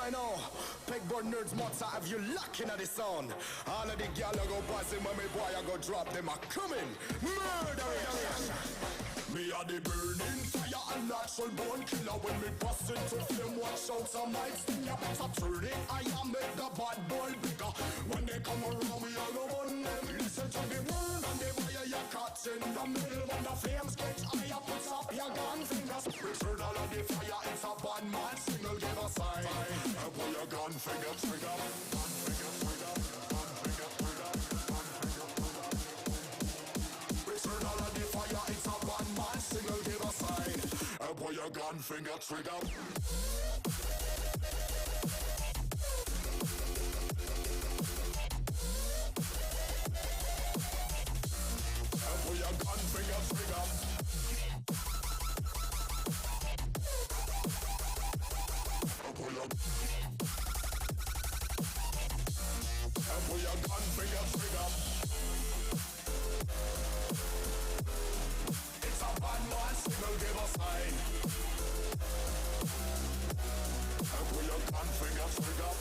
right now. Pegboard nerds, mods, have you locking at the sound? All of the gal go passing when me boy I go drop them a coming. Murderers. Me are the burning fire and natural born killer. When me bust into flame, watch out some mics. You better turn it. I am make the bad boy bigger. When they come around me, I go on them. Listen to the word and the fire you caught in the middle. When the flames get higher, put up your gun fingers. Return all of the fire. It's a bad man single. Give a sign. Pull your gun finger trigger. Gun finger trigger. Gun finger trigger. Gun finger trigger. Return all of the fire. It's a bad man single. Give a sign. Pull your gun finger trigger. Pull your gun finger trigger. Pull your gun finger trigger. It's a bad man signal, give a sign. Pull your gun finger trigger.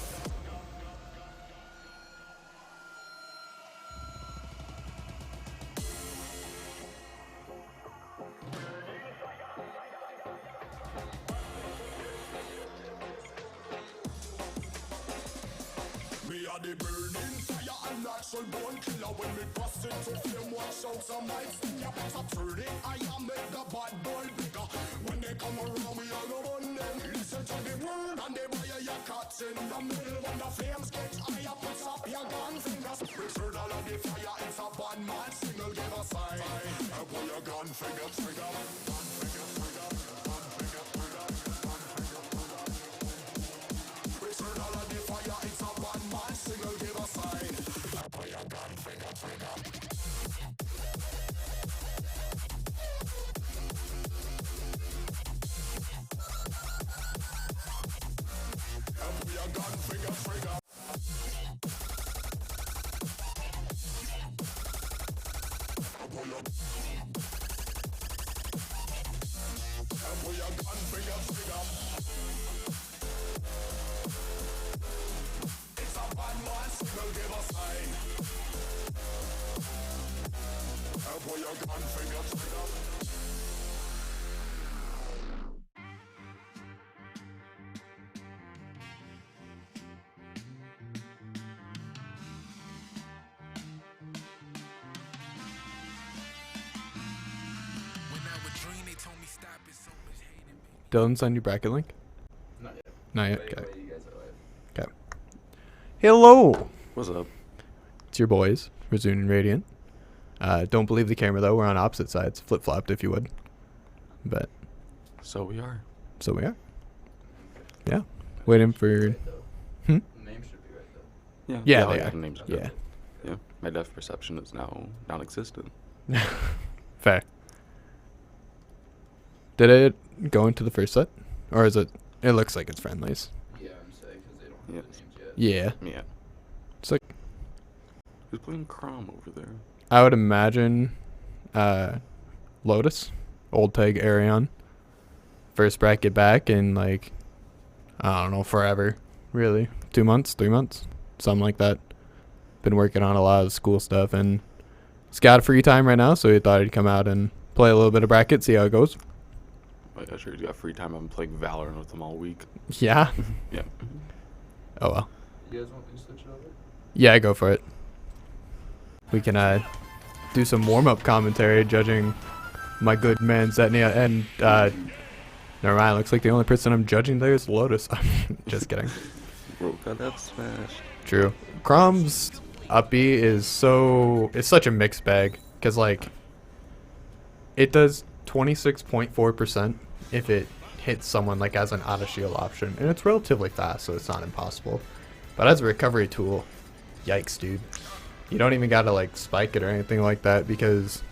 Me are the burning fire and natural born killer. When me bust into flame, watch out some mics. You better turn it. I am make the bad boy bigger. When they come around me, I go on them. Listen to the word and they fire you caught in the middle. When the flames get higher, put up your gun fingers. Return all of the fire. It's a bad man signal. Give a sign. Pull your gun finger trigger. Gun finger trigger. Gun finger trigger. Gun finger trigger. Return all of the fire. It's a bad man signal. Give a sign. Pull your gun finger trigger. Pull your gun finger trigger. Pull your gun finger trigger. It's a bad man signal, give a sign. Pull your gun finger trigger. Dylan, send your bracket link? Not yet. Not yet? Wait, Okay. you guys are live. Okay. Hello! What's up? It's your boys, Razun and Radiant. Don't believe the camera, though. We're on opposite sides. Flip-flopped, if you would. But, So we are. so we are. Yeah. Waiting for... Right, though. Hmm? The name should be right, though. Yeah, all they your are. names good. Yeah. Yeah. My depth perception is now non-existent. Fair. Did it go into the first set? Or is it... It looks like it's friendlies. Yeah, I'm saying, because they don't have Yes. the names yet. Yeah. Yeah. It's like... Who's playing Crom over there? I would imagine... Lotus. Old Tag Arion. First bracket back in, like... I don't know, forever. Really. 2 months? 3 months? Something like that. Been working on a lot of school stuff, and... He's got free time right now, so he thought he'd come out and play a little bit of bracket, see how it goes. Like, I sure he's got free time. I've been playing Valorant with him all week. Yeah. Yeah. Oh well. You guys want me to switch it over? Yeah, go for it. We can do some warm-up commentary judging my good man Zetnia and never mind, looks like the only person I'm judging there is Lotus. Just kidding. Bro, got that smash. True. Crom's up B is it's such a mixed bag because like it does 26.4% if it hits someone like as an auto shield option, and it's relatively fast, so it's not impossible. But as a recovery tool, yikes, dude. You don't even gotta like spike it or anything like that because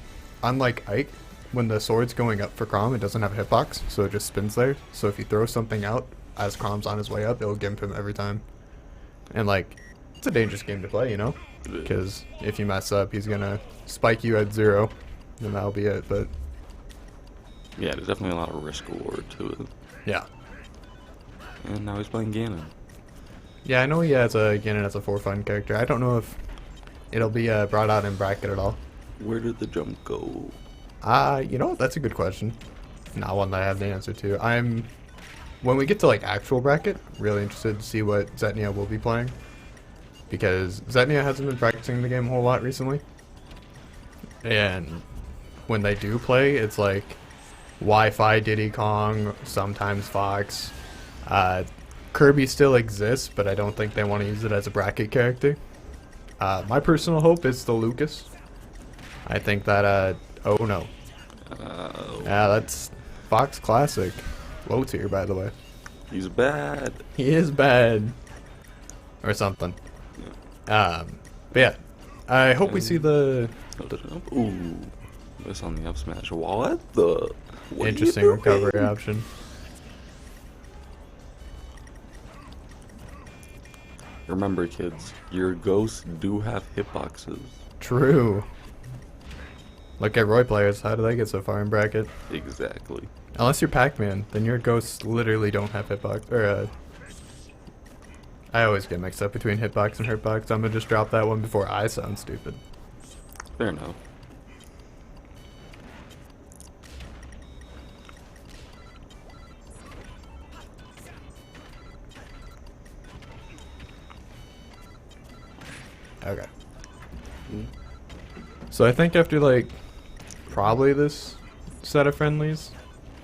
unlike Ike, when the sword's going up for Crom, it doesn't have a hitbox, so it just spins there. So if you throw something out as Crom's on his way up, it'll gimp him every time. And like, it's a dangerous game to play, you know? Because if you mess up, he's gonna spike you at 0, and that'll be it. But Yeah, there's definitely a lot of risk reward to it. yeah. And now he's playing Ganon. Yeah, I know he has a Ganon as a for fun character. I don't know if it'll be brought out in bracket at all. Where did the jump go? You know, that's a good question. Not one that I have the answer to. When we get to like actual bracket, really interested to see what Zetnia will be playing. Because Zetnia hasn't been practicing the game a whole lot recently. And when they do play, it's like Wi-Fi Diddy Kong, sometimes Fox. Kirby still exists, but I don't think they want to use it as a bracket character. My personal hope is the Lucas. I think that, oh no. Yeah, that's Fox Classic. Low tier, by the way. He's bad. He is bad. Or something. But yeah. I hope we see the Ooh. Miss on the up smash. What the? What interesting are you recovery doing? option. Remember, kids, your ghosts do have hitboxes. True. Look at Roy players. How do they get so far in bracket? Exactly. Unless you're Pac-Man, then your ghosts literally don't have hitbox. Or, I always get mixed up between hitbox and hurtbox. I'm gonna just drop that one before I sound stupid. Fair enough. Okay. So I think after like probably this set of friendlies,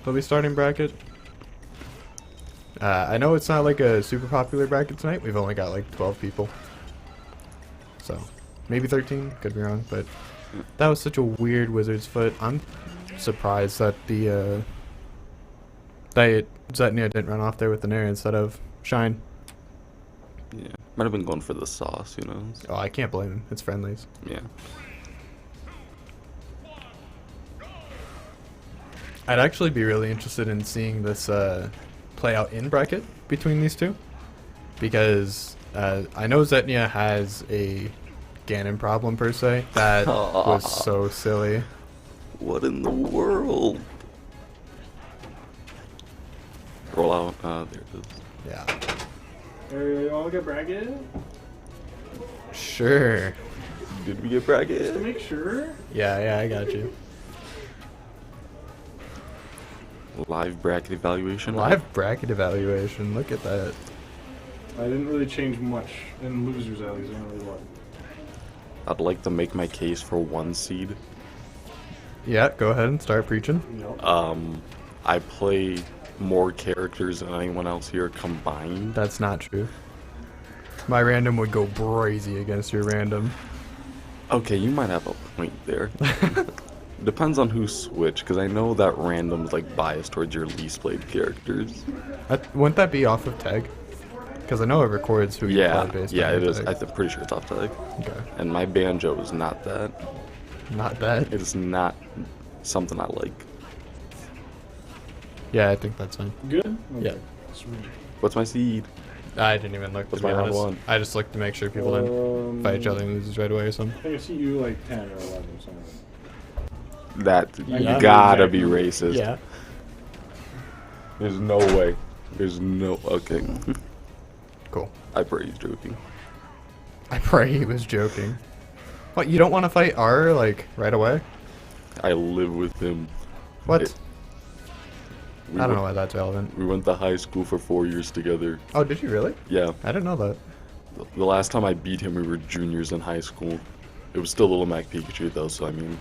they'll be starting bracket. I know it's not like a super popular bracket tonight. We've only got like 12 people. So maybe 13, could be wrong, but that was such a weird wizard's foot. I'm surprised that the that Zetnia didn't run off there with the Nair instead of Shine. Yeah. Might have been going for the sauce, you know? Oh, I can't blame him. It's friendlies. Yeah. I'd actually be really interested in seeing this play out in bracket between these two, because I know Zetnia has a Ganon problem per se. That was so silly. What in the world? Roll out. There it is. Yeah. You all get bracket? Sure. Did we get To bracket? make sure. Yeah, I got you. Live bracket evaluation. Live bracket evaluation. Look at that. I didn't really change much in losers at least. I don't really what. I'd like to make my case for 1 seed. Yeah, go ahead and start preaching. Nope. I play more characters than anyone else here combined. That's not true. My random would go brazy against your random. Okay, you might have a point there. Depends on who switch, because I know that random's like biased towards your least played characters. Wouldn't that be off of tag? Because I know it records who you Yeah, play based yeah, on it your is. tag. I'm pretty sure it's off tag. Okay. And my banjo is not that. Not that. It is not something I like. Yeah, I think that's fine. Good? Yeah. Okay. Sweet. What's my seed? I didn't even look, to What's be my round honest. one? I just looked to make sure people didn't fight each other and lose right away or something. I think I see you like 10 or 11 or something. That Yeah. you gotta be racist. Yeah. There's no way. There's no. Okay. Cool. I pray he's joking. I pray he was joking. What, you don't want to fight R, like, right away? I live with him. What? It- we I don't went- know why that's relevant. We went to high school for 4 years together. Oh, did you really? Yeah. I didn't know that. The last time I beat him, we were juniors in high school. It was still Little Mac Pikachu, though, so I mean,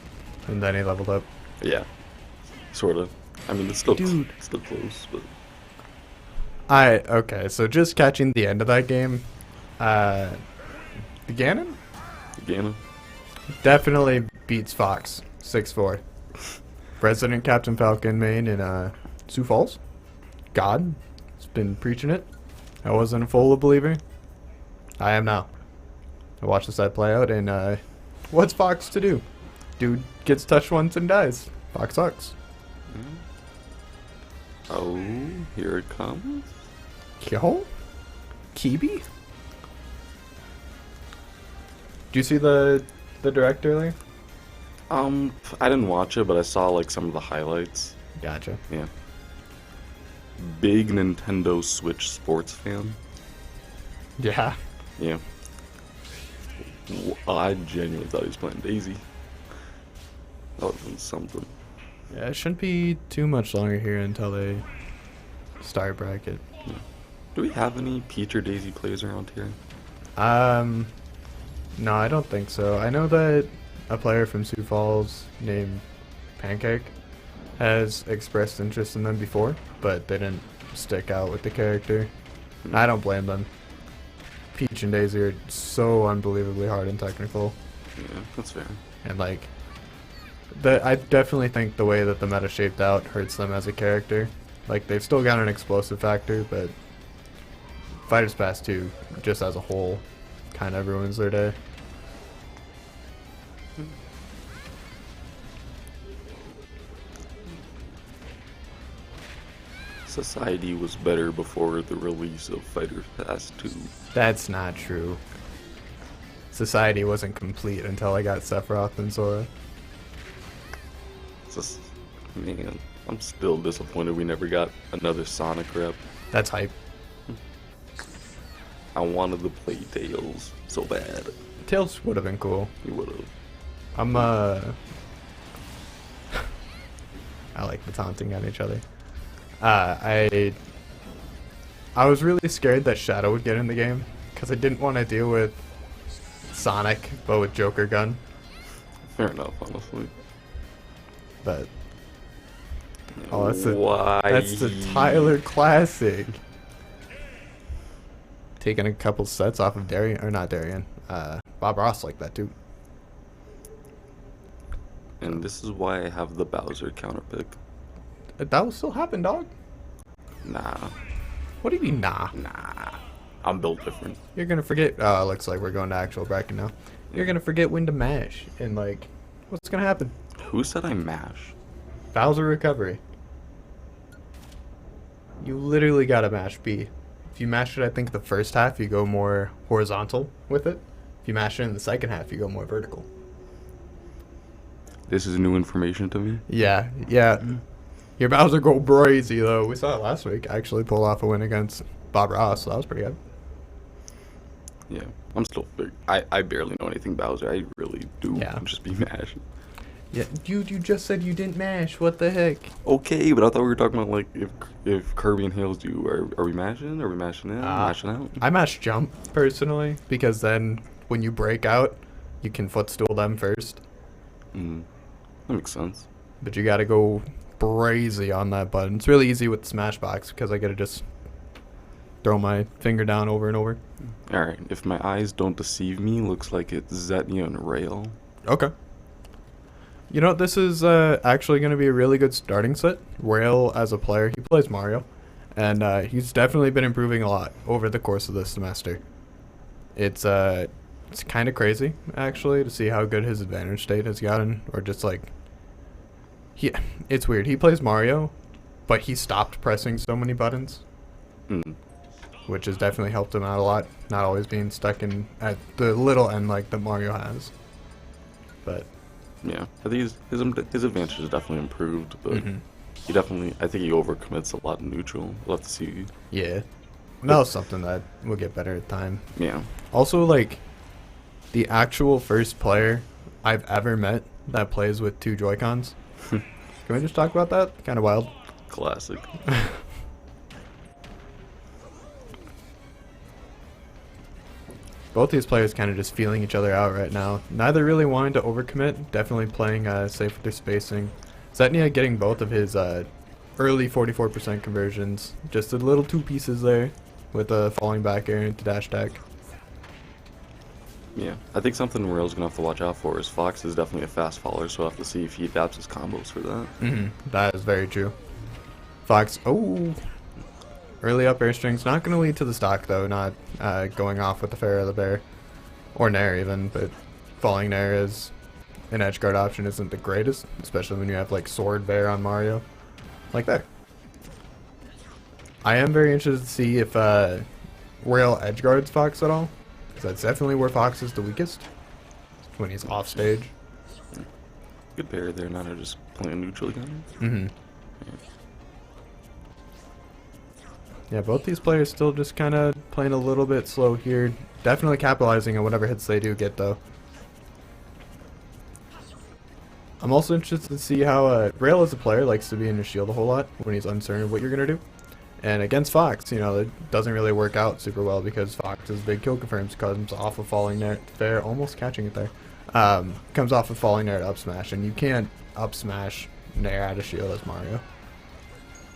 And then he leveled up. yeah. Sort of. I mean, it's still, Dude. still close, but. Okay, so just catching the end of that game, the Ganon Ganon? definitely beats Fox 6-4. President Captain Falcon main in Sioux Falls. God has been preaching it. I wasn't a full believer. I am now. I watched the set play out, and what's Fox to do? Dude gets touched once and dies. Fox sucks. Oh, here it comes. Yo? Kibi? Do you see the direct earlier? I didn't watch it, but I saw like some of the highlights. Gotcha. Yeah. Big Nintendo Switch sports fan. Yeah. Yeah. I genuinely thought he was playing Daisy. That would have been something. Yeah, it shouldn't be too much longer here until they start bracket. Yeah. Do we have any Peach or Daisy players around here? No, I don't think so. I know that a player from Sioux Falls named Pancake has expressed interest in them before, but they didn't stick out with the character. I don't blame them. Peach and Daisy are so unbelievably hard and technical. Yeah, that's fair. And like, I definitely think the way that the meta shaped out hurts them as a character. Like, they've still got an explosive factor, but Fighters Pass 2, just as a whole, kind of ruins their day. Society was better before the release of Fighters Pass 2. That's not true. Society wasn't complete until I got Sephiroth and Sora. Just, man, I'm still disappointed we never got another Sonic rep. That's hype. I wanted to play Tails so bad. Tails would have been cool. You would have. I'm I like the taunting on each other. I was really scared that Shadow would get in the game because I didn't want to deal with Sonic, but with Joker Gun. Fair enough, honestly. But oh, that's Why? the Tyler classic. Taking a couple sets off of Darian, or not Darian, Bob Ross like that too. And this is why I have the Bowser counter pick. That will still happen, dog. Nah. What do you mean, nah? Nah. I'm built different. You're gonna forget. Looks like we're going to actual bracket now. You're gonna forget when to mash, and like, what's gonna happen? Who said I mash? Bowser recovery. You literally gotta mash B. If you mash it, I think the first half, you go more horizontal with it. If you mash it in the second half, you go more vertical. This is new information to me. Yeah. Your Bowser go crazy though. We saw it last week. Actually pull off a win against Bob Ross, so that was pretty good. Yeah, I'm still I barely know anything Bowser. I really do just be mash. Yeah, you just said you didn't mash. What the heck? Okay, but I thought we were talking about like if Kirby and Hales do. Are we mashing? Are we mashing in? Mashing out? I mash jump personally because then when you break out, you can footstool them first. That makes sense. But you gotta go crazy on that button. It's really easy with Smashbox because I gotta just throw my finger down over and over. Alright, if my eyes don't deceive me, looks like it's Zetnia and Rail. Okay. You know, this is actually going to be a really good starting set. Rail, as a player, he plays Mario, and he's definitely been improving a lot over the course of this semester. It's kind of crazy, actually, to see how good his advantage state has gotten, or just like... It's weird. He plays Mario, but he stopped pressing so many buttons, which has definitely helped him out a lot, not always being stuck in at the little end like that Mario has. But... yeah, I think his advantage has definitely improved, but I think he overcommits a lot in neutral. We'll have to see. Yeah. That was something that will get better at time. Yeah. Also, like, the actual first player I've ever met that plays with 2 Joy-Cons. Can we just talk about that? Kind of wild. Classic. Both these players kind of just feeling each other out right now. Neither really wanting to overcommit. Definitely playing safe with their spacing. Zetnia getting both of his early 44% conversions. Just a little 2 pieces there with a falling back air into dash attack. Yeah, I think something Rail's gonna have to watch out for is Fox is definitely a fast faller, so we'll have to see if he adapts his combos for that. That is very true. Fox, early up air strings, not going to lead to the stock though, not going off with the fair or the bear, or nair even, but falling nair is an edge guard option isn't the greatest, especially when you have like sword bear on Mario, like that. I am very interested to see if Rail edge guards Fox at all, because that's definitely where Fox is the weakest, when he's off stage. Good pair there, not just playing neutral again. Yeah, both these players still just kind of playing a little bit slow here. Definitely capitalizing on whatever hits they do get, though. I'm also interested to see how Rail as a player likes to be in his shield a whole lot when he's uncertain of what you're going to do. And against Fox, you know, it doesn't really work out super well because Fox's big kill confirms comes off of falling there, almost catching it there. Comes off of falling there to up smash, and you can't up smash Nair out of shield as Mario.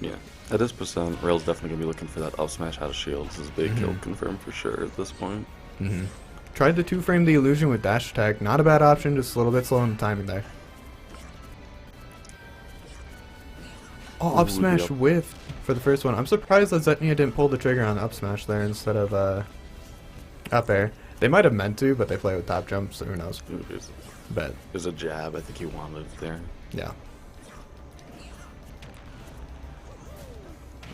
Yeah, at this percent, Rail's definitely going to be looking for that up smash out of shields. His big kill confirmed for sure at this point. Tried to 2-frame the illusion with dash attack. Not a bad option, just a little bit slow in the timing there. Oh, up smash whiff for the first one. I'm surprised that Zetnia didn't pull the trigger on the up smash there instead of up air. They might have meant to, but they play with top jump, so who knows. But there's a jab. I think he wanted it there. Yeah.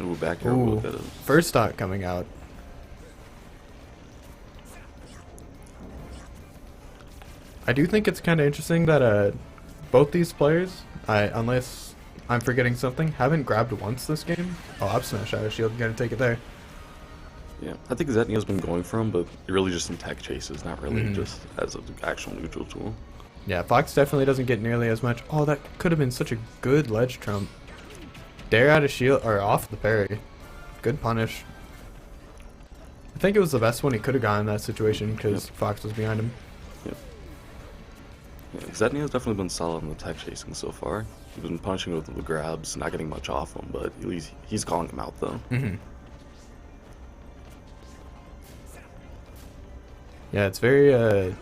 Ooh, back air. Ooh, first stock coming out. I do think it's kind of interesting that both these players, unless I'm forgetting something, haven't grabbed once this game. Oh, up smash out of shield, gonna take it there. Yeah, I think Zetnia's been going for him, but really just in tech chases, not really just as an actual neutral tool. Yeah, Fox definitely doesn't get nearly as much. Oh, that could have been such a good ledge trump. Dare out of shield, or off the parry. Good punish. I think it was the best one he could have gotten in that situation because Fox was behind him. Yep. Yeah, Zetnia's definitely been solid in the tech chasing so far. He's been punching with the grabs, not getting much off him, but at least he's calling him out though. Yeah, it's very,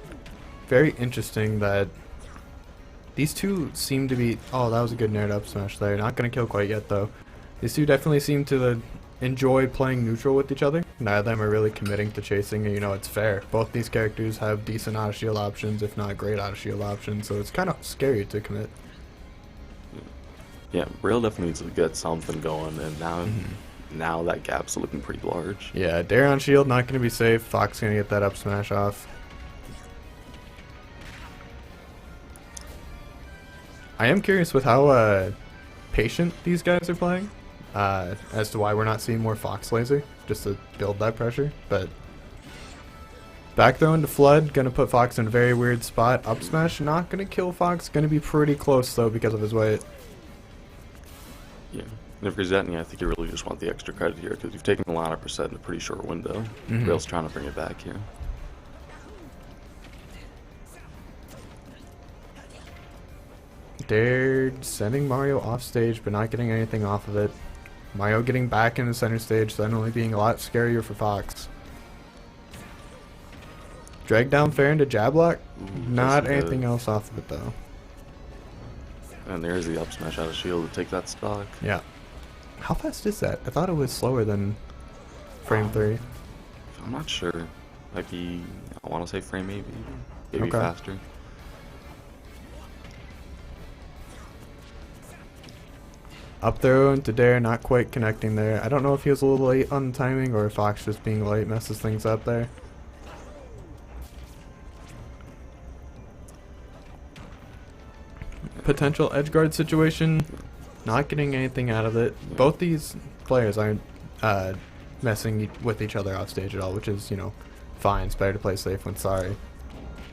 very interesting that these two seem to be... Oh, that was a good nerd up smash there. Not going to kill quite yet, though. These two definitely seem to enjoy playing neutral with each other. Neither of them are really committing to chasing, and you know, it's fair. Both these characters have decent out-of-shield options, if not great out-of-shield options, so it's kind of scary to commit. Yeah, Rail definitely needs to get something going, and now that gap's looking pretty large. Yeah, Dare on shield, not going to be safe. Fox going to get that up smash off. I am curious with how patient these guys are playing, as to why we're not seeing more Fox laser, just to build that pressure. But back throw into Flood, going to put Fox in a very weird spot. Up smash, not going to kill Fox, going to be pretty close though because of his weight. Yeah. And if you're Zetnia, I think you really just want the extra credit here because you've taken a lot of percent in a pretty short window. Rail's trying to bring it back here. Dared sending Mario off stage but not getting anything off of it. Mario getting back in the center stage, suddenly being a lot scarier for Fox. Drag down fair into jab lock. Not anything else off of it though. And there's the up smash out of shield to take that stock. Yeah. How fast is that? I thought it was slower than frame 3. I'm not sure. Might be, I want to say frame 8 maybe faster. Up throw into Dare, not quite connecting there. I don't know if he was a little late on the timing or if Fox just being late messes things up there. Potential edge guard situation, not getting anything out of it. Both these players aren't messing with each other off stage at all, which is, you know, fine. It's better to play safe when sorry.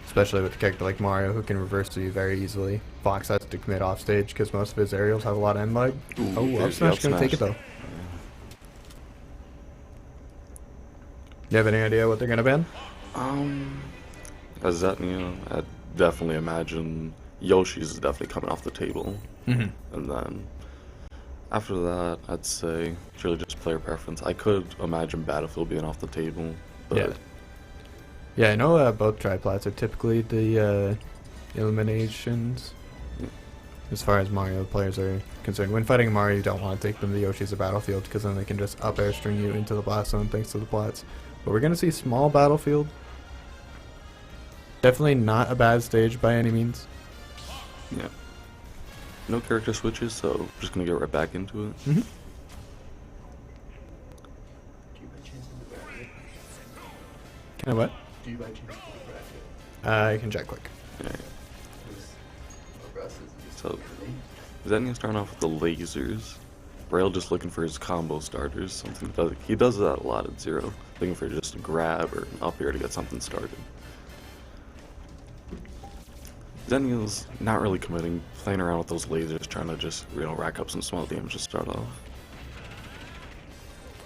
Especially with a character like Mario who can reverse to you very easily. Fox has to commit off stage because most of his aerials have a lot of end lag. Oh, up smash gonna take it though. You have any idea what they're gonna ban? As Zetnia, I'd definitely imagine Yoshi's is definitely coming off the table. And then after that, I'd say it's really just player preference. I could imagine Battlefield being off the table, but yeah, I know both triplats are typically the eliminations as far as Mario players are concerned. When fighting Mario, you don't want to take them to Yoshi's or Battlefield because then they can just up air string you into the blast zone thanks to the plats. But we're going to see small Battlefield. Definitely not a bad stage by any means. Yeah. No character switches, so we're just going to get right back into it. Do you by chance have the bracket? Can I what? Do you by chance have the bracket? I can check quick. Alright. Because Russ is just So, really- Zetnia starting off with the lasers. Rail just looking for his combo starters. Something that he does that a lot at Zero. Looking for just a grab or an up air to get something started. Zenya's not really committing, playing around with those lasers, trying to just, rack up some small damage to start off.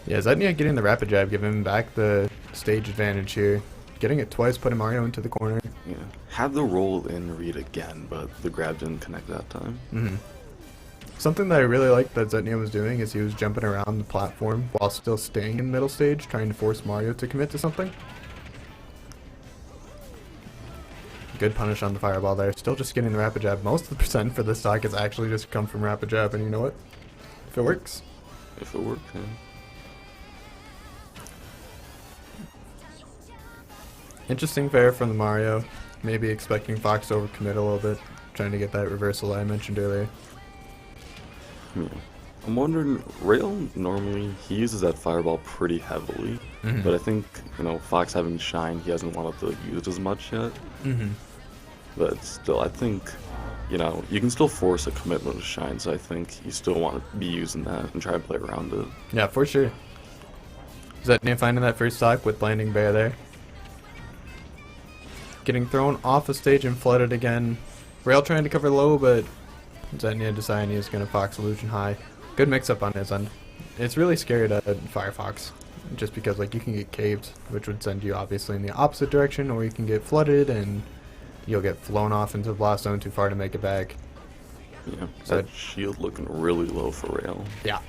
Yeah, Zednia getting the rapid jab, giving him back the stage advantage here. Getting it twice, putting Mario into the corner. Yeah, had the roll in read again, but the grab didn't connect that time. Something that I really liked that Zednia was doing is he was jumping around the platform while still staying in middle stage, trying to force Mario to commit to something. Good punish on the fireball there. Still just getting the rapid jab. Most of the percent for this stock has actually just come from rapid jab, and you know what? If it works. If it works, yeah. Interesting fair from the Mario. Maybe expecting Fox to overcommit a little bit, trying to get that reversal I mentioned earlier. Yeah. I'm wondering, Rail normally, he uses that fireball pretty heavily, but I think, Fox having Shine, he hasn't wanted to use as much yet. But still, I think, you can still force a commitment to Shine, so I think you still want to be using that and try to play around it. Yeah, for sure. Zetnia finding that first stock with landing Bear there. Getting thrown off the stage and flooded again. Rail trying to cover low, but Zetnia deciding he's going to Fox Illusion high. Good mix-up on his end. It's really scary to Firefox, just because you can get caved, which would send you obviously in the opposite direction, or you can get flooded and you'll get flown off into the blast zone too far to make it back. Yeah, that shield looking really low for Rail. Yeah.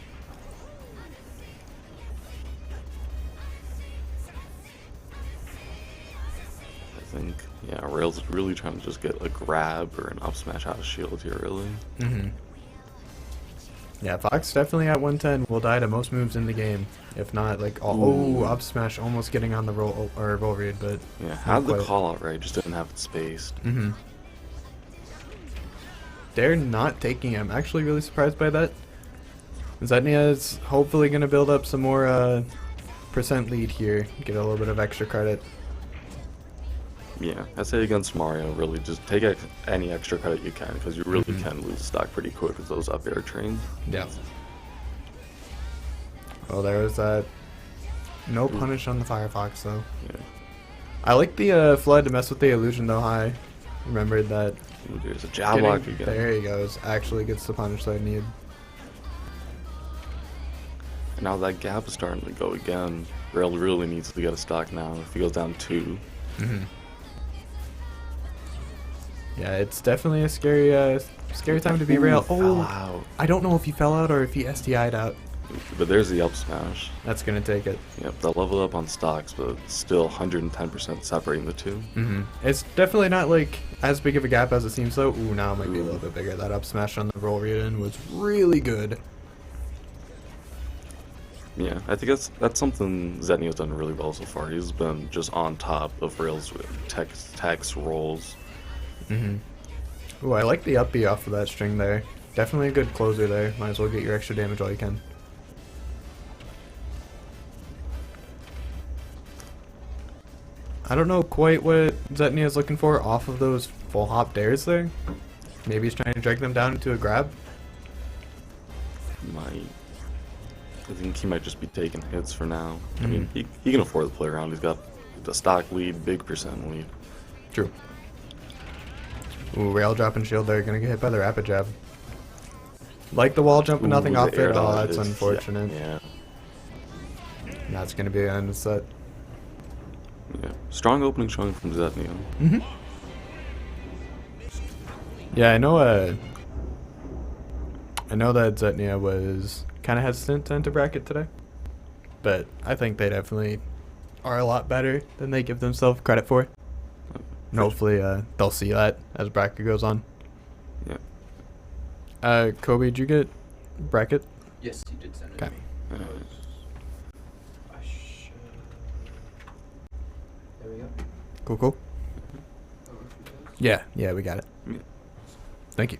I think, Rail's really trying to just get a grab or an up smash out of shield here, really. Yeah, Fox definitely at 110 will die to most moves in the game. If not, up smash almost getting on the roll read, but yeah, had the call out right, just didn't have it spaced. They're not taking it. I'm actually really surprised by that. Zetnia is hopefully going to build up some more percent lead here, get a little bit of extra credit. Yeah, I say against Mario, really just take any extra credit you can, because you really can lose stock pretty quick with those up air trains. Yeah. Well, there was that. No punish on the Firefox, though. Yeah. I like the flood to mess with the illusion, though, high. Remembered that. Ooh, there's a jab block again. There he goes. Actually gets the punish that I need. And now that gap is starting to go again. Rail really needs to get a stock now if he goes down 2. Yeah, it's definitely a scary time to be Rail. Fell out. I don't know if he fell out or if he SDI'd out. But there's the up smash. That's going to take it. Yep, that leveled up on stocks, but still 110% separating the two. It's definitely not as big of a gap as it seems, though. Ooh, now it might be a little bit bigger. That up smash on the roll read-in was really good. Yeah, I think that's something Zetnia's done really well so far. He's been just on top of Rail's text rolls. Ooh, I like the up B off of that string there. Definitely a good closer there. Might as well get your extra damage while you can. I don't know quite what Zetnia is looking for off of those full hop dares there. Maybe he's trying to drag them down into a grab. I think he might just be taking hits for now. I mean, he can afford to play around. He's got the stock lead, big percent lead. True. Ooh, rail dropping shield there. Gonna get hit by the rapid jab. Like the wall jump, but nothing off it. Oh, that's unfortunate. Yeah. That's gonna be the end of the set. Yeah. Strong opening showing from Zetnia. Yeah, I know that Zetnia was kind of hesitant to enter bracket today, but I think they definitely are a lot better than they give themselves credit for. And hopefully they'll see that as bracket goes on. Yeah. Kobe, did you get bracket? Yes, you did send it Okay. to me. I should. There we go. Cool. Over for you guys. Yeah, we got it. Yeah. Thank you.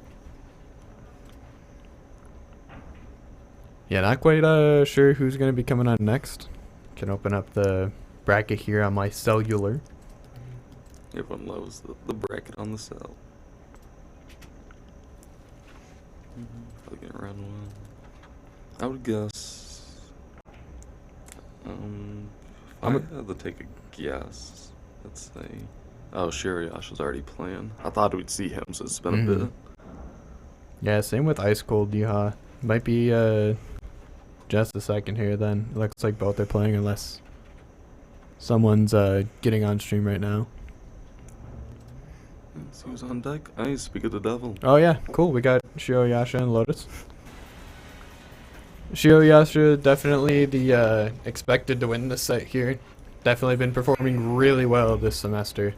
Yeah, not quite sure who's going to be coming on next. Can open up the bracket here on my cellular. Everyone loves the bracket on the cell. Probably gonna run one. I would guess. I had to take a guess. Let's say. Oh, Shirayashi's already playing. I thought we'd see him, so it's been a bit. Yeah, same with Ice Cold Yeehaw. Might be just a second here then. It looks like both are playing unless someone's getting on stream right now. Let's see who's on deck. Hey, speak of the devil. Oh yeah, cool. We got Shirayasha and Lotus. Shirayasha definitely the expected to win this set here. Definitely been performing really well this semester.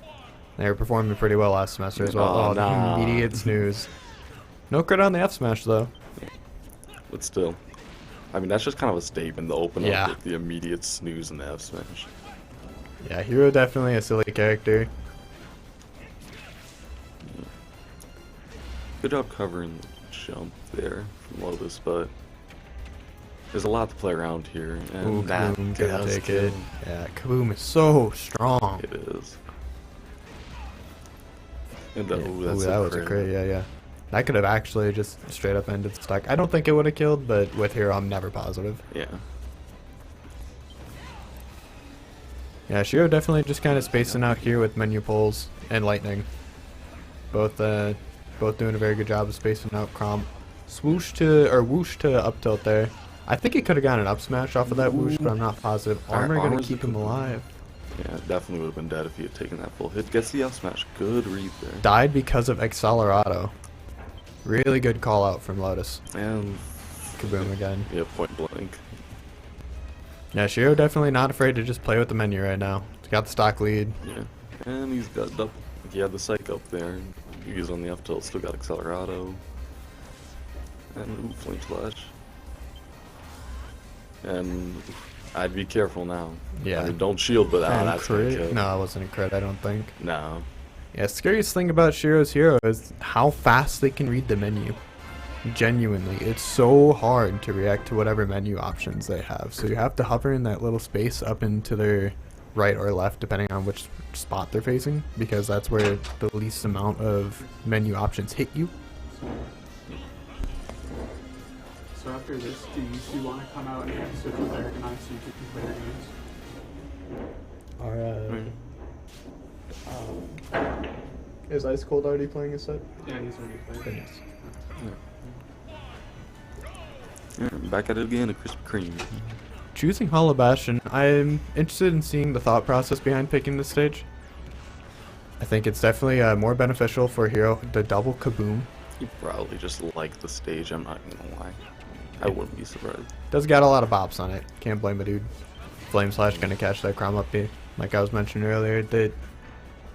They were performing pretty well last semester as well. Oh, nah. Immediate snooze. No credit on the F smash though. But still, I mean, that's just kind of a statement to open Yeah. up with the immediate snooze in the F smash. Yeah, Hero definitely a silly character. Good job covering the jump there from Lotus, but there's a lot to play around here. And Ooh, that Kaboom gonna does take kill. it. Yeah, Kaboom is so strong. It is. And Yeah. ooh, Ooh, that's that a was crit. a crit, yeah. That could have actually just straight up ended the stack. I don't think it would have killed, but with Hero, I'm never positive. Yeah. Yeah, Shiro definitely just kind of spacing out here with menu pulls and lightning. Both doing a very good job of spacing out. Crom whoosh to up tilt there. I think he could have gotten an up smash off of that whoosh, but I'm not positive. Alright, Armor gonna Armor's keep a him good one. alive. Yeah, definitely would have been dead if he had taken that full hit. Gets the F smash. Good read there. Died because of Accelerado. Really good call out from Lotus. And Kaboom again. yeah, point blank. Yeah, Shiro definitely not afraid to just play with the menu right now. He's got the stock lead. Yeah. And he's got double. He had the psych up there. He's on the F tilt. Still got Accelerado. And ooh, flame slash. And I'd be careful now. Yeah. I mean, don't shield, but And that's gonna crit? kill. No, it wasn't a crit, I don't think. No. Yeah, scariest thing about Shiro's Hero is how fast they can read the menu. Genuinely, it's so hard to react to whatever menu options they have. So you have to hover in that little space up into their right or left, depending on which spot they're facing, because that's where the least amount of menu options hit you. So after this, do you two want to come out and switch with Eric and I so you two can play your games? Is Ice Cold already playing a set? Yeah, he's already playing. Yes. Yeah, back at it again, a Krispy Kreme. Choosing Hollow Bastion, I'm interested in seeing the thought process behind picking this stage. I think it's definitely more beneficial for Hero to double Kaboom. He probably just liked the stage, I'm not gonna lie. I wouldn't be surprised. Does got a lot of bops on it. Can't blame a dude. Flame Slash gonna catch that Crom up B. Like I was mentioning earlier, that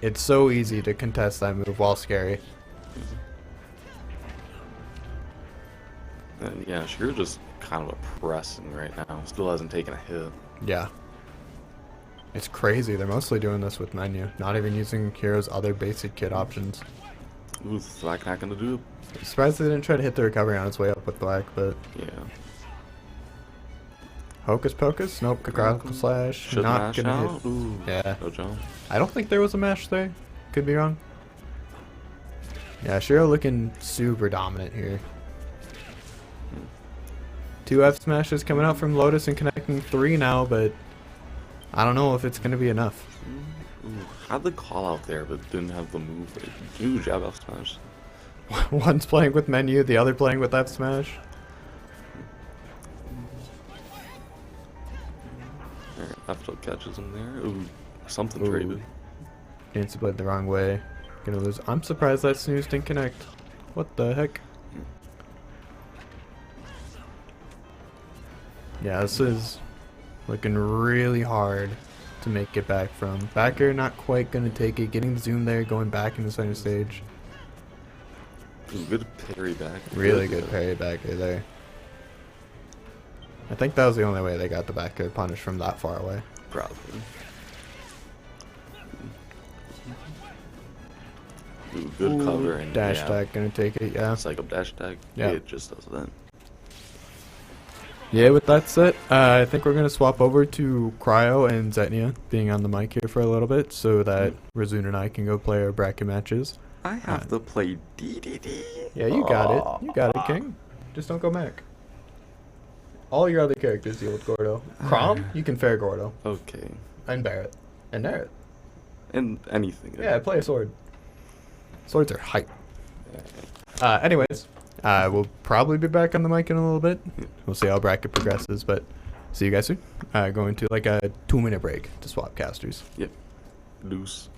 it's so easy to contest that move while scary. And yeah, Shiro just kind of oppressing right now. Still hasn't taken a hit. Yeah. It's crazy. They're mostly doing this with menu. Not even using Hero's other basic kit options. Ooh, Thwack not gonna do it. I'm surprised they didn't try to hit the recovery on its way up with Black, but Yeah. Hocus Pocus? Nope. Crocodile Slash. Should Not mash gonna out. hit. Ooh. Yeah. No jump. I don't think there was a mash there. Could be wrong. Yeah, Shiro looking super dominant here. 2 F smashes coming out from Lotus and connecting 3 now, but I don't know if it's going to be enough. Ooh, had the call out there, but didn't have the move. Ooh, jab F smash. One's playing with menu, the other playing with F smash. Alright, F tilt catches him there. Ooh, something Ooh. traded. Nancy played the wrong way. Gonna lose. I'm surprised that snooze didn't connect. What the heck? Yeah, this is looking really hard to make it back from. Backer not quite gonna take it. Getting the zoom there, going back in the center stage. Ooh, good parry back. Really good parry backer there. I think that was the only way they got the backer punish from that far away. Probably. Ooh, good cover and Dash yeah. tag gonna take it, yeah. Psych up dash tag. Yeah. It just does that. Yeah, with that said, I think we're going to swap over to Cryo and Zetnia being on the mic here for a little bit so that Razun and I can go play our bracket matches. I have to play DDD. Yeah, you got it. You got it, King. Just don't go Mac. All your other characters deal with Gordo. Crom, you can fair Gordo. Okay. And Barret. And Barret. And anything. Yeah, play a sword. Swords are hype. Anyways, we'll probably be back on the mic in a little bit. We'll see how bracket progresses, but see you guys soon. Going to like a 2-minute break to swap casters. Yep. Loose.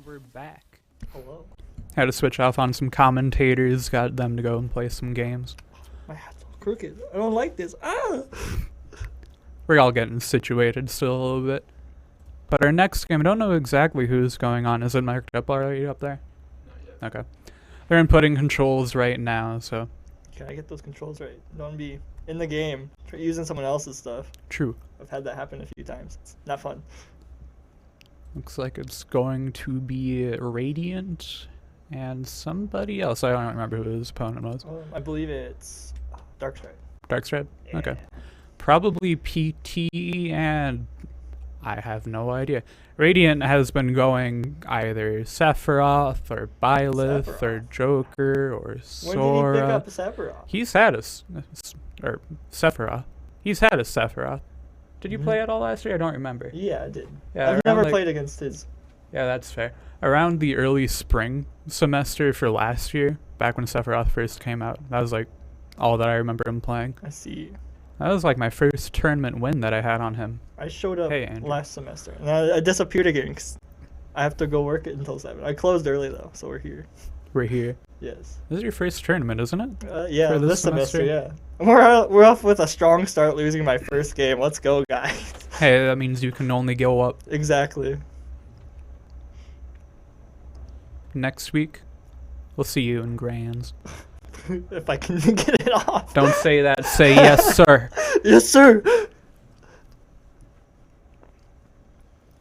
We're back. Hello. Had to switch off on some commentators, got them to go and play some games. My hat's all crooked. I don't like this. Ah! We're all getting situated still a little bit. But our next game, I don't know exactly who's going on. Is it marked up already up there? Not yet. Okay. They're inputting controls right now, so. Can I get those controls right? Don't be in the game using someone else's stuff. True. I've had that happen a few times. It's not fun. Looks like it's going to be Radiant and somebody else. I don't remember who his opponent was. I believe it's Darkstripe. Darkstripe? Yeah. Okay. Probably PT and I have no idea. Radiant has been going either Sephiroth or Byleth or Joker or Sora. When did he pick up Sephiroth? He's had or Sephiroth. He's had a Sephiroth. Did you play it all last year? I don't remember. Yeah, I did. Yeah, I've never played against his. Yeah, that's fair. Around the early spring semester for last year, back when Sephiroth first came out, that was like all that I remember him playing. I see. That was like my first tournament win that I had on him. I showed up Hey, Andrew. last semester, and I disappeared again because I have to go work it until 7. I closed early though, so we're here. We're here. Yes. This is your first tournament, isn't it? Yeah, For this semester, yeah. We're off with a strong start, losing my first game. Let's go, guys. Hey, that means you can only go up. Exactly. Next week, we'll see you in Grands. If I can get it off. Don't say that. Say yes, sir. Yes, sir.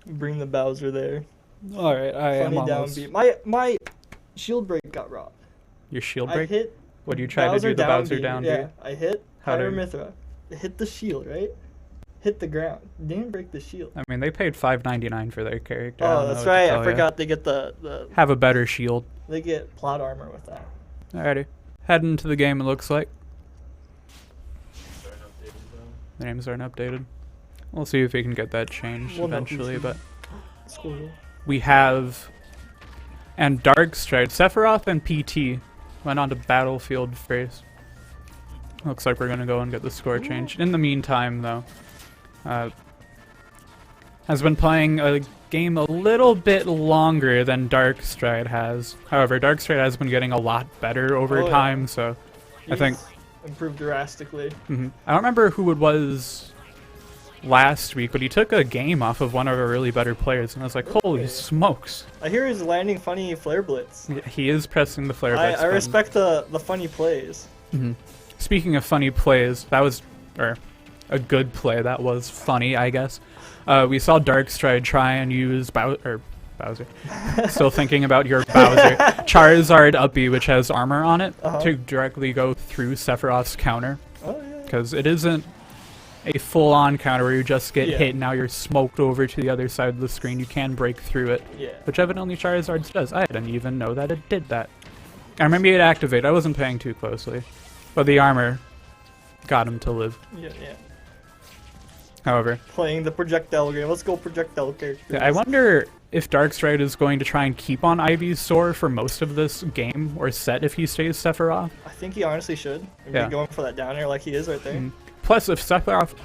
Bring the Bowser there. All right, I am Funny almost. downbeat. My shield break got robbed. Your shield I break? hit. What, you tried to do the Bowser down Yeah, beat? I hit How Pyra did- Mithra. Hit the shield, right? Hit the ground. Didn't break the shield. I mean, they paid $5.99 for their character. I Oh, don't know that's what to right. tell I ya. forgot they get the Have a better shield. they get plot armor with that. Alrighty. Heading into the game, it looks like. The names aren't updated. We'll see if we can get that changed We'll know eventually, who's but Squirrel. we have... And Darkstripe. Sephiroth and PT went on to Battlefield first. Looks like we're going to go and get the score changed. In the meantime, though, has been playing a game a little bit longer than Darkstride has. However, Darkstride has been getting a lot better over Oh, yeah. time, so I think... improved drastically. I don't remember who it was last week, but he took a game off of one of our really better players, and I was like, holy smokes. I hear he's landing funny flare blitz. He is pressing the flare blitz I button. respect the funny plays. Speaking of funny plays, that was a good play. That was funny, I guess. We saw Darkstride try and use Bowser. Still thinking about your Bowser. Charizard Uppy, which has armor on it, to directly go through Sephiroth's counter. Oh, yeah. Because it isn't a full-on counter where you just get Yeah. hit and now you're smoked over to the other side of the screen. You can break through it, Yeah. which evidently Charizard's does. I didn't even know that it did that. I remember it activated. I wasn't paying too closely. But the armor got him to live. Yeah. However, Playing the projectile game. Let's go projectile characters. I wonder if Darkstride is going to try and keep on Ivy's sword for most of this game or set if he stays Sephiroth. I think he honestly should. Yeah. Be going for that down air like he is right there. Plus, if Sephiroth...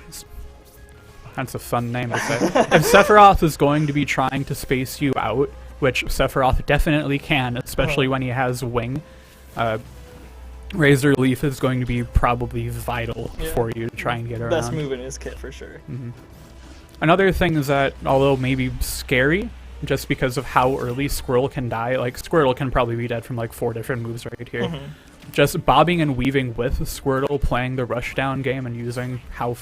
That's a fun name to say. If Sephiroth is going to be trying to space you out, which Sephiroth definitely can, especially when he has Wing, Razor Leaf is going to be probably vital for you to try and get around. Best move in his kit for sure. Another thing is that, although maybe scary, just because of how early Squirtle can die, like Squirtle can probably be dead from like 4 different moves right here. Just bobbing and weaving with Squirtle, playing the rushdown game and using how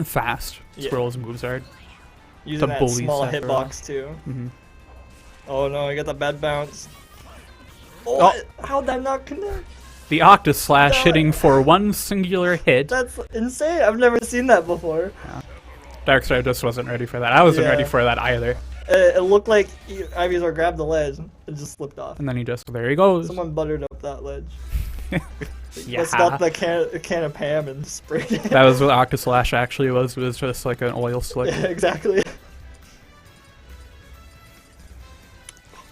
fast Squirtle's moves are. Using to that bully small Sephiroth. hitbox too. Oh no, I got the bad bounce. Oh. How'd that not connect? The Octaslash No. hitting for one singular hit. That's insane. I've never seen that before. Darkseid just wasn't ready for that. I wasn't Yeah. ready for that either. It looked like Ivysaur grabbed the ledge and just slipped off. And then he just, there he goes. Someone buttered up that ledge. Yeah. Let's got the can of Pam and sprayed it. That was what Octaslash actually was. It was just like an oil slick. Yeah, exactly.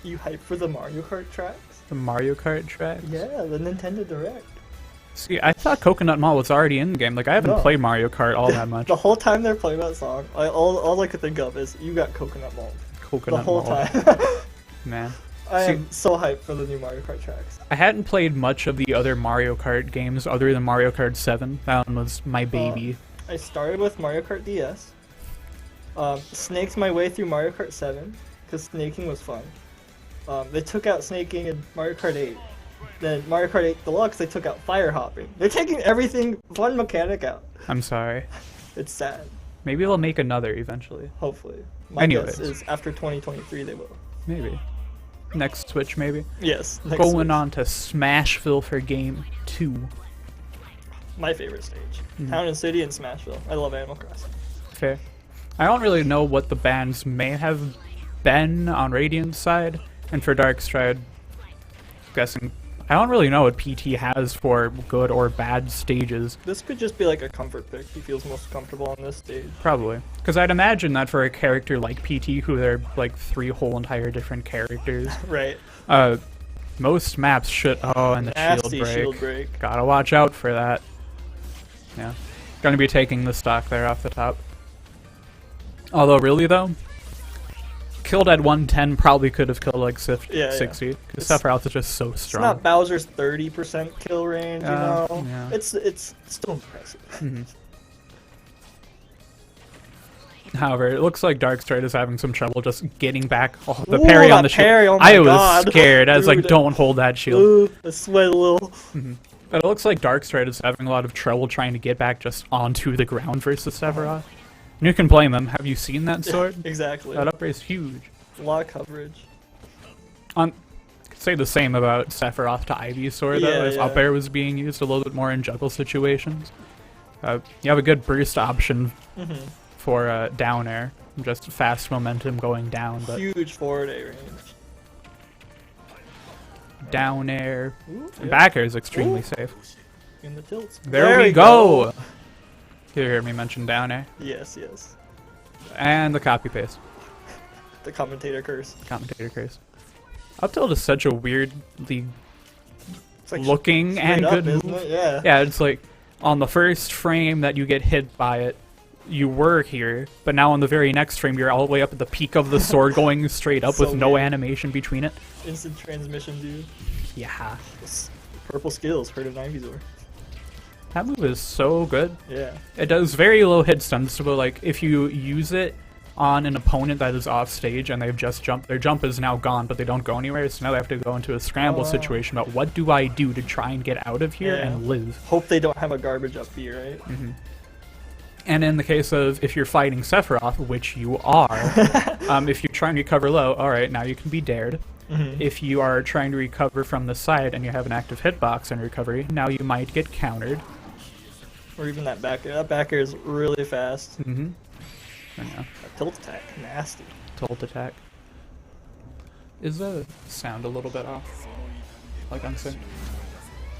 You hyped for the Mario Kart tracks? The Mario Kart track. Yeah, the Nintendo Direct. See, I thought Coconut Mall was already in the game. Like, I haven't No. played Mario Kart all that much. The whole time they're playing that song, all I could think of is you got Coconut Mall. Coconut The whole Mall. time. Man. I See- am so hyped for the new Mario Kart tracks. I hadn't played much of the other Mario Kart games other than Mario Kart 7. That one was my baby. I started with Mario Kart DS. Snaked my way through Mario Kart 7 because snaking was fun. They took out snaking in Mario Kart 8. Then Mario Kart 8 Deluxe, they took out fire hopping. They're taking everything fun mechanic out. I'm sorry. It's sad. Maybe they'll make another eventually. Hopefully, my Anyways. guess is after 2023 they will. Maybe. Next Switch, maybe. Yes. next Going week. on to Smashville for Game 2. My favorite stage. Mm-hmm. Town and City and Smashville. I love Animal Crossing. Fair. I don't really know what the bans may have been on Radiant's side, and for Darkstride, guessing. I don't really know what PT has for good or bad stages. This could just be like a comfort pick. He feels most comfortable on this stage. Probably. Because I'd imagine that for a character like PT, who they're like 3 whole entire different characters, Right. most maps should. Oh, and the Nasty shield break. break. Gotta watch out for that. Yeah. Gonna be taking the stock there off the top. Although, really though, killed at 110 probably could have killed like 60. Yeah. Because It's- Sephiroth is just so It's strong. not Bowser's 30% kill range, you know. yeah. It's still impressive. However, it looks like Darkstride is having some trouble just getting back. Oh, the Ooh, parry on that the shield. parry, oh my I was God. scared. I was like, Dude. don't hold that shield. Ooh, I sweat a little. But it looks like Darkstride is having a lot of trouble trying to get back just onto the ground versus Sephiroth. And you can blame him. Have you seen that sword? Exactly. That up air is huge. A lot of coverage. Could say the same about Sephiroth to Ivy's sword, though, Yeah, if yeah. up air was being used a little bit more in juggle situations. You have a good burst option for down air. Just fast momentum going down, but Huge forward A range. down air. Ooh, And yeah. back air is extremely Ooh. safe. In the tilts. There we go! You hear me mention down air. Yes, yes. And the copy paste. The commentator curse. Commentator curse. Up tilt is such a weirdly It's like looking straight and up, good isn't move. it? Yeah. Yeah, it's like on the first frame that you get hit by it, you were here, but now on the very next frame, you're all the way up at the peak of the sword going straight up So with no weird. animation between it. Instant transmission, dude. Yeah. Purple skills, heard of Ivysaur. That move is so good. Yeah. It does very low hit stun, so like if you use it on an opponent that is off stage and they've just jumped, their jump is now gone, but they don't go anywhere, so now they have to go into a scramble situation about what do I do to try and get out of here and live. Hope they don't have a garbage up B, right? And in the case of if you're fighting Sephiroth, which you are, if you're trying to recover low, alright, now you can be dared. If you are trying to recover from the side and you have an active hitbox in recovery, now you might get countered. Or even that back air. That back air is really fast. I know. That tilt attack, nasty. Tilt attack. Is the sound a little bit off? Like I'm saying,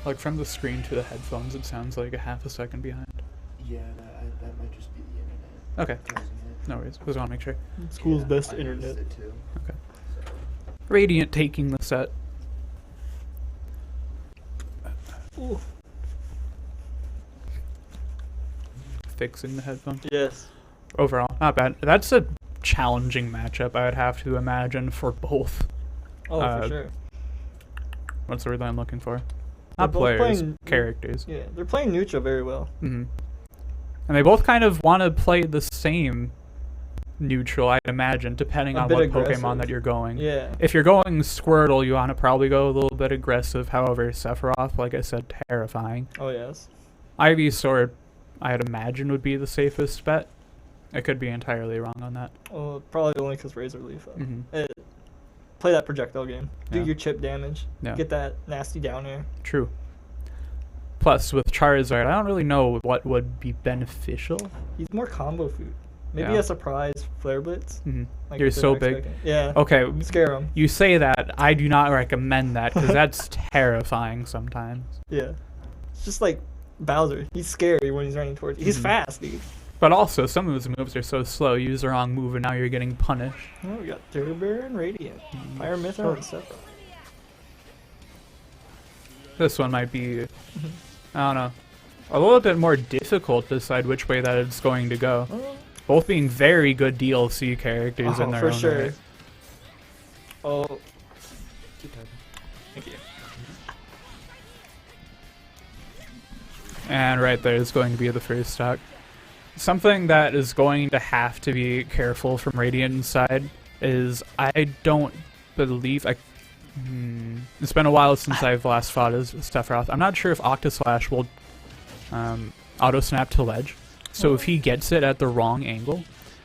like from the screen to the headphones, it sounds like a half a second behind. Yeah, that might just be the internet. Okay, no worries. Just want to make sure. School's best I internet. noticed it too. Okay. Radiant taking the set. Ooh. Fixing the headphones. Yes. Overall, not bad. That's a challenging matchup, I would have to imagine, for both. Oh, for sure. What's the word that I'm looking for? They're Not both players, playing- characters. Yeah, they're playing neutral very well. And they both kind of want to play the same neutral, I'd imagine, depending A on bit what aggressive. Pokemon that you're going. Yeah. If you're going Squirtle, you want to probably go a little bit aggressive. However, Sephiroth, like I said, terrifying. Oh, yes. Ivysaur, I'd imagine, would be the safest bet. I could be entirely wrong on that. Well, probably only because Razor Leaf. Mhm. Play that projectile game. Do Yeah. your chip damage. Yeah. Get that nasty down air. True. Plus, with Charizard, I don't really know what would be beneficial. He's more combo food. Maybe Yeah. a surprise Flare Blitz. Like You're they're so not big. expecting. Yeah. Okay, Scare him. you say that. I do not recommend that because that's terrifying sometimes. Yeah. It's just like Bowser. He's scary when he's running towards you. He's fast, dude. But also, some of his moves are so slow. You use the wrong move and now you're getting punished. Oh, we got Turbo and Radiant. Fire Mythra and Sephiroth. This one might be, I don't know, a little bit more difficult to decide which way that it's going to go. Both being very good DLC characters in their for own sure. right. Oh. Thank you. And right there is going to be the first stock. Something that is going to have to be careful from Radiant's side is I don't believe it's been a while since I've last fought as Sephiroth. I'm not sure if Octoslash will auto snap to ledge. So if he gets it at the wrong angle,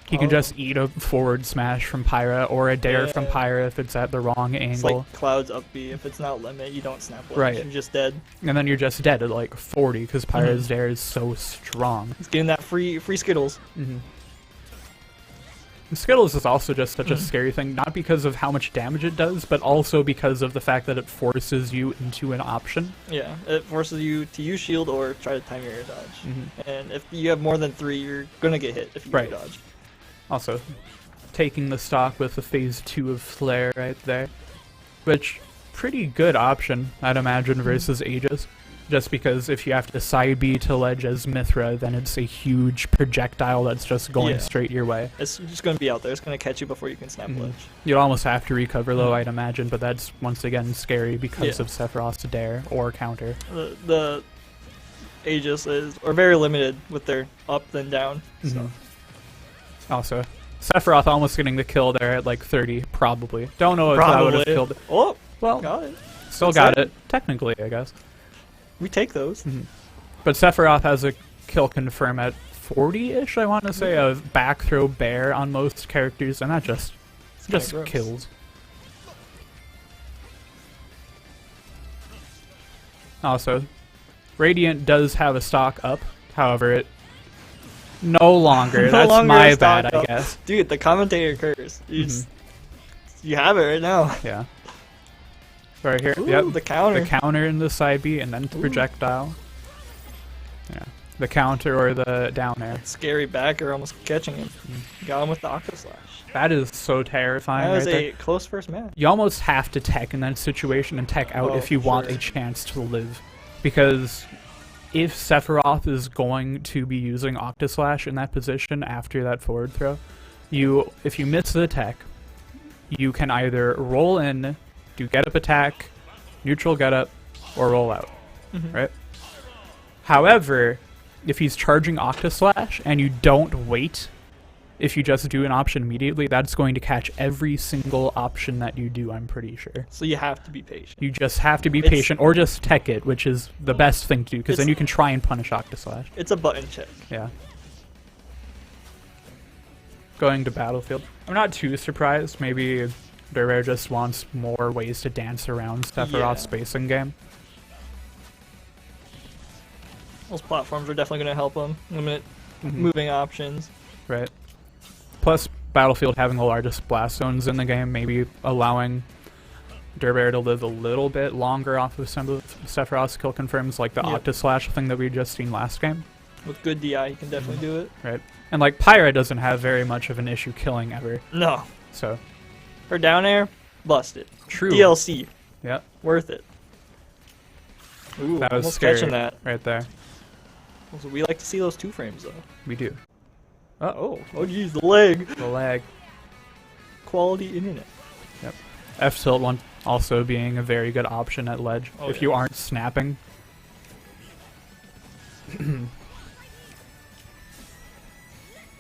he can just eat a forward smash from Pyra or a dare from Pyra if it's at the wrong angle. It's like Cloud's up B. If it's not limit, you don't snap ledge. Right. You're just dead. And then you're just dead at like 40 because Pyra's dare is so strong. He's getting that free Skittles. Skittles is also just such a scary thing, not because of how much damage it does, but also because of the fact that it forces you into an option. Yeah, it forces you to use shield or try to time your air dodge. And if you have more than 3, you're gonna get hit if you air dodge. Also, taking the stock with the phase 2 of Flare right there, which pretty good option, I'd imagine, versus Aegis. Just because if you have to side B to ledge as Mythra, then it's a huge projectile that's just going straight your way. It's just going to be out there. It's going to catch you before you can snap ledge. You'll almost have to recover low, I'd imagine, but that's once again scary because of Sephiroth's dare or counter. The Aegis are very limited with their up then down. So. Also, Sephiroth almost getting the kill there at like 30, probably. Don't know if that would have killed it. Oh, well, got it. Still got it, technically, I guess. We take those. But Sephiroth has a kill confirm at 40-ish, I want to say, of back throw bear on most characters, and that just kills. Also, Radiant does have a stock up, however, it no longer. That's my bad, I guess. Dude, the commentator curse. You have it right now. Yeah. Right here. Ooh, Yep. the counter. The counter in the side B, and then the projectile. Yeah. The counter or the down air. Scary backer almost catching him. Got him with the Octo Slash. That is so terrifying. That was right a there. close first match. You almost have to tech in that situation and tech out if you want a chance to live. Because if Sephiroth is going to be using Octaslash in that position after that forward throw, if you miss the attack, you can either roll in, do get up attack, neutral get up, or roll out, right? However, if he's charging Octaslash and you don't wait, if you just do an option immediately, that's going to catch every single option that you do, I'm pretty sure. So you have to be patient. You just have to be patient, or just tech it, which is the best thing to do, because then you can try and punish Octaslash. It's a button check. Yeah. Going to Battlefield. I'm not too surprised. Maybe Durbear just wants more ways to dance around Sephiroth's spacing game. Those platforms are definitely going to help him limit moving options. Right. Plus, Battlefield having the largest blast zones in the game, maybe allowing Durbear to live a little bit longer off of some of Sephiroth's kill confirms, like the Octaslash thing that we just seen last game. With good DI, he can definitely do it. Right. And like Pyra doesn't have very much of an issue killing ever. No. So. Her down air, busted. True. DLC. Yeah. Worth it. Ooh, that was almost scary catching that. right there. So we like to see those 2 frames though. We do. Oh geez, the leg. The lag. Quality internet. Yep. F-tilt one also being a very good option at ledge if you aren't snapping.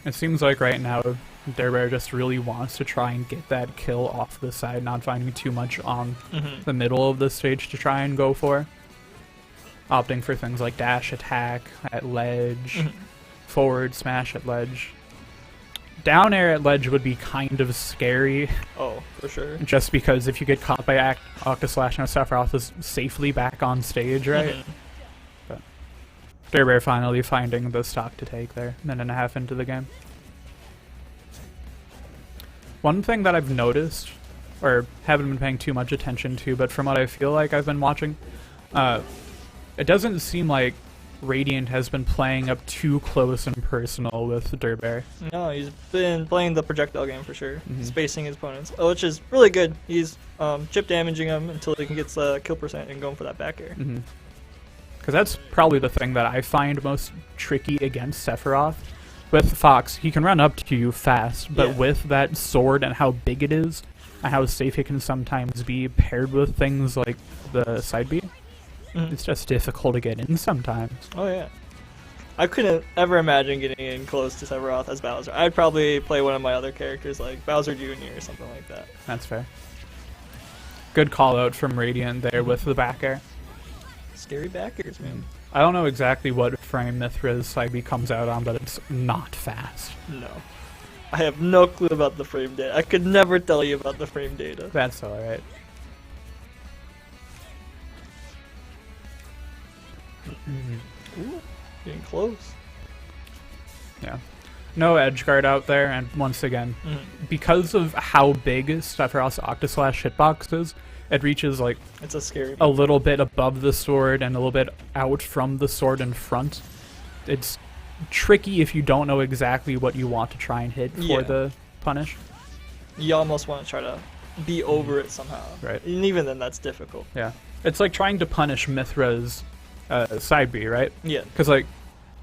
It seems like right now Durbear just really wants to try and get that kill off the side, not finding too much on the middle of the stage to try and go for. Opting for things like dash attack at ledge, forward smash at ledge. Down air at ledge would be kind of scary. Oh, for sure. Just because if you get caught by Octaslash, now Sephiroth is safely back on stage, right? But Durbear finally finding the stock to take there, minute and a half into the game. One thing that I've noticed, or haven't been paying too much attention to, but from what I feel like I've been watching, it doesn't seem like Radiant has been playing up too close and personal with Durbear. No, he's been playing the projectile game for sure, spacing his opponents, which is really good. He's chip damaging them until he can get the kill percent and going for that back air. Because that's probably the thing that I find most tricky against Sephiroth. With Fox, he can run up to you fast, but with that sword and how big it is, and how safe it can sometimes be paired with things like the side B, it's just difficult to get in sometimes. Oh yeah. I couldn't ever imagine getting in close to Sephiroth as Bowser. I'd probably play one of my other characters like Bowser Jr. or something like that. That's fair. Good call out from Radiant there with the back air. Scary backers, man. I don't know exactly what frame Mithra's side B comes out on, but it's not fast. No. I have no clue about the frame data. I could never tell you about the frame data. That's alright. Ooh, getting close. Yeah. No edge guard out there, and once again, because of how big Sephiroth's Octaslash hitbox is, it reaches like it's a scary a little bit above the sword and a little bit out from the sword in front. It's tricky if you don't know exactly what you want to try and hit for the punish. You almost want to try to be over it somehow. Right. And even then, that's difficult. Yeah. It's like trying to punish Mithra's side B, right? Yeah. Because like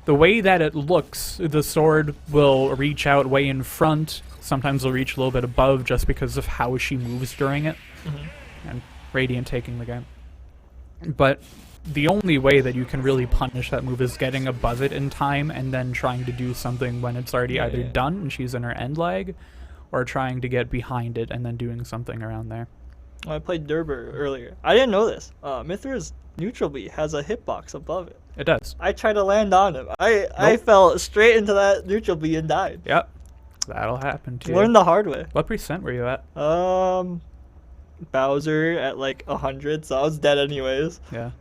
the way that it looks, the sword will reach out way in front. Sometimes it'll reach a little bit above just because of how she moves during it. And Radiant taking the game. But the only way that you can really punish that move is getting above it in time and then trying to do something when it's already either done and she's in her end lag, or trying to get behind it and then doing something around there. I played Durbear earlier. I didn't know this. Mithra's neutral B has a hitbox above it. It does. I tried to land on him. I fell straight into that neutral B and died. Yep. That'll happen too. Learned the hard way. What percent were you at? Bowser at like 100, so I was dead anyways. Yeah.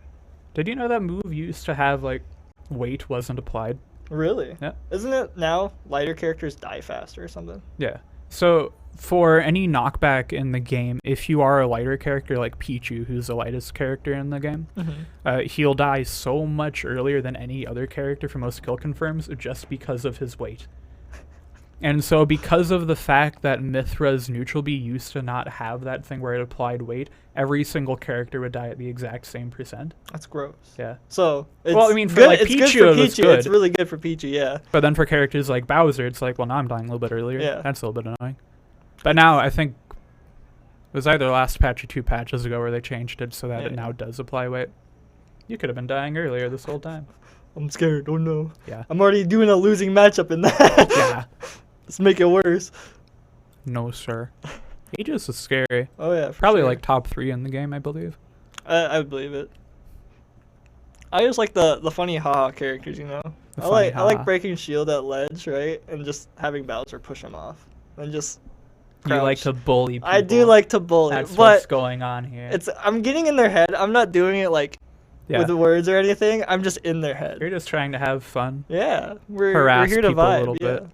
Did you know that move used to have like weight wasn't applied? Really? Yeah. Isn't it now lighter characters die faster or something? Yeah. So for any knockback in the game, if you are a lighter character like Pichu, who's the lightest character in the game, he'll die so much earlier than any other character for most kill confirms just because of his weight. And so because of the fact that Mithra's neutral B used to not have that thing where it applied weight, every single character would die at the exact same percent. That's gross. Yeah. So, it's Well, I mean, for, good. like, It's good Pichu, for it was Pichu. good. It's really good for Pichu, yeah. But then for characters like Bowser, it's like, well, now I'm dying a little bit earlier. Yeah. That's a little bit annoying. But now I think it was either last patch or 2 patches ago where they changed it so that it now does apply weight. You could have been dying earlier this whole time. I'm scared. Oh no. Yeah. I'm already doing a losing matchup in that. Yeah. Let's make it worse. No, sir. Aegis is scary. Oh yeah. For Probably sure. like top 3 in the game, I believe. I would believe it. I just like the funny haha characters, you know. The I funny like haha. breaking shield at ledge, right, and just having Bowser push him off, and just. You like crouch. to bully people. I do like to bully, That's but what's going on here. I'm getting in their head. I'm not doing it like Yeah. with words or anything. I'm just in their head. You're just trying to have fun. Yeah, we're Harass here to people a vibe. little yeah. bit.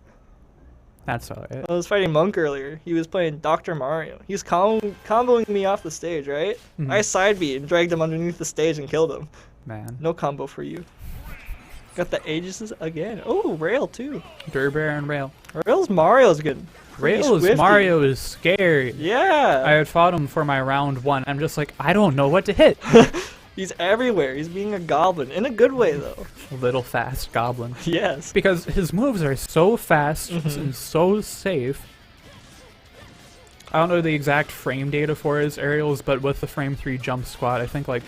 That's all right. I was fighting Monk earlier. He was playing Dr. Mario. He's comboing me off the stage, right? Mhm. I side beat and dragged him underneath the stage and killed him. Man. No combo for you. Got the Aegis again. Oh, Rail too. Durbear and Rail. Rail's Mario's good. Pretty Rail's swifty. Mario is scary. Yeah. I had fought him for my round 1. I'm just like, I don't know what to hit. He's everywhere. He's being a goblin. In a good way, though. Little fast goblin. Yes. Because his moves are so fast Mhm. and so safe. I don't know the exact frame data for his aerials, but with the frame 3 jump squat, I think like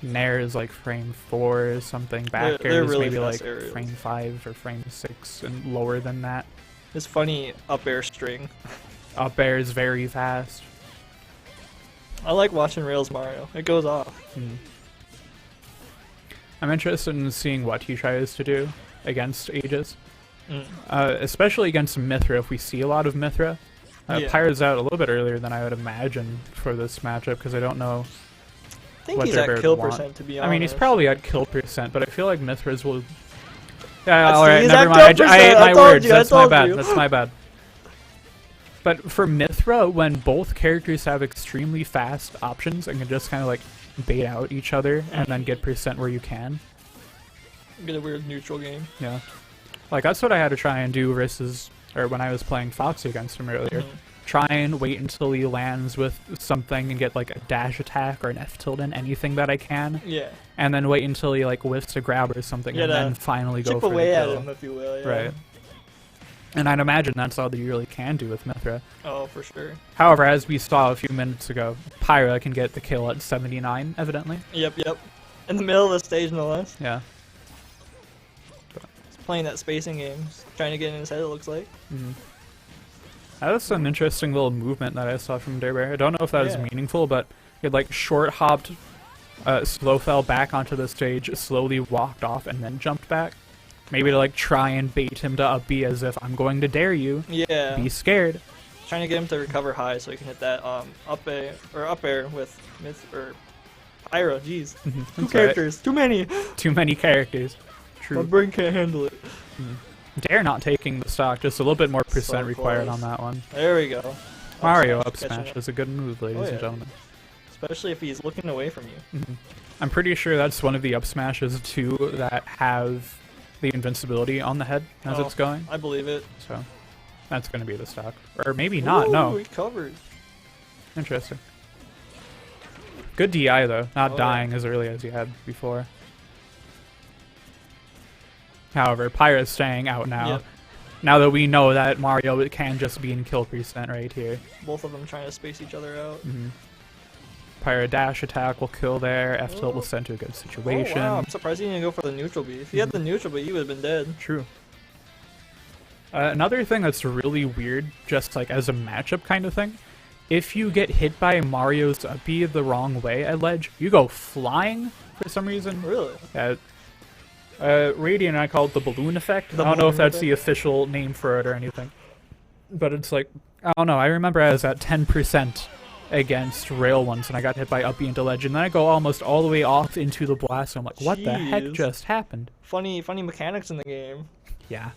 Nair is like frame 4 or something. Back They're air is really maybe fast like aerials. frame 5 or frame 6 and lower than that. His funny up air string. Up air is very fast. I like watching Rail's Mario. It goes off. I'm interested in seeing what he tries to do against Aegis. Mm. Especially against Mithra, if we see a lot of Mithra. Yeah. Pyro's out a little bit earlier than I would imagine for this matchup, because I don't know. I think What he's their at bear kill want. percent, to be honest. I mean, he's probably at kill percent, but I feel like Mithra's will... Yeah, That's- alright, he's never at mind. kill I ate percent, my I told words. you, I That's my told bad. you. That's my bad. But for Mithra, when both characters have extremely fast options and can just kind of like bait out each other and then get percent where you can. Get a weird neutral game. Yeah. Like, that's what I had to try and do versus... Or when I was playing Foxy against him earlier. Try and wait until he lands with something and get like a dash attack or an F tilde in anything that I can. Yeah. And then wait until he like whiffs a grab or something Yeah, and then finally go chip for away the at kill. him, if you will. Yeah. Right. And I'd imagine that's all that you really can do with Mithra. Oh, for sure. However, as we saw a few minutes ago, Pyra can get the kill at 79, evidently. Yep. In the middle of the stage, no less. Yeah. He's playing that spacing game. Just trying to get in his head, it looks like. That was an interesting little movement that I saw from Durbear. I don't know if that was Yeah. meaningful, but he had like short hopped, slow fell back onto the stage, slowly walked off, and then jumped back. Maybe to like try and bait him to up B as if I'm going to dare you. Yeah. Be scared. Trying to get him to recover high so he can hit that up air with Pyro. Jeez. Two That's alright. characters. Too many. Too many characters. My True. brain can't handle it. Dare not taking the stock. Just a little bit more percent So required close. on that one. There we go. Mario Up up catching smash up. is a good move, ladies Oh, yeah. and gentlemen. Especially if he's looking away from you. I'm pretty sure that's one of the up smashes too that have the invincibility on the head as Oh, it's going. I believe it. So that's going to be the stock. Or maybe not, Ooh, no. He covered. Interesting. Good DI though, not Oh, yeah. dying as early as you had before. However, Pyra's staying out now. Yep. Now that we know that Mario can just be in kill percent right here. Both of them trying to space each other out. Pyra dash attack will kill there, F tilt will send to a good situation. Oh, wow. I'm surprised he didn't go for the neutral B. If he had the neutral B, he would have been dead. True. Another thing that's really weird, just like as a matchup kind of thing, if you get hit by Mario's up B the wrong way at ledge, you go flying for some reason. Really? Radiant and I call it the balloon effect. The I don't know if balloon that's the official name for it or anything. But it's like, I don't know, I remember I was at 10% against rail once and I got hit by up B into ledge and then I go almost all the way off into the blast and I'm like, what the heck Jeez. just happened? Funny mechanics in the game. Yeah.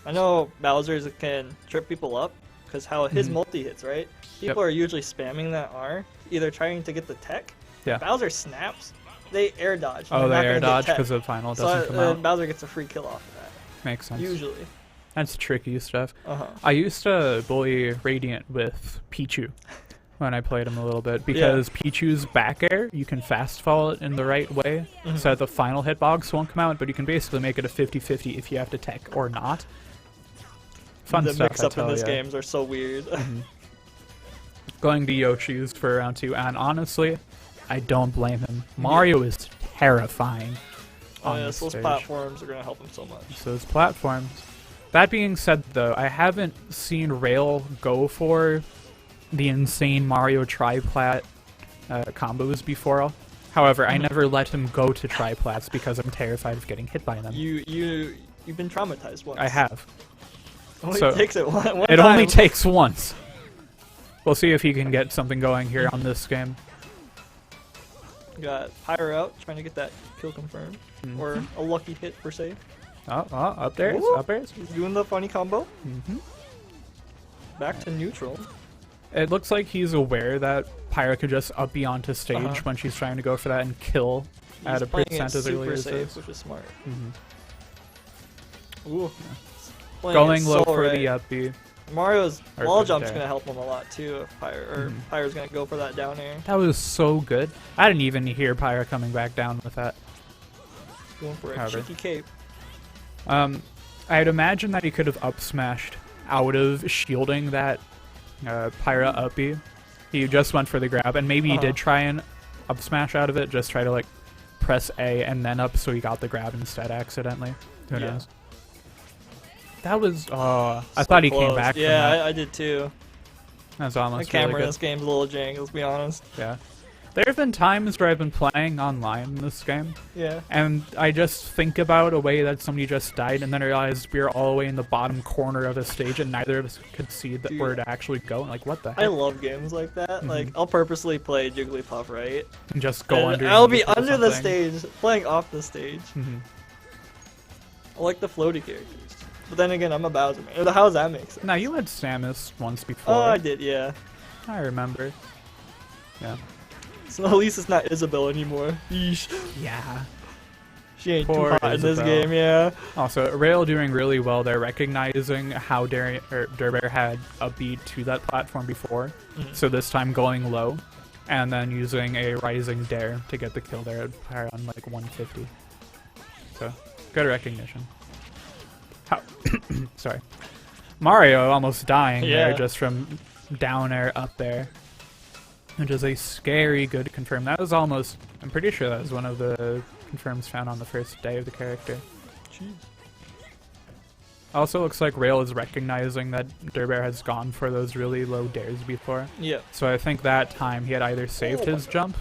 I know Bowser's can trip people up because how his multi hits, right? People are usually spamming that R, either trying to get the tech. Yeah. Bowser snaps, they air dodge. Oh, they air dodge because the final doesn't come out. Bowser gets a free kill off of that. Makes sense. Usually. That's tricky stuff. Uh-huh. I used to bully Radiant with Pichu when I played him a little bit, because Pichu's back air, you can fast fall it in the right way so that the final hitbox won't come out, but you can basically make it a 50-50 if you have to tech or not. Fun the stuff, mix-up in I these tell ya. games are so weird. Going to Yoshi's for round 2, and honestly, I don't blame him. Mario is terrifying on this those stage. platforms are going to help him so much. So those platforms. That being said, though, I haven't seen Rail go for the insane Mario triplat combos before. However, I never let him go to triplats because I'm terrified of getting hit by them. You've been traumatized once. I have. Only So, takes it one It time. only takes once. We'll see if he can get something going here on this game. Got Pyro out, trying to get that kill confirmed. Or a lucky hit per se. Oh, up there, Ooh. up there. He's doing the funny combo. Mm-hmm. Back to neutral. It looks like he's aware that Pyro could just up be onto stage when she's trying to go for that and kill at He's a playing it percent as early super as safe, this. which is smart. Mhm. Ooh. Playing Going it low so for right. the up B. Mario's Or wall good jump's there. going to help him a lot too if Pyro's going to go for that down air. That was so good. I didn't even hear Pyro coming back down with that. Going for a However. cheeky cape. I'd imagine that he could have up smashed out of shielding that Pyra uppy. He just went for the grab, and maybe he did try and up smash out of it, just try to like press A and then up so he got the grab instead accidentally. Who knows? That was, I thought he came Close. back Yeah, from that. I did too. That's The almost camera really in good. this game's a little janky, let's be honest. Yeah. There have been times where I've been playing online in this game, Yeah. and I just think about a way that somebody just died, and then I realized we were all the way in the bottom corner of the stage, and neither of us could see where to actually go. Like, what the heck? I love games like that. Like, I'll purposely play Jigglypuff, right? And just go And under. I'll be or under the something. stage, playing off the stage. I like the floaty characters. But then again, I'm a Bowser man. How does that make sense? Now, you had Samus once before. Oh, I did, yeah. I remember. Yeah. So at least it's not Isabelle anymore. Yeesh. Yeah. She ain't Poor too hot in this Isabelle. game, yeah. Also, Rail doing really well there, recognizing how Durbear had a beat to that platform before. So this time going low, and then using a Rising Dare to get the kill there at on like 150. So, good recognition. How sorry. Mario almost dying there just from down air up there. Which is a scary good confirm. That was almost, I'm pretty sure that was one of the confirms found on the first day of the character. Jeez. Also looks like Rail is recognizing that Durbear has gone for those really low dares before. Yeah. So I think that time he had either saved his jump.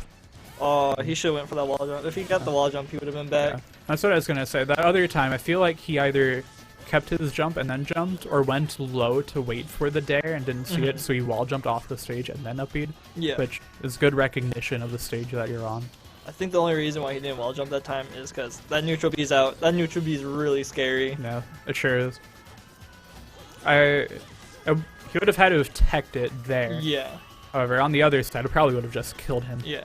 Oh, he should have went for that wall jump. If he got the wall jump, he would have been back. Yeah, that's what I was going to say. That other time, I feel like he either kept his jump and then jumped, or went low to wait for the dare and didn't see it, so he wall jumped off the stage and then upbeat. Yeah. Which is good recognition of the stage that you're on. I think the only reason why he didn't wall jump that time is because that neutral B's out. That neutral B is really scary. No, it sure is. He would have had to have teched it there. Yeah. However, on the other side, it probably would have just killed him. Yeah.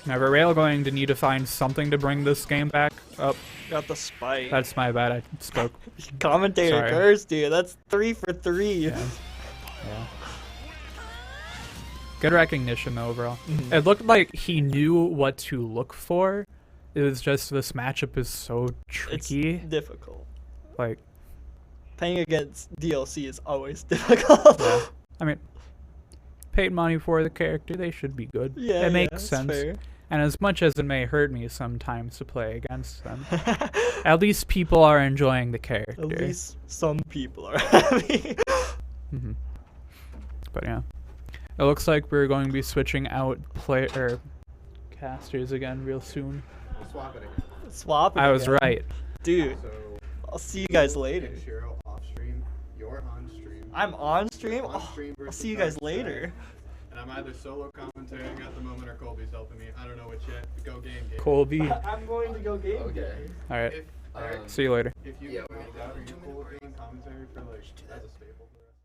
Now, Rail going to need to find something to bring this game back up. Got the spike. That's my bad. I spoke. Commentator Sorry. cursed, dude. That's 3 for 3. Yeah. Good recognition though, overall. It looked like he knew what to look for. It was just this matchup is so tricky. It's difficult. Like, Playing against DLC is always difficult. yeah. I mean, paid money for the character, they should be good. Yeah, it makes that's sense. fair. And as much as it may hurt me sometimes to play against them, at least people are enjoying the character. At least some people are happy. But yeah, it looks like we're going to be switching out casters again real soon. Swap it again. Swap it I was again. right. Dude, So, I'll see you guys later. Shiro off stream, you're on stream. I'm on stream? On Oh, stream I'll versus see you guys outside. later. And I'm either solo commentating at the moment or Colby's helping me. I don't know which yet. Go game. Colby. I'm going to go game. Okay. All right. If, See you later. if you go out, are you cool with being commentary for like as a staple for the rest?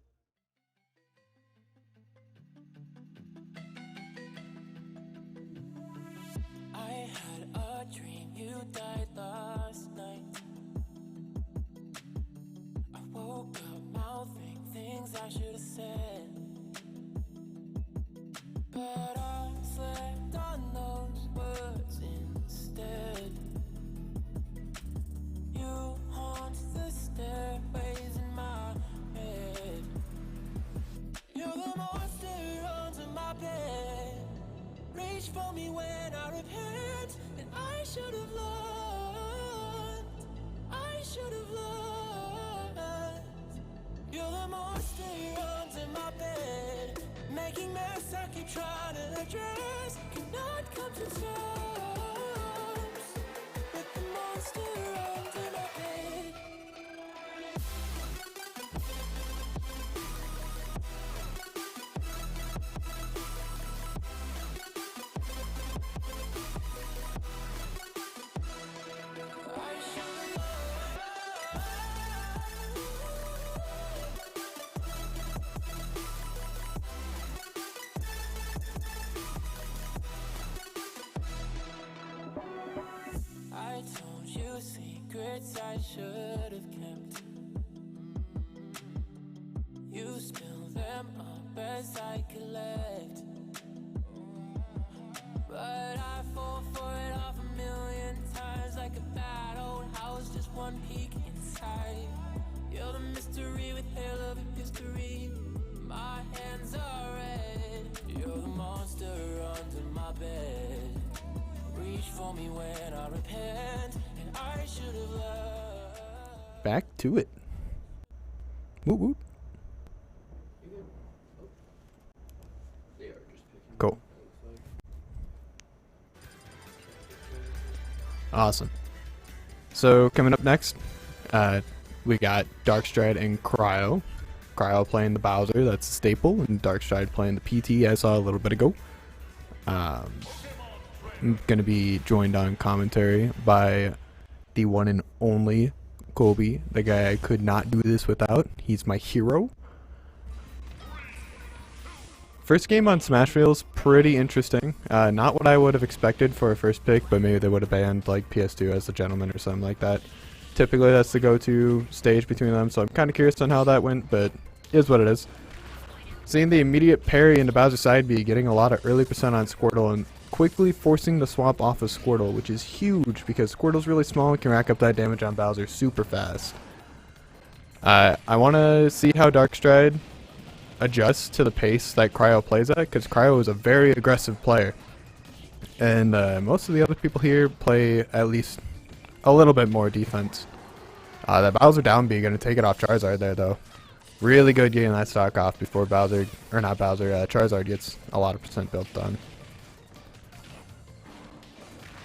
I had a dream you died last night. things I should have said, but I slept on those words instead. You haunt the stairways in my head. You're the monster under my bed. Reach for me when I repent, and I should have learned. I should have learned. You're the monster under my bed, making mess I keep trying to address. Cannot come to terms with the monster under my bed. I told you secrets I should have kept. You spill them up as I collect, but I fall for it off a million times, like a bad old house, just one peek inside. You're the mystery with hell of a history. My hands are red. You're the monster under my bed. Reach for me when I repent, and I should have loved. Back to it. Whoop whoop. Cool. Awesome. So coming up next, we got Darkstride and Cryo. Cryo playing the Bowser, that's a staple, and Darkstride playing the PT, I saw a little bit ago. I'm going to be joined on commentary by the one and only Colby, the guy I could not do this without. He's my hero. First game on Smash feels pretty interesting. Not what I would have expected for a first pick, but maybe they would have banned like PS2 as a gentleman or something like that. Typically that's the go-to stage between them, so I'm kind of curious on how that went, but it is what it is. Seeing the immediate parry into Bowser's side B, getting a lot of early percent on Squirtle, and quickly forcing the swap off of Squirtle, which is huge because Squirtle's really small and can rack up that damage on Bowser super fast. I want to see how Darkstride adjusts to the pace that Cryo plays at, because Cryo is a very aggressive player. And most of the other people here play at least a little bit more defense. That Bowser down B going to take it off Charizard there though. Really good getting that stock off before Charizard gets a lot of percent built done.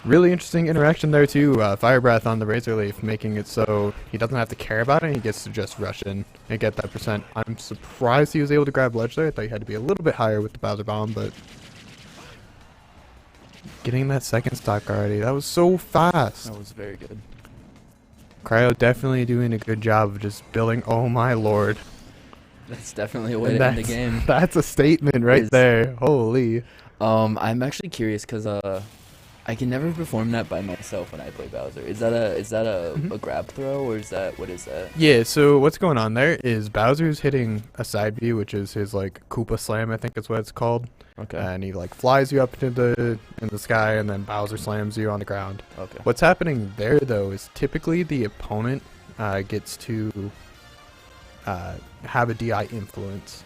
Really interesting interaction there too. Fire Breath on the Razor Leaf, making it so he doesn't have to care about it and he gets to just rush in and get that percent. I'm surprised he was able to grab ledge there. I thought he had to be a little bit higher with the Bowser Bomb, but getting that second stock already, that was so fast. That was very good. Cryo definitely doing a good job of just building. Oh my lord. That's definitely a way to end the game. That's a statement right there. Holy. I'm actually curious because I can never perform that by myself when I play Bowser. Is that a grab throw, or what is that? Yeah, so what's going on there is Bowser's hitting a side B, which is his like Koopa Slam, I think is what it's called. Okay. And he like flies you up into the sky, and then Bowser slams you on the ground. Okay. What's happening there though is typically the opponent gets to have a DI influence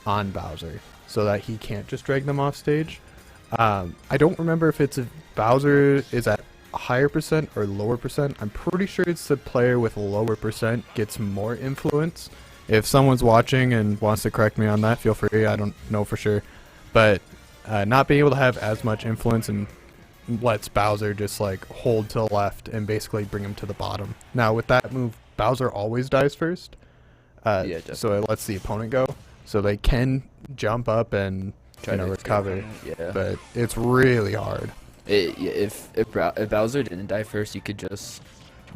on Bowser, so that he can't just drag them off stage. I don't remember if it's Bowser is at a higher percent or lower percent. I'm pretty sure it's the player with lower percent gets more influence. If someone's watching and wants to correct me on that, feel free. I don't know for sure. But not being able to have as much influence and lets Bowser just like hold to the left and basically bring him to the bottom. Now with that move, Bowser always dies first. Yeah, so it lets the opponent go. So they can jump up and try to recover. Yeah. But it's really hard. If Bowser didn't die first, you could just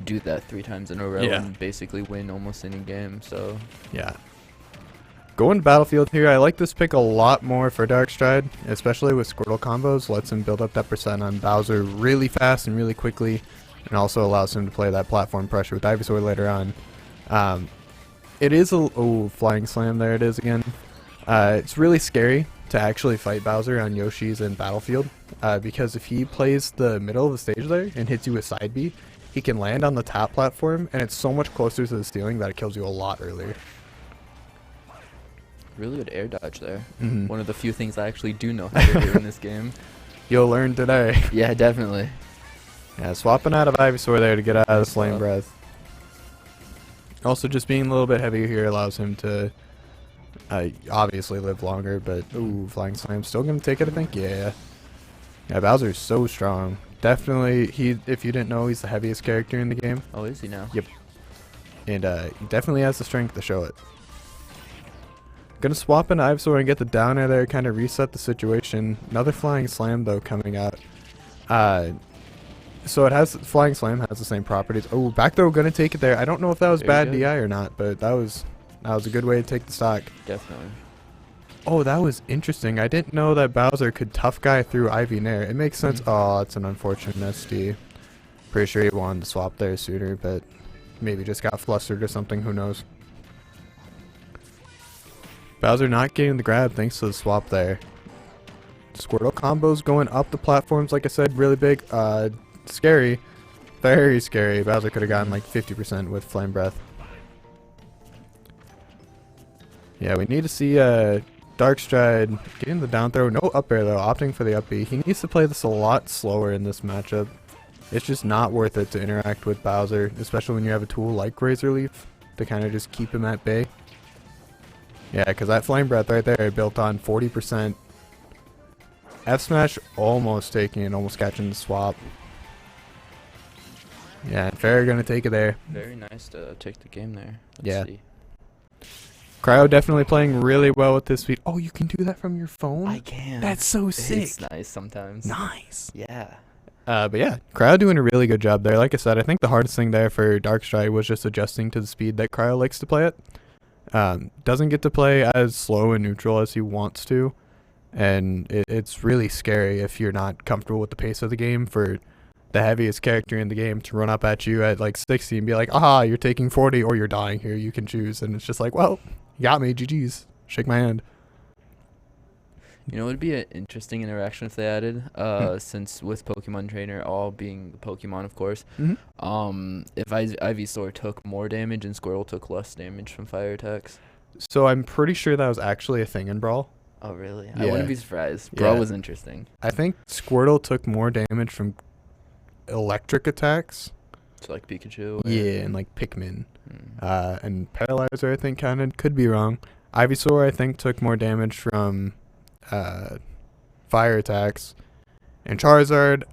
do that 3 times in a row and basically win almost any game. So yeah. Going to Battlefield here, I like this pick a lot more for Darkstride, especially with Squirtle combos. Lets him build up that percent on Bowser really fast and really quickly, and also allows him to play that platform pressure with Ivysaur later on. It is a flying slam. There it is again. It's really scary to actually fight Bowser on Yoshi's in Battlefield because if he plays the middle of the stage there and hits you with side B, he can land on the top platform, and it's so much closer to the ceiling that it kills you a lot earlier. Really good air dodge there. Mhm. One of the few things I actually do know how to do in this game. You'll learn today. Yeah, definitely. Yeah, swapping out of Ivysaur there to get out of Flame Breath. Also, just being a little bit heavier here allows him to obviously live longer, but ooh, Flying Slam still gonna take it, I think. Yeah. Yeah, Bowser's so strong. Definitely, if you didn't know, he's the heaviest character in the game. Oh, is he now? Yep. And he definitely has the strength to show it. Gonna swap into Ivysaur and get the down air there, kind of reset the situation. Another Flying Slam though coming out. So it has Flying Slam has the same properties. Oh, back throw gonna take it there. I don't know if that was Very bad good. DI or not, but that was a good way to take the stock. Definitely. Oh, that was interesting. I didn't know that Bowser could tough guy through Ivy Nair. It makes sense. Oh, that's an unfortunate SD. Pretty sure he wanted to swap there sooner, but maybe just got flustered or something. Who knows? Bowser not getting the grab thanks to the swap there. Squirtle combos going up the platforms, like I said, really big. Scary. Very scary. Bowser could have gotten like 50% with Flame Breath. Yeah, we need to see Dark Stride getting the down throw. No up air though, opting for the up B. He needs to play this a lot slower in this matchup. It's just not worth it to interact with Bowser, especially when you have a tool like Razor Leaf to kind of just keep him at bay. Yeah, because that Flame Breath right there built on 40%. F Smash almost taking it, almost catching the swap. Yeah, and Fair gonna take it there. Very nice to take the game there. Yeah. See. Cryo definitely playing really well with this speed. Oh, you can do that from your phone? I can. That's so sick. It's nice sometimes. Nice. Yeah. But yeah, Cryo doing a really good job there. Like I said, I think the hardest thing there for Darkstride was just adjusting to the speed that Cryo likes to play at. Doesn't get to play as slow and neutral as he wants to. And it's really scary if you're not comfortable with the pace of the game for the heaviest character in the game to run up at you at like 60 and be like, aha, you're taking 40 or you're dying here. You can choose. And it's just like, well, you got me. GG's. Shake my hand. You know, it would be an interesting interaction if they added, since with Pokemon Trainer all being the Pokemon, of course. If Ivysaur took more damage and Squirtle took less damage from fire attacks. So I'm pretty sure that was actually a thing in Brawl. Oh, really? Yeah. I wouldn't be surprised. Brawl Yeah. was interesting. I think Squirtle took more damage from electric attacks. So, like Pikachu? Yeah, and like Pikmin. And Paralyzer, I think, kind of could be wrong. Ivysaur, I think, took more damage from fire attacks. And Charizard,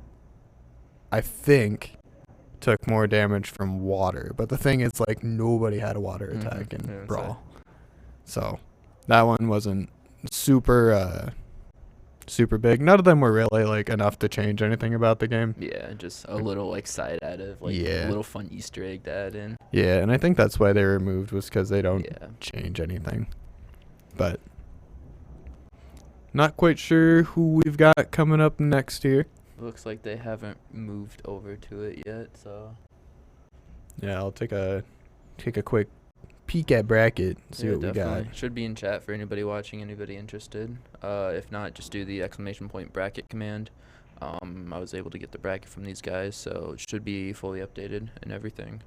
I think, took more damage from water. But the thing is, like, nobody had a water attack in Yeah, Brawl. So that one wasn't super super big. None of them were really like enough to change anything about the game. Yeah, just a little like side additive, like Yeah. a little fun Easter egg to add in. Yeah, and I think that's why they were removed, was because they don't Yeah. change anything. But not quite sure who we've got coming up next here. Looks like they haven't moved over to it yet, so Yeah, I'll take a quick peek at bracket, see yeah, what we definitely. got. Should be in chat for anybody watching, anybody interested. If not, just do the ! Bracket command. I was able to get the bracket from these guys, so it should be fully updated and everything.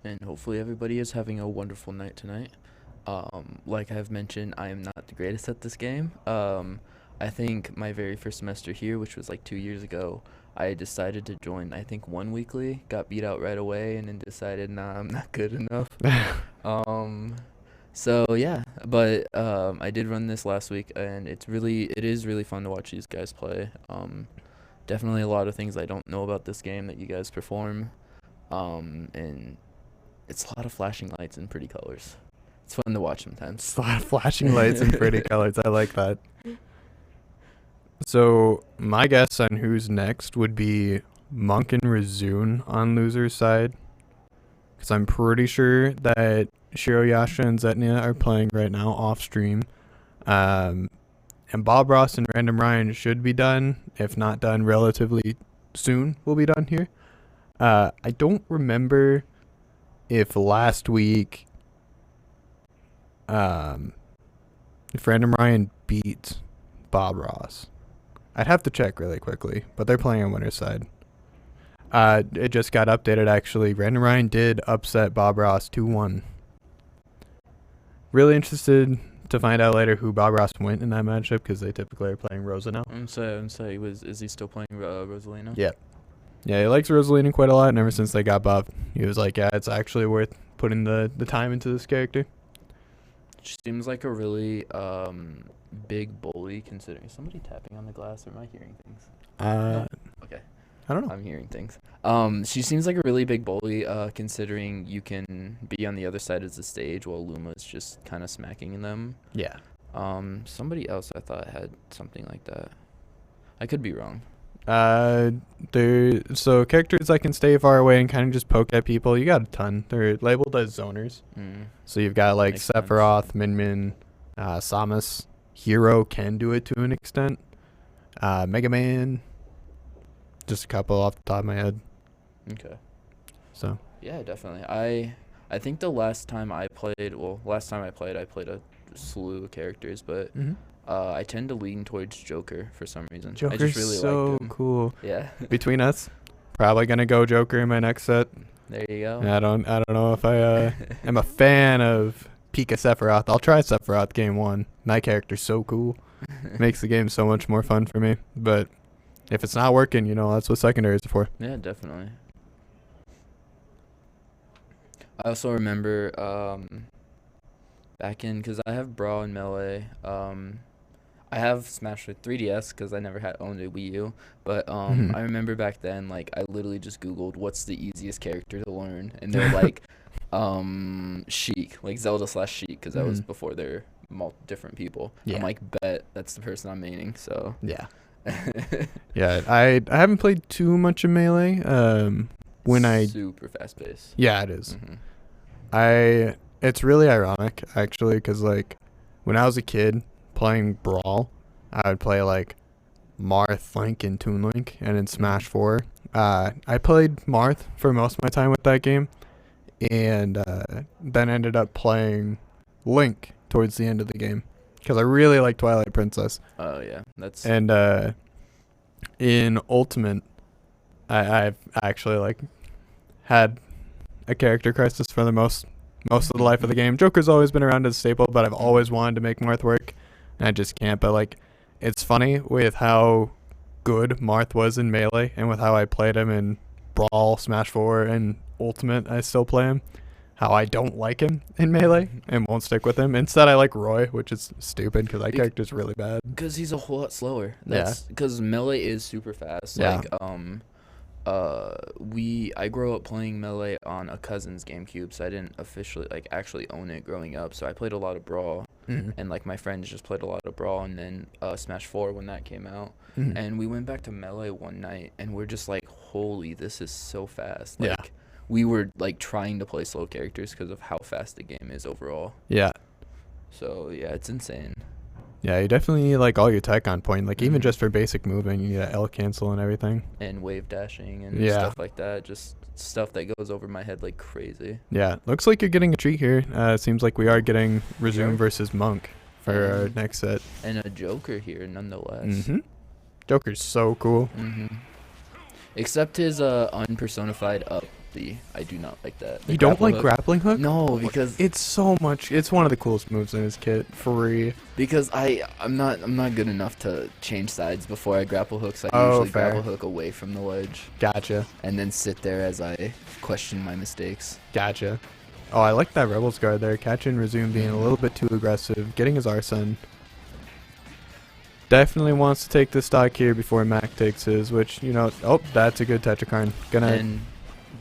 And hopefully everybody is having a wonderful night tonight. Like I've mentioned, I am not the greatest at this game. I think my very first semester here, which was like 2 years ago, I decided to join, I think, 1 weekly, got beat out right away, and then decided, nah, I'm not good enough. So yeah, but I did run this last week, and it is really fun to watch these guys play. Definitely a lot of things I don't know about this game that you guys perform, and it's a lot of flashing lights and pretty colors. It's fun to watch sometimes. It's a lot of flashing lights and pretty colors. I like that. So my guess on who's next would be Monk and Razun on loser's side, because I'm pretty sure that Shiroyasha and Zetnia are playing right now off stream, and And Bob Ross and Random Ryan should be done. If not done relatively soon, will be done here. I don't remember if last week if Random Ryan beat Bob Ross. I'd have to check really quickly, but they're playing on winner's side. It just got updated, actually. Random Ryan did upset Bob Ross 2-1. Really interested to find out later who Bob Ross went in that matchup, because they typically are playing Rosa now. Is he still playing Rosalina? Yeah. Yeah, he likes Rosalina quite a lot, and ever since they got buffed, he was like, yeah, it's actually worth putting the time into this character. She seems like a really big bully, considering. Is somebody tapping on the glass, or am I hearing things? No? Okay. I don't know. I'm hearing things. She seems like a really big bully, considering you can be on the other side of the stage while Luma's just kind of smacking them. Yeah. Somebody else I thought had something like that. I could be wrong. So characters that can stay far away and kind of just poke at people, you got a ton. They're labeled as zoners. So you've got like Makes Sephiroth, Min Min, Samus. Hero can do it to an extent. Mega Man. Just a couple off the top of my head. Okay. So. Yeah, definitely. I think the last time I played I played a slew of characters, but I tend to lean towards Joker for some reason. Joker's I just really so liked him. cool. Yeah. Between us, probably gonna go Joker in my next set. There you go. I don't know if I am a fan of Pika Sephiroth. I'll try Sephiroth game 1. My character's so cool. Makes the game so much more fun for me. But if it's not working, that's what secondaries are for. Yeah, definitely. I also remember back in, because I have Brawl and Melee. I have Smash with 3DS because I never had owned a Wii U. But I remember back then, like, I literally just Googled what's the easiest character to learn. And they're like, Sheik, like Zelda/Sheik, because that was before they're different people. Yeah. I'm like, bet that's the person I'm maining, so. Yeah. Yeah, I haven't played too much of Melee. Super fast paced. Yeah, it is. It's really ironic, actually, because, like, when I was a kid playing Brawl, I would play, like, Marth, Link, and Toon Link, and in Smash 4. I played Marth for most of my time with that game, and then ended up playing Link towards the end of the game, because I really like Twilight Princess. Oh, yeah. And in Ultimate, I've actually, like, had a character crisis for the most of the life of the game. Joker's always been around as a staple, but I've always wanted to make Marth work, and I just can't. But, like, it's funny with how good Marth was in Melee, and with how I played him in Brawl, Smash 4, and Ultimate, I still play him, how I don't like him in Melee and won't stick with him. Instead, I like Roy, which is stupid because that character's really bad. Because he's a whole lot slower. Yeah. Because Melee is super fast. Yeah. Like, I grew up playing Melee on a cousin's GameCube, so I didn't officially, like, actually own it growing up. So I played a lot of Brawl, and, like, my friends just played a lot of Brawl, and then Smash 4 when that came out. And we went back to Melee one night, and we're just like, holy, this is so fast. Like, Yeah. we were, like, trying to play slow characters because of how fast the game is overall. Yeah. So, yeah, it's insane. Yeah, you definitely need, like, all your tech on point. Like, even just for basic moving, you need a L cancel and everything. And wave dashing and Yeah. stuff like that. Just stuff that goes over my head like crazy. Yeah, looks like you're getting a treat here. It seems like we are getting Resume versus Monk for our next set. And a Joker here, nonetheless. Joker's so cool. Except his unpersonified up B. I do not like that. You don't like grappling hook? No, because it's so much. It's one of the coolest moves in his kit. Free. Because I'm not good enough to change sides before I grapple hook. So I usually fair. grapple hook away from the ledge. Gotcha. And then sit there as I question my mistakes. Gotcha. Oh, I like that Rebels guard there. Catching Resume being a little bit too aggressive. Getting his Arson. Definitely wants to take the stock here before Mac takes his, which, oh, that's a good Tetrakarn. And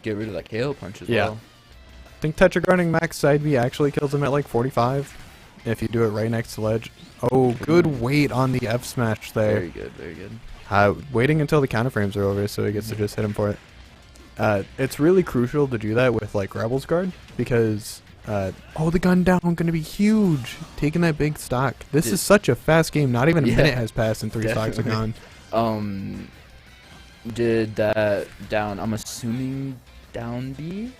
get rid of that KO punch as well. I think Tetrakarning Mac's side B actually kills him at like 45 if you do it right next to ledge. Oh, good weight on the F smash there. Very good, very good. Waiting until the counter frames are over so he gets to just hit him for it. It's really crucial to do that with like Rebels guard because Oh, the gun down going to be huge. Taking that big stock. This is such a fast game. Not even a minute has passed and 3 stocks are gone. Did that down, I'm assuming down B?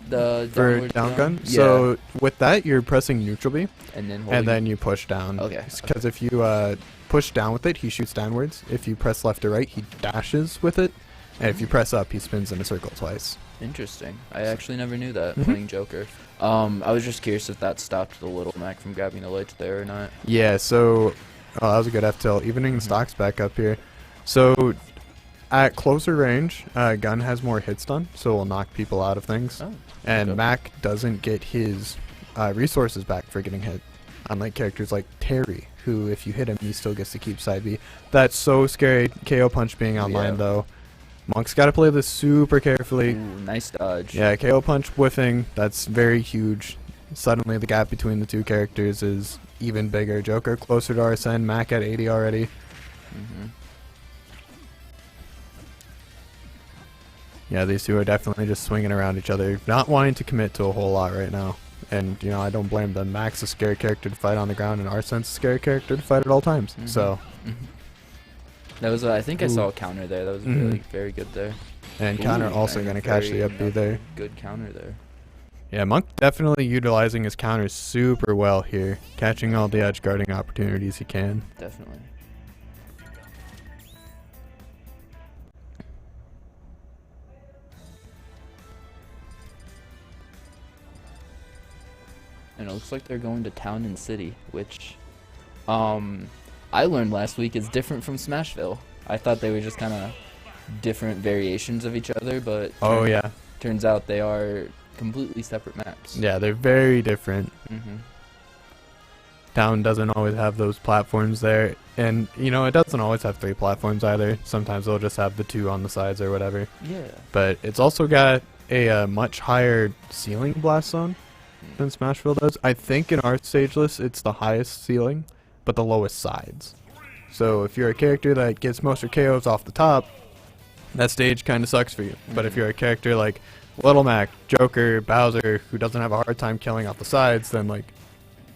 The For down gun? Yeah. So with that, you're pressing neutral B. And then you push down. Okay. Because if you push down with it, he shoots downwards. If you press left or right, he dashes with it. And if you press up, he spins in a circle twice. Interesting. I actually never knew that, playing Joker. I was just curious if that stopped the Little Mac from grabbing the lights there or not. Yeah, so... Oh, that was a good F-tilt. Evening the stocks back up here. So... At closer range, gun has more hit stun, so it will knock people out of things. Oh, and Mac doesn't get his resources back for getting hit. Unlike characters like Terry, who if you hit him, he still gets to keep side B. That's so scary. KO punch being online though. Monk's got to play this super carefully. Ooh, nice dodge. Yeah, KO punch whiffing. That's very huge. Suddenly the gap between the two characters is even bigger. Joker closer to Arsene. Mac at 80 already. Yeah, these two are definitely just swinging around each other, not wanting to commit to a whole lot right now. And, you know, I don't blame them. Mac's a scary character to fight on the ground, and Arsene's a scary character to fight at all times. So, that was, I think I saw a counter there. That was really very good there. And counter also going to catch the up B there. Good counter there. Yeah, Monk definitely utilizing his counters super well here, catching all the edge guarding opportunities he can. Definitely. And it looks like they're going to Town and City, which I learned last week is different from Smashville. I thought they were just kind of different variations of each other, but turns out they are completely separate maps. Yeah, they're very different. Town doesn't always have those platforms there, and you know, it doesn't always have 3 platforms either. Sometimes they'll just have the 2 on the sides or whatever. Yeah. But it's also got a much higher ceiling blast zone than Smashville does. I think in our stage list it's the highest ceiling, but the lowest sides. So if you're a character that gets most of KOs off the top, that stage kind of sucks for you. But if you're a character like Little Mac, Joker, Bowser, who doesn't have a hard time killing off the sides, then like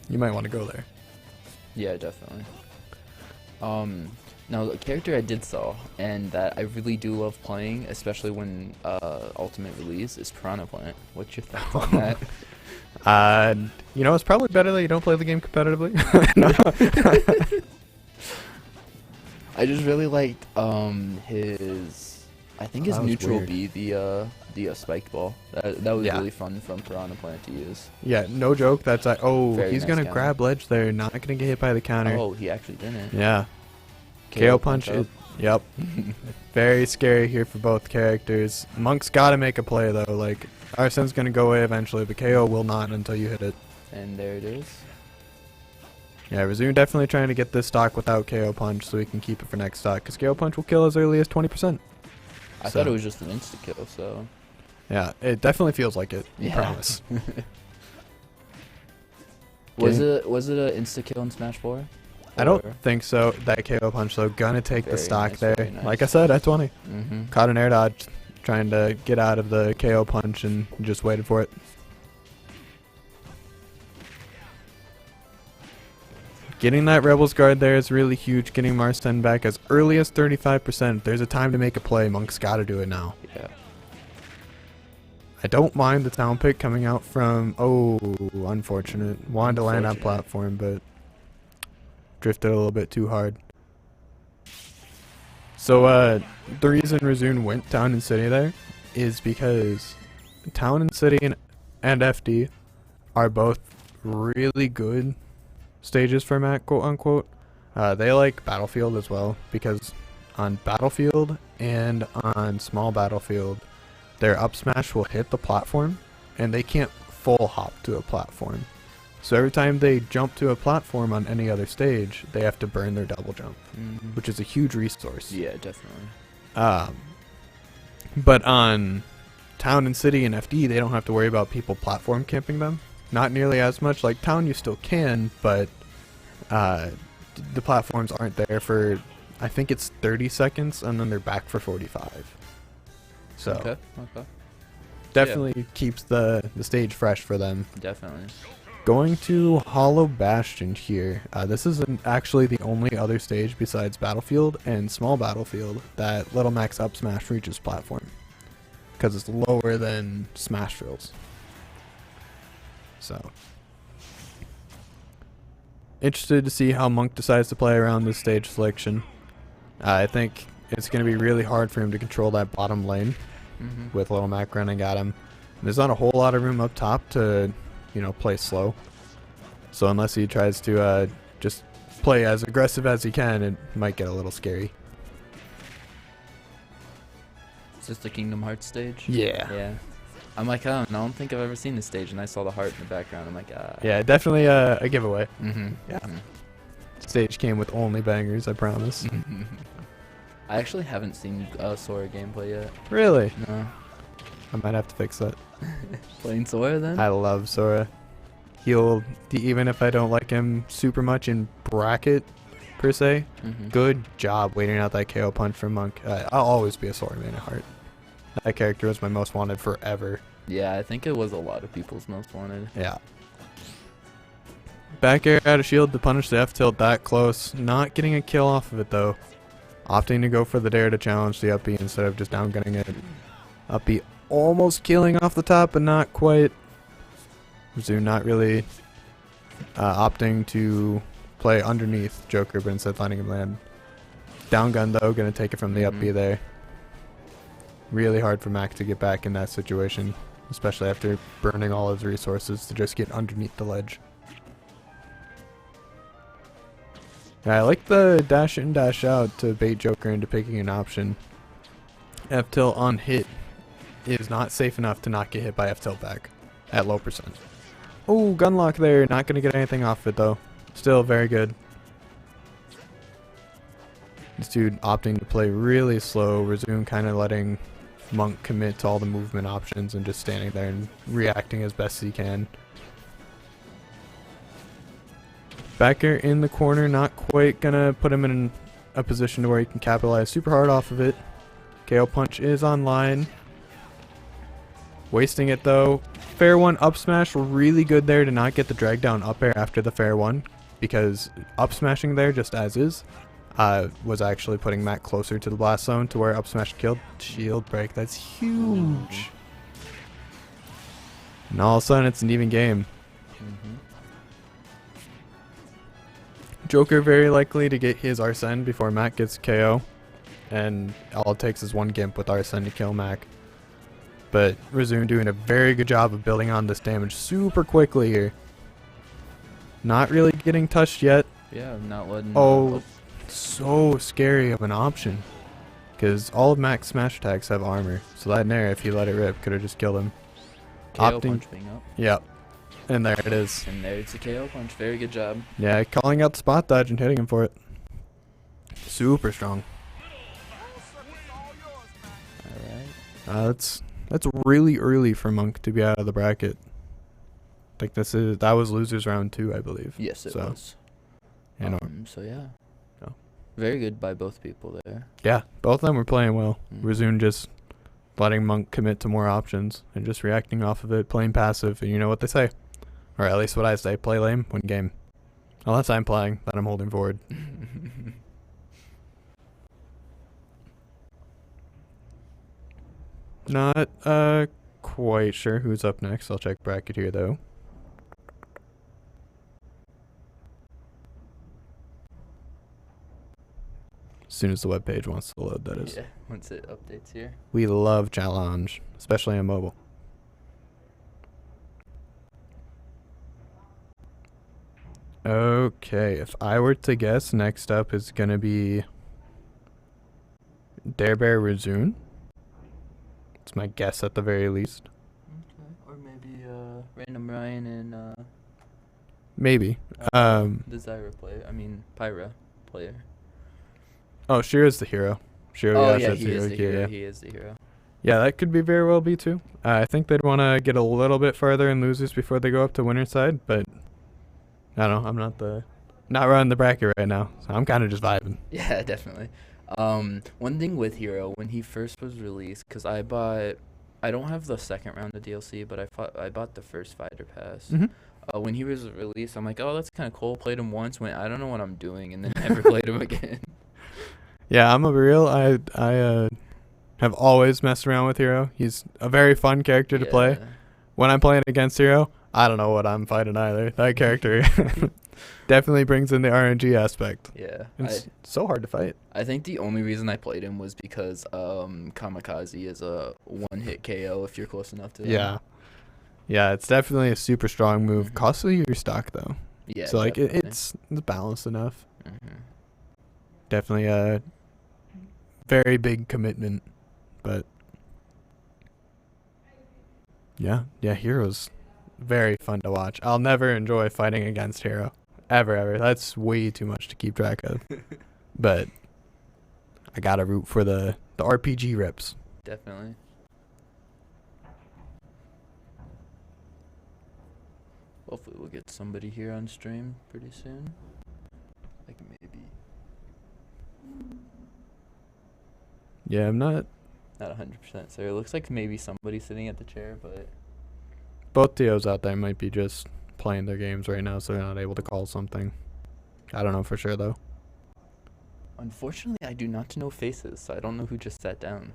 you might want to go there. Yeah, definitely. Now, a character I did saw, and that I really do love playing, especially when Ultimate release, is Piranha Plant. What's your thoughts on that? You know, it's probably better that you don't play the game competitively. I just really liked his, I think his neutral B, the spiked ball. That was really fun from Piranha Plant to use. Yeah, no joke. That's Very he's nice gonna counter. grab ledge there, not gonna get hit by the counter. Oh, he actually didn't. Yeah. KO punch. Yep. Very scary here for both characters. Monk's got to make a play though. Like Arsene's gonna go away eventually, but KO will not until you hit it. And there it is. Yeah, Resume definitely trying to get this stock without KO punch so he can keep it for next stock, because KO punch will kill as early as 20%. I thought it was just an insta kill, so. Yeah, it definitely feels like it. I Yeah. promise. Was it an insta kill in Smash 4? I don't think so. That KO punch though, gonna take the Very stock nice, there. very nice. Like I said, at 20. Mm-hmm. Caught an air dodge, trying to get out of the KO punch and just waited for it. Getting that Rebels guard there is really huge. Getting Marston back as early as 35%. If there's a time to make a play, Monk's got to do it now. Yeah. I don't mind the town pick coming out from... Oh, unfortunate. Wanted to land on platform, but drifted a little bit too hard. So the reason Razun went Town and City there is because Town and City and FD are both really good stages for Mac, quote unquote. They like Battlefield as well, because on Battlefield and on Small Battlefield, their up smash will hit the platform, and they can't full hop to a platform. So every time they jump to a platform on any other stage, they have to burn their double jump, which is a huge resource. Yeah, definitely. But on Town and City and FD, they don't have to worry about people platform camping them. Not nearly as much. Like Town, you still can, but the platforms aren't there for, I think it's 30 seconds, and then they're back for 45. So, Okay. definitely keeps the stage fresh for them. Definitely. Going to Hollow Bastion here. This is actually the only other stage besides Battlefield and Small Battlefield that Little Mac's up smash reaches platform, because it's lower than Smash Drills. So, interested to see how Monk decides to play around this stage selection. I think it's going to be really hard for him to control that bottom lane with Little Mac running at him. There's not a whole lot of room up top to, play slow. So unless he tries to just play as aggressive as he can, it might get a little scary. Is this the Kingdom Hearts stage? Yeah. Yeah. I'm like, I don't think I've ever seen this stage, and I saw the heart in the background. I'm like, Yeah, definitely a giveaway. Yeah. Stage came with only bangers, I promise. I actually haven't seen Sora gameplay yet. Really? No. I might have to fix that. Playing Sora then? I love Sora. Even if I don't like him super much in bracket, per se, good job waiting out that KO punch from Monk. I'll always be a Sora man at heart. That character was my most wanted forever. Yeah, I think it was a lot of people's most wanted. Yeah. Back air out of shield to punish the F tilt that close. Not getting a kill off of it though. Opting to go for the dare to challenge the up B instead of just down gunning it. Up B almost killing off the top, but not quite. Mizzou not really opting to play underneath Joker, but instead letting him land. Down gun though, gonna take it from the up B there. Really hard for Mac to get back in that situation, especially after burning all his resources to just get underneath the ledge. Yeah, I like the dash in, dash out to bait Joker into picking an option. F tilt on hit is not safe enough to not get hit by F tilt back at low percent. Oh, gun lock there. Not going to get anything off it though. Still very good. This dude opting to play really slow. Resume kind of letting Monk commit to all the movement options and just standing there and reacting as best he can. Back air in the corner, not quite gonna put him in a position to where he can capitalize super hard off of it. KO punch is online. Wasting it though. Fair one up smash, really good there to not get the drag down up air after the fair one, because up smashing there just as is was actually putting Matt closer to the blast zone to where up smash killed. Shield break, that's huge. And all of a sudden it's an even game. Joker very likely to get his Arsene before Mac gets KO, and all it takes is one Gimp with Arsene to kill Mac. But Resume doing a very good job of building on this damage super quickly here. Not really getting touched yet. Yeah, not letting... So scary of an option. Because all of Mac's smash attacks have armor, so that Nair, if he let it rip, could have just killed him. KO punch being up. Yep. And there it is. And there's a KO punch. Very good job. Yeah, calling out the spot dodge and hitting him for it. Super strong. Alright. That's really early for Monk to be out of the bracket. I think that was losers round 2, I believe. Yes, it was. So yeah. Oh. Very good by both people there. Yeah, both of them were playing well. Resume just letting Monk commit to more options and just reacting off of it, playing passive, and you know what they say. Or at least what I say, play lame, win game. Unless I'm playing, then I'm holding forward. Not quite sure who's up next. I'll check bracket here though. As soon as the web page wants to load, that is. Yeah, once it updates here. We love challenge, especially on mobile. Okay, if I were to guess, next up is gonna be Dare Bear Resume. It's my guess at the very least. Okay, or maybe Random Ryan and Maybe. the Zyra player. I mean, Pyra player. Oh, Shira's the hero. Shiro, Oh Yash yeah, is he is the hero. Yeah. He is the hero. Yeah, that could be very well be too. I think they'd want to get a little bit farther in losers before they go up to winner side, but I don't know. I'm not running the bracket right now, so I'm kind of just vibing. Yeah, definitely. One thing with Hero, when he first was released, because I I don't have the second round of DLC, but I bought the first fighter pass. When he was released, I'm like, oh, that's kind of cool. Played him once, went, I don't know what I'm doing, and then never played him again. Yeah, I'm a real. I have always messed around with Hero. He's a very fun character to play. When I'm playing against Hero, I don't know what I'm fighting either. That character definitely brings in the RNG aspect. Yeah. It's so hard to fight. I think the only reason I played him was because Kamikaze is a one-hit KO if you're close enough to him. Yeah. Yeah, it's definitely a super strong move. Costly your stock, though. Yeah. So, like, it's balanced enough. Definitely a very big commitment. But, yeah, Hero's very fun to watch. I'll never enjoy fighting against Hero. Ever. That's way too much to keep track of. But I gotta root for the RPG rips. Definitely. Hopefully we'll get somebody here on stream pretty soon. Like maybe. Yeah, I'm not 100% sure. It looks like maybe somebody sitting at the chair, but both TOs out there might be just playing their games right now, so they're not able to call something. I don't know for sure, though. unfortunately I do not know faces, so I don't know who just sat down.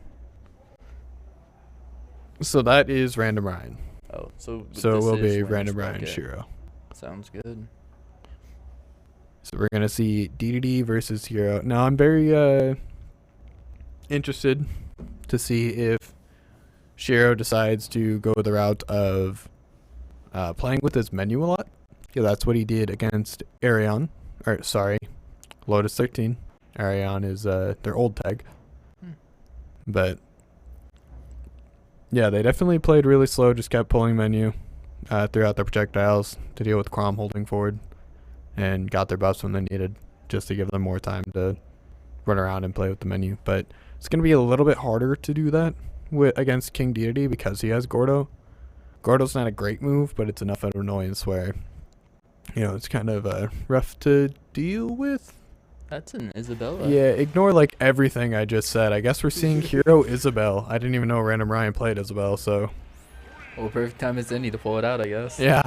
So that is Random Ryan. Oh, so So it this will is be Winner's Random Ryan Bracket. Shiro. Sounds good. So we're going to see DDD versus Hero. Now, I'm very interested to see if Shiro decides to go the route of playing with his menu a lot. Yeah, that's what he did against Arion. Or, sorry, Lotus 13. Arion is their old tag. But, yeah, they definitely played really slow, just kept pulling menu throughout their projectiles to deal with Chrom holding forward, and got their buffs when they needed, just to give them more time to run around and play with the menu. But it's going to be a little bit harder to do that against King Deity because he has Gordo. Gordo's not a great move, but it's enough of an annoyance where, you know, it's kind of rough to deal with. That's an Isabella. Yeah, ignore like everything I just said. I guess we're seeing Hero Isabel. I didn't even know Random Ryan played Isabel, so. Well, perfect time is any to pull it out, I guess. Yeah.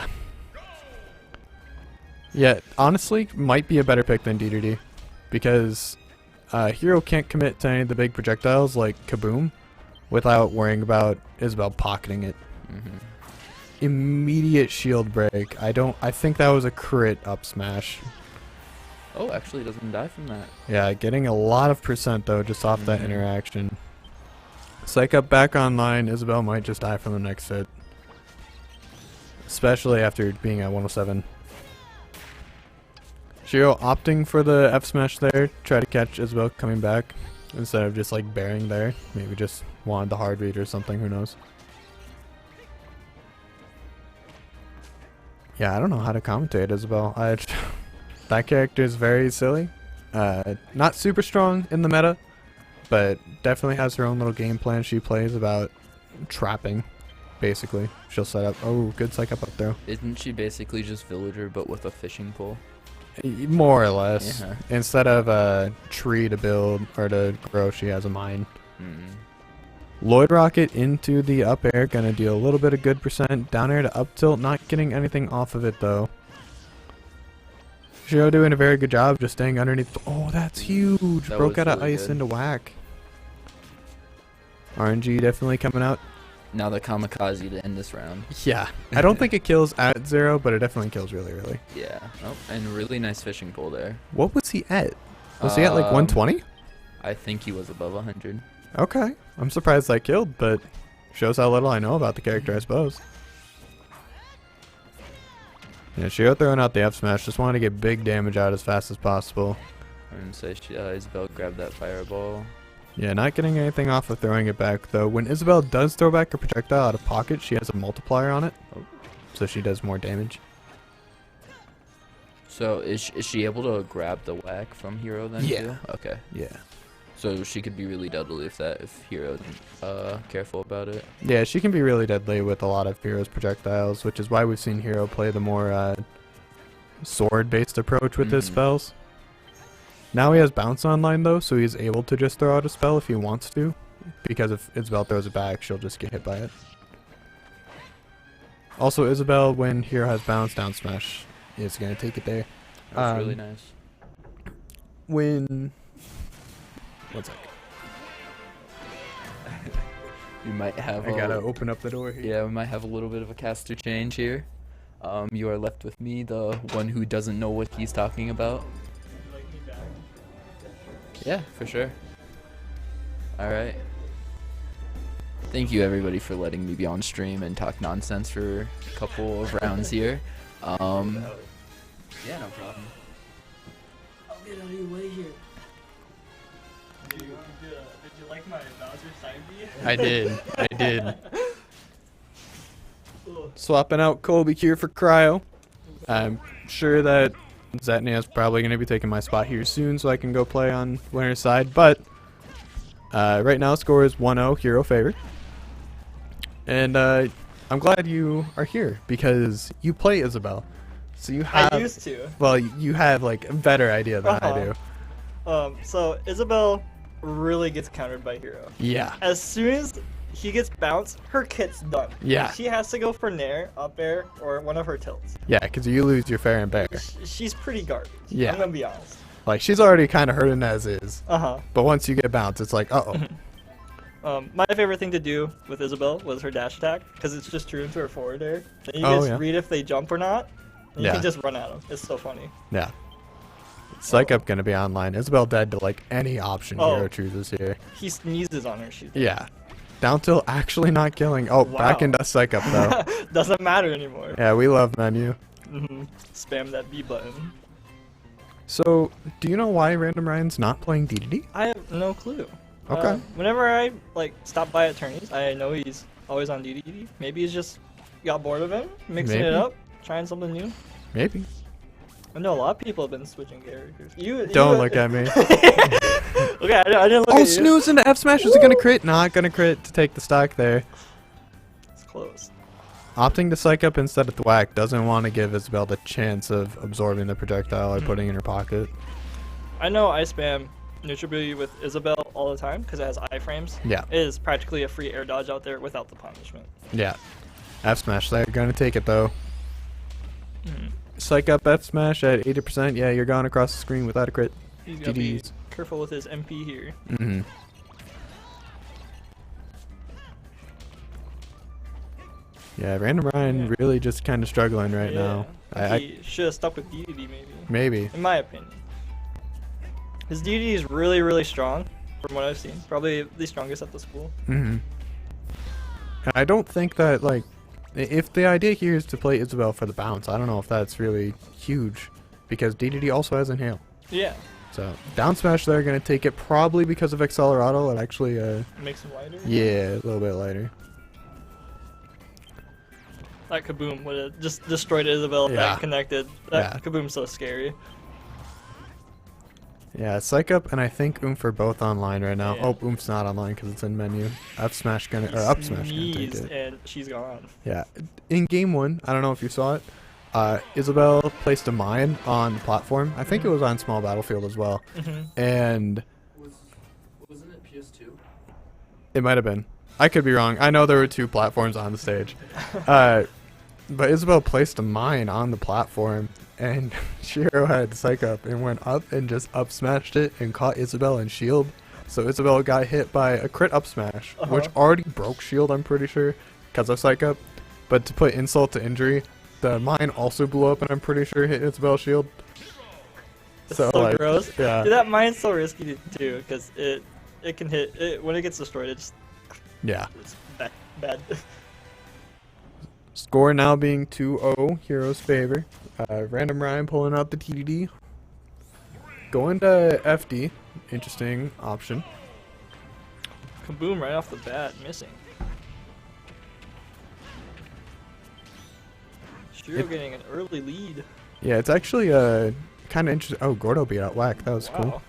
Yeah, honestly, might be a better pick than DDD. Because Hero can't commit to any of the big projectiles like Kaboom without worrying about Isabel pocketing it. Immediate shield break. I think that was a crit up smash. Oh, actually doesn't die from that. Yeah, getting a lot of percent though just off that interaction. Psych up back online. Isabel might just die from the next hit. Especially after being at 107. Shiro opting for the F smash there. Try to catch Isabel coming back. Instead of just like bearing there. Maybe just wanted the hard read or something. Who knows? Yeah, I don't know how to commentate Isabel. That character is very silly. Not super strong in the meta, but definitely has her own little game plan she plays about trapping, basically. She'll set up. Oh, good psych up throw. Isn't she basically just villager but with a fishing pole? More or less. Yeah. Instead of a tree to build or to grow, she has a mine. Lloyd Rocket into the up air, gonna deal a little bit of good percent. Down air to up tilt, not getting anything off of it though. Shiro doing a very good job just staying underneath. Oh, that's huge. That Broke was out of really ice good. into whack. RNG definitely coming out. Now the kamikaze to end this round. Yeah. I don't think it kills at 0, but it definitely kills really early. Yeah. Oh, and really nice fishing pole there. What was he at? Was he at like 120? I think he was above 100. Okay. I'm surprised that killed, but shows how little I know about the character, I suppose. Yeah, Shiro throwing out the F smash. Just wanted to get big damage out as fast as possible. I'm going to say Isabel grabbed that fireball. Yeah, not getting anything off of throwing it back, though. When Isabel does throw back a projectile out of pocket, she has a multiplier on it. So she does more damage. So is she able to grab the whack from Hero then? Yeah. Too? Okay. Yeah. So she could be really deadly if Hero isn't careful about it. Yeah, she can be really deadly with a lot of Hero's projectiles, which is why we've seen Hero play the more sword-based approach with his spells. Now he has bounce online though, so he's able to just throw out a spell if he wants to, because if Isabel throws it back, she'll just get hit by it. Also, Isabel, when Hero has bounce, down smash is going to take it there. That's really nice. When... One sec. You might have I gotta open up the door here. Yeah, we might have a little bit of a caster change here. You are left with me, the one who doesn't know what he's talking about. Yeah, for sure. Alright. Thank you everybody for letting me be on stream and talk nonsense for a couple of rounds here. Yeah, no problem. I'll get out of your way here. Did you like my Bowser side B? I did. Swapping out Colby here for Cryo. I'm sure that Zetnia is probably going to be taking my spot here soon so I can go play on winner's side. But right now score is 1-0, Hero favor. And I'm glad you are here because you play Isabel. So you have... I used to. Well, you have like a better idea than I do. So Isabel really gets countered by Hero. Yeah. As soon as he gets bounced, her kit's done. Yeah. She has to go for Nair, up air, or one of her tilts. Yeah, because you lose your fair and bear. She's pretty garbage. Yeah. I'm gonna be honest. Like, she's already kind of hurting as is. Uh-huh. But once you get bounced, it's like, uh-oh. My favorite thing to do with Isabel was her dash attack, because it's just true into her forward air. Then you just read if they jump or not, and you can just run at them. It's so funny. Yeah. Psych Up gonna be online. Isabel dead to like any option Hero chooses here. He sneezes on her. Yeah. Down till actually not killing. Oh, back into Psych Up though. Doesn't matter anymore. Yeah, we love menu. Spam that B button. So, do you know why Random Ryan's not playing DDD? I have no clue. Okay. Whenever I stop by attorneys, I know he's always on DDD. Maybe he's just got bored of him, mixing it up, trying something new. Maybe. I know a lot of people have been switching characters. Don't look at me. Okay, I didn't look at you. Oh, snooze into F smash. Is it gonna crit? Not gonna crit to take the stock there. It's close. Opting to Psych Up instead of Thwack doesn't want to give Isabel the chance of absorbing the projectile or putting it in her pocket. I know I spam neutral B with Isabel all the time because it has iframes. Yeah. It is practically a free air dodge out there without the punishment. Yeah. F smash there. Gonna take it though. Psych Up F smash at 80%. Yeah, you're gone across the screen without a crit. He's gotta be careful with his MP here. Yeah, Random Ryan really just kind of struggling right now. He should have stuck with DDD maybe. Maybe. In my opinion. His DDD is really, really strong from what I've seen. Probably the strongest at the school. And I don't think that, like, if the idea here is to play Isabel for the bounce, I don't know if that's really huge because DDD also has Inhale. Yeah. So, down smash there, going to take it probably because of Accelerado. It actually makes him lighter? Yeah, a little bit lighter. That Kaboom would have just destroyed Isabel if that connected. That Kaboom's so scary. Yeah, Psych Up and I think Oomph are both online right now. Oh, Oomph's not online because it's in menu. Up smash gonna take it. And she's gone. Yeah, in game one, I don't know if you saw it. Isabel placed a mine on the platform. I think it was on small battlefield as well. And wasn't it PS2? It might have been. I could be wrong. I know there were two platforms on the stage. But Isabel placed a mine on the platform, and Shiro had Psych Up and went up and just up smashed it and caught Isabel in shield. So Isabel got hit by a crit up smash, which already broke shield, I'm pretty sure, because of Psych Up. But to put insult to injury, the mine also blew up and I'm pretty sure hit Isabel's shield. So like, gross. Yeah. Dude, that mine's so risky too, because it can hit it when it gets destroyed. It just it's bad. Score now being 2-0, Hero's favor. Random Ryan pulling out the TDD. Going to FD, interesting option. Kaboom right off the bat, missing. Shiro getting an early lead. Yeah, it's actually kind of interesting. Oh, Gordo beat out Whack. That was cool.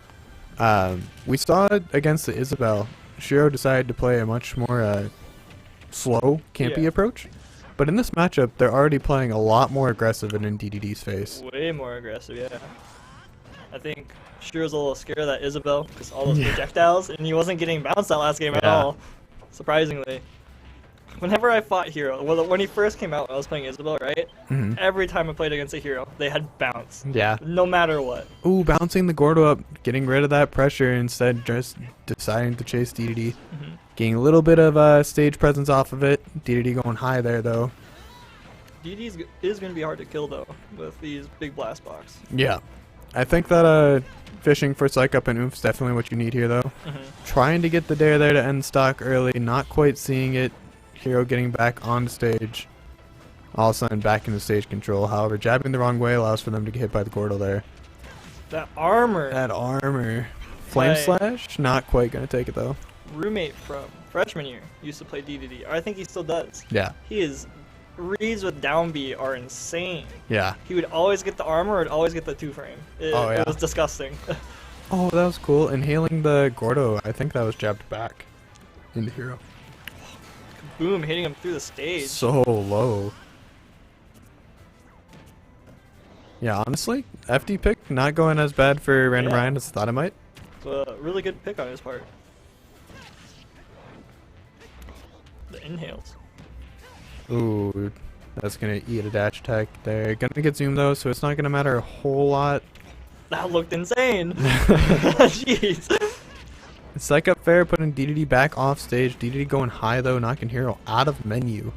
We saw it against the Isabel. Shiro decided to play a much more slow, campy approach. But in this matchup, they're already playing a lot more aggressive and in DDD's face. Way more aggressive, yeah. I think Shiro's a little scared of that Isabel because all those projectiles, and he wasn't getting bounced that last game at all, surprisingly. Whenever I fought Hero, well, when he first came out, when I was playing Isabel, right? Every time I played against a Hero, they had bounce. Yeah. No matter what. Ooh, bouncing the Gordo up, getting rid of that pressure, instead just deciding to chase DDD. Getting a little bit of stage presence off of it. DDD going high there, though. DD is going to be hard to kill, though, with these big blast box. Yeah. I think that fishing for psych up and oomph is definitely what you need here, though. Trying to get the dare there to end stock early, not quite seeing it. Hero getting back on stage. All of a sudden back into stage control. However, jabbing the wrong way allows for them to get hit by the Gordo there. That armor. That armor. Flame Slash? Not quite going to take it, though. Roommate from freshman year used to play DDD. I think he still does. Yeah. Reads with down B are insane. Yeah. He would always get the armor, would always get the 2-frame. It was disgusting. Oh, that was cool. Inhaling the Gordo, I think that was jabbed back into Hero. Boom, hitting him through the stage. So low. Yeah, honestly, FD pick not going as bad for Random Ryan as I thought it might. It's a really good pick on his part. The inhales. Ooh, that's going to eat a dash attack there. Going to get zoomed though, so it's not going to matter a whole lot. That looked insane. Jeez. Psych up fair, putting DDD back off stage. DDD going high though, knocking Hero out of menu.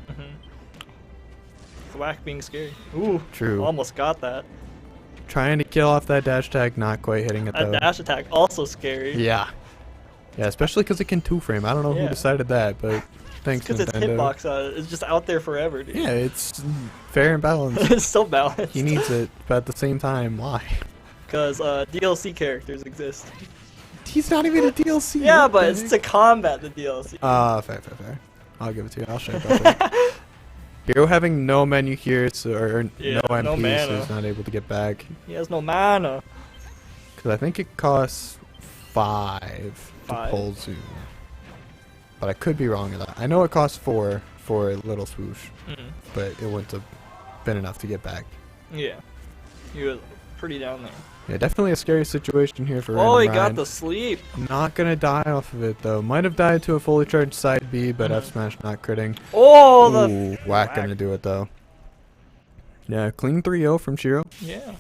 Thwack being scary. Ooh, true. Almost got that. Trying to kill off that dash attack, not quite hitting it though. That dash attack also scary. Yeah. Yeah, especially because it can 2-frame. I don't know who decided that, but thanks Nintendo. Because its hitbox is just out there forever, dude. Yeah, it's fair and balanced. It's so balanced. He needs it, but at the same time, why? Because DLC characters exist. He's not even a DLC. Yeah, but it's to combat the DLC. Fair. I'll give it to you. I'll show you. Hero having no menu here, so, or no MP, so he's not able to get back. He has no mana. Because I think it costs 5 to pull Zoom. But I could be wrong on that. I know it costs 4 for a little swoosh, but it wouldn't have been enough to get back. Yeah. He was pretty down there. Yeah, definitely a scary situation here for Oh, he Ryan. got the sleep. Not going to die off of it, though. Might have died to a fully charged side B, but F smash not critting. Oh, Ooh, whack going to do it, though. Yeah, clean 3-0 from Shiro. Yeah.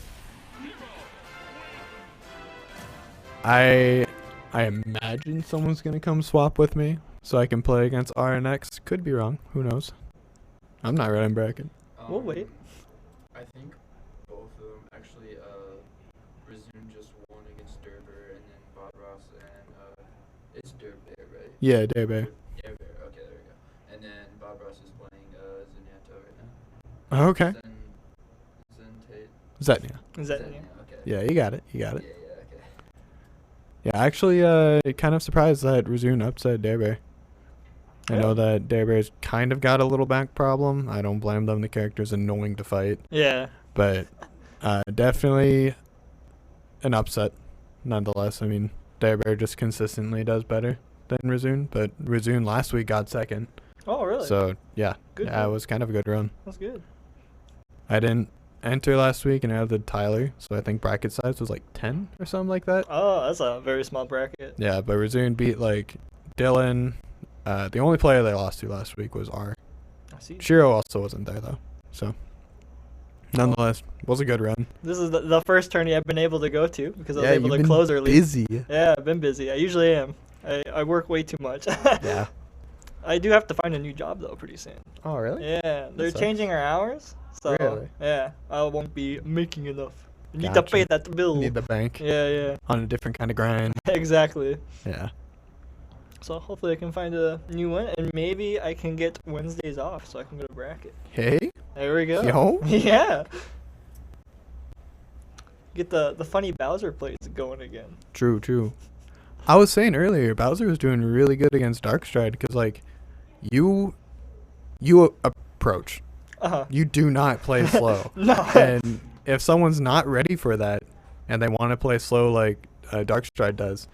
I imagine someone's going to come swap with me so I can play against RNX. Could be wrong. Who knows? I'm not running bracket. We'll wait. I think both of them actually, Resume just won against Derber, and then Bob Ross and, it's Derber, right? Yeah, Derber. Derber, okay, there we go. And then Bob Ross is playing, Zanato right now. Okay. Zetnia. Zetnia. Okay. Yeah, you got it. You got it. Yeah, okay. Yeah, actually, kind of surprised that Resume upset Derber. I know that Derber's kind of got a little back problem. I don't blame them. The character's annoying to fight. Yeah. But definitely an upset, nonetheless. I mean, Derber just consistently does better than Resume, but Resume last week got second. Oh, really? So, yeah. Good It was kind of a good run. That's good. I didn't enter last week, and I did Tyler, so I think bracket size was like 10 or something like that. Oh, that's a very small bracket. Yeah, but Resume beat, like, Dylan. The only player they lost to last week was R. I see. Shiro also wasn't there, though. So, nonetheless, was a good run. This is the first tourney I've been able to go to because I was able you've to been close early. busy. Yeah, I've been busy. I usually am. I work way too much. Yeah. I do have to find a new job, though, pretty soon. Oh, really? Yeah, they're changing our hours. So, Really? yeah, I won't be making enough. I need to pay that bill. Need the bank. Yeah. On a different kind of grind. Exactly. Yeah. So hopefully I can find a new one, and maybe I can get Wednesdays off so I can go to bracket. Hey. There we go. Yo. Yeah. Get the funny Bowser plays going again. True. I was saying earlier, Bowser was doing really good against Darkstride because, like, you approach. You do not play slow. No. And if someone's not ready for that and they want to play slow like Darkstride does,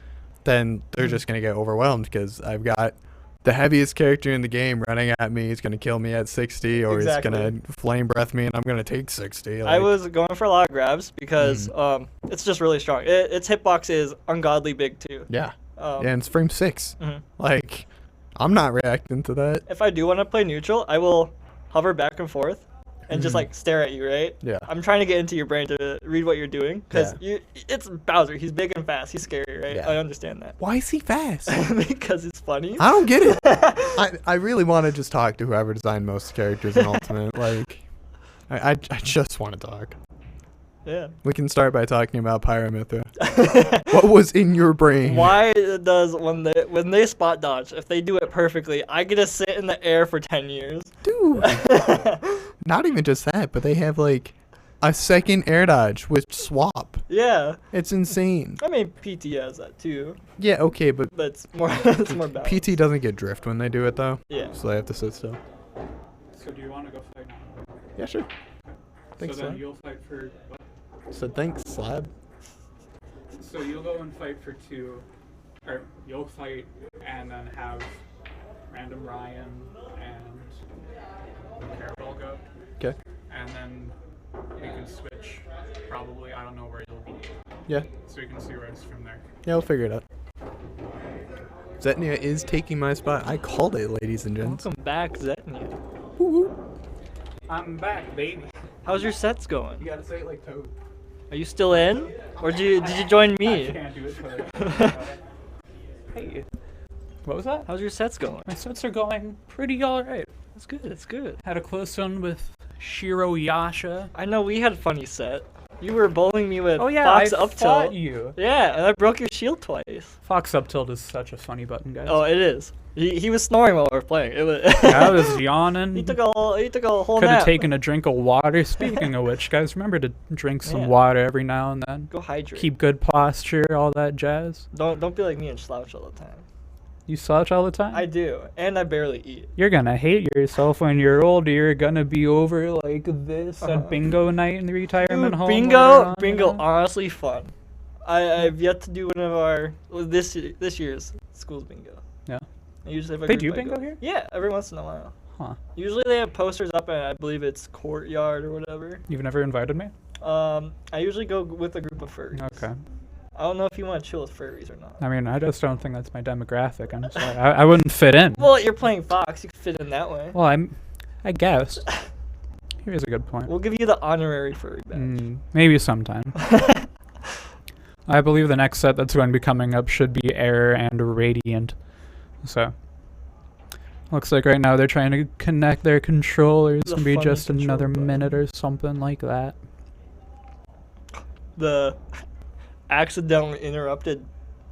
then they're just going to get overwhelmed because I've got the heaviest character in the game running at me is going to kill me at 60, or Exactly. he's going to flame breath me and I'm going to take 60. I was going for a lot of grabs because it's just really strong. Its hitbox is ungodly big too. Yeah. Um, And it's frame 6. Mhm. Like, I'm not reacting to that. If I do want to play neutral, I will hover back and forth and just like stare at you, right? Yeah. I'm trying to get into your brain to read what you're doing because it's Bowser. He's big and fast. He's scary, right? Yeah. I understand that. Why is he fast? Because it's funny. I don't get it. I really want to just talk to whoever designed most characters in Ultimate. Like, I just want to talk. Yeah. We can start by talking about Pyramithra. What was in your brain? Why does when they spot dodge, if they do it perfectly, I get to sit in the air for 10 years? Dude. Not even just that, but they have like a second air dodge with swap. Yeah. It's insane. I mean, PT has that too, Yeah, okay, but but it's more balanced. PT doesn't get drift when they do it though. Yeah. So they have to sit still. So do you want to go fight now? Yeah, sure. Thanks, so then Slab. you'll fight for what? So thanks, Slab. So you'll go and fight for 2, or you'll fight and then have random Ryan and Carol go, Okay. and then we can switch. Probably, I don't know where you'll be, Yeah. so we can see where it's from there. Yeah, we'll figure it out. Zetnia is taking my spot. I called it, ladies and gents. Welcome back, Zetnia. I'm back, baby. How's your sets going? You gotta say it like Toad. Are you still in, or did you join I me? can't do it for Hey, what was that? How's your sets going? My sets are going pretty alright. That's good. That's good. Had a close one with Shiro Yasha. I know we had a funny set. You were bowling me with Oh yeah, Fox I up fought tilt. you. Yeah, and I broke your shield twice. Fox up tilt is such a funny button, guys. Oh, it is. He was snoring while we were playing. It was. I was yawning. He took a whole Could nap. have taken a drink of water. Speaking of which, guys, remember to drink some Yeah. water every now and then. Go hydrate. Keep good posture, all that jazz. Don't be like me and slouch all the time. You slouch all the time? I do, and I barely eat. You're gonna hate yourself when you're older. You're gonna be over like this Uh-huh. at bingo night in the retirement Dude, home. bingo, later on, you know? honestly fun. I've yet to do one of our this year's school's bingo. Yeah. I usually have a They group do I bingo go- here? Yeah, every once in a while. Huh. Usually they have posters up, and I believe it's courtyard or whatever. You've never invited me? I usually go with a group of furries. Okay. I don't know if you want to chill with furries or not. I mean, I just don't think that's my demographic. I'm sorry. I wouldn't fit in. Well, you're playing Fox. You can fit in that way. Well, I guess. Here's a good point. We'll give you the honorary furry badge. Maybe sometime. I believe the next set that's going to be coming up should be Air and Radiant. So, looks like right now they're trying to connect their controllers. The Maybe funny just another control minute or something like that. The accidentally interrupted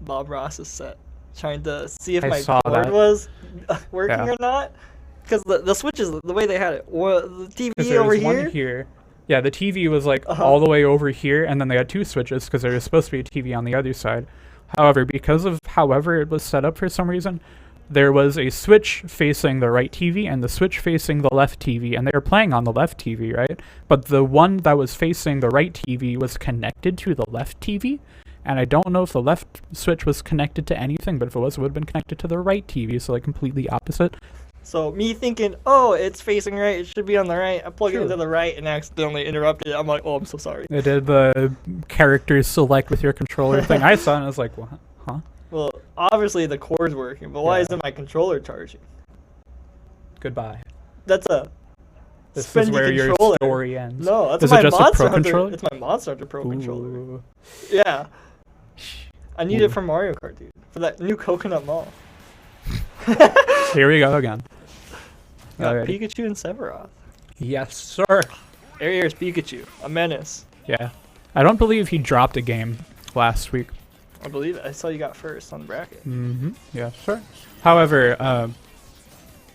Bob Ross's set, trying to see if I my saw cord that. was working Yeah. or not. Because the switches, the way they had it, the 'Cause TV there over was one here. here. Yeah, the TV was like Uh-huh. all the way over here, and then they had two switches because there was supposed to be a TV on the other side. However, because of however it was set up for some reason, there was a switch facing the right TV and the switch facing the left TV, and they were playing on the left TV, right? But the one that was facing the right TV was connected to the left TV, and I don't know if the left switch was connected to anything, but if it was, it would have been connected to the right TV, so like completely opposite. So me thinking, oh, it's facing right, it should be on the right. I plug it Sure. into the right and accidentally interrupted it. I'm like, oh, I'm so sorry. It did the characters select with your controller thing. I saw it and I was like, what? Huh? Well, obviously the cord's working, but why Yeah. isn't my controller charging? Goodbye. That's a This is spendy where your controller. story ends. No, that's Is it my just a Monster Pro Hunter. controller? It's my Monster Hunter Pro controller. Ooh. Yeah. I need Ooh. it for Mario Kart, dude. For that new Coconut Mall. Here we go again. Got Alrighty. Pikachu and Sephiroth. Yes, sir. Here's Pikachu, a menace. Yeah. I don't believe he dropped a game last week. I believe it. I saw you got first on the bracket. Mm-hmm. Yes, sir. However,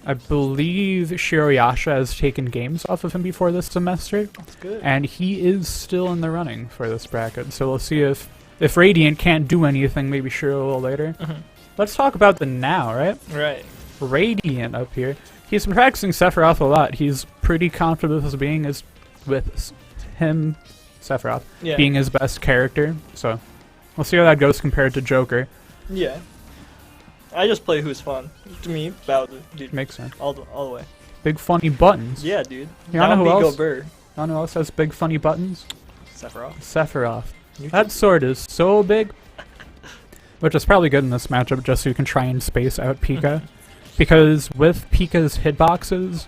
I believe Shiroyasha has taken games off of him before this semester, That's good. and he is still in the running for this bracket. So we'll see if Radiant can't do anything, maybe Shiro a little later. Mhm. Let's talk about the now, right? Right. Radiant up here. He's been practicing Sephiroth a lot. He's pretty confident with him, Sephiroth, Yeah. being his best character. So we'll see how that goes compared to Joker. Yeah. I just play who's fun. To me, Bowser, dude. Makes sense. All the way. Big funny buttons. Yeah, dude. You wanna know who else? Go You wanna know who else has big funny buttons? Sephiroth. Sephiroth. That sword is so big. Which is probably good in this matchup just so you can try and space out Pika. Because with Pika's hitboxes,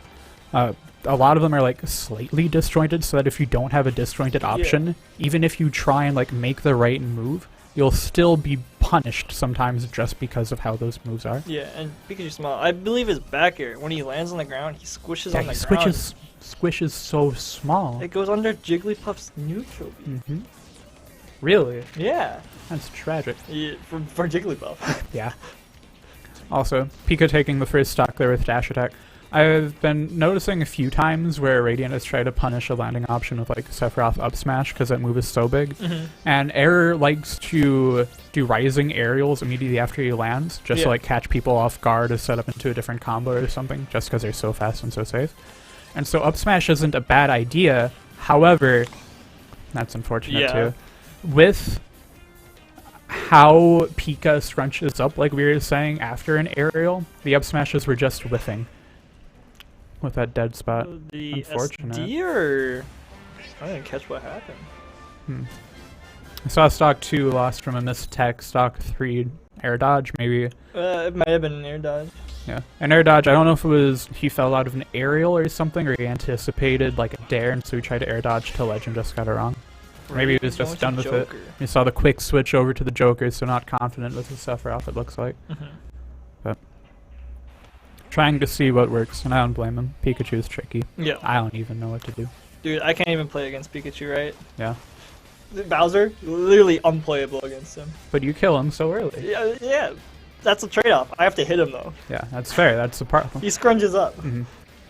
a lot of them are like slightly disjointed, so that if you don't have a disjointed option, even if you try and like make the right move, you'll still be punished sometimes just because of how those moves are. Yeah, and Pikachu's small. I believe his back air, when he lands on the ground, he squishes on the he ground. squishes so small. It goes under Jigglypuff's neutral beam. Really? Yeah. That's tragic. Yeah, for Jigglypuff. Yeah. Also, Pika taking the first stock there with dash attack. I've been noticing a few times where Radiant has tried to punish a landing option with like Sephiroth up smash because that move is so big. And Error likes to do rising aerials immediately after he lands, just to like catch people off guard or set up into a different combo or something, just because they're so fast and so safe. And so up smash isn't a bad idea. However, that's unfortunate too. With how Pika scrunches up, like we were saying, after an aerial, the up smashes were just whiffing with that dead spot. The Unfortunate. SD or... I didn't catch what happened. I saw stock 2 lost from a missed tech, stock 3 air dodge maybe. It might have been an air dodge. Yeah, an air dodge, I don't know if it was he fell out of an aerial or something, or he anticipated like a dare and so he tried to air dodge to ledge and just got it wrong. Maybe he was just done with it. You saw the quick switch over to the Joker, so not confident with the Sephiroth, it looks like. But trying to see what works, and I don't blame him. Pikachu's tricky. Yeah. I don't even know what to do. Dude, I can't even play against Pikachu, right? Yeah. Bowser, literally unplayable against him. But you kill him so early. Yeah. That's a trade-off. I have to hit him, though. Yeah, that's fair. That's the part. He scrunches up.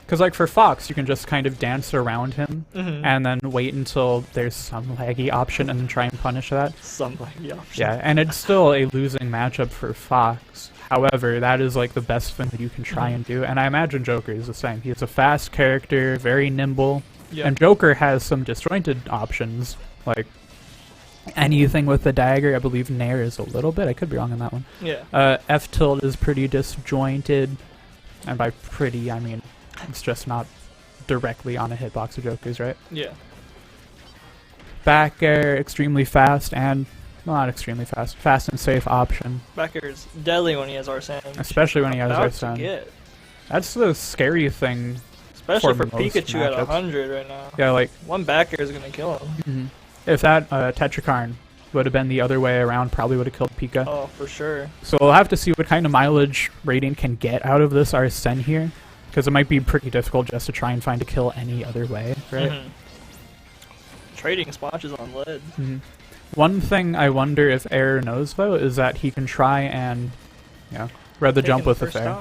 Because like for Fox, you can just kind of dance around him and then wait until there's some laggy option and then try and punish that. Some laggy option. Yeah, and it's still a losing matchup for Fox. However, that is like the best thing that you can try and do. And I imagine Joker is the same. He's a fast character, very nimble. And Joker has some disjointed options, like anything with the dagger. I believe Nair is a little bit. I could be wrong on that one. Yeah. F tilt is pretty disjointed. And by pretty, I mean it's just not directly on a hitbox of Joker's, right? Yeah. Back air, extremely fast, and well, not extremely fast. Fast and safe option. Back air is deadly when he has Arsene. Especially when he has Arsene. That's the scary thing. Especially for most Pikachu matchups. at 100 right now. Yeah, like one back air is going to kill him. If that Tetrakarn would have been the other way around, probably would have killed Pika. Oh, for sure. So we'll have to see what kind of mileage Radiant can get out of this Arsene here. Because it might be pretty difficult just to try and find a kill any other way, right? Trading splotches on lead. One thing I wonder if Error knows, though, is that he can try and, read the jump with the fair.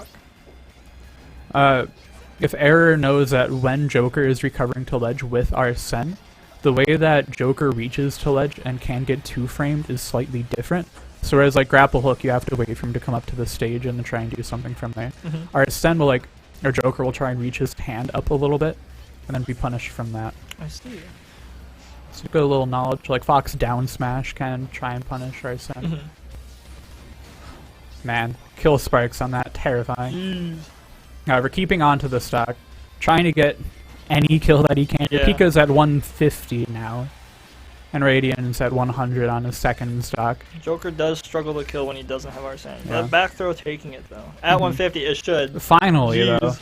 If Error knows that when Joker is recovering to ledge with Arsene, the way that Joker reaches to ledge and can get two-framed is slightly different. So whereas like grapple hook, you have to wait for him to come up to the stage and then try and do something from there. Arsene will or Joker will try and reach his hand up a little bit and then be punished from that. I see. So good little knowledge. Like Fox down smash can try and punish Arsene. Man, kill sparks on that, terrifying. However, keeping on to the stock, trying to get any kill that he can. Pika's at 150 now, and Radiant's at 100 on his second stock. Joker does struggle to kill when he doesn't have Arsene. That back throw taking it, though. At 150, it should. Finally, though.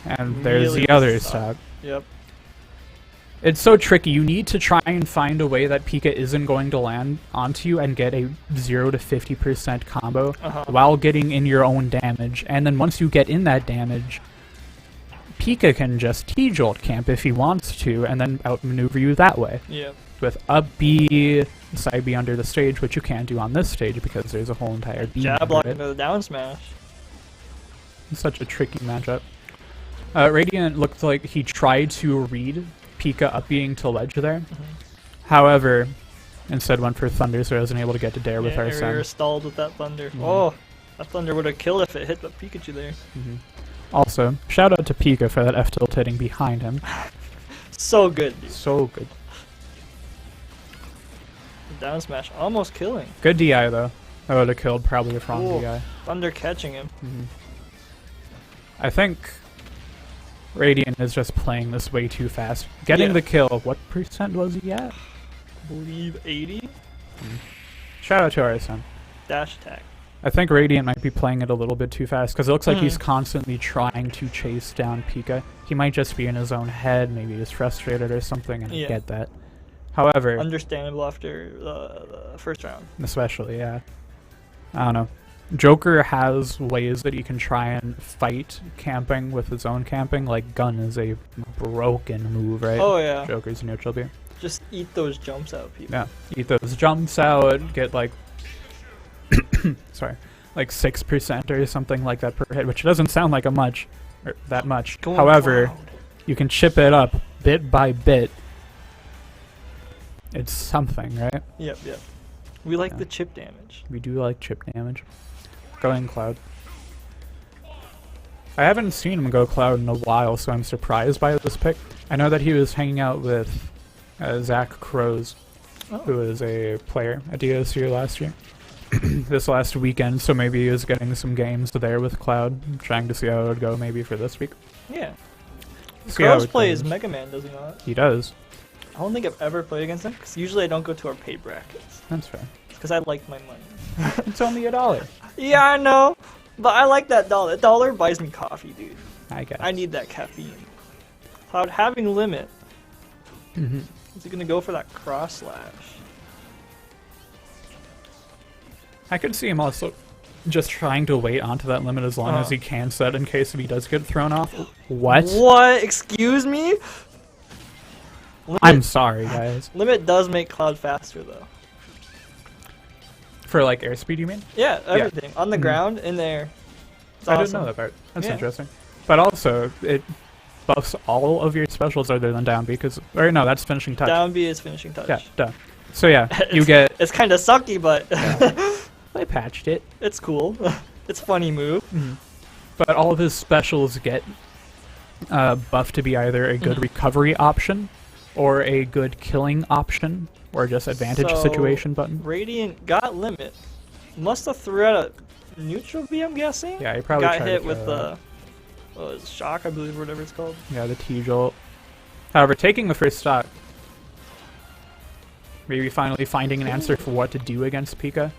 And there's really the other stock. Yep. It's so tricky. You need to try and find a way that Pika isn't going to land onto you and get a 0 to 50% combo while getting in your own damage. And then once you get in that damage, Pika can just T-Jolt camp if he wants to and then outmaneuver you that way. Yep. With up B, side B under the stage, which you can't do on this stage because there's a whole entire B. Jab block into the down smash. It's such a tricky matchup. Radiant looked like he tried to read Pika up being to ledge there. However, instead went for Thunder, so he wasn't able to get to dare with Arsene. You're stalled with that Thunder. Oh, that Thunder would have killed if it hit the Pikachu there. Also, shout out to Pika for that F tilt hitting behind him. So good, dude. So good. Down smash almost killing. Good DI though. That would have killed probably a Franzi Ooh. guy. Thunder catching him. I think Radiant is just playing this way too fast. Getting Yeah. the kill, what percent was he at? I believe 80. Shout out to RSM. Dash attack. I think Radiant might be playing it a little bit too fast because it looks like he's constantly trying to chase down Pika. He might just be in his own head, maybe he's frustrated or something, and I get that. However, Understandable after the first round. especially, yeah. I don't know. Joker has ways that he can try and fight camping with his own camping. Like Gun is a broken move, right? Oh, yeah. Joker's neutral B. Just eat those jumps out, people. Yeah, eat those jumps out, get like, sorry, like 6% or something like that per hit, which doesn't sound like that much. Going However, wild. you can chip it up bit by bit. It's something, right? Yep. We like the chip damage. We do like chip damage. Going Cloud. I haven't seen him go Cloud in a while, so I'm surprised by this pick. I know that he was hanging out with Zach Crows, who is a player at DSU last year. This last weekend, so maybe he was getting some games there with Cloud, trying to see how it would go maybe for this week. Yeah. See how Crows it plays goes. Mega Man, does he not? He does. I don't think I've ever played against him, because usually I don't go to our paid brackets. That's fair. Because I like my money. It's only $1. Yeah, I know. But I like that dollar. That dollar buys me coffee, dude. I guess. I need that caffeine. Cloud having limit. Is he going to go for that cross slash? I could see him also just trying to wait onto that limit as long as he can set in case if he does get thrown off. What? What? Excuse me? I'm sorry, guys. Limit does make Cloud faster, though. For like airspeed, you mean? Yeah, everything. On the ground, in the air. It's I awesome. didn't know that part. That's Yeah. interesting. But also, it buffs all of your specials other than down B, because... Or no, that's finishing touch. Down B is finishing touch. Yeah, duh. So yeah, you get... It's kind of sucky, but I patched it. it's cool. It's a funny move. But all of his specials get buffed to be either a good recovery option, or a good killing option, or just advantage So, situation button. Radiant got limit. Must have threw out a neutral B, I'm guessing? Yeah, he probably got tried to hit with throw the shock, I believe, or whatever it's called. Yeah, the T-Jolt. However, taking the first stock, maybe finally finding an answer for what to do against Pika.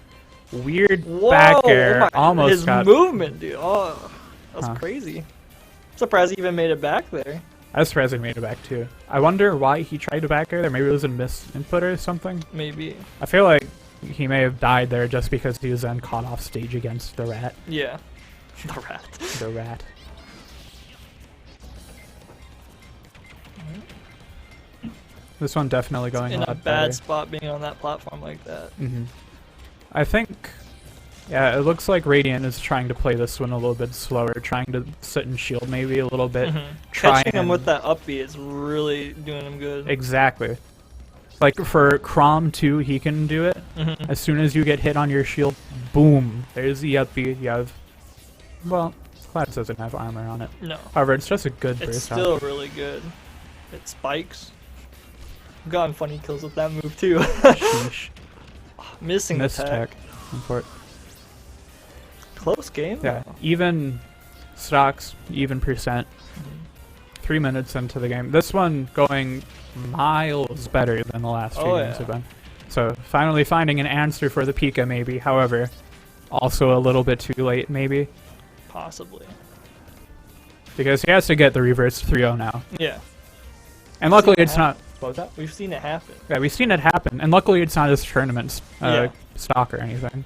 Weird back air, almost his got... movement, dude. Oh, that was Huh. crazy. Surprised he even made it back there. I was surprised he made it back too. I wonder why he tried to back air there. Maybe it was a misinput or something. Maybe. I feel like he may have died there just because he was then caught off stage against the rat. Yeah. The rat. The rat. This one definitely going In a a lot bad better. spot being on that platform like that. I think, yeah, it looks like Radiant is trying to play this one a little bit slower, trying to sit and shield maybe a little bit. Catching him with that up B is really doing him good. Exactly. Like for Chrom too, he can do it. As soon as you get hit on your shield, boom, there's the up B. You have, well, Cloud doesn't have armor on it. No. However, it's just a good It's burst still off. really good. It spikes. I've gotten funny kills with that move too. Sheesh. Missing Miss attack. tech. For it. Close game. Yeah, though. even stocks, even percent. 3 minutes into the game. This one going miles better than the last few games have been. So finally finding an answer for the Pika maybe. However, also a little bit too late maybe. Possibly. Because he has to get the reverse 3-0 now. Yeah. And luckily it's not... What was that? We've seen it happen. Yeah, we've seen it happen. And luckily it's not his tournament Yeah. stock or anything.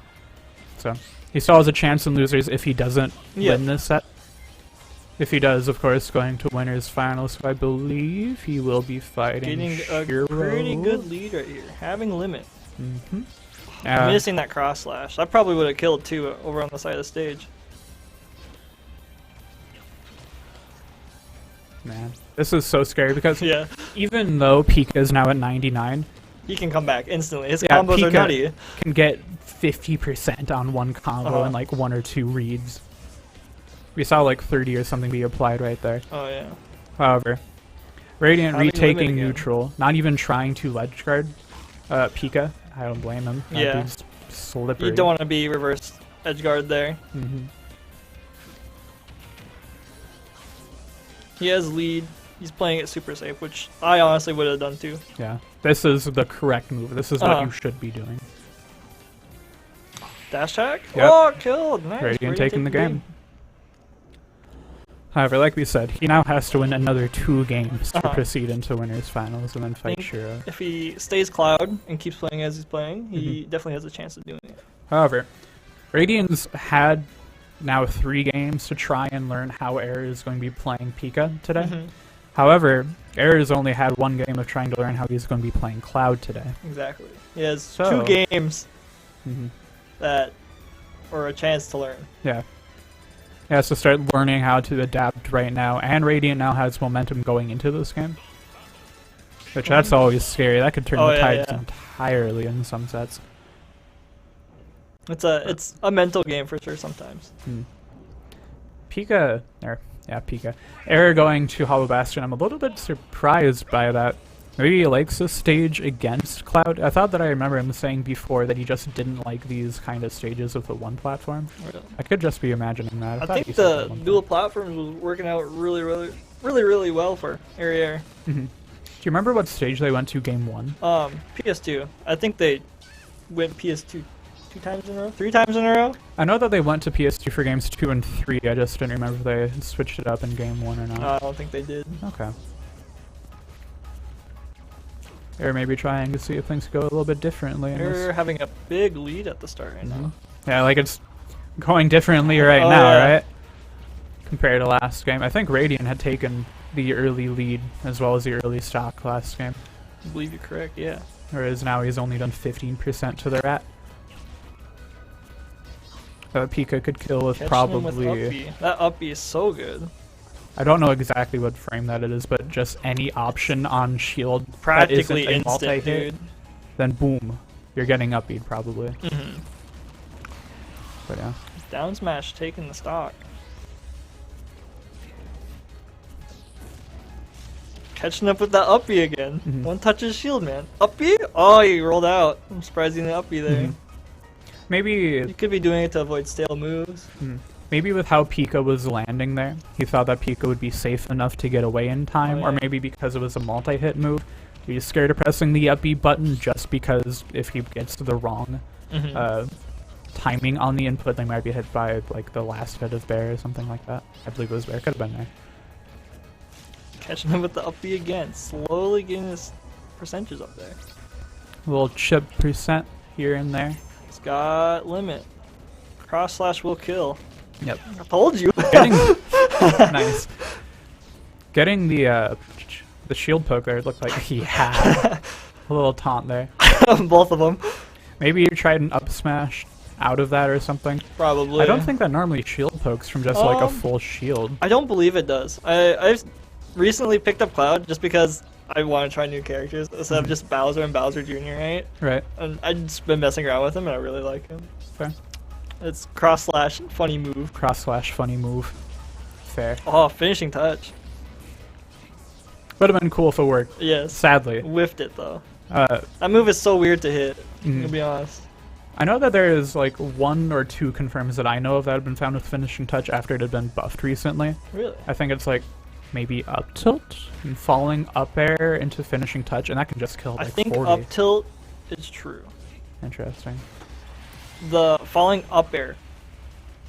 So he still has a chance in losers if he doesn't win this set. If he does, of course, going to winners finals, so I believe he will be fighting Getting a Shiro. pretty good lead right here. Having limit. Yeah. Missing that cross slash. I probably would have killed too over on the side of the stage. Man, this is so scary because Yeah. even though Pika is now at 99, He can come back instantly. His yeah, combos are Pika nutty. can get 50% on one combo and like 1 or 2 reads. We saw like 30 or something be applied right there. Oh yeah. However, Radiant Having limit retaking again. neutral, not even trying to ledge guard Pika. I don't blame him. That Yeah. dude's slippery. You don't want to be reverse edge guard there. He has lead. He's playing it super safe, which I honestly would have done too. Yeah, this is the correct move. This is what you should be doing. Dash attack? Yep. Oh, killed. Nice. Radiant taking the game. However, like we said, he now has to win another 2 games to proceed into winners finals and then fight Shiro. If he stays Cloud and keeps playing as he's playing, he definitely has a chance of doing it. However, Radiant's had now 3 games to try and learn how Air is going to be playing Pika today. However, Air has only had 1 game of trying to learn how he's going to be playing Cloud today. Exactly. He has 2 games that are a chance to learn. Yeah. He has to start learning how to adapt right now, and Radiant now has momentum going into this game. Which, that's always scary. That could turn the tides entirely in some sets. It's a mental game for sure sometimes. Pika. Air going to Hollow Bastion. I'm a little bit surprised by that. Maybe he likes this stage against Cloud. I thought that I remember him saying before that he just didn't like these kind of stages with the 1 platform. Really? I could just be imagining that. I think the dual platforms was working out really well for Air. Do you remember what stage they went to game 1? PS2. I think they went PS2 2 times in a row? 3 times in a row? I know that they went to PS2 for games 2 and 3. I just didn't remember if they switched it up in game 1 or not. I don't think they did. Okay. Or maybe trying to see if things go a little bit differently. They're having a big lead at the start right now. Yeah, like it's going differently right now, right? Compared to last game. I think Radiant had taken the early lead as well as the early stock last game. I believe you're correct, yeah. Whereas now he's only done 15% to the rat. Pika could kill with probably... That up B is so good. I don't know exactly what frame that it is, but just any option on shield practically that isn't a instant, multi-hit, dude. then boom, you're getting up beat probably. But yeah. Down smash taking the stock. Catching up with that up B again. One touch his shield, man. Up B? Oh, he rolled out. I'm surprised he didn't up B there. Maybe... You could be doing it to avoid stale moves. Maybe with how Pika was landing there, he thought that Pika would be safe enough to get away in time, or maybe because it was a multi-hit move, he's scared of pressing the up B button just because if he gets the wrong timing on the input, they might be hit by like the last hit of Bear or something like that. I believe it was Bear, could have been there. Catching him with the up B again, slowly getting his percentages up there. A little chip percent here and there. He's got limit. Cross slash will kill. Yep. I told you. Nice. Getting the shield poke there, it looked like he had a little taunt there. Both of them. Maybe you tried an up smash out of that or something. Probably. I don't think that normally shield pokes from just like a full shield. I don't believe it does. I've recently picked up Cloud just because I want to try new characters instead of just Bowser and Bowser Jr., right? Right. And I've just been messing around with him and I really like him. Fair. It's cross slash funny move. Cross slash funny move. Fair. Oh, finishing touch. Would have been cool if it worked. Yes. Sadly. Whiffed it though. That move is so weird to hit, to be honest. I know that there is like 1 or 2 confirms that I know of that have been found with finishing touch after it had been buffed recently. Really? I think it's like maybe up tilt and falling up air into finishing touch, and that can just kill like 40. I think up tilt is true. Interesting. The falling up air,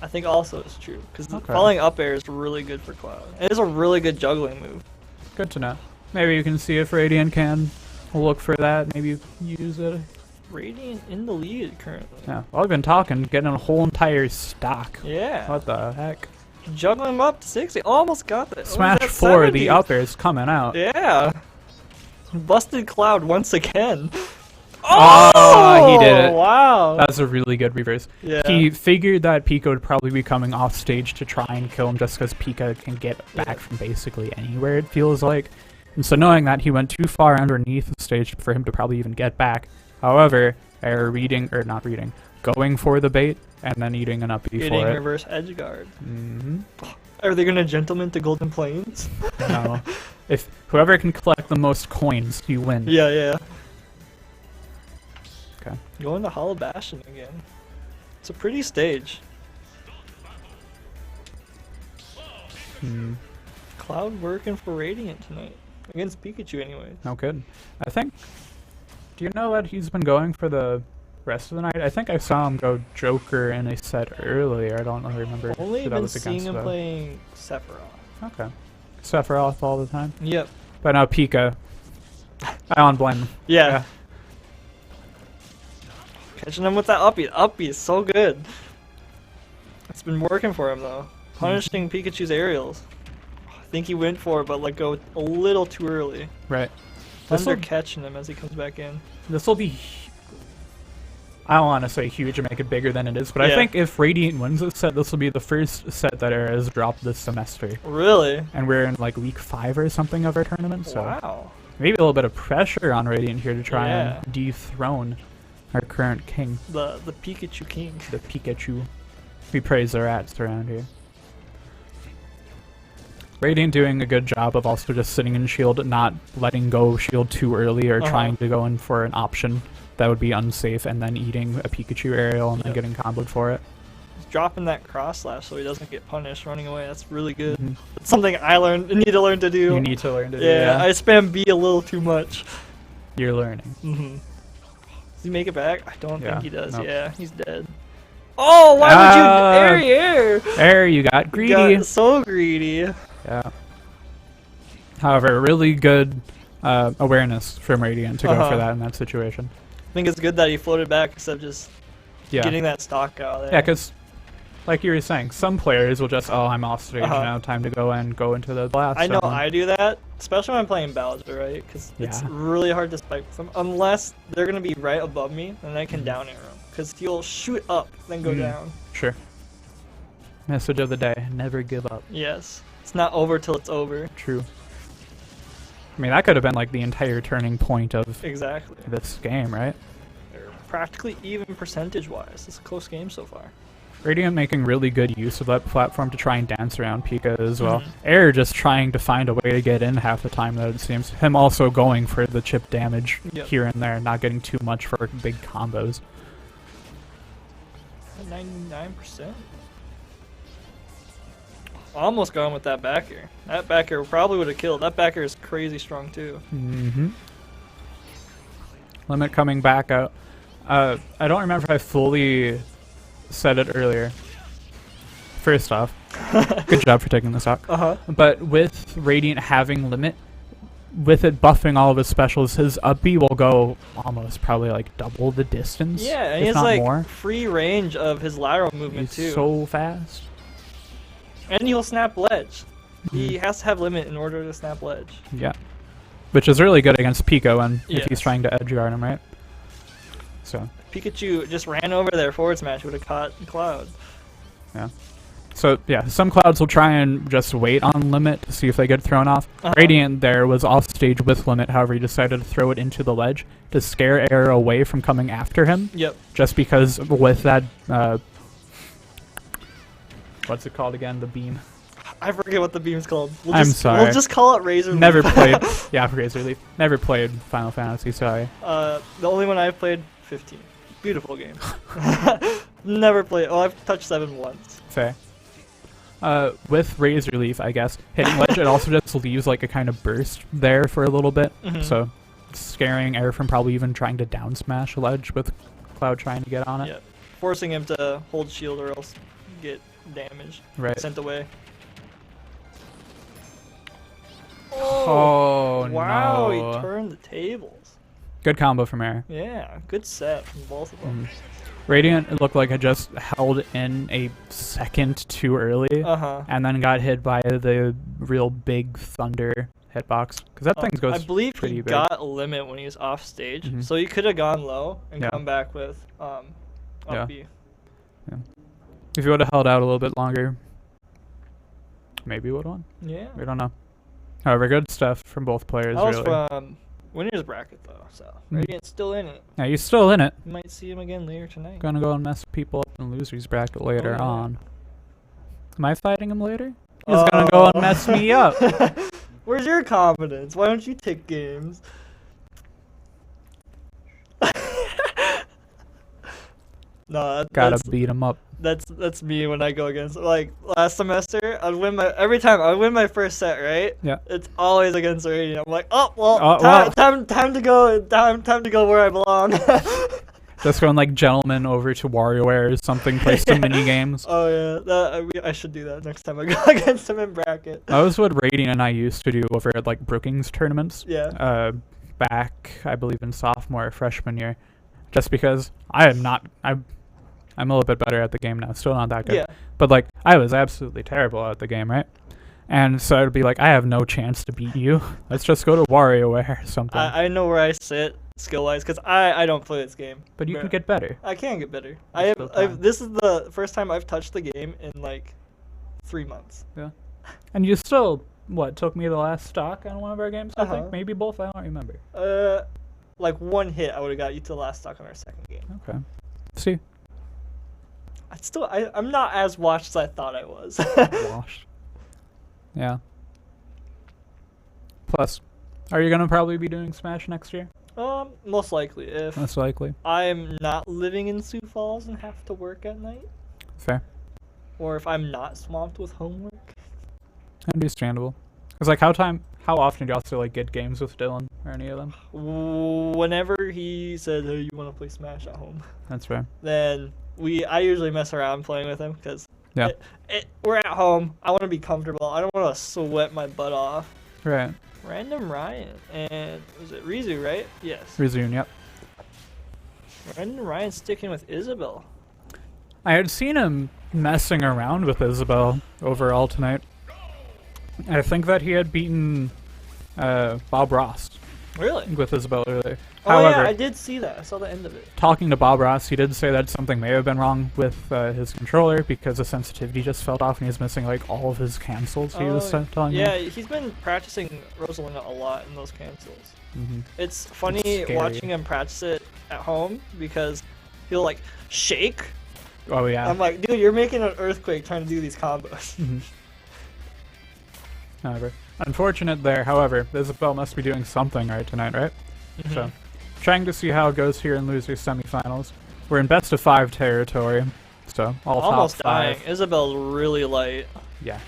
I think also is true, because falling up air is really good for Cloud. It is a really good juggling move. Good to know. Maybe you can see if Radiant can look for that. Maybe you use it. Radiant in the lead currently. Yeah. Well, I've been talking, getting a whole entire stock. Yeah. What the heck? Juggling him up to 60. Almost got that. Smash 4, the up air is coming out. Yeah. Busted Cloud once again. Oh, he did it. Wow. That's a really good reverse. Yeah. He figured that Pika would probably be coming off stage to try and kill him just because Pika can get back from basically anywhere, it feels like. And so knowing that, he went too far underneath the stage for him to probably even get back. However, going for the bait and then eating an up B for it. Getting reverse edge guard. Are they going to gentleman to Golden Plains? No. If whoever can collect the most coins, you win. Yeah. Okay. Going to Hollow Bastion again. It's a pretty stage. Cloud working for Radiant tonight. Against Pikachu anyways. No good. I think... Do you know what he's been going for the rest of the night? I think I saw him go Joker in a set earlier. I don't remember Only who that been was seeing against him though. playing Sephiroth. Okay. Sephiroth all the time? Yep. But now Pika. I don't blame him. Yeah. Catching him with that uppie. Uppie is so good. It's been working for him though. Punishing Pikachu's aerials. I think he went for it, but let go a little too early. Right. Thunder catching him as he comes back in. This will be... I don't want to say huge and make it bigger than it is, but I Yeah. think if Radiant wins this set, this will be the first set that Era has dropped this semester. Really? And we're in like week 5 or something of our tournament, so Wow. maybe a little bit of pressure on Radiant here to try Yeah. and dethrone our current king, The Pikachu King. the Pikachu. We praise the rats around here. Radiant doing a good job of also just sitting in shield, not letting go shield too early or trying to go in for an option that would be unsafe and then eating a Pikachu aerial and then getting comboed for it. He's dropping that cross slash so he doesn't get punished running away. That's really good. It's something I need to learn to do. You need to learn to do Yeah, that. I spam B a little too much. You're learning. Does he make it back? I don't Yeah, think he does. nope. Yeah, he's dead. Oh, why would you air? There, you got greedy. Got so greedy. Yeah. However, really good awareness from Radiant to go for that in that situation. I think it's good that he floated back instead of just Yeah. getting that stock out there. Yeah, because, like you were saying, some players will just, oh, I'm off stage now, time to go into the blast. I know zone. I do that, especially when I'm playing Bowser, right? Because it's really hard to spike with them unless they're going to be right above me, and I can down arrow. Because he'll shoot up, then go down. Sure. Message of the day, never give up. Yes. It's not over till it's over. True. I mean, that could have been like the entire turning point of Exactly. this game, right? They're practically even percentage-wise. It's a close game so far. Radiant making really good use of that platform to try and dance around Pika as well. Air just trying to find a way to get in half the time, though, it seems. Him also going for the chip damage here and there, not getting too much for big combos. 99%. Almost gone with that back air. That back air probably would have killed. That back air is crazy strong too. Limit coming back out. I don't remember if I fully said it earlier. First off, good job for taking this out. But with Radiant having Limit, with it buffing all of his specials, his up B will go almost probably like double the distance. Yeah, and if he has not like more. free range of his lateral movement He's too. so fast. And he'll snap ledge. He has to have limit in order to snap ledge. Yeah. Which is really good against Pico and if he's Yes. trying to edge guard him, right? So. Pikachu just ran over there forward smash, would have caught Cloud. Yeah. So, yeah, some Clouds will try and just wait on Limit to see if they get thrown off. Radiant there was off stage with Limit, however, he decided to throw it into the ledge to scare Air away from coming after him. Yep. Just because with that, what's it called again? The beam. I forget what the beam's called. I'm sorry. We'll just call it Razor Leaf. Never played. Yeah, Razor Leaf. Never played Final Fantasy, sorry. The only one I've played, 15. Beautiful game. Never played. Oh, I've touched 7 once. Fair. With Razor Leaf, I guess, hitting ledge, it also just leaves like a kind of burst there for a little bit. So, scaring Air from probably even trying to down smash a ledge with Cloud trying to get on it. Yeah. Forcing him to hold shield or else get damaged. Right. Sent away. Oh, wow, no. he turned the tables. Good combo from Air. Yeah, good set from both of them. Radiant, it looked like it just held in a second too early. And then got hit by the real big Thunder hitbox. Because that thing goes I believe pretty he big. got a limit when he was off stage. So he could have gone low and Yeah. come back with up B. Yeah. If he would have held out a little bit longer, maybe would have won. Yeah. We don't know. However, good stuff from both players, That was really. from winner's bracket though, so Radiant's still in it. Yeah, he's still in it. You might see him again later tonight. Gonna go and mess people up in losers bracket later yeah. on. Am I fighting him later? He's gonna go and mess me up. Where's your confidence? Why don't you take games? No, Gotta beat him up. that's me when I go against, like, last semester. Every time I win my first set, right? Yeah. It's always against Radiant. I'm like, oh well, Oh, well. time to go where I belong. Just going like gentlemen over to WarioWare or something, play some mini games. Oh yeah, I should do that next time I go against him in bracket. That was what Radiant and I used to do over at like Brookings tournaments. Yeah. Back I believe in sophomore or freshman year, just because I'm a little bit better at the game now, still not that good. Yeah. But like I was absolutely terrible at the game, right? And so I'd be like, I have no chance to beat you. Let's just go to WarioWare or something. I know where I sit skill wise because I don't play this game. But you can get better. I can get better. Still This is the first time I've touched the game in like 3 months. Yeah. And you still took me the last stock on one of our games, I Uh-huh. think? Maybe both, I don't remember. Like one hit I would have got you to the last stock on our second game. Okay. See. I'm not as watched as I thought I was. Washed. Yeah. Plus, are you gonna probably be doing Smash next year? Most likely if Most likely. I'm not living in Sioux Falls and have to work at night, Fair. or if I'm not swamped with homework. Understandable. It's like how often do you also like get games with Dylan or any of them? Whenever he said, "Hey, you want to play Smash at home?" That's fair. then I usually mess around playing with him because Yeah. we're at home. I want to be comfortable. I don't want to sweat my butt off. Right. Random Ryan and was it Rizu, right? Yes. Resume, yep. Random Ryan sticking with Isabel. I had seen him messing around with Isabel overall tonight. I think that he had beaten Bob Ross Really? with Isabel earlier. Oh However, yeah, I did see that. I saw the end of it. talking to Bob Ross, he did say that something may have been wrong with his controller because the sensitivity just fell off and he's missing like all of his cancels. He was telling me. Yeah, he's been practicing Rosalina a lot in those cancels. Mm-hmm. It's funny Scary. watching him practice it at home because he'll like shake. Oh yeah. I'm like, dude, you're making an earthquake trying to do these combos. Mhm. However, unfortunate there. However, Isabel must be doing something right tonight, right? Mhm. So, trying to see how it goes here in losers semifinals. We're in best of 5 territory, so all Almost top 5. dying. Isabel's really light. Yeah.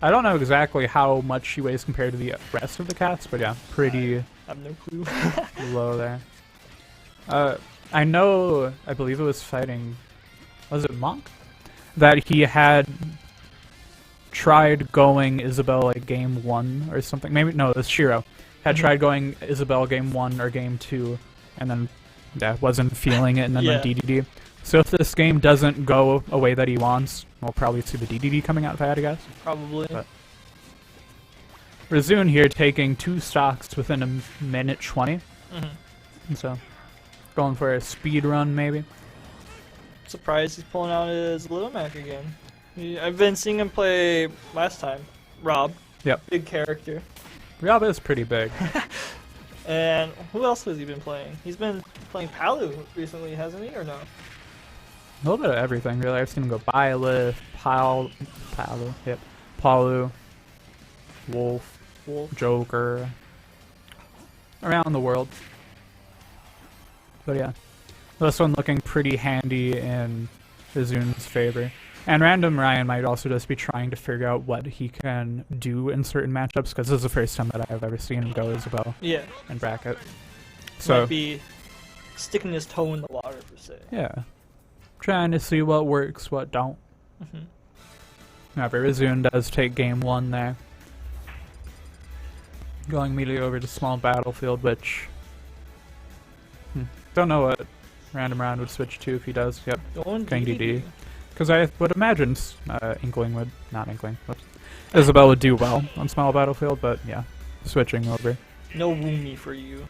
I don't know exactly how much she weighs compared to the rest of the cats, but yeah, pretty I have no clue. low there. I know, I believe it was fighting, was it Monk? That he had tried going Isabel like game 1 or something. Maybe, no, it was Shiro. Had tried going Isabel game 1 or game 2, and then wasn't feeling it, and then went DDD. So if this game doesn't go a way that he wants, we'll probably see the DDD coming out, if I had to guess. Probably. But Razun here taking 2 stocks within a minute 20. And so, going for a speed run maybe. Surprised he's pulling out his Little Mac again. I've been seeing him play last time. Rob. Yep. Big character. Rob is pretty big. And who else has he been playing? He's been playing Palu recently, hasn't he, or no? A little bit of everything, really. I've seen him go Byleth, Palu, Wolf, Joker, around the world. But yeah, this one looking pretty handy in Razun's favor. And Random Ryan might also just be trying to figure out what he can do in certain matchups, because this is the first time that I've ever seen him go Isabel in bracket. So might be sticking his toe in the water, per se. Yeah. Trying to see what works, what don't. However, Razun does take game 1 there. Going immediately over to small battlefield, which... don't know what Random Round would switch to if he does. Yep. Going DD. Because I would imagine Inkling would... Not Inkling. Whoops. Isabel would do well on small battlefield, but yeah. Switching over. No Woomy for you.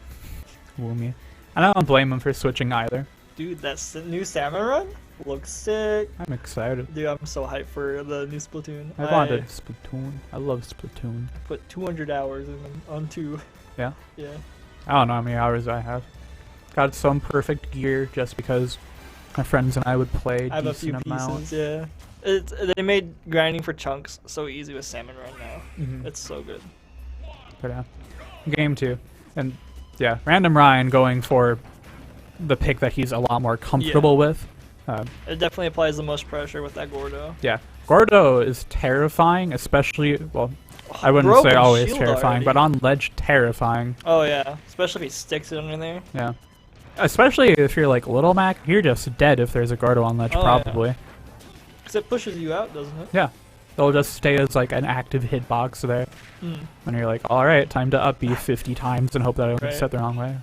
Woomy. And I don't blame him for switching either. Dude, that new salmon run looks sick. I'm excited. Dude, I'm so hyped for the new Splatoon. I wanted Splatoon. I love Splatoon. I put 200 hours in them on 2. Yeah? Yeah. I don't know how many hours I have. Got some perfect gear just because my friends and I would play I have a few pieces, yeah. They made grinding for chunks so easy with Salmon Run now. It's so good. But yeah. Game 2. And yeah, Random Ryan going for the pick that he's a lot more comfortable with. It definitely applies the most pressure with that Gordo. Yeah, Gordo is terrifying, especially, well, I wouldn't say broken always shield terrifying, already. but on ledge, terrifying. Oh yeah, especially if he sticks it under there. Yeah. Especially if you're like Little Mac, you're just dead if there's a Gordo on ledge, Oh, yeah. probably. Because it pushes you out, doesn't it? Yeah. They'll just stay as like an active hitbox there. Mm. And you're like, alright, time to up B 50 times and hope that I don't Right. set the wrong way.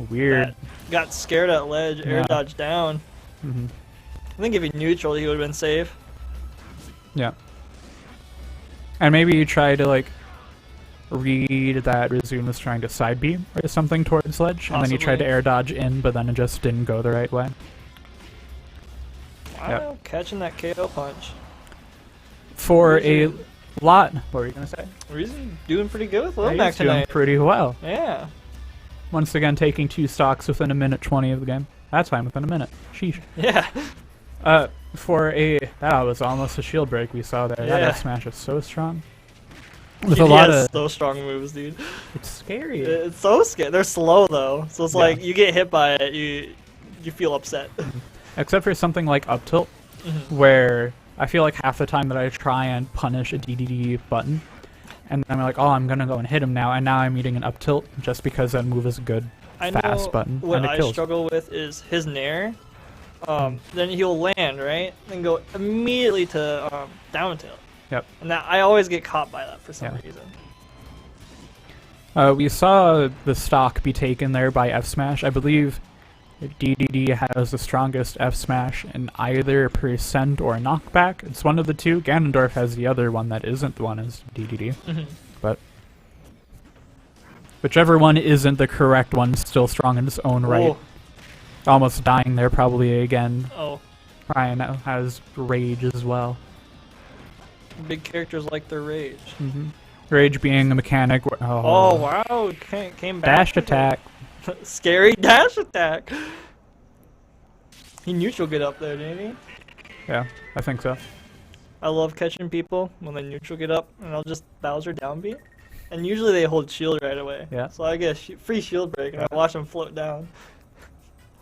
Weird. That got scared at ledge, air Yeah. dodge down. Hmm. I think if he neutral, he would have been safe. Yeah. And maybe you try to like read that Resume was trying to side B or something towards ledge, and then you tried to Possibly. air dodge in, but then it just didn't go the right way. Wow, catching that KO punch. For a Reason- lot, what were you gonna say? Reason doing pretty good with Yeah, Lil Mac he's doing tonight. pretty well. Yeah. Once again, taking 2 stocks within a minute 20 of the game. That's fine, within a minute. Sheesh. Yeah. That was almost a shield break we saw there. Yeah. That F smash is so strong. With He a lot has of, so strong moves, dude. it's scary. It's so scary. They're slow though, so it's Yeah. like you get hit by it, you feel upset. Except for something like up tilt, Mhm. where I feel like half the time that I try and punish a DDD button, and I'm like, oh, I'm gonna go and hit him now, and now I'm eating an up tilt just because that move is a good I fast know button, what and it I kills. struggle with is his nair. Then he'll land right, and go immediately to down tilt. Yep. And that I always get caught by that for some Yeah. reason. We saw the stock be taken there by F smash. I believe DDD has the strongest F smash in either percent or knockback. It's one of the two. Ganondorf has the other one that isn't the one as DDD. Mhm. But whichever one isn't the correct one, still strong in its own right. Oh. Almost dying there probably again. Oh, Ryan has rage as well. big characters like their rage. Rage being a mechanic. Oh wow, came back. Dash attack. Scary dash attack. He neutral get up there, didn't he? Yeah, I think so. I love catching people when they neutral get up, and I'll just Bowser down beat. And usually they hold shield right away. Yeah. So I get a free shield break, and I watch them float down.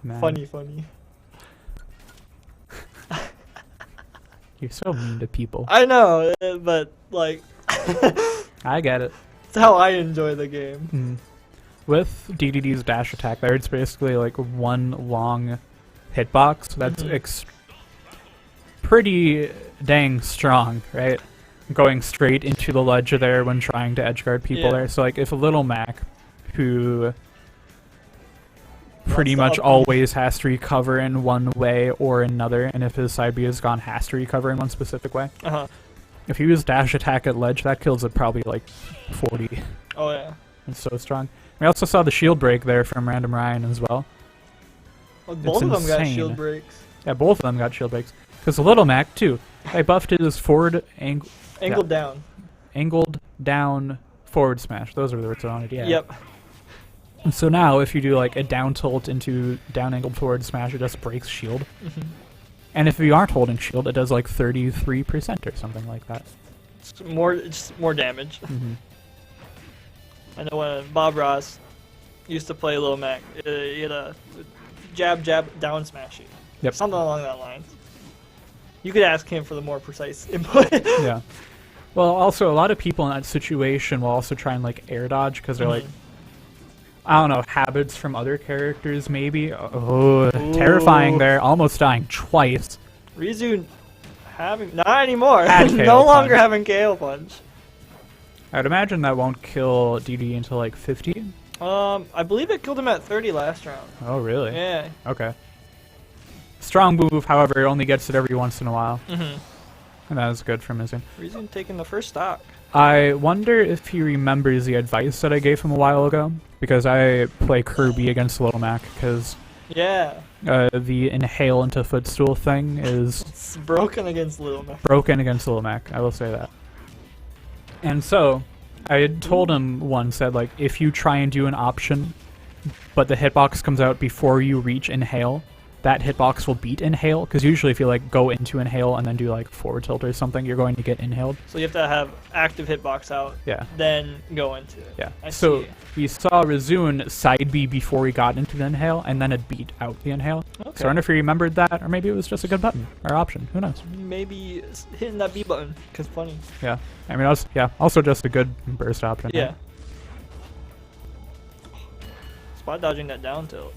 Man, Funny. You're so mean to people. I know, but like, I get it. it's how I enjoy the game. With DDD's dash attack there, it's basically like one long hitbox that's pretty dang strong, right? Going straight into the ledge there when trying to edgeguard people Yeah. there. So like if a Little Mac, who pretty Wants much to up- always has to recover in one way or another, and if his side B is gone, has to recover in one specific way. Uh-huh. If you use dash attack at ledge, that kills it probably like 40. Oh yeah. It's so strong. We also saw the shield break there from Random Ryan as well. Well, both of them got insane. shield breaks. Yeah, both of them got shield breaks. Because the Little Mac, too. They buffed his forward Angled down. angled down forward smash. Those are the words I wanted, yeah. Yep. And so now, if you do like a down tilt into down angled forward smash, it just breaks shield. And if you aren't holding shield, it does like 33% or something like that. It's more damage. I know when Bob Ross used to play Lil Mac, he had a jab down smash. Yep. Something along that line. You could ask him for the more precise input. Yeah. Well, also, a lot of people in that situation will also try and like air dodge because they're like, I don't know, habits from other characters maybe. Oh, terrifying there. Almost dying twice. Rizu having not anymore. Had KO No longer punch. having KO punch. I'd imagine that won't kill DD until like 50. I believe it killed him at 30 last round. Oh, really? Yeah. Okay. Strong move, however, only gets it every once in a while. And that was good for Mizzou. Rizu taking the first stock. I wonder if he remembers the advice that I gave him a while ago, because I play Kirby against Little Mac, because Yeah. the inhale into footstool thing is It's broken against Lil Mac. broken against Little Mac, I will say that. And so, I had told him once that, like, if you try and do an option, but the hitbox comes out before you reach inhale, that hitbox will beat inhale, because usually if you like go into inhale and then do like forward tilt or something, you're going to get inhaled. So you have to have active hitbox out, Yeah. then go into it. Yeah. I So see. we saw Razun side B before he got into the inhale, and then it beat out the inhale. Okay. So I wonder if he remembered that, or maybe it was just a good button or option. Who knows? Maybe hitting that B button, because funny. Yeah. I mean, also just a good burst option. Yeah. Spot dodging that down tilt.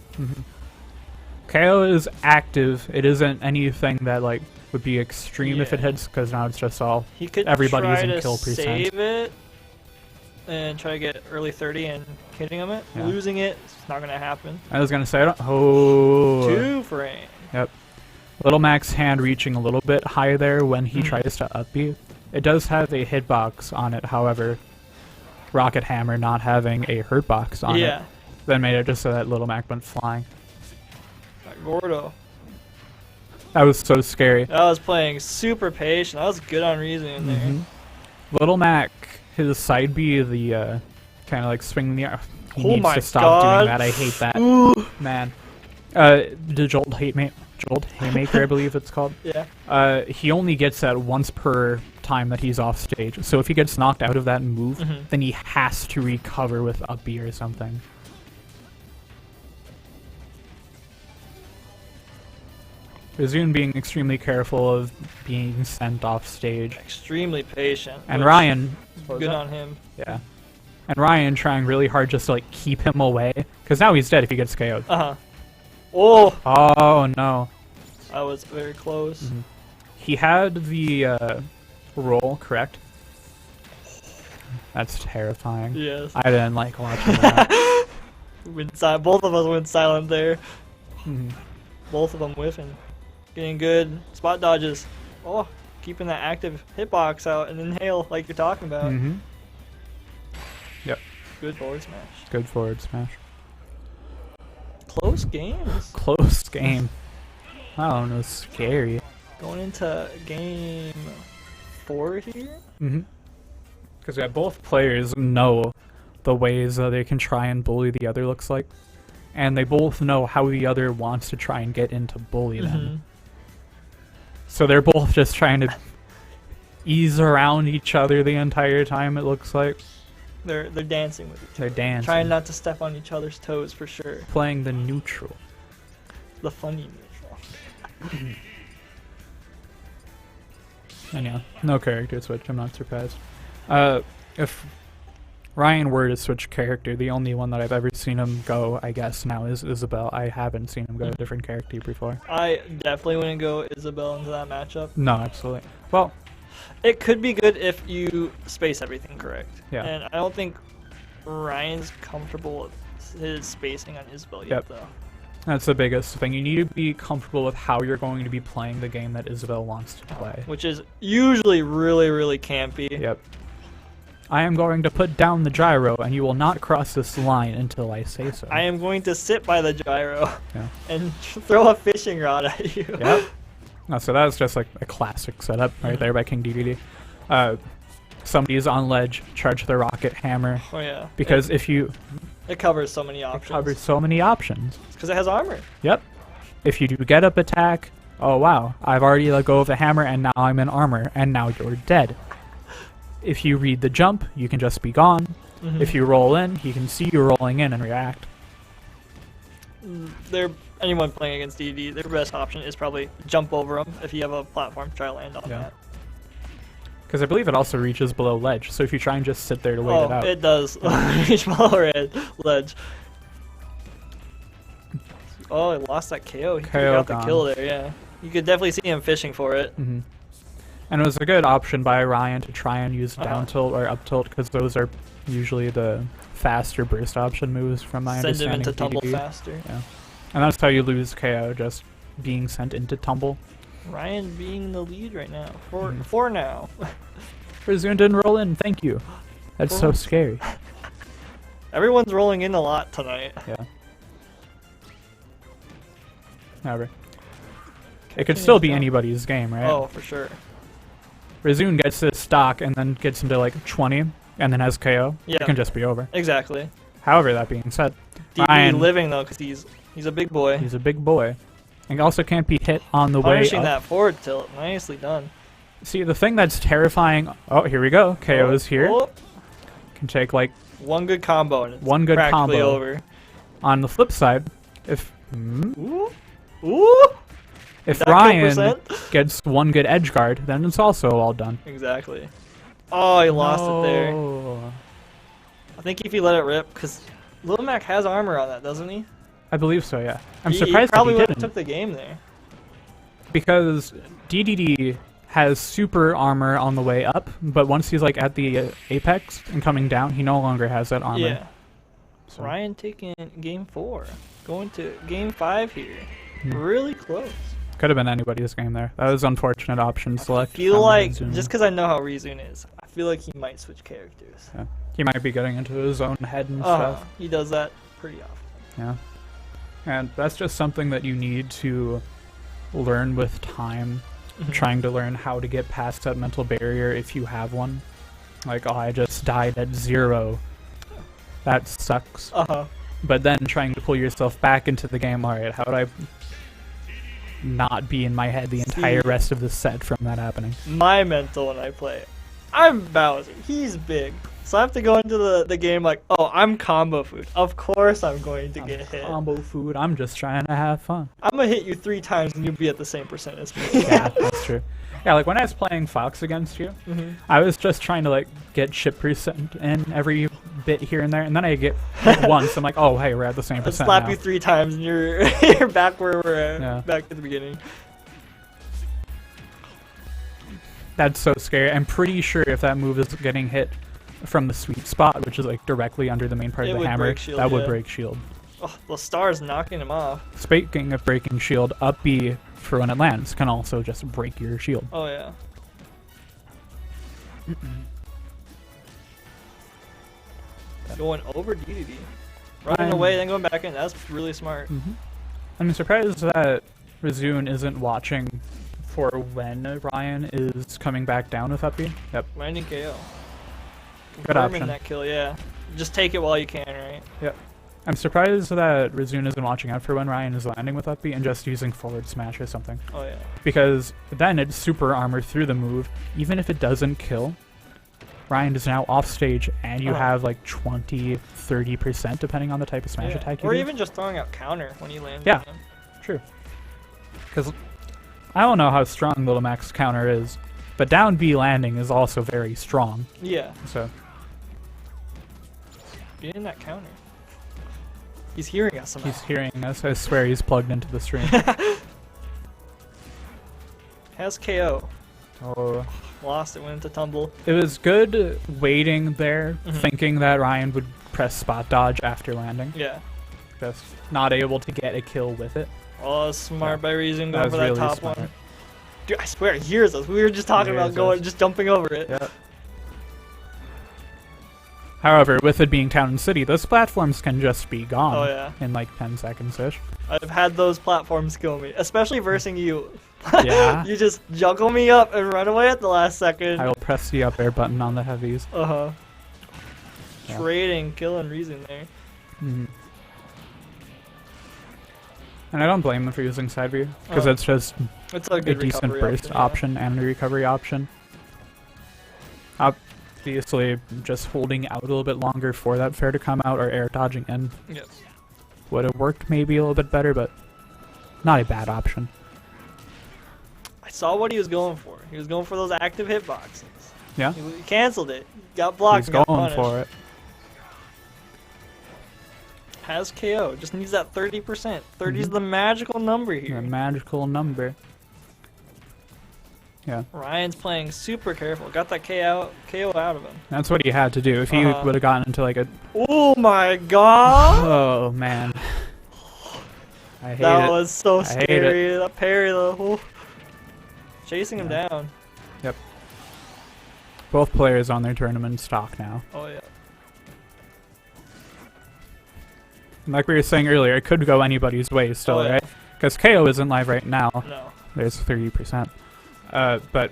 KO is active. It isn't anything that like would be extreme if it Yeah. hits, because now it's just all He could everybody's try in to kill percent. save it and try to get early 30 and hitting him it. Yeah. Losing it, it's not going to happen. I was gonna say, I don't. Oh. 2 frame. Yep. Little Mac's hand reaching a little bit high there when he tries to up B. It does have a hitbox on it, however, Rocket Hammer not having a hurt box on it, then made it just so that Little Mac went flying. Gordo. That was so scary. I was playing super patient. I was good on reasoning there. Little Mac, his side B, the kind of like swing the. He Oh needs my to stop God. doing that. I hate that. Man. The Jolt Haymaker, I believe it's called. Yeah. He only gets that once per time that he's off stage. So if he gets knocked out of that move, then he has to recover with up B or something. Razun being extremely careful of being sent off stage. Extremely patient. And which- Ryan, Good on him. yeah. And Ryan trying really hard just to like keep him away, because now he's dead if he gets KO'd. Uh-huh. Oh! Oh no. I was very close. He had the roll, correct? That's terrifying. Yes. I didn't like watching that. Both of us went silent there. Mhm. Both of them whiffing. Getting good spot dodges. Oh, keeping that active hitbox out and inhale like you're talking about. Mhm. Yep. Good forward smash. Good forward smash. Close games. Close game. I don't know, scary. Going into game 4 here. Because both players know the ways that they can try and bully the other, looks like. And they both know how the other wants to try and get into bully them. So they're both just trying to ease around each other the entire time, it looks like. They're dancing with each other. They're dancing. Trying not to step on each other's toes for sure. Playing the neutral. The funny neutral. And yeah, no character switch, I'm not surprised. If Ryan were to switch character, the only one that I've ever seen him go, I guess, now is Isabel. I haven't seen him go a different character before. I definitely wouldn't go Isabel into that matchup. No, absolutely. Well, it could be good if you space everything correct. Yeah. And I don't think Ryan's comfortable with his spacing on Isabel yet, though. That's the biggest thing. You need to be comfortable with how you're going to be playing the game that Isabel wants to play. Which is usually really, really campy. Yep. I am going to put down the gyro, and you will not cross this line until I say so. I am going to sit by the gyro Yeah. and throw a fishing rod at you. Yep. No, so that's just like a classic setup right there by King DDD. Somebody's on ledge, charge the rocket hammer. Oh yeah. Because if you It covers so many options. cover so many options. Because it has armor. Yep. If you do get up attack, oh wow, I've already let go of the hammer and now I'm in armor and now you're dead. If you read the jump, you can just be gone. If you roll in, he can see you rolling in and react. Anyone playing against DD, their best option is probably jump over them if you have a platform, try to land on that. Because I believe it also reaches below ledge, so if you try and just sit there to wait it out. It does. Reach below ledge. Oh, he lost that KO. He got the kill there, yeah. You could definitely see him fishing for it. And it was a good option by Ryan to try and use down tilt or up tilt, because those are usually the faster burst option moves from my understanding. Send him into tumble DDD. faster. Yeah. And that's how you lose KO, just being sent into tumble. Ryan being the lead right now. For now. Razun didn't roll in, thank you. That's so scary. Everyone's rolling in a lot tonight. Yeah. However, it could still be anybody's game, right? Oh, for sure. Razun gets this stock and then gets into like 20 and then has KO. Yeah. It can just be over. Exactly. However, that being said, DD Ryan, living though, because he's a big boy. he's a big boy. And also can't be hit on the way Punishing up. that forward tilt. Nicely done. See, the thing that's terrifying... Oh, here we go. KO is here. Oh, Can take, like, one good combo and it's one good practically combo. over. On the flip side, if... Ooh. Ooh. If That Ryan kill gets one good edge guard, then it's also all done. Exactly. Oh, he lost it there. No. I think if he let it rip, because Lil Mac has armor on that, doesn't he? I believe so, yeah. I'm He surprised probably that he would have didn't. took the game there. Because DDD has super armor on the way up, but once he's like at the apex and coming down, he no longer has that armor. Yeah. So, Ryan taking game 4. Going to game 5 here. Hmm. Really close. could have been anybody's game there. That was unfortunate option select. I feel on like, Rizun. just because I know how Rizun is, I feel like he might switch characters. Yeah. He might be getting into his own head and Uh-huh. stuff. He does that pretty often. Yeah. And that's just something that you need to learn with time. Trying to learn how to get past that mental barrier if you have one. Like, oh, I just died at 0. That sucks. Uh-huh. But then trying to pull yourself back into the game, alright, how would I not be in my head the entire See. rest of the set from that happening? My mental when I play, I'm Bowser. He's big. So I have to go into the game like, oh, I'm combo food. Of course I'm going to get hit. Combo food, I'm just trying to have fun. I'm going to hit you 3 times and you'll be at the same percent as me. Yeah, that's true. Yeah, like when I was playing Fox against you, I was just trying to like get ship percent in every bit here and there, and then I get hit once. I'm like, oh, hey, we're at the same I'd percent slap now. you 3 times and you're you're back where we're at, Yeah. back at the beginning. That's so scary. I'm pretty sure if that move is getting hit from the sweet spot, which is like directly under the main part It of the would hammer, break shield, that would yeah. break shield. Oh, the star's knocking him off. Speaking of breaking shield, up B for when it lands can also just break your shield. Oh, yeah. Going over DDD. Running away, then going back in. That's really smart. I'm surprised that Rizun isn't watching for when Ryan is coming back down with up B. Yep. Landing KO. Good Confirming option. that kill, yeah. Just take it while you can, right? Yep. I'm surprised that Rizun isn't watching out for when Ryan is landing with up B and just using forward smash or something. Oh, yeah. Because then it's super armor through the move. Even if it doesn't kill, Ryan is now off stage and you have like 20-30% depending on the type of smash Yeah. attack you Or do. even just throwing out counter when you land. Yeah. on him. True. Because I don't know how strong Little Mac's counter is, but down B landing is also very strong. Yeah. So Get in that counter. He's hearing us somehow. he's hearing us. I swear he's plugged into the stream. Has KO. Oh. Lost it, went into tumble. It was good waiting there, thinking that Ryan would press spot dodge after landing. Yeah. Just not able to get a kill with it. Oh, smart by Reason That going was for that really top smart. one. Dude, I swear, it hears us. We were just talking about Hears going, us. just jumping over it. Yep. However, with it being town and city, those platforms can just be gone Oh, yeah. in like 10 seconds-ish. I've had those platforms kill me, especially versing you. Yeah. You just juggle me up and run away at the last second. I will press the up air button on the heavies. Uh-huh. Yeah. Trading, killing Reason there. Mhm. And I don't blame them for using side view, because Oh. it's just It's a a good decent recovery burst yeah. option and a recovery option. Obviously, just holding out a little bit longer for that fair to come out or air dodging in Yep. would have worked maybe a little bit better, but not a bad option. I saw what he was going for. He was going for those active hitboxes. Yeah, He canceled it. Got blocked. he's and got going punished. for it. Has KO. Just needs that 30%. 30 is the magical number A here. magical number. Yeah, Ryan's playing super careful. Got that KO out of him. that's what he had to do. If he would have gotten into like a... Oh my god! Oh, man. I hate That it. was so I hate it. scary. That parry though. Ooh. Chasing him down. Yep. Both players on their tournament stock now. Oh yeah. And like we were saying earlier, it could go anybody's way still, Oh, yeah. right? Because KO isn't live right now. No. There's 30%. But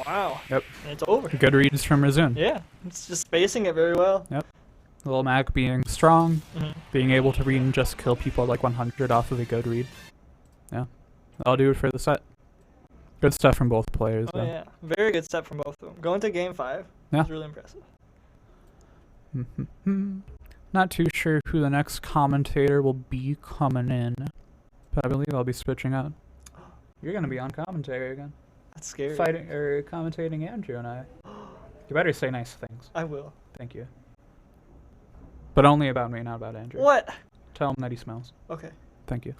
Wow. Yep. And it's over. good reads from Rizun. Yeah. It's just spacing it very well. Yep. Little Mac being strong, Mhm. being able to read and just kill people at like 100 off of a good read. Yeah, I'll do it for the set. Good stuff from both players. Oh though. yeah, very good step from both of them. Going to game 5 Yeah. was really impressive. Not too sure who the next commentator will be coming in, but I believe I'll be switching out. You're gonna be on commentary again, That's scary. fighting or commentating Andrew and I. You better say nice things. I will. Thank you. But only about me, not about Andrew. What? Tell him that he smells. Okay. Thank you.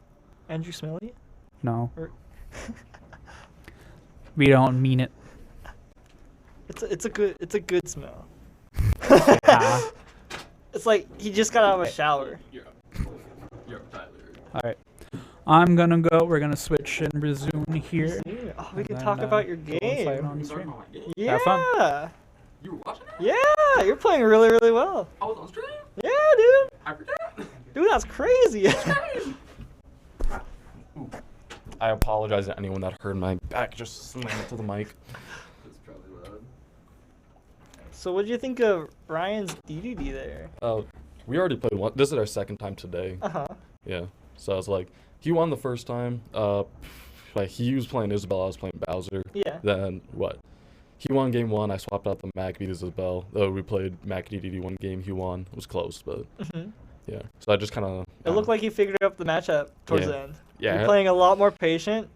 Andrew Smelly? No. Or- We don't mean it. It's a good smell. Ah. It's like he just got out of a shower. You're Tyler. Alright. I'm gonna go. We're gonna switch and resume here. Oh, we can And talk then, about your go and fight game. on stream. Yeah. Have fun. You were watching it? Yeah, you're playing really, really well. I was on stream. Yeah, dude. I forgot. Dude, that's crazy. I apologize to anyone that heard my back just slam into the mic. It's probably loud. So what do you think of Ryan's DDD there? We already played one. This is our second time today. Uh-huh. Yeah. So I was like, he won the first time. Like he was playing Isabel, I was playing Bowser. Yeah. Then what? He won game 1. I swapped out the Mac, beat Isabel. We played Mac DDD one game. He won. It was close, but yeah. So I just kind of. It looked like you figured out the matchup towards Yeah. the end. Yeah. You're playing a lot more patient.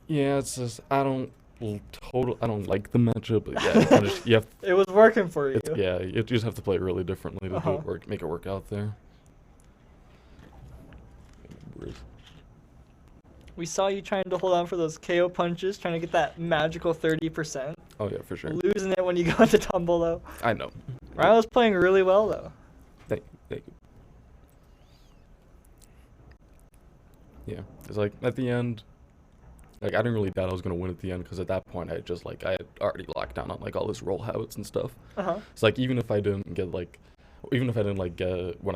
Yeah, it's just I don't like the matchup, but yeah, you have. It was working for you. Yeah, you just have to play it really differently to do Uh-huh. it work, make it work out there. We saw you trying to hold on for those KO punches, trying to get that magical 30%. Oh yeah, for sure. Losing it when you go into tumble though. I know. Ryan was playing really well though. Thank you. Yeah, it's like at the end, like I didn't really doubt I was gonna win at the end because at that point I had already locked down on like all this roll habits and stuff. Uh-huh. It's like even if I didn't get when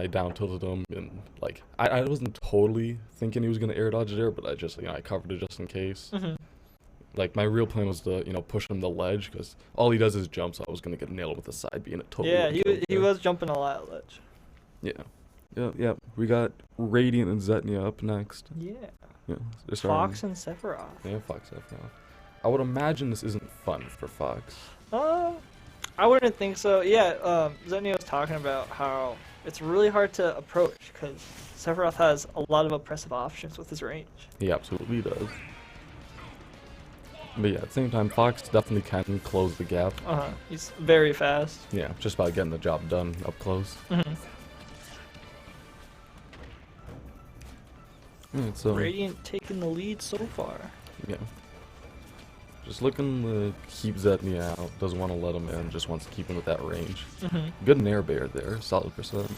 I down tilted him and like I wasn't totally thinking he was gonna air dodge there, but I just I covered it just in case. Like my real plan was to push him the ledge because all he does is jump, so I was gonna get nailed with the side being a total. Yeah, kill he there. was jumping a lot at ledge. Yeah. We got Radiant and Zetnia up next. Yeah. Yeah. They're starting- Fox and Sephiroth. Yeah, Fox Sephiroth. I would imagine this isn't fun for Fox. I wouldn't think so. Yeah, Zetnia was talking about how it's really hard to approach because Sephiroth has a lot of oppressive options with his range. He absolutely does. But yeah, at the same time, Fox definitely can close the gap. He's very fast. Yeah, just by getting the job done up close. Yeah, so Radiant taking the lead so far. yeah, just looking to keep Zetnia out. Doesn't want to let him in. Just wants to keep him with that range. Good nair bear there. Solid %.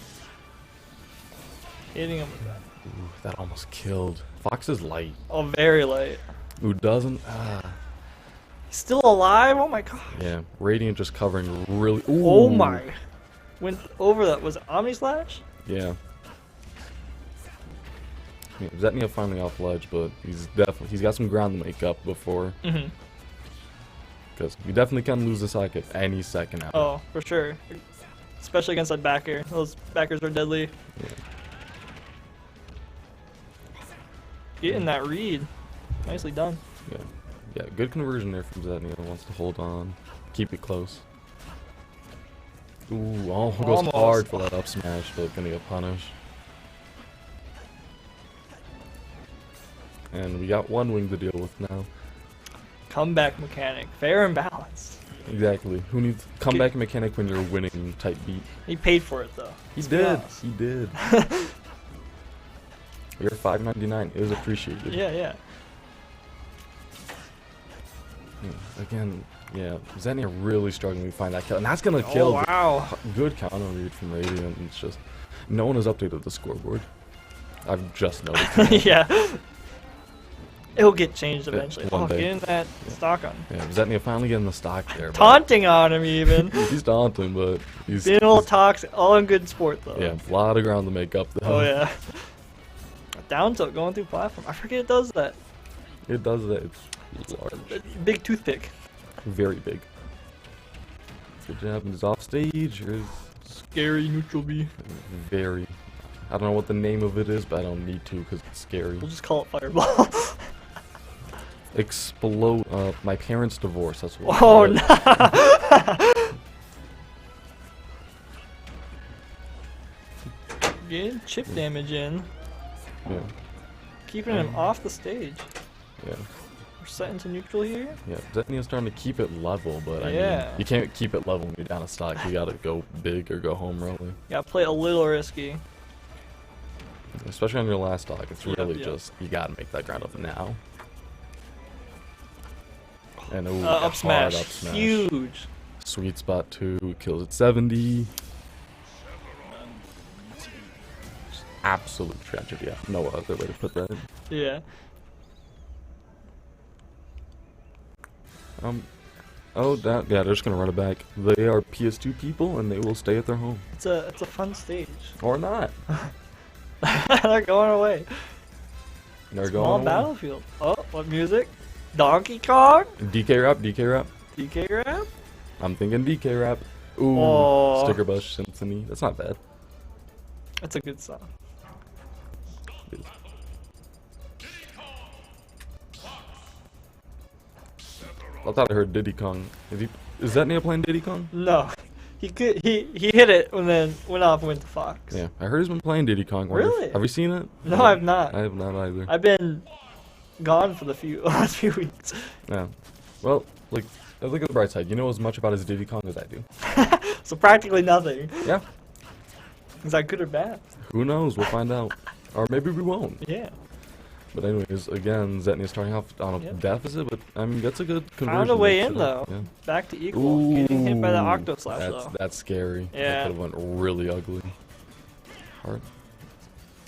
Hitting him with that. Ooh, that almost killed. Fox is light. Oh, very light. Who doesn't? He's still alive? Oh my god. Yeah, Radiant just covering really. Ooh. Oh my. Went over that. Was it Omni Slash? Yeah. Yeah, Zetnia finally off ledge, but he's got some ground to make up before. Because we definitely can lose the sock at any second now. Oh, for sure. Especially against that backer. Those backers are deadly. Yeah. Getting that read. Nicely done. Yeah, good conversion there from Zetnia. Wants to hold on, keep it close. Ooh, goes Almost. hard for that up smash, but gonna get punished. And we got one wing to deal with now. Comeback mechanic. Fair and balanced. Exactly. Who needs comeback mechanic when you're winning type beat? He paid for it though. He did. He did. Your $5.99 is appreciated. Yeah. Again, yeah, Zetnia really struggling to find that kill, and that's gonna kill. Oh wow. Good counter read from Radiant. It's just no one has updated the scoreboard. I've just noticed. Yeah. It'll get changed eventually. one day. Getting that stock on. Yeah, Zetnia finally getting the stock there. but Taunting on him even. He's taunting, but he's Being a little toxic. All in good sport though. yeah, a lot of ground to make up though. Oh yeah. Down tilt going through platform. I forget it does that. It does that. It's large. Big toothpick. Very big. Good job. He's off stage. Here's Scary neutral B. Very. I don't know what the name of it is, but I don't need to because it's scary. We'll just call it Fireball. Explode. My parents' divorce. That's what. Oh we no! call it. Getting chip damage in. Yeah. Keeping him off the stage. Yeah. We're set into neutral here. Yeah. Zetnia's starting to keep it level, but I Yeah. mean, you can't keep it level when you're down a stock. You gotta go big or go home early. Gotta play a little risky. Especially on your last stock. It's Yep, really yep. just you gotta make that ground up now. And ooh, Up hard smash. up smash. Huge. Sweet spot 2 kills at 70. Absolute tragedy. Yeah, no other way to put that. Yeah. Oh, yeah, they're just gonna run it back. They are PS2 people, and they will stay at their home It's a fun stage. or not. They're going away. They're Small going away. battlefield. Oh, what music? Donkey Kong? DK rap, DK rap. DK rap? I'm thinking DK rap. Ooh, Oh. Sticker Bush Symphony. That's not bad. That's a good song. I thought I heard Diddy Kong. Is that Nia playing Diddy Kong? No. He hit it and then went off and went to Fox. Yeah, I heard he's been playing Diddy Kong. Really? Have you seen it? No, I've not. I have not either. I've been gone for the last few weeks. Yeah. Well, like, look at the bright side. You know as much about his Diddy Kong as I do. So practically nothing. Yeah. Is that good or bad? Who knows? We'll find out. Or maybe we won't. Yeah. But anyways, again, Zetnia starting off on a Yep. deficit, but I mean, that's a good conversion. Found a way Mix in it up. though. Yeah. Back to equal. Getting hit by the Octo Slash though. That's scary. Yeah. That could have went really ugly. Hard.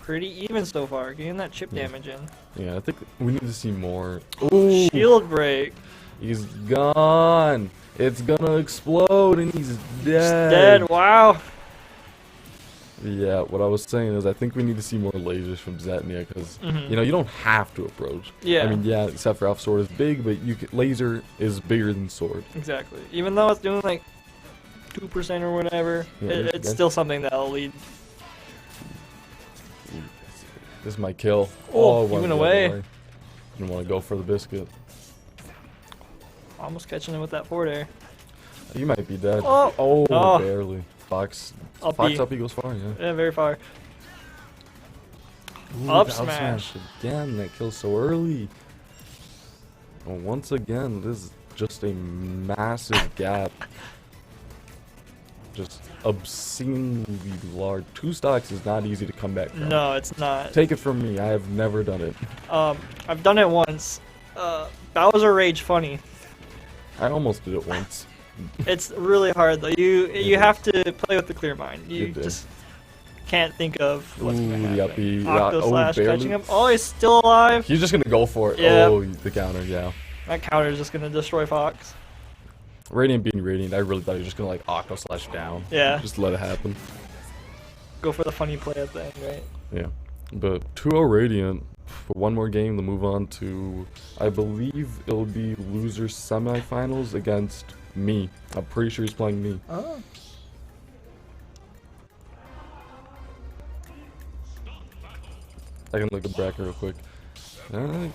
Pretty even so far. Getting that chip Yeah. damage in. Yeah, I think we need to see more. Ooh, Shield break. he's gone. It's gonna explode and he's dead. Dead. Wow. Yeah, what I was saying is I think we need to see more lasers from Zetnia because Mhm. you know you don't have to approach. Yeah. I mean, yeah, Sephiroth sword is big, but laser is bigger than sword. Exactly. Even though it's doing like 2% or whatever, Yeah, it's that's- still something that'll lead. This might kill. Oh, it he went the other away. way. Didn't want to go for the biscuit. Almost catching him with that forward air. You might be dead. Oh. Oh. Barely. Fox Up Fox E. up, he goes far, yeah. Yeah, very far. Ooh, Up the smash. again. That kills so early. Well, once again, this is just a massive gap. Just obscenely large. 2 stocks is not easy to come back from. No, it's not. Take it from me, I have never done it. I've done it once. Bowser Rage funny. I almost did it once. It's really hard though. You have to play with the clear mind. You You do. just can't think of what's Ooh, gonna the happen. uppie. Yeah, Octo Slash barely. catching him. Oh, he's still alive. He's just gonna go for it. Yeah. Oh, the counter, yeah. That counter is just gonna destroy Fox. Radiant being Radiant, I really thought he was just gonna like Octo Slash down. Yeah. Just let it happen. Go for the funny play at the end, right? Yeah. But 2-0 Radiant for one more game to move on to, I believe it'll be losers semifinals against me. I'm pretty sure he's playing me. Oh. I can look at the bracket real quick. Alright,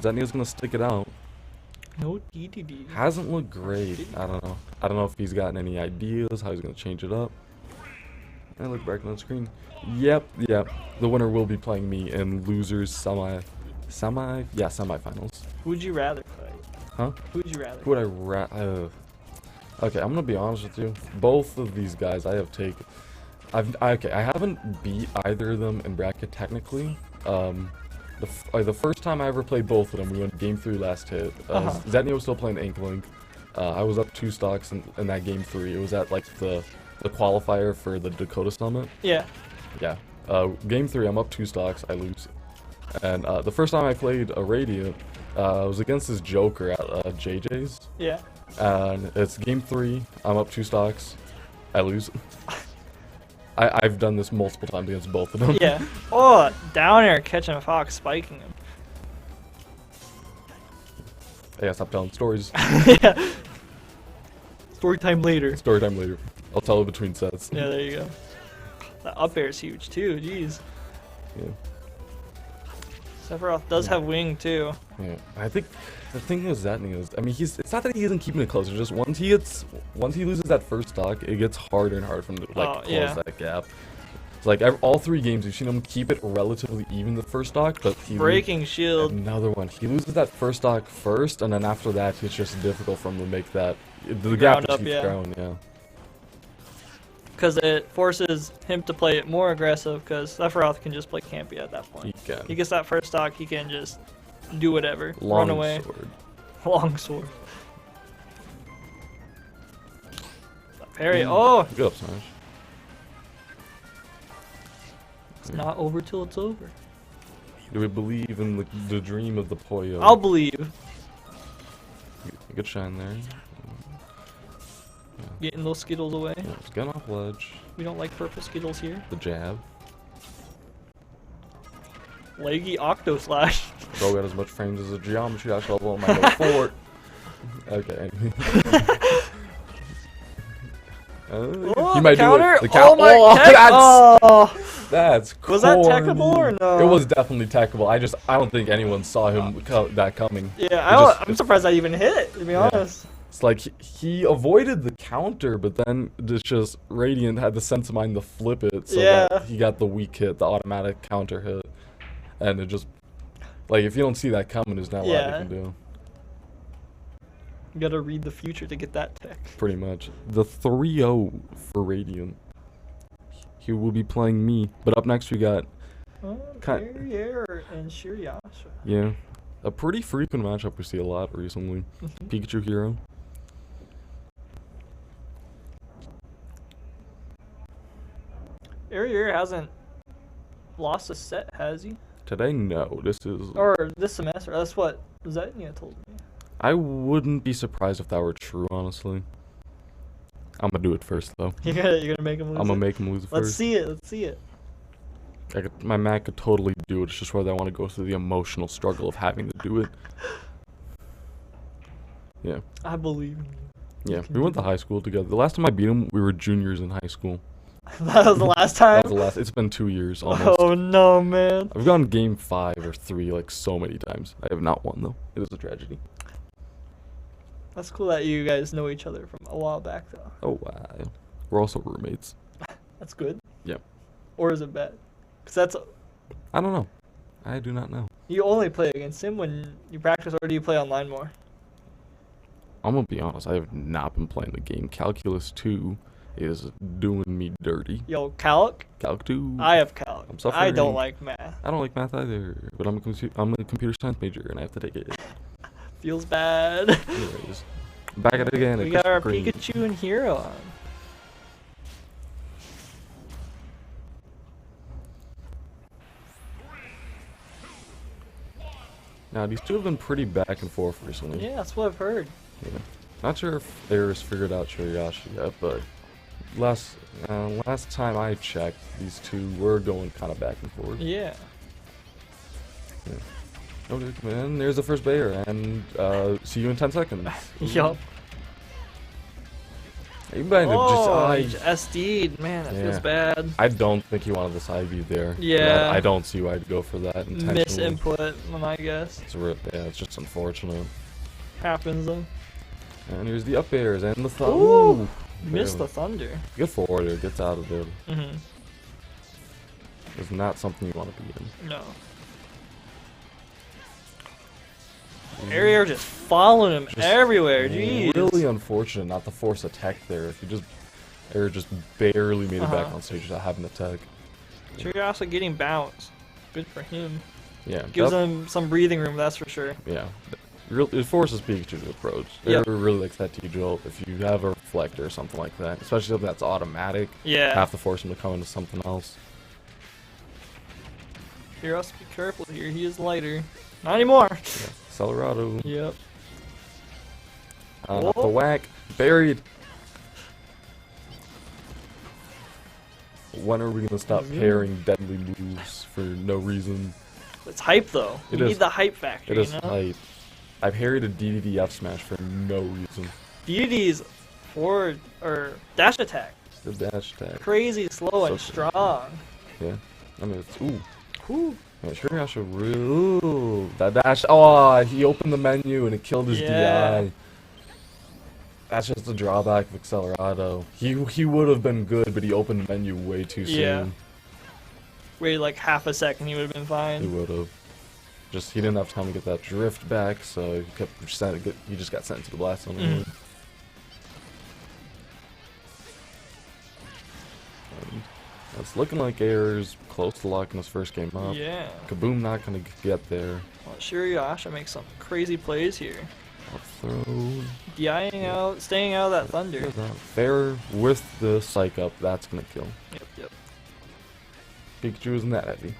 Zetnia's gonna stick it out. No DDD. Hasn't looked great. I don't know. I don't know if he's gotten any ideas, how he's gonna change it up. I look back on the screen. Yep. The winner will be playing me in losers semifinals. Who'd you rather play? Huh? Who'd you rather? Who would I okay, I'm gonna be honest with you. Both of these guys I have taken. I haven't beat either of them in bracket technically. The first time I ever played both of them, we went game 3 last hit. Zetnia was still playing Inkling. I was up 2 stocks in that game 3. It was at like the qualifier for the Dakota Summit. Yeah. Yeah. Game 3, I'm up 2 stocks. I lose. And the first time I played a Radiant, I was against this Joker at JJ's. Yeah. And it's game 3. I'm up 2 stocks. I lose. I've done this multiple times against both of them. Yeah. Oh, down air catching a Fox, spiking him. Yeah, stop telling stories. Yeah. Story time later. Story time later. I'll tell it between sets. Yeah, there you go. That up air is huge too. Jeez. Yeah. Sephiroth does have wing too. Yeah. I think the thing is that I mean, it's not that he isn't keeping it close. It's just once he loses that first stock, it gets harder and harder for him to like close that gap. It's like all 3 games, you've seen him keep it relatively even the first stock, but breaking shield. Another one. He loses that first stock first, and then after that, it's just difficult for him to make that. The gap just keeps growing. Yeah. Because it forces him to play it more aggressive, because Sephiroth can just play campy at that point. He can. He gets that first stock, he can just do whatever. Long run away. sword. Long sword. Parry. Oh! Good up smash. It's not over till it's over. Do we believe in the dream of the Poyo? I'll believe. Good shine there. Getting those Skittles away. Yeah, it's getting off ledge. We don't like purple Skittles here. The jab. Leggy Octo Slash. Bro got as much frames as a geometry dash level on my note 4. Okay. Oh, he might counter? do it. Oh my that's cool. Was that techable or no? It was definitely techable. I don't think anyone saw him that coming. Yeah, I'm surprised I even hit it, to be honest. It's like he avoided the counter, but then it's just Radiant had the sense of mind to flip it, so that he got the weak hit, the automatic counter hit, and it just like if you don't see that coming, there's not a lot you can do. You gotta read the future to get that tech. Pretty much. The 3-0 for Radiant. He will be playing me, but up next we got Barrier and Shiriyasha. Yeah, a pretty frequent matchup we see a lot recently. Pikachu Hero. Barrier hasn't lost a set, has he? Today, no. This is... Or this semester. That's what Zetnia told me. I wouldn't be surprised if that were true, honestly. I'm gonna do it first, though. You're gonna make him lose. I'm gonna make him lose it first. Let's see it. Let's see it. My Mac could totally do it. It's just whether I want to go through the emotional struggle of having to do it. Yeah. I believe in you. Yeah, we went to high school together. The last time I beat him, we were juniors in high school. That was the last time? That was the last. It's been 2 years almost. Oh no, man. I've gone game 5 or 3 like so many times. I have not won though. It is a tragedy. That's cool that you guys know each other from a while back though. Oh wow. We're also roommates. That's good. Yeah. Or is it bad? Cause that's. I don't know. I do not know. You only play against him when you practice, or do you play online more? I'm gonna be honest. I have not been playing the game. Calculus 2 is doing me dirty. Yo, Calc? Calc 2. I have Calc. I'm suffering. I don't like math. I don't like math either, but I'm a computer science major and I have to take it. Feels bad. Anyways, back at it again. We got our Pikachu and Hero on. Now these two have been pretty back and forth recently. Yeah, that's what I've heard. Yeah. Not sure if Ares figured out Shiriyasha yet, but last time I checked, these two were going kind of back and forth. Yeah. Oh, man, there's the first Bayer, and see you in 10 seconds. Yup. You might have just SD'd. Man, that feels bad. I don't think he wanted the side B there. Yeah. I don't see why I'd go for that intentionally. Misinput, I guess. It's just unfortunate. Happens though. And here's the up airs and the thunder. Ooh! Missed the thunder. Good forwarder, gets out of there. Mm-hmm. It's not something you want to be in. No. Area just following him everywhere, jeez. Really unfortunate not to force attack there. If you just just barely made it back on stage without having attack. Curiosity getting bounced. Good for him. Yeah. Gives him some breathing room, that's for sure. Yeah. It forces Pikachu to approach. It really likes that T-jolt. If you have a reflector or something like that, especially if that's automatic, have to force him to come into something else. Curiosity, be careful here. He is lighter. Not anymore. Yeah. Celerado. Yep. Not the whack. Buried. When are we going to stop pairing deadly moves for no reason? It's hype, though. You need the hype factor, It is hype. I've parried a DDD F smash for no reason. DDD's forward, or dash attack. The dash attack. Crazy slow and So- strong. Yeah. I mean, it's ooh. Yeah, sure, I should. Ooh, that dash. Oh, he opened the menu and it killed his Yeah. DI. That's just a drawback of Accelerado. He would have been good, but he opened the menu way too soon. Yeah. Waited like half a second, he would have been He fine. would have. Just he didn't have time to get that drift back, so he just got sent to the blast zone. Mhm. It's looking like Air's close to locking his first game up. Yeah. Kaboom not gonna get there. Well, Shiriyasha makes some crazy plays here. Up throw. DIing out, staying out of that thunder. Fair with the psych up, that's gonna kill. Yep. Pikachu isn't that heavy.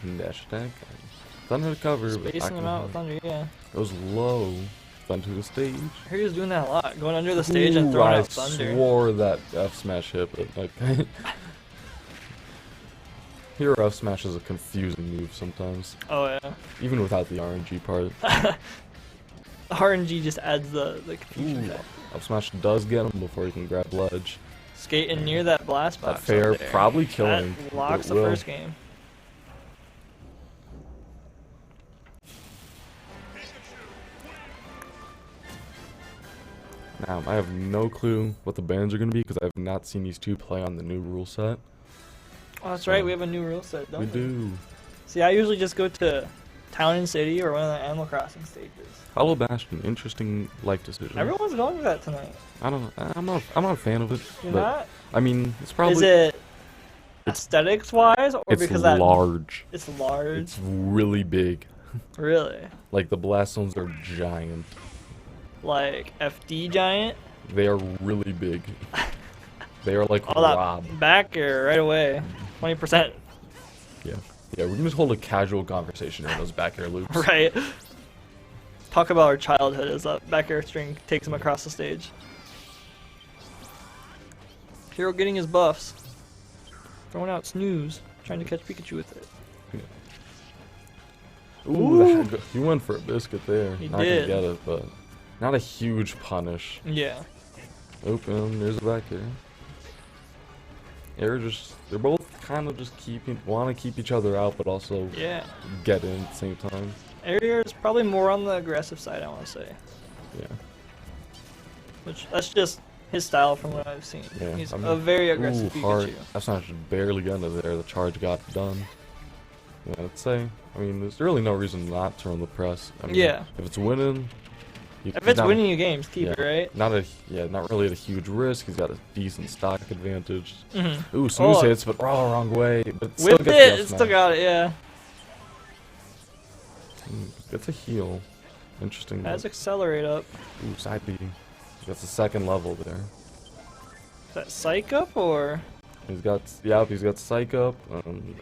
And dash attack. Thunder to cover. but Spacing him not out with gonna thunder, yeah. goes low. Thunder to the stage. I heard he was doing that a lot, going under the stage and Ooh, throwing I out thunder. swore that F smash hit, but okay. Hero F smash is a confusing move sometimes, Oh yeah. even without the RNG part. RNG just adds the confusion Ooh, factor. F smash does get him before he can grab ledge. Skating near that blast box. That fair, up there. probably killing. That locks but the will. first game. Now, I have no clue what the bans are going to be because I have not seen these two play on the new rule set. Oh, that's right. We have a new rule set, don't We we? do. See, I usually just go to Town and City or one of the Animal Crossing stages. Hollow Bastion, interesting life decision. Everyone's going with that tonight. I don't know. I'm not a fan of it. You're but, not? I mean, it's probably. Is it aesthetics wise or It's because large. it's large? It's really big. Really? Like the blast zones are giant. Like FD giant? They are really big. They are like All Rob. that back air right away. 20%. Yeah. Yeah, we can just hold a casual conversation in those back air loops. Right. Talk about our childhood as that back air string takes him across the stage. Hero getting his buffs. Throwing out snooze. Trying to catch Pikachu with it. Ooh, he went for a biscuit there. He Not did. gonna get it, but not a huge punish. Yeah. Open, there's a back air. They're both kind of just want to keep each other out, but also Yeah. get in at the same time. Air is probably more on the aggressive side, I want to say. Yeah. Which, that's just his style from what I've seen. Yeah, He's I mean, a very aggressive ooh, hard. Pikachu. That's not just barely got into there. The charge got done. Yeah, I'd say. I mean, there's really no reason not to run the press. I mean, Yeah. If it's winning. If it's winning you games, keep it, right? Not really at a huge risk. He's got a decent stock advantage. Mhm. Ooh, snooze Oh. hits, but wrong way. But it still With gets it, the it up still smash. got it, yeah. Gets a heal. Interesting. Has but- accelerate up. Ooh, side B. That's the second level there. Is that psych up or? He's got psych up.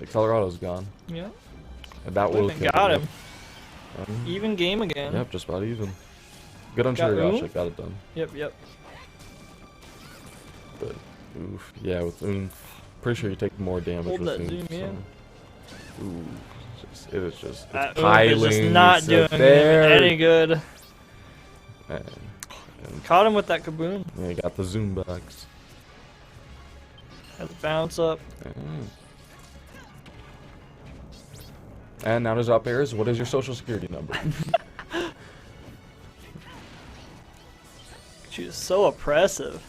Accelerado's gone. Yeah. And that will Would've got him. Um, Even game again. Yep, just about even. Good on Got Shiriyasha, oomph? got it done. Yep. But oof, yeah, with pretty sure you take more damage Hold with that oomph, zoom, yeah. so. Ooh, it is just That it's oomph piling. is just not it's doing there. him any good. And Caught him with that kaboom. yeah, you got the zoom backs. Has bounce up. And now there's up airs. What is your social security number? She's so oppressive.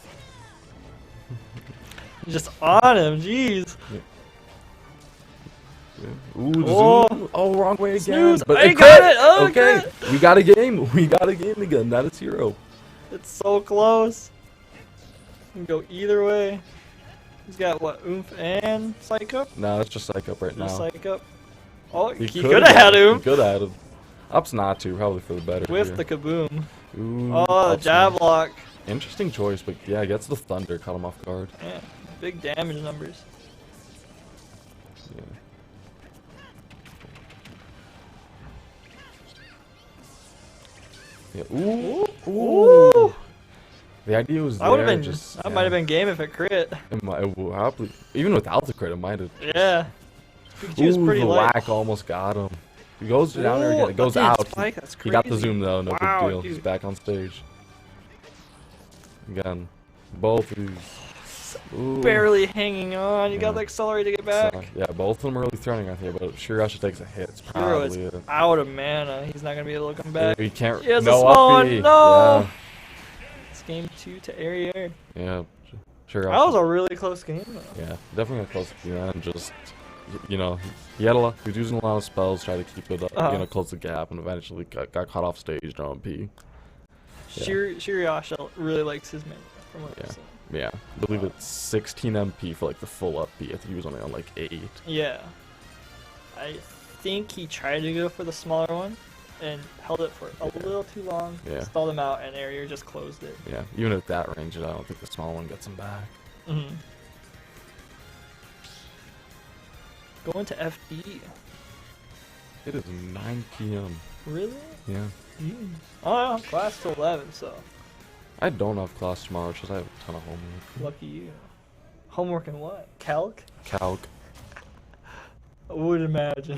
Just on him, jeez. Ooh, the Oh. zoom. Oh, wrong way again. Snooze. But I it got crit. it. Oh, okay, good. we got a game. We got a game again. That is hero. It's so close. Can go either way. He's got what, oomph and psych up? No, that's just psych up right now. Just psych up. Oh, he could could have had He oomph could have had him. Up's not to, probably for the better. with here. the kaboom. Ooh, Oh, the up jab smash. lock. Interesting choice, but yeah, gets the thunder, cut him off guard. Yeah, big damage numbers. Yeah. Ooh. Ooh. The idea was That would have there, been. just That might have been game if it crit. Even without the crit, it might have. Yeah. Pikachu was Ooh, pretty the light. whack almost got him. He goes down there Ooh, again. It goes that didn't out. spike, that's He got the crazy. zoom though. No Wow, big deal. He's dude. back on stage. Again, both of these. Ooh. Barely hanging on. You Yeah. got the accelerate to get back. So, yeah, both of them are really threatening, I think, but Shirasha takes a hit. It's Hero is probably it. out of mana. He's not gonna be able to come back. He can't. He has no a small up B. one. No. Yeah. It's game 2 to Area. Yeah. Shirasha. That was a really close game, though. Yeah, definitely got close to the end. Just, you know, he had a lot. He was using a lot of spells, trying to keep it up, close the gap, and eventually got caught off stage on P. Yeah. Shirayasha really likes his mana, from what I've seen. Yeah, I believe it's 16 MP for like the full up B. I think he was only on like 8. Yeah. I think he tried to go for the smaller one and held it for a little too long. Yeah. Stalled him out, and Area just closed it. Yeah, even at that range, I don't think the small one gets him back. Mm-hmm. Going to FD. It is 9 p.m. Really? Yeah. Oh, I don't have class till 11, so I don't have class tomorrow, just I have a ton of homework. lucky you. Homework in what? Calc? Calc. I would imagine.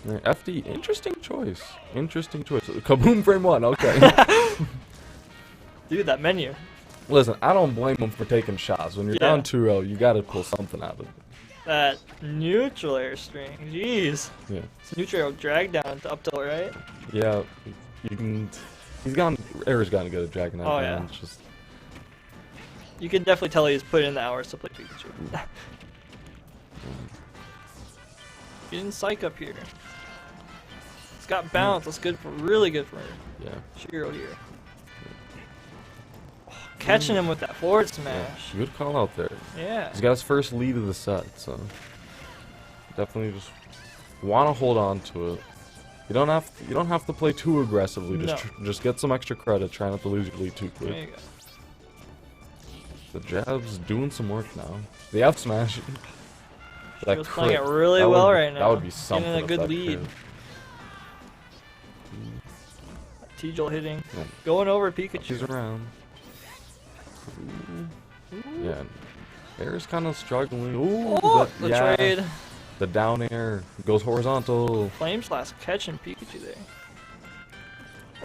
Yeah, FD, interesting choice. Interesting choice. Kaboom frame 1, okay. Dude, that menu. Listen, I don't blame him for taking shots. When you're Yeah. down 2-0, you gotta pull something out of it. That neutral airstring. Jeez. Yeah. It's neutral drag down to up tilt, right? Yeah, you can. Air's gotten good at dragging out. Oh, man. yeah. It's just, You can definitely tell he's put in the hours to play Pikachu. Getting Psych up here. It's got bounce. That's good for really good for yeah. Shiro here. Oh, catching him with that forward smash. Good call out there. Yeah. He's got his first lead of the set, so definitely just want to hold on to it. You don't have to play too aggressively. Just No. just get some extra credit. Try not to lose your lead too There quick. you go. The jab's doing some work now. The F smash. Shiro's playing it really well right now. That would be something. Getting a if good that lead. could- T-Joel hitting. Yeah. Going over He's Pikachu. around. Yeah. Air's kind of struggling. Ooh, Oh, the trade. The down air goes horizontal. Flame Slash catching Pikachu there.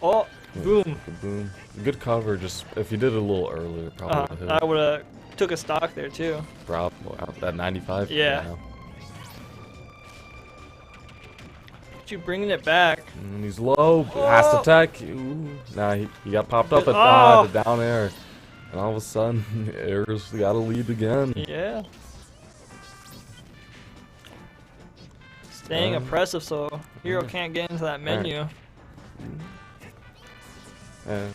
Oh, Yeah, boom. Boom. Good cover. Just if you did it a little earlier, probably would've hit. I would have took a stock there too. Probably that 95. Yeah. Pikachu bringing it back. And he's low. Has to Oh. tech. Ooh. Nah, he got popped up at Oh. the down air. And all of a sudden, Air's got a lead again. Yeah. Staying oppressive so Hero can't get into that menu. And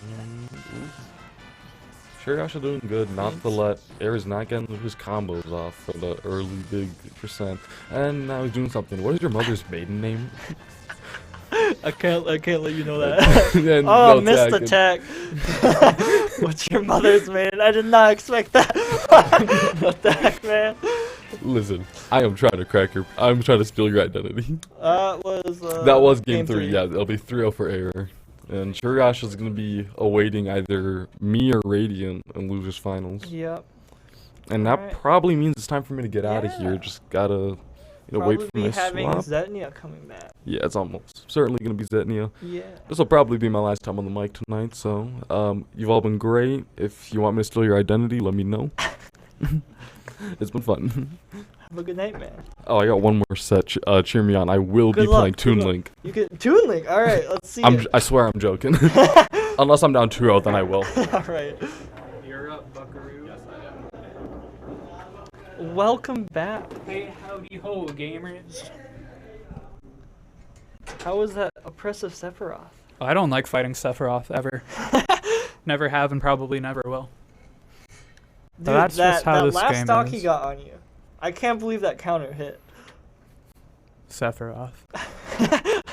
Shirasha doing good, not to let Air's not getting his combos off for the early big percent. And now he's doing something. What is your mother's maiden name? I can't let you know that. And Oh, no missed tag. the tech. What's your mother's maiden? I did not expect that. No tech, man. Listen, I'm trying to steal your identity. That Was game 3. Yeah, it'll be 3-0 for Air. And Shirasha's going to be awaiting either me or Radiant in losers finals. Yep. And that Alright. probably means it's time for me to get out of here. Yeah. Just gotta Probably wait for be my having swap. Zetnia coming back. Yeah, it's almost certainly gonna be Zetnia. Yeah. This will probably be my last time on the mic tonight. So, you've all been great. If you want me to steal your identity, let me know. It's been fun. Have a good night, man. Oh, I got one more set. Cheer me on. I will Good be luck, playing good Toon luck. Link. You get Toon Link. All right, let's see. it. I swear I'm joking. Unless I'm down 2-0, then I will. All right. You're up, Buckaroo. Yes, I am. Welcome back. Hey, howdy ho, gamers. How was that oppressive Sephiroth? I don't like fighting Sephiroth ever. Never have and probably never will. Dude, That's just how that this last game stock is. he got on you. I can't believe that counter hit. Sephiroth.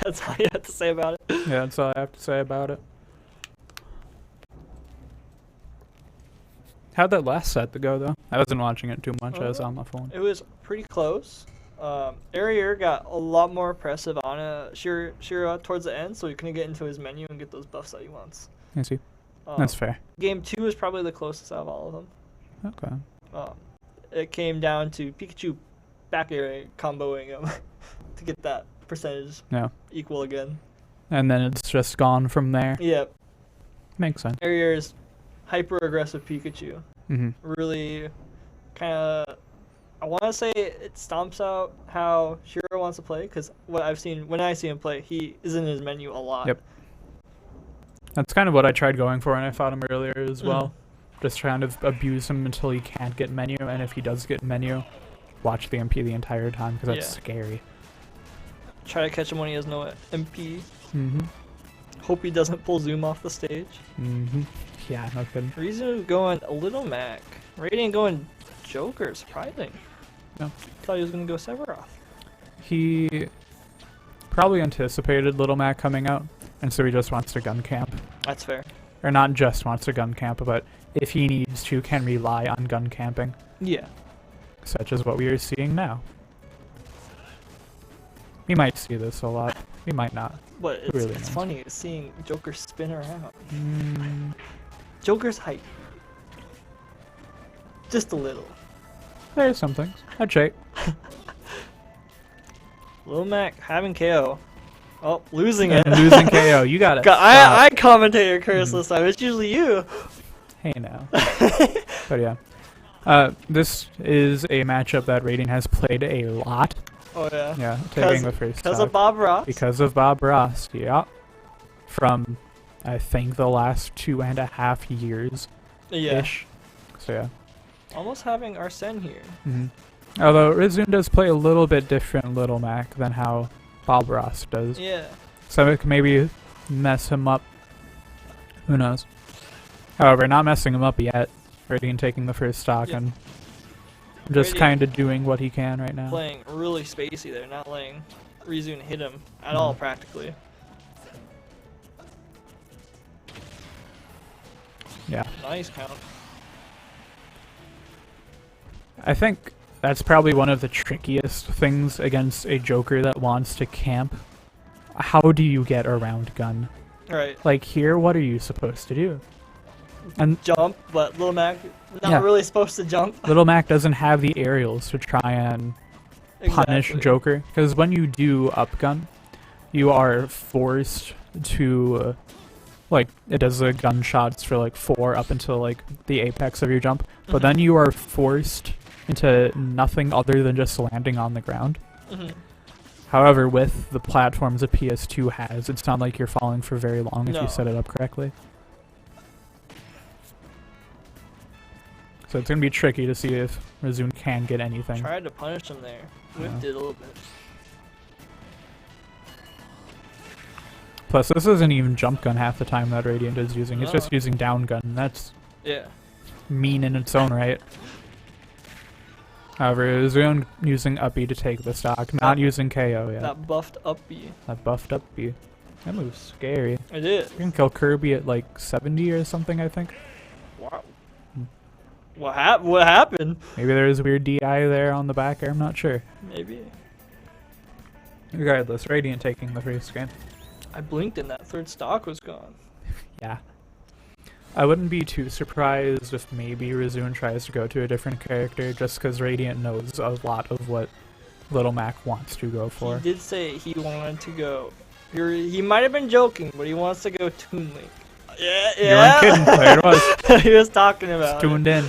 That's all you have to say about it. Yeah, that's all I have to say about it. How'd that last set go, though? I wasn't watching it too much. I was on my phone. It was pretty close. Area got a lot more oppressive on Shira towards the end, so he couldn't get into his menu and get those buffs that he wants. I see. That's fair. Game 2 is probably the closest out of all of them. Okay. It came down to Pikachu back air comboing him to get that percentage Yeah. equal again. And then it's just gone from there. Yep. Makes sense. Airier's hyper aggressive Pikachu. Mm-hmm. Really kind of, I want to say it stomps out how Shiro wants to play, because what I've seen, when I see him play, he is in his menu a lot. Yep. That's kind of what I tried going for when I fought him earlier as well. Just trying to abuse him until he can't get menu, and if he does get menu, watch the MP the entire time, because that's scary. Try to catch him when he has no MP. Mm-hmm. Hope he doesn't pull Zoom off the stage. Mm-hmm. Yeah, no kidding. Reason going a Little Mac. Radiant going Joker, surprising. No. Thought he was going to go Sephiroth. He probably anticipated Little Mac coming out, and so he just wants to gun camp. That's fair. Or not just wants to gun camp, but if he needs to, can rely on gun camping. Yeah. Such as what we are seeing now. We might see this a lot. We might not. But it's, really it's knows? funny seeing Joker spin around. Joker's hype. Just a little. There's some things. I'd say. Lil Mac having KO. Oh, losing it. And losing KO. You got it. I commentator curse this time. It's usually you. Hey now. But yeah. This is a matchup that Radiant has played a lot. Oh yeah. Yeah, taking the first Because stock. of Bob Ross. Because of Bob Ross, yeah. From, I think, the last 2.5 years. Yeah. Ish. So yeah. Almost having Arsene here. Mm-hmm. Although Rizun does play a little bit different Little Mac than how Bob Ross does. Yeah. So it can maybe mess him up. Who knows? However, not messing him up yet. Radiant taking the first stock and just kind of doing what he can right now. Playing really spacey there, not letting Rizun hit him at all practically. Yeah. Nice count. I think that's probably one of the trickiest things against a Joker that wants to camp. How do you get around gun? Right. Like here, what are you supposed to do? And jump, but Lil Mac not really supposed to jump. Little Mac doesn't have the aerials to try and punish Joker, because when you do upgun, you are forced to like it does the gunshots for like 4 up until like the apex of your jump, but then you are forced into nothing other than just landing on the ground. However, with the platforms that PS2 has, it's not like you're falling for very long if you set it up correctly. So it's going to be tricky to see if Rizun can get anything. Tried to punish him there. Whipped it a little bit. Plus, this isn't even jump gun half the time that Radiant is using. It's just using down gun. That's mean in its own right. However, Rizun using up B to take the stock, not using KO yet. That buffed up B. That buffed up B. That move's scary. It is. You can kill Kirby at like 70 or something, I think. Wow. What happened? Maybe there's a weird DI there on the back air, I'm not sure. Maybe. Regardless, Radiant taking the first game. I blinked and that third stock was gone. Yeah. I wouldn't be too surprised if maybe Rizun tries to go to a different character just because Radiant knows a lot of what Little Mac wants to go for. He did say he wanted to go. He might have been joking, but he wants to go Toon Link. Yeah. You weren't kidding, there it was. He was talking about it's tuned in.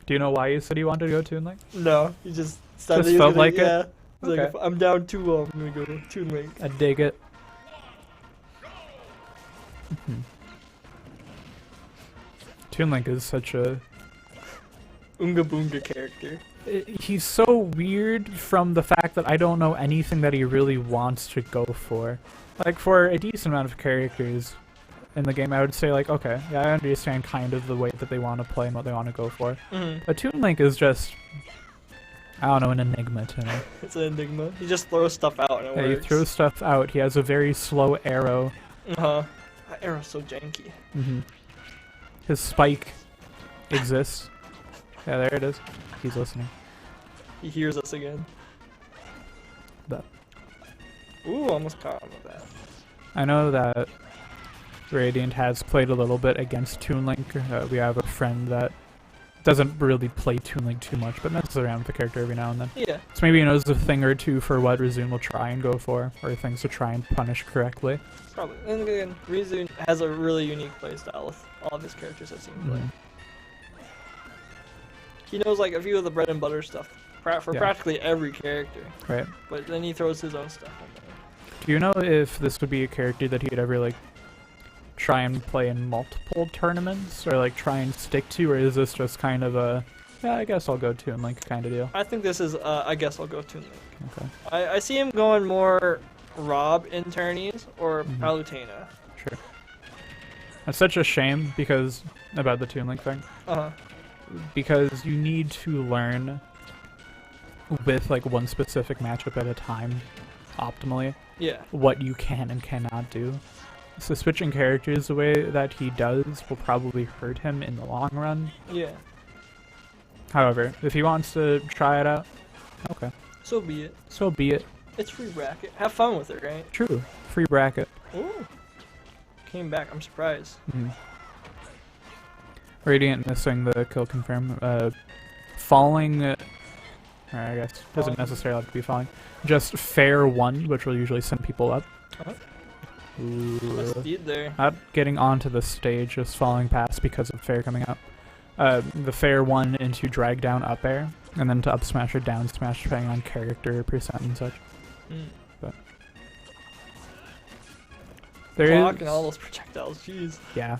Do you know why you said you wanted to go Toon Link? No, he just started Just felt like it? Yeah. He's Okay. like, if I'm down 2-0, I'm gonna go Toon Link. I dig it. Toon Link is such a Oonga Boonga character. He's so weird from the fact that I don't know anything that he really wants to go for. Like, for a decent amount of characters in the game, I would say, like, okay, yeah, I understand kind of the way that they want to play and what they want to go for. But Toon Link is just, I don't know, an enigma to me. It's an enigma. He just throws stuff out and it works. He throws stuff out. He has a very slow arrow. That arrow's so janky. His spike exists. Yeah, there it is. He's listening. He hears us again. But Ooh, almost caught him with that. I know that Radiant has played a little bit against Toon Link. We have a friend that doesn't really play Toon Link too much, but messes around with the character every now and then. Yeah. So maybe he knows a thing or two for what Rizun will try and go for, or things to try and punish correctly. Probably. And again, Rizun has a really unique playstyle with all of his characters I've seen him play. He knows like a few of the bread and butter stuff for practically every character. Right. But then he throws his own stuff in there. Do you know if this would be a character that he'd ever like try and play in multiple tournaments, or like try and stick to, or is this just kind of a yeah, I guess I'll go Toon Link kind of deal? I think this is I guess I'll go Toon Link. Okay. I see him going more Rob in tourneys or Palutena. Sure. That's such a shame because about the Toon Link thing. Because you need to learn with like one specific matchup at a time optimally what you can and cannot do. So switching characters the way that he does will probably hurt him in the long run. Yeah. However, if he wants to try it out, okay. So be it. So be it. It's free bracket. Have fun with it, right? True. Free bracket. Ooh. Came back. I'm surprised. Radiant missing the kill confirm. Falling, or I guess doesn't necessarily have to be falling. Just fair 1, which will usually send people up. Nice speed there. Not getting onto the stage, just falling past because of fair coming out. The fair 1 into drag down up air, and then to up smash or down smash depending on character percent and such. But there blocking all those projectiles, jeez. Yeah.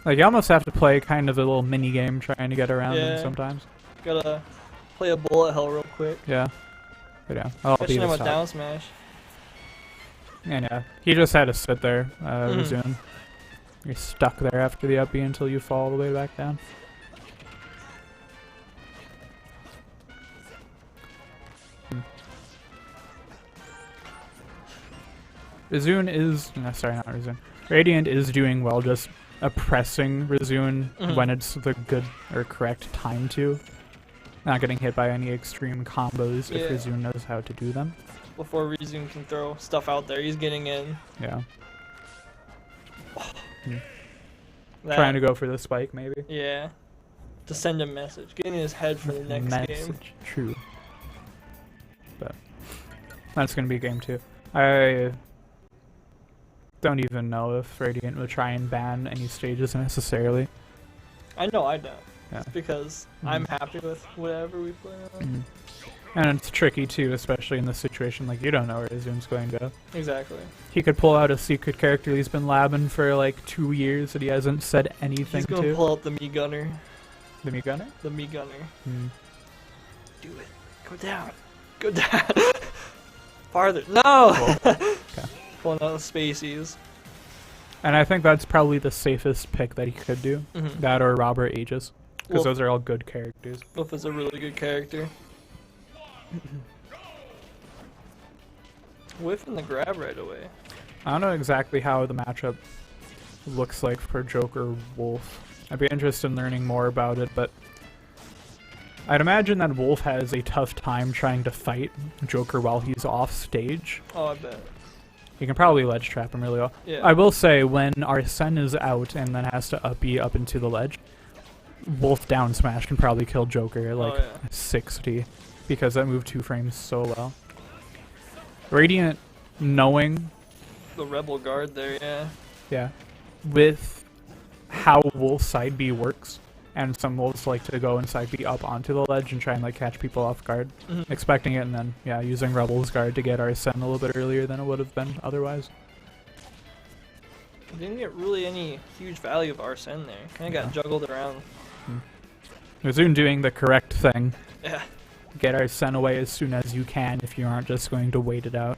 Like you almost have to play kind of a little mini game trying to get around them sometimes. Gotta play a bullet hell real quick. Yeah. But yeah, I'll be him the a down smash. And yeah, he just had to sit there, resume. You're stuck there after the up B until you fall all the way back down. Rizun is sorry, not Rizun. Radiant is doing well, just oppressing Rizun when it's the good or correct time to. Not getting hit by any extreme combos if Rizun knows how to do them. Before Rizun can throw stuff out there, he's getting in. Yeah. Trying to go for the spike, maybe? Yeah. To send a message. Getting in his head for the next game. True. But that's going to be game 2. I don't even know if Radiant will try and ban any stages necessarily. I know I don't. Yeah. Because I'm happy with whatever we play on. And it's tricky too, especially in this situation. Like, you don't know where Rizun's going to go. Exactly. He could pull out a secret character he's been labbing for like 2 years that he hasn't said anything to. He's gonna pull out the Me Gunner. The Me Gunner? The Me Gunner. Do it. Go down. Go down. Farther. No! Cool. Okay. Pulling out the Spaceys. And I think that's probably the safest pick that he could do. That or Robert Aegis. Because those are all good characters. Wolf is a really good character. Whiffing the grab right away. I don't know exactly how the matchup looks like for Joker Wolf. I'd be interested in learning more about it, but I'd imagine that Wolf has a tough time trying to fight Joker while he's off stage. Oh, I bet. You can probably ledge trap him really well. Yeah. I will say, when Arsene is out and then has to up B up into the ledge, Wolf down smash can probably kill Joker at like 60. Because that moved 2 frames so well. Radiant knowing the Rebel guard there, yeah, with how Wolf side B works, and some Wolves like to go and side B up onto the ledge and try and like catch people off guard, expecting it, and then using Rebel's guard to get Arsene a little bit earlier than it would have been otherwise. Didn't get really any huge value of Arsene there. Kind of got juggled around. Rizun doing the correct thing. Yeah. Get Arsene away as soon as you can if you aren't just going to wait it out.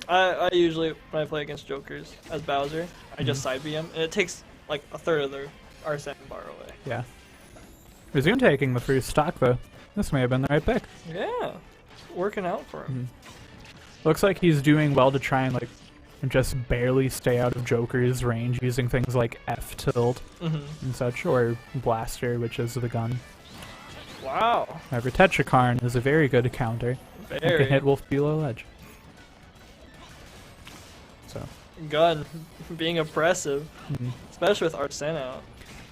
I usually, when I play against Jokers as Bowser, I just side B him, and it takes like a third of their Arsene bar away. Yeah. Rizun taking the first stock though. This may have been the right pick. Yeah. Working out for him. Looks like he's doing well to try and like just barely stay out of Joker's range using things like F tilt and such, or Blaster, which is the gun. Wow. However, Tetrakarn is a very good counter. It can hit Wolf below ledge. So. Gun being oppressive, especially with Arsene out.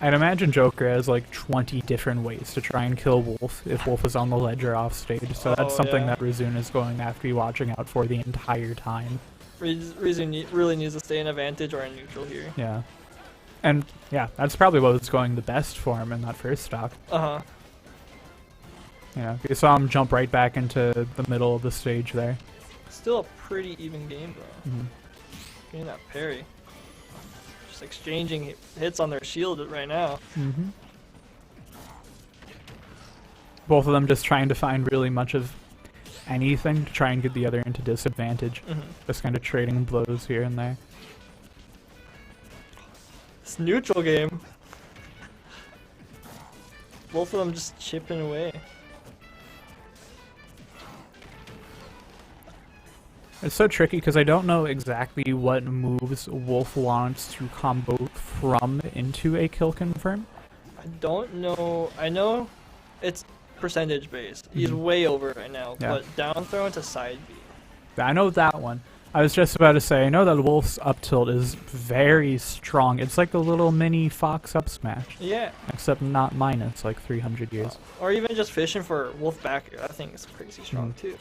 I'd imagine Joker has like 20 different ways to try and kill Wolf if Wolf is on the ledge or off stage. So that's something that Rizun is going to have to be watching out for the entire time. Rizun really needs to stay in advantage or in neutral here. Yeah. And yeah, that's probably what was going the best for him in that first stock. Uh-huh. Yeah, you saw him jump right back into the middle of the stage there. Still a pretty even game, though. Mm-hmm. Getting that parry. Just exchanging hits on their shield right now. Mm-hmm. Both of them just trying to find really much of anything to try and get the other into disadvantage. Mm-hmm. Just kind of trading blows here and there. This neutral game. Both of them just chipping away. It's so tricky because I don't know exactly what moves Wolf wants to combo from into a kill confirm. I don't know. I know it's percentage based. He's way over right now, but down throw into side B. I know that one. I was just about to say, I know that Wolf's up tilt is very strong. It's like the little mini Fox up smash. Yeah. Except not minus like 300 years. Or even just fishing for Wolf back air. I think it's crazy strong too.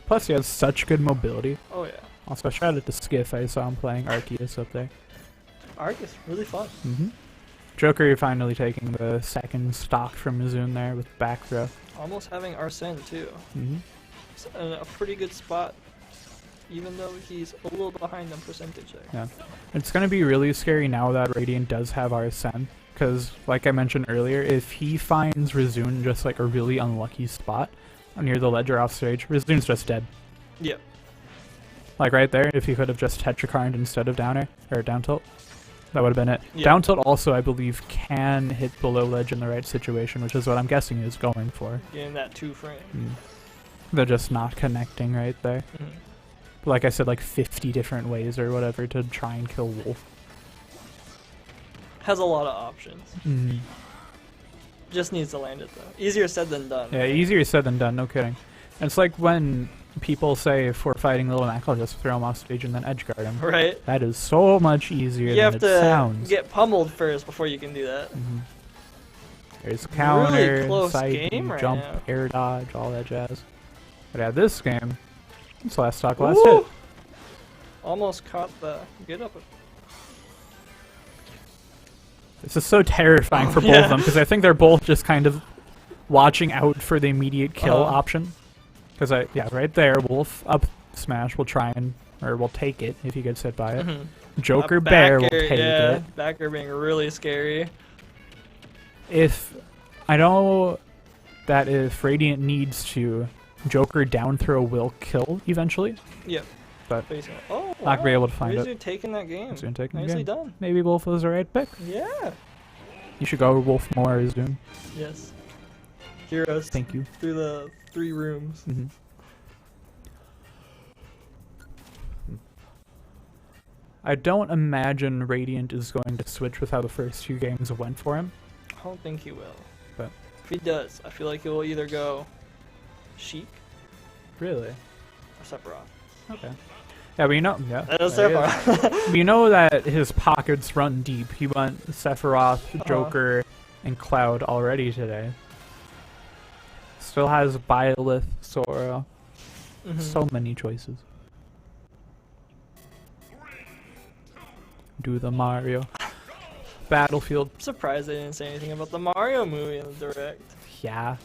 Plus he has such good mobility. Oh yeah. Also, shout out to Skiff. I saw him playing Arceus up there. Arc is really fun. Joker, you're finally taking the second stock from Rizun there with back throw. Almost having Arsene too. It's in a pretty good spot, even though he's a little behind on percentage there. Yeah, it's going to be really scary now that Radiant does have Arsene, because like I mentioned earlier, if he finds Rizun just like a really unlucky spot near the ledge or off stage, Rizun's just dead. Yep. Like right there, if he could have just Tetrakarned instead of down air, or down tilt, that would have been it. Yep. Down tilt also, I believe, can hit below ledge in the right situation, which is what I'm guessing he is going for. Getting that 2 frame. They're just not connecting right there. Like I said, like 50 different ways or whatever to try and kill Wolf. Has a lot of options. Just needs to land it though. Easier said than done. Yeah, easier said than done, no kidding. And it's like when people say if we're fighting Little Mac, I'll just throw him off stage and then edge guard him. Right. That is so much easier you than have it to sounds. Get pummeled first before you can do that. There's counter, really close side game B, right jump, now. air dodge, all that jazz. But yeah, this game, it's last stock, last Ooh! hit. Almost caught the get up. This is so terrifying for both of them because I think they're both just kind of watching out for the immediate kill option. Because right there, Wolf up smash will try and, or will take it if he gets hit by it. Joker Bear will take it. Back air being really scary. If I know that if Radiant needs to, Joker down throw will kill eventually. Yep. But oh, not gonna be able to find Rizun it. taking that game. Rizun taking the Nicely game. done. Maybe Wolf was the right pick. Yeah. You should go Wolf more, Rizun. Yes. Heroes. Thank you. Through the 3 rooms. I don't imagine Radiant is going to switch with how the first 2 games went for him. I don't think he will. But if he does, I feel like he will either go Sheik really? or Sephiroth. Okay. Yeah, but you know, That's Sephiroth. We know that his pockets run deep. He went Sephiroth, Joker, and Cloud already today. Still has Byleth, Sora. So many choices. Do the Mario. Battlefield. I'm surprised they didn't say anything about the Mario movie in the direct. Yeah.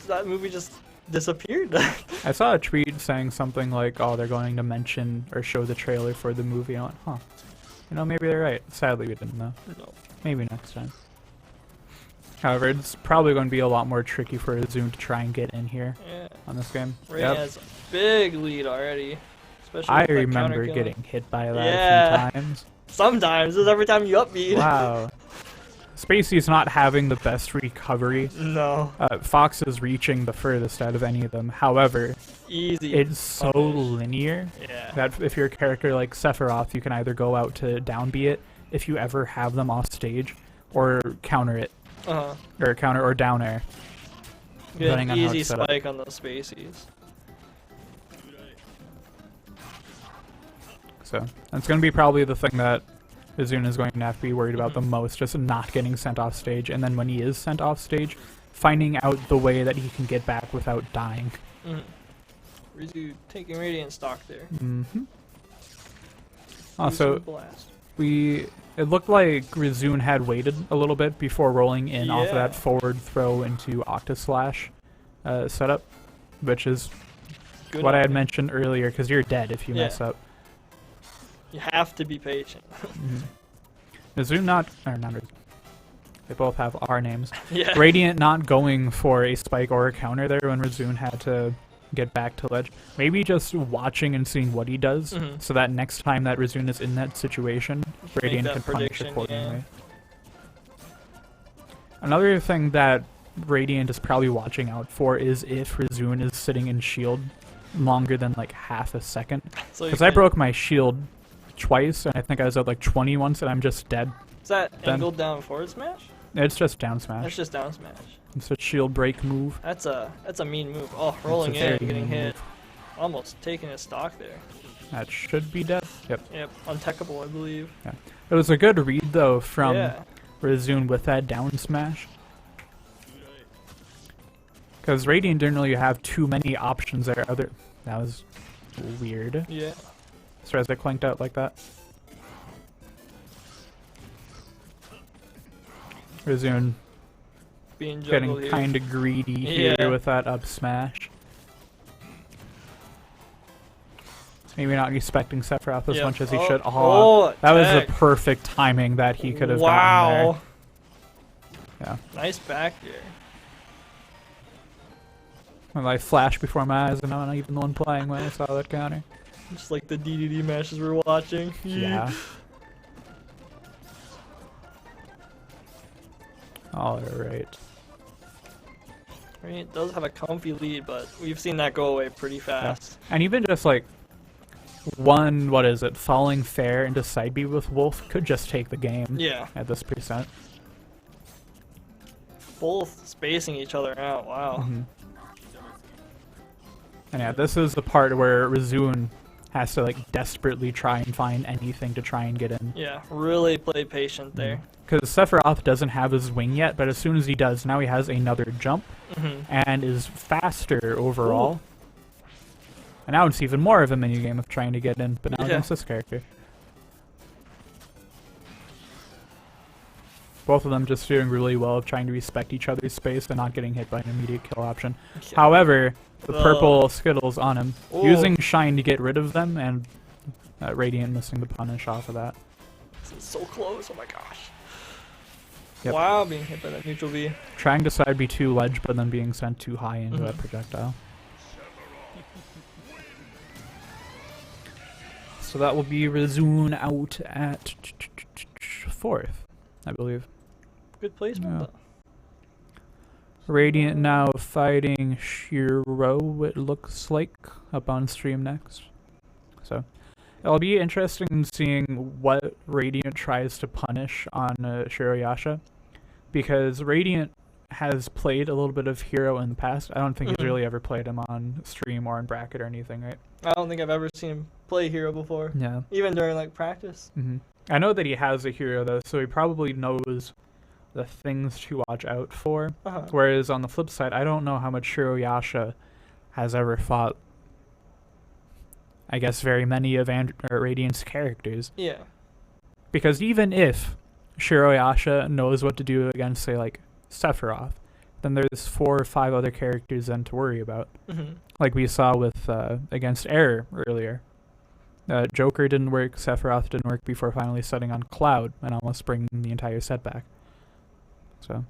That movie just disappeared. I saw a tweet saying something like, oh, they're going to mention or show the trailer for the movie. I went, huh. You know, maybe they're right. Sadly, we didn't know. No. Maybe next time. However, it's probably going to be a lot more tricky for Zoom to try and get in here on this game. Ray has a big lead already. Especially I with that remember counter killing. getting hit by that a few times. Sometimes. It's every time you upbeat. Wow. Spacey's not having the best recovery. No. Fox is reaching the furthest out of any of them. However, easy. It's so linear that if you're a character like Sephiroth, you can either go out to down B it if you ever have them off stage, or counter it. Or counter or down air. Get an easy spike on those spaceys. So that's going to be probably the thing that Rizun is going to have to be worried about the most, just not getting sent off stage, and then when he is sent off stage, finding out the way that he can get back without dying. Rizu taking Radiant stock there. Also, Blast. it looked like Rizun had waited a little bit before rolling in off of Yeah. that forward throw into Octaslash setup, which is Good what I on had him. mentioned earlier, because you're dead if you mess up. You have to be patient. Rizun not Rizun. They both have R names. Yeah. Radiant not going for a spike or a counter there when Rizun had to get back to ledge. Maybe just watching and seeing what he does, so that next time that Rizun is in that situation, Radiant that can punish prediction, accordingly. Another thing that Radiant is probably watching out for is if Rizun is sitting in shield longer than like half a second. So Because I broke my shield twice, and I think I was at like 20 once, and I'm just dead. Is that then. angled down forward smash? It's just down smash. That's just down smash. It's a shield break move. That's a mean move. Oh, rolling a in, very getting mean hit. move. Almost taking his stock there. That should be dead. Yep. Yep, untechable, I believe. It was a good read though from Yeah. Rizun with that down smash. Because Radiant didn't really have too many options there. That was weird. Yeah. As it clanked out like that. Rizun Being getting juggled here. kind of greedy here Yeah. with that up smash. Maybe not respecting Sephiroth as Yep. much as he Oh, should. oh, That was the tech. perfect timing that he could have gotten Wow. there. Yeah. Nice back here. Well, I flashed before my eyes, and I'm not even the one playing when I saw that counter. Just like the DDD matches we're watching. Yeah. Alright. I mean, it does have a comfy lead, but we've seen that go away pretty fast. And even just like falling fair into side B with Wolf could just take the game. Yeah. At this percent. Both spacing each other out. Wow. And yeah, this is the part where Rizun has to like desperately try and find anything to try and get in. Yeah, really play patient there. Because Sephiroth doesn't have his wing yet, but as soon as he does, now he has another jump and is faster overall. And now it's even more of a minigame of trying to get in, but now against this character. Both of them just doing really well of trying to respect each other's space and not getting hit by an immediate kill option. Yeah. However, the purple Skittles on him, Ooh. using Shine to get rid of them, and Radiant missing the punish off of that. This is so close. Oh my gosh. Yep. Wow, being hit by that neutral V. Trying to side B2 ledge, but then being sent too high into that projectile. So that will be Rizun out at 4th, I believe. Good placement. Yeah. Radiant now fighting Shiro, it looks like, up on stream next. So it'll be interesting seeing what Radiant tries to punish on Shiroyasha, because Radiant has played a little bit of Hero in the past. I don't think he's really ever played him on stream or in bracket or anything, right? I don't think I've ever seen him play Hero before. Yeah. Even during like practice. I know that he has a Hero though, so he probably knows the things to watch out for. Whereas on the flip side, I don't know how much Shiroyasha has ever fought, I guess, very many of Radiant's characters. Yeah. Because even if Shiroyasha knows what to do against, say, like, Sephiroth, then there's 4 or 5 other characters then to worry about. Like we saw with against Error earlier. Joker didn't work, Sephiroth didn't work before finally setting on Cloud and almost bringing the entire set back. So.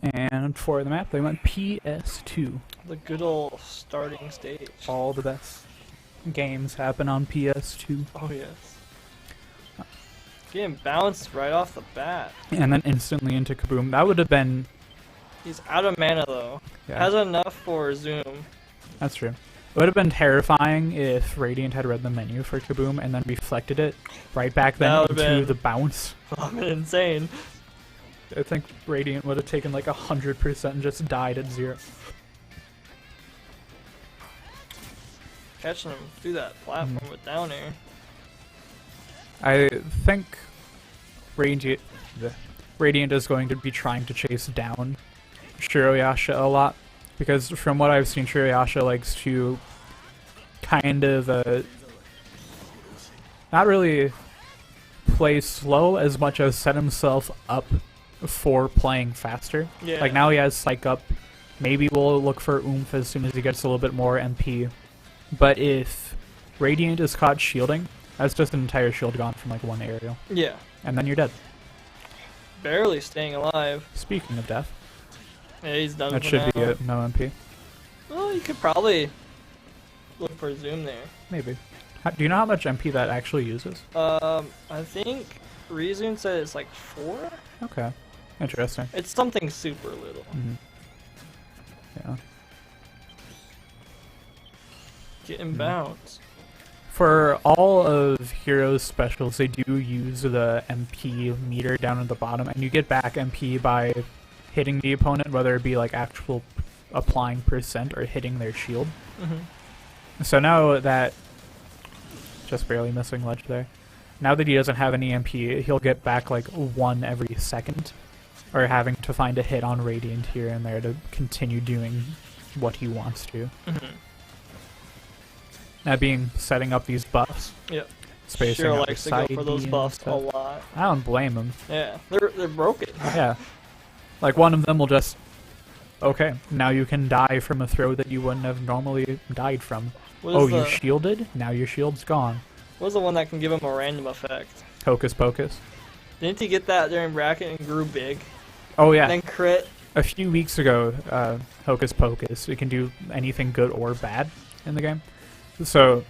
And for the map, they went PS2. The good old starting stage. All the best games happen on PS2. Oh, yes. Getting bounced right off the bat. And then instantly into Kaboom. That would have been... He's out of mana, though. Yeah. Has enough for Zoom. That's true. It would have been terrifying if Radiant had read the menu for Kaboom and then reflected it right back then That would've into been- the bounce. Insane. I think Radiant would have taken like 100% and just died at 0. Catching him through that platform with down air. I think Radiant is going to be trying to chase down Shiroyasha a lot, because from what I've seen, Shiroyasha likes to kind of not really play slow as much as set himself up for playing faster. Yeah. Like now he has Psych up. Maybe we'll look for Oomph as soon as he gets a little bit more MP. But if Radiant is caught shielding, that's just an entire shield gone from like one aerial. Yeah. And then you're dead. Barely staying alive. Speaking of death, Yeah, he's done that for should be now. it. No MP. Well, you could probably look for a zoom there. Maybe. Do you know how much MP that actually uses? I think Reason said it's like 4? Okay. Interesting. It's something super little. Hmm. Yeah. Getting bounced. For all of Heroes specials, they do use the MP meter down at the bottom, and you get back MP by hitting the opponent, whether it be like actual applying percent or hitting their shield. So now that just barely missing ledge there. Now that he doesn't have any MP, he'll get back like 1 every second, or having to find a hit on Radiant here and there to continue doing what he wants to. That being setting up these buffs. Yep. Spacing Sure out likes to the go side for those and buffs a stuff. lot. I don't blame him. Yeah, they're broken. Yeah. Like one of them will just, okay, now you can die from a throw that you wouldn't have normally died from. What Oh, is you the- shielded? Now your shield's gone. What's the one that can give him a random effect? Hocus Pocus. Didn't he get that during bracket and grew big? Oh yeah. And then crit? A few weeks ago, Hocus Pocus, it can do anything good or bad in the game. So,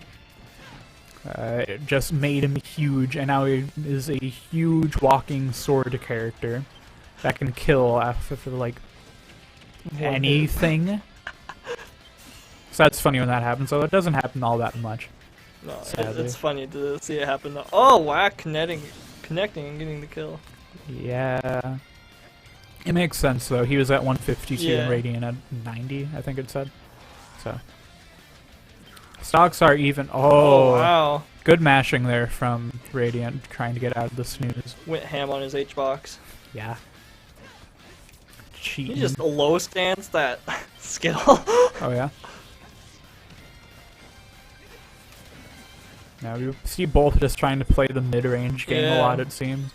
it just made him huge, and now he is a huge walking sword character that can kill after like anything. So that's funny when that happens, though it doesn't happen all that much. No, Sadly. it's funny to see it happen though. Oh, wow, connecting and getting the kill. Yeah. It makes sense, though. He was at 152 Yeah. and Radiant at 90, I think it said. So. Stocks are even. Oh, Wow. Good mashing there from Radiant, trying to get out of the snooze. Went ham on his H-box. Yeah. Cheating. He just low stance that skill. Oh, yeah? Now you see both just trying to play the mid-range game a Yeah. lot, it seems.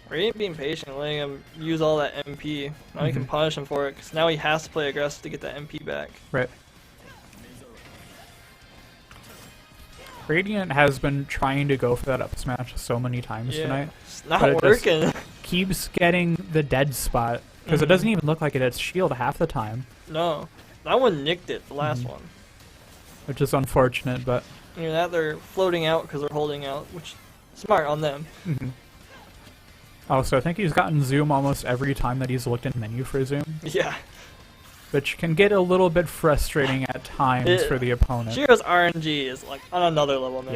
Radiant being patient, letting him use all that MP. Now he can punish him for it, because now he has to play aggressive to get that MP back. Right. Radiant has been trying to go for that up smash so many times Yeah. tonight. It's but not it just working. Keeps getting the dead spot, because it doesn't even look like it hits shield half the time, No. That one nicked it, the last one. which is unfortunate, but You know that they're floating out because they're holding out, which smart on them. also I think he's gotten zoom almost every time that he's looked in menu for zoom, Yeah. which can get a little bit frustrating at times for the opponent. Shiro's RNG is like on another level, man.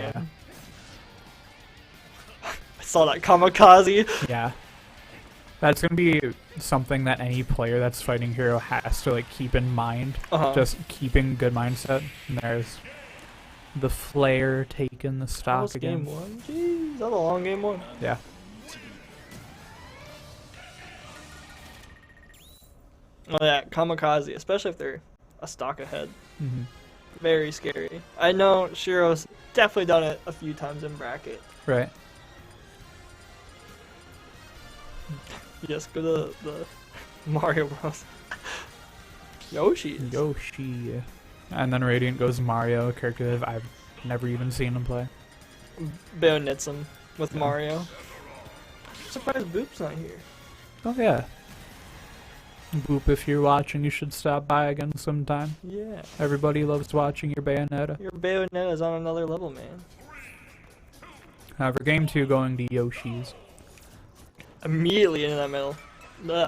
Yeah. I saw that kamikaze. Yeah. That's going to be something that any player that's fighting hero has to like keep in mind. Just keeping good mindset. And there's the flare taking the That stock was again. game 1. Jeez, that was a long game 1. Yeah. Oh yeah, kamikaze, especially if they're a stock ahead. Very scary. I know Shiro's definitely done it a few times in bracket. Right. Yes, go to the Mario Bros. Yoshi. Yoshi. And then Radiant goes Mario, a character that I've never even seen him play. Bayonets him with Mario. I'm surprised Boop's not here. Oh yeah. Boop, if you're watching, you should stop by again sometime. Yeah. Everybody loves watching your Bayonetta. Your Bayonetta is on another level, man. However, game 2 going to Yoshi's. Immediately into that metal.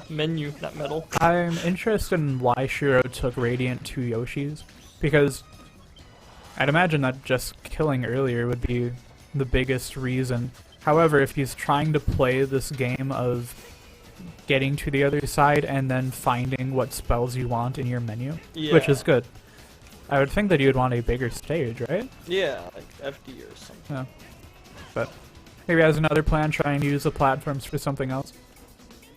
Menu, not metal. I'm interested in why Shiro took Radiant to Yoshi's. Because I'd imagine that just killing earlier would be the biggest reason. However, if he's trying to play this game of getting to the other side and then finding what spells you want in your menu, which is good. I would think that you would want a bigger stage, right? Yeah, like FD or something. Yeah. But maybe as another plan, try and use the platforms for something else.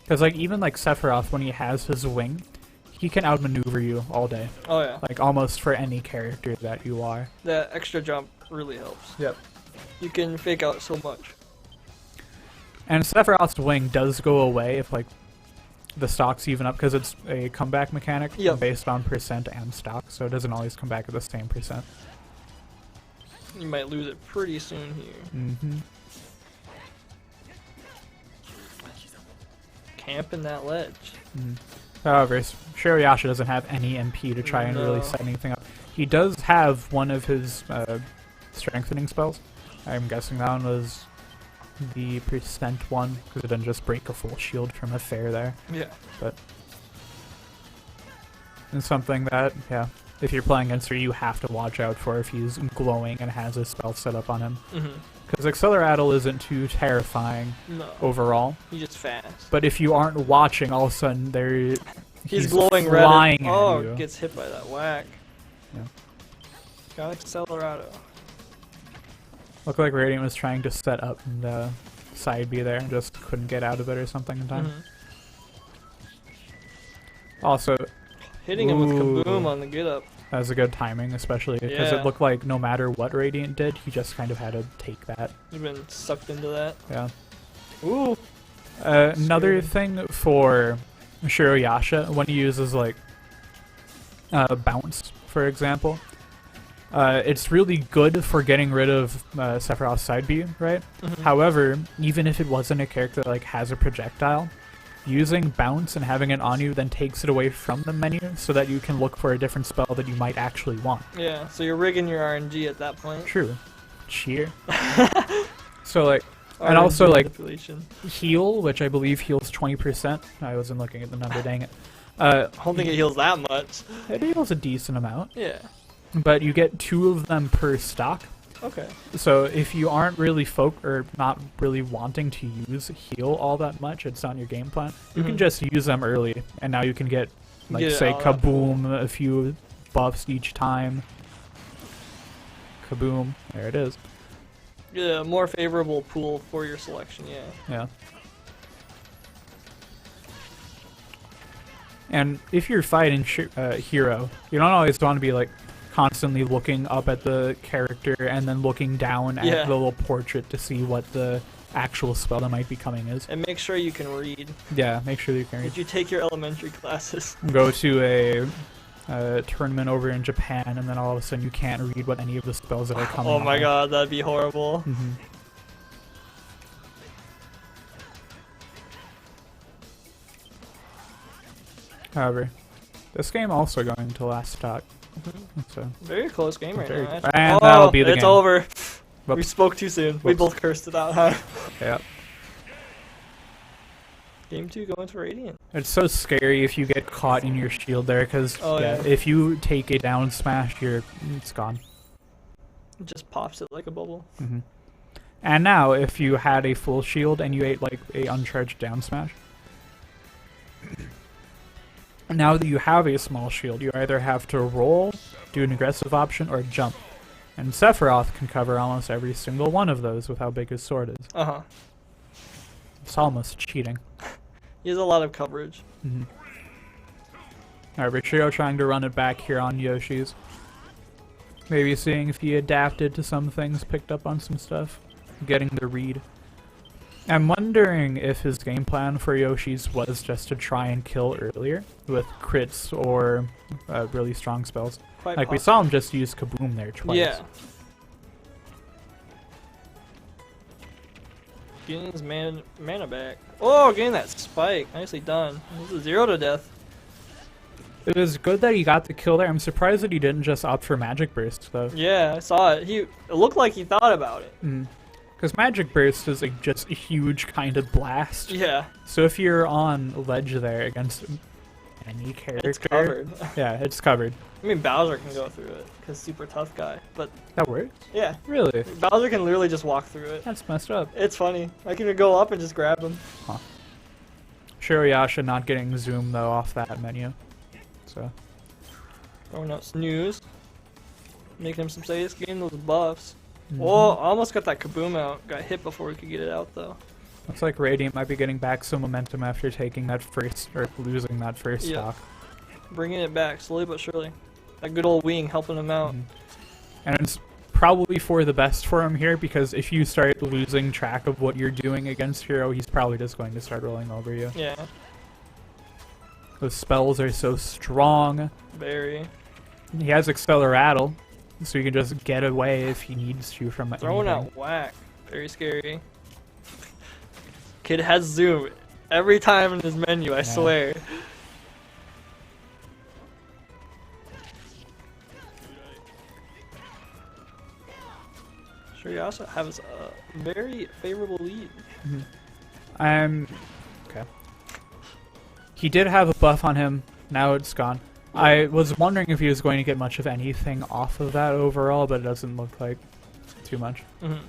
Because like even like Sephiroth, when he has his wing, he can outmaneuver you all day. Oh yeah. Like almost for any character that you are. That extra jump really helps. Yep. You can fake out so much. And Sephiroth's wing does go away if like the stocks even up, because it's a comeback mechanic based on percent and stock, so it doesn't always come back at the same percent. You might lose it pretty soon here. Mm-hmm. Camping that ledge. However, Shirayasha doesn't have any MP to try and really set anything up. He does have one of his strengthening spells. I'm guessing that one was the percent one, because it doesn't just break a full shield from a fair there. Yeah. But it's something that, yeah, if you're playing against her, you have to watch out for if he's glowing and has a spell set up on him. Because Acceleratle isn't too terrifying overall. He's just fast. But if you aren't watching, all of a sudden he's glowing flying red. at you. Gets hit by that whack. Yeah. Got Accelerato. Looked like Radiant was trying to set up and side B there, just couldn't get out of it or something in time. Also, hitting him with Kaboom on the get up. That was a good timing, especially because it looked like no matter what Radiant did, he just kind of had to take that. You've been sucked into that. Yeah. Ooh. Another thing for Shirayasha, when he uses like bounce, for example, it's really good for getting rid of Sephiroth's side B, right? However, even if it wasn't a character that like has a projectile, using bounce and having it on you then takes it away from the menu so that you can look for a different spell that you might actually want. Yeah, so you're rigging your RNG at that point. True. Cheer. So like, and also like heal, which I believe heals 20%. I wasn't looking at the number, dang it. I don't think it heals that much. It heals a decent amount. Yeah. But you get 2 of them per stock. Okay. So if you aren't really or not really wanting to use heal all that much, it's on your game plan. You can just use them early, and now you can get like say Kaboom, a few buffs each time. Kaboom, there it is. Yeah, more favorable pool for your selection. Yeah. Yeah. And if you're fighting hero, you don't always want to be like constantly looking up at the character and then looking down at the little portrait to see what the actual spell that might be coming is. And make sure you can read. Yeah, make sure that you can read. Did you take your elementary classes? Go to a tournament over in Japan, and then all of a sudden you can't read what any of the spells that are coming. Oh my god, that'd be horrible. However, this game also going to last stock. So very close game right now. And that'll be the game. It's over. Whoops. We spoke too soon. Whoops. We both cursed it out, huh? Yep. Game 2 going to Radiant. It's so scary if you get caught in your shield there, because if you take a down smash, it's gone. It just pops it like a bubble. And now, if you had a full shield and you ate like a uncharged down smash, now that you have a small shield, you either have to roll, do an aggressive option, or jump. And Sephiroth can cover almost every single one of those with how big his sword is. It's almost cheating. He has a lot of coverage. Alright, Richio trying to run it back here on Yoshi's. Maybe seeing if he adapted to some things, picked up on some stuff. Getting the read. I'm wondering if his game plan for Yoshi's was just to try and kill earlier with crits or really strong spells. Like we saw him just use Kaboom there twice. Yeah. Getting his mana back. Oh, getting that spike. Nicely done. This is 0 to death. It was good that he got the kill there. I'm surprised that he didn't just opt for Magic Burst, though. Yeah, I saw it. It looked like he thought about it. Because Magic Burst is just a huge kind of blast. Yeah. So if you're on ledge there against any character. It's covered. Yeah, it's covered. I mean, Bowser can go through it because super tough guy. But That works? yeah, Really? Bowser can literally just walk through it. That's messed up. It's funny. I can go up and just grab him. Shiroyasha not getting zoom though off that menu. So Throwing out snooze. Making him some saves, getting those buffs. Mhm. Oh, almost got that kaboom out. Got hit before we could get it out though. looks like Radiant might be getting back some momentum after taking that first, or losing that first Yeah. stock. Bringing it back slowly but surely. That good old wing helping him out. Mhm. And it's probably for the best for him here, because if you start losing track of what you're doing against Hero, he's probably just going to start rolling over you. Yeah, Those spells are so strong. very. He has Acceleratle, so he can just get away if he needs to from Throwing anything. out whack. Very scary. Kid has zoom every time in his menu, I swear. Sure, you also have a very favorable lead. Okay. He did have a buff on him. Now it's gone. I was wondering if he was going to get much of anything off of that overall, but it doesn't look like too much.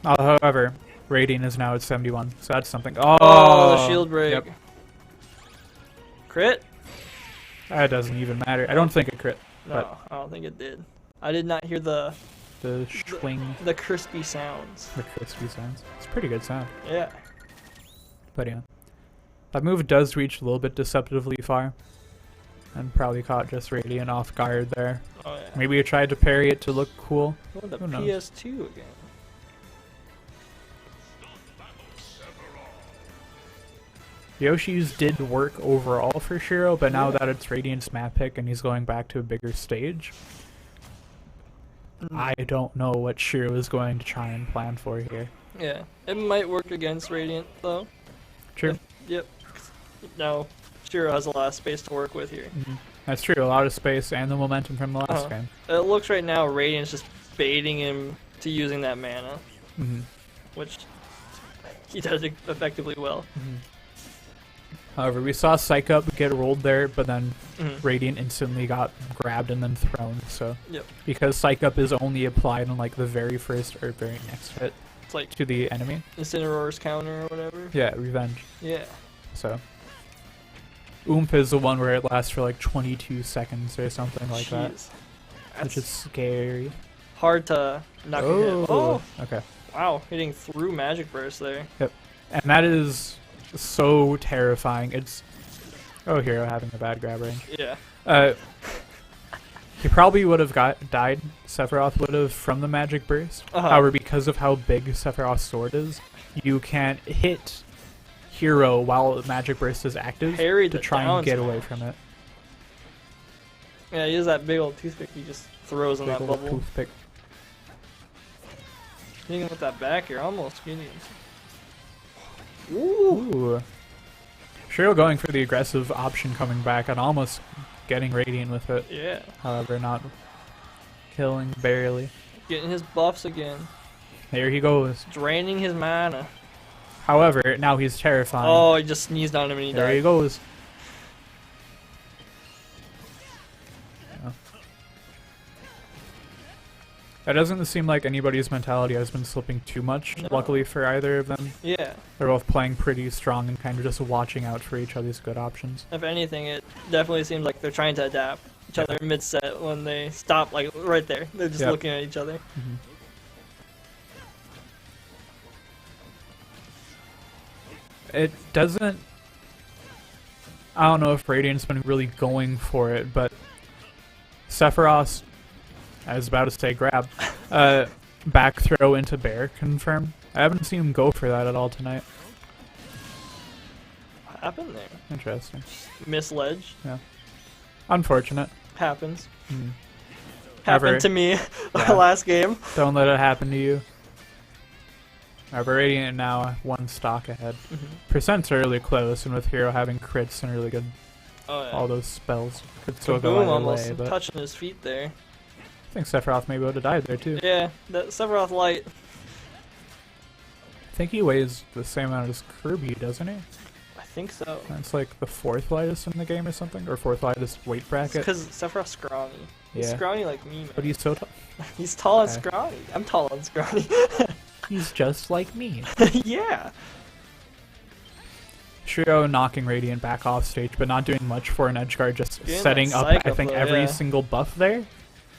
However, Radiant is now at 71, so that's something. Oh, the shield break. Yep. Crit? That doesn't even matter. I don't think it crit. No, I don't think it did. I did not hear the Swing. the crispy sounds. The crispy sounds. It's a pretty good sound. Yeah. But yeah. That move does reach a little bit deceptively far. And probably caught just Radiant off guard there. Oh yeah. Maybe you tried to parry it to look cool. Oh, the Who knows? PS2 again. Yoshi's did work overall for Shiro, but now that it's Radiant's map pick and he's going back to a bigger stage, I don't know what Shiro is going to try and plan for here. Yeah, it might work against Radiant though. True. Yep. Now, Shiro has a lot of space to work with here. That's true, a lot of space and the momentum from the last game. It looks right now Radiant's just baiting him to using that mana, which he does effectively well. However, we saw Psych Up get rolled there, but then Radiant instantly got grabbed and then thrown. So, because Psych Up is only applied on like the very first or very next hit, it's like to the enemy. Incineroar's counter or whatever. Yeah, revenge. Yeah. So, Oomph is the one where it lasts for like 22 seconds or something like that, which is scary. Hard to knock a hit. Oh, okay. Wow, hitting through Magic Burst there. Yep, and that is so terrifying. It's Hero having a bad grab range. Yeah. He probably would have died. Sephiroth would have from the Magic Burst. However, because of how big Sephiroth's sword is, you can't hit Hero while Magic Burst is active to try and get away from it. Yeah, he has that big old toothpick he just throws in that bubble. Toothpick. Hitting him with that back here, almost getting him. Ooh. Shiro going for the aggressive option coming back and almost getting Radiant with it. Yeah. However, not killing barely. Getting his buffs again. There he goes. Draining his mana. However, now he's terrifying. Oh, he just sneezed on him and he died. There he goes. Yeah. It doesn't seem like anybody's mentality has been slipping too much, luckily for either of them. Yeah. They're both playing pretty strong and kind of just watching out for each other's good options. If anything, it definitely seems like they're trying to adapt each other mid-set when they stop, like, right there. They're just looking at each other. It doesn't... I don't know if Radiant's been really going for it, but Sephiroth, I was about to say grab, back throw into bear confirm. I haven't seen him go for that at all tonight. What happened there? Interesting. Misledge. Yeah. Unfortunate. Happens. However, Happened to me last game. Don't let it happen to you. However, Radiant now one stock ahead. Percents are really close, and with Hero having crits and really good, all those spells could still go either almost way. But touching his feet there. I think Sephiroth maybe would have died there too. Yeah, that Sephiroth light. I think he weighs the same amount as Kirby, doesn't he? I think so. That's like the 4th lightest in the game or something, or 4th lightest weight bracket. Because Sephiroth's scrawny. He's Yeah. scrawny like me, man. But he's so tall. He's tall and Okay. scrawny. I'm tall and scrawny. He's just like me. Yeah. Trio knocking Radiant back off stage, but not doing much for an edge guard, just Getting setting that up, psych I up think, though, every yeah. single buff there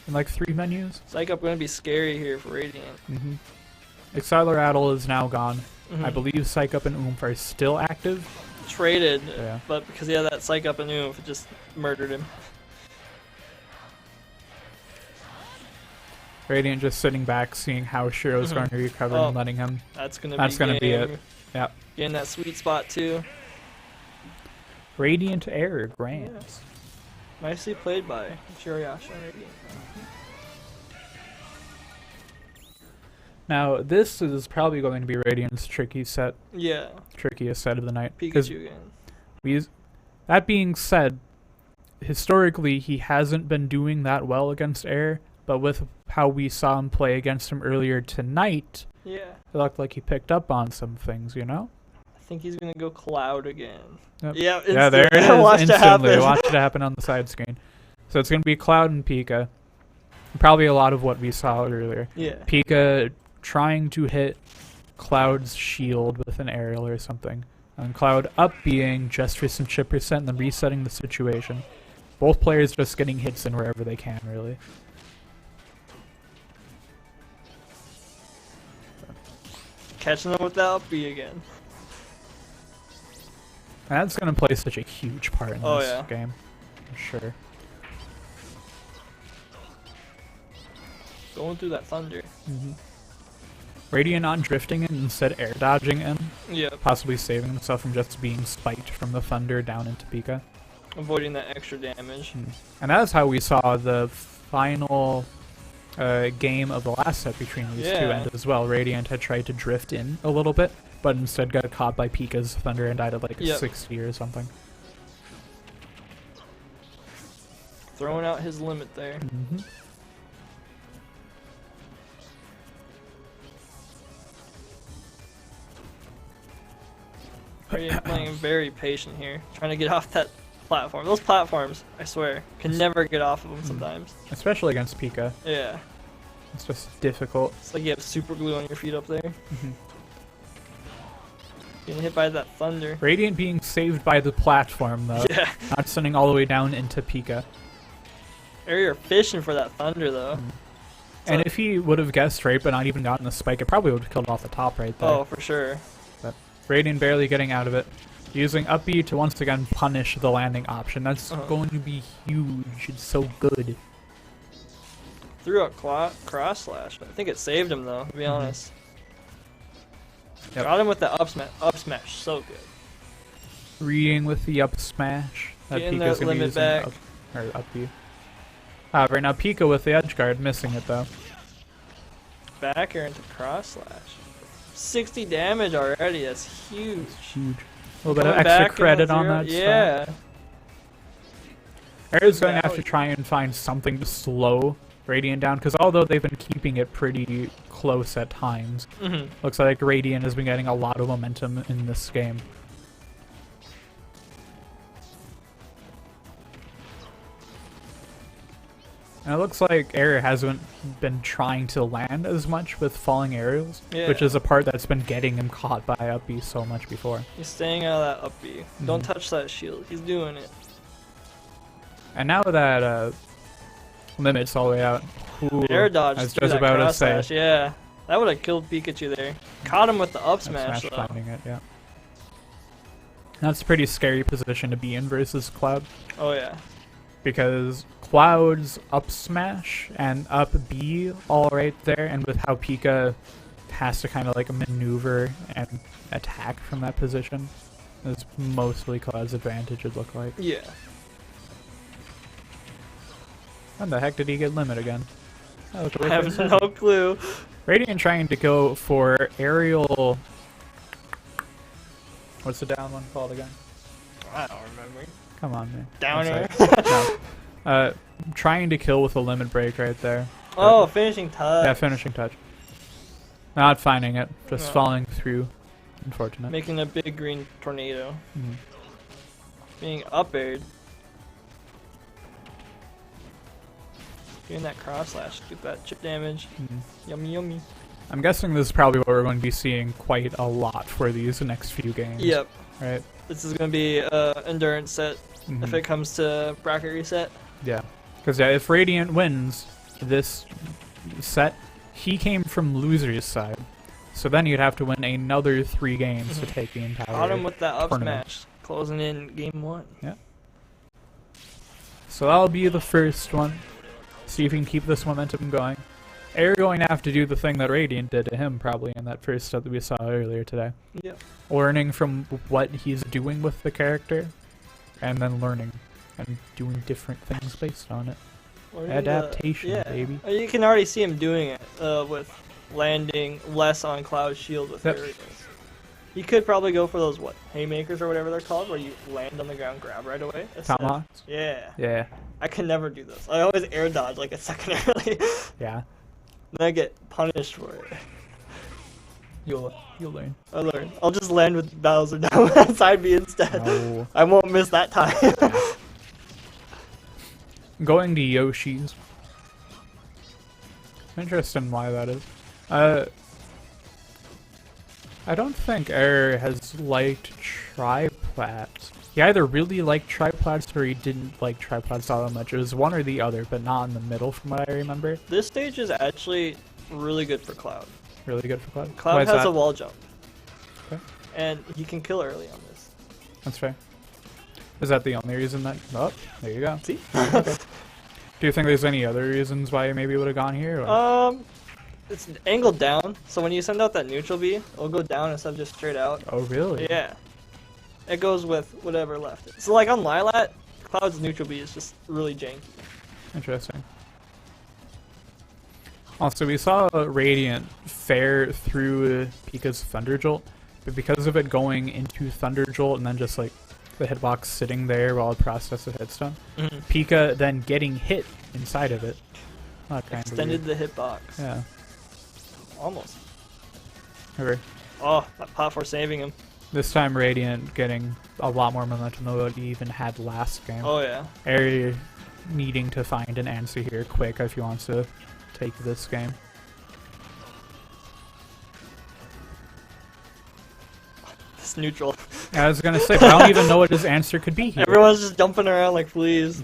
in like 3 menus. Psych up gonna be scary here for Radiant. Mm-hmm. Exciler Rattle is now gone. Mhm. I believe Psych Up and Oomph are still active. Traded, Yeah. but because he had that Psych up and Oomph, it just murdered him. Radiant just sitting back, seeing how Shiro's Mhm. going to recover Oh. and letting him. That's gonna be game. it. Yeah. Getting that sweet spot too. Radiant Air Grant. Yes. Nicely played by Shirayasha and Radiant. Now, this is probably going to be Radiant's trickiest set of the night. Because Pikachu again. that being said, historically, he hasn't been doing that well against air, but with how we saw him play against him earlier tonight, Yeah. it looked like he picked up on some things, you know? I think he's gonna go Cloud again. Yep. Yeah, Yeah, there it is. Watch it Instantly. happen. Watch it happen on the side screen. So it's going to be Cloud and Pika. Probably a lot of what we saw earlier. Yeah. Pika trying to hit Cloud's shield with an aerial or something. And Cloud up being just for some chip percent and then resetting the situation. Both players just getting hits in wherever they can, really. Catching them with the up B again. That's going to play such a huge part in Oh, this yeah. game. For sure. Going through that thunder. Mm-hmm. Radiant not drifting in, instead air dodging in. Yep. Possibly saving himself from just being spiked from the thunder down into Pika. Avoiding that extra damage. And that's how we saw the final game of the last set between these two Yeah. end as well. Radiant had tried to drift in a little bit, but instead got caught by Pika's thunder and died at like Yep. 60 or something. Throwing out his limit there. Mm-hmm. Radiant playing very patient here. Trying to get off that platform. Those platforms, I swear, can never get off of them sometimes. Especially against Pika. Yeah. It's just difficult. It's like you have super glue on your feet up there. Mhm. Getting hit by that thunder. Radiant being saved by the platform, though. Yeah. Not sending all the way down into Pika. Area fishing for that thunder, though. And if he would have guessed right, but not even gotten the spike, it probably would have killed off the top right there. Oh, for sure. But Radiant barely getting out of it. Using up B to once again punish the landing option. That's going to be huge. It's so good. Threw out cross slash. I think it saved him, though, to be honest. Yep. Got him with the up smash. So good. Reading with the up smash. Getting Pika's that gonna be limit using back. Up B. Right now Pika with the edge guard, missing it though. Back air into cross slash. 60 damage already. That's huge. Huge. A little bit of Going extra back in credit on zero- that Yeah. stuff. Air's going to have Value. to try and find something to slow Radiant down, because although they've been keeping it pretty close at times, looks like Radiant has been getting a lot of momentum in this game. And it looks like Air hasn't been trying to land as much with falling aerials, which Yeah. is a part that's been getting him caught by up B so much before. He's staying out of that up B. Don't touch that shield. He's doing it. And now that limit's all the way out, Air dodge. I was through just that about to cross say. slash, yeah. That would have killed Pikachu there. Caught him with the up smash, though. finding it, yeah. That's a pretty scary position to be in versus Cloud, Oh, yeah. because Cloud's up smash and up B all right there, and with how Pika has to kind of like maneuver and attack from that position, is mostly Cloud's advantage, it look like. Yeah. When the heck did he get limit again? That looked I way have too no clue. Radiant trying to go for aerial. What's the down one called again? I don't remember. Come on, man. Down air? No. Trying to kill with a limit break right there. Oh, finishing touch. Yeah, finishing touch. Not finding it, just No. falling through. Unfortunate. Making a big green tornado. Mhm. Being up aired. Doing that cross slash. Get that chip damage. Mhm. Yummy, yummy. I'm guessing this is probably what we're going to be seeing quite a lot for these next few games. Yep. Right? This is going to be endurance set if Mhm. it comes to bracket reset. Yeah. Because if Radiant wins this set, he came from loser's side. So then you'd have to win another 3 games to take the entire Caught him with that up tournament. smash. Closing in game 1. Yeah. So that'll be the first one. See if we can keep this momentum going. Air going to have to do the thing that Radiant did to him probably in that first set that we saw earlier today. Yep. Learning from what he's doing with the character, and then learning and doing different things based on it. Learning Adaptation, yeah. baby. You can already see him doing it with landing less on Cloud's shield with Yep. aerials. You could probably go for those, haymakers or whatever they're called, where you land on the ground, grab right away. Tomahawks? Yeah. Yeah. I can never do this. I always air dodge like a second early. Yeah. Then I get punished for it. You'll learn. I learned. I'll just land with Bowser down side B instead. No. I won't miss that time. Going to Yoshi's. Interesting why that is. I don't think Air has liked triplats. He either really liked triplats or he didn't like triplats all that much. It was one or the other, but not in the middle from what I remember. This stage is actually really good for Cloud. Really good for Cloud. Why Cloud is has that? a wall jump. Okay. And he can kill early on this. That's fair. Is that the only reason that... Oh, there you go. See? Okay. Do you think there's any other reasons why you maybe would have gone here? Or? It's angled down, so when you send out that neutral B, it'll go down instead of just straight out. Oh, really? Yeah. It goes with whatever left. So like on Lilat, Cloud's neutral B is just really janky. Interesting. Also, we saw Radiant fare through Pika's Thunder Jolt, but because of it going into Thunder Jolt and then just like the hitbox sitting there while it processes the hitstun, Pika then getting hit inside of it. Extended the hitbox. Yeah. Almost. Okay. Oh, that pot for saving him. This time Radiant getting a lot more momentum than what he even had last game. Oh yeah. Air needing to find an answer here quick if he wants to take this game. It's neutral. I was gonna say, but I don't even know what his answer could be here. Everyone's just dumping around like fleas.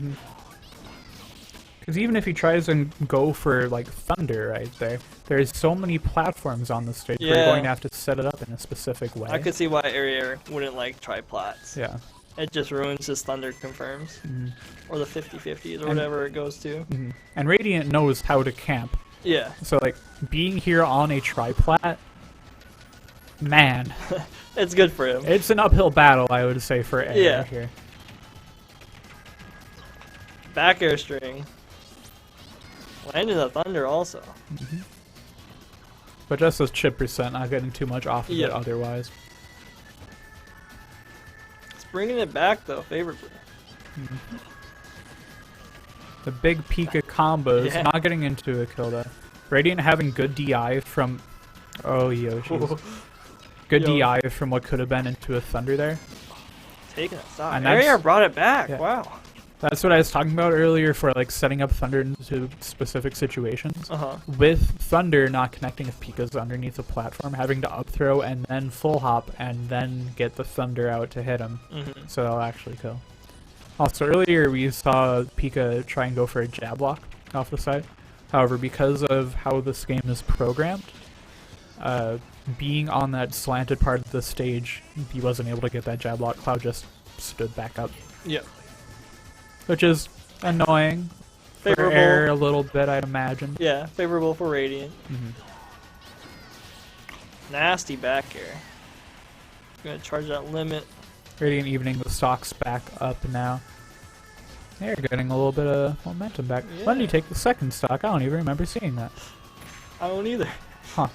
Because even if he tries and go for like Thunder right there, there's so many platforms on the stage where you're Yeah. going to have to set it up in a specific way. I could see why Area wouldn't like triplats. Yeah. It just ruins his Thunder confirms. Or the 50-50s or whatever it goes to. And Radiant knows how to camp. Yeah. So like being here on a triplat, man, It's good for him. it's an uphill battle, I would say, for Air Yeah. here. Back air string. Landing the Thunder also. But just as chip percent, not getting too much off of Yeah. it otherwise. It's bringing it back though, favorably. The big Pika combos, Yeah. not getting into a kill though. Radiant having good DI from... Oh, Yoshi. Good Yo. DI from what could have been into a Thunder there. Taking it side. And Area that's- brought it back. yeah. Wow. That's what I was talking about earlier for like setting up Thunder into specific situations. Uh-huh. With Thunder not connecting if Pika's underneath the platform, having to up throw and then full hop and then get the Thunder out to hit him. So that'll actually kill. Also earlier we saw Pika try and go for a jab block off the side. However, because of how this game is programmed, being on that slanted part of the stage, he wasn't able to get that jab block. Cloud just stood back up. Yep. Which is annoying for Favorable. Air a little bit, I'd imagine. Yeah, favorable for Radiant. Nasty back air. Gonna charge that limit. Radiant evening the stocks back up now. They're getting a little bit of momentum back. When did he Yeah. take the second stock? I don't even remember seeing that. I don't either. Huh.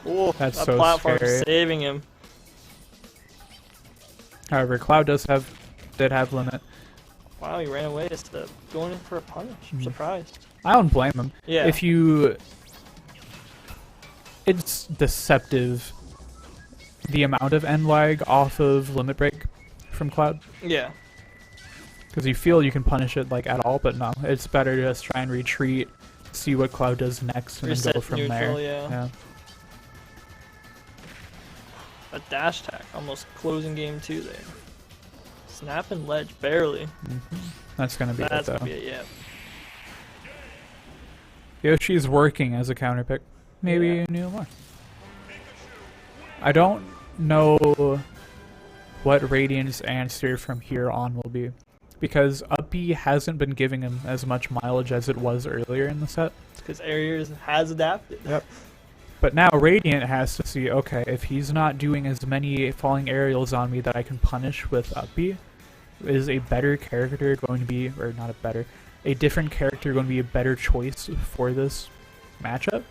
Oh, That's that so platform scary. saving him. However, Cloud did have limit. Wow, he ran away instead of going in for a punish. I'm surprised. I don't blame him. Yeah. If you it's deceptive the amount of end lag off of limit break from Cloud. Yeah. Because you feel you can punish it like at all, but no. It's better to just try and retreat, see what Cloud does next, and then Reset go from neutral, there. yeah. A dash attack, almost closing game 2 there. Snap and ledge, barely. That's gonna be That's it, though. gonna be it, yeah. Yoshi's working as a counter pick. Maybe Yeah. you knew more. I don't know what Radiant's answer from here on will be, because up B hasn't been giving him as much mileage as it was earlier in the set. Because Aries has adapted. Yep. But now Radiant has to see, okay, if he's not doing as many falling aerials on me that I can punish with up B, is a better character going to be, or not a better, a different character going to be a better choice for this matchup?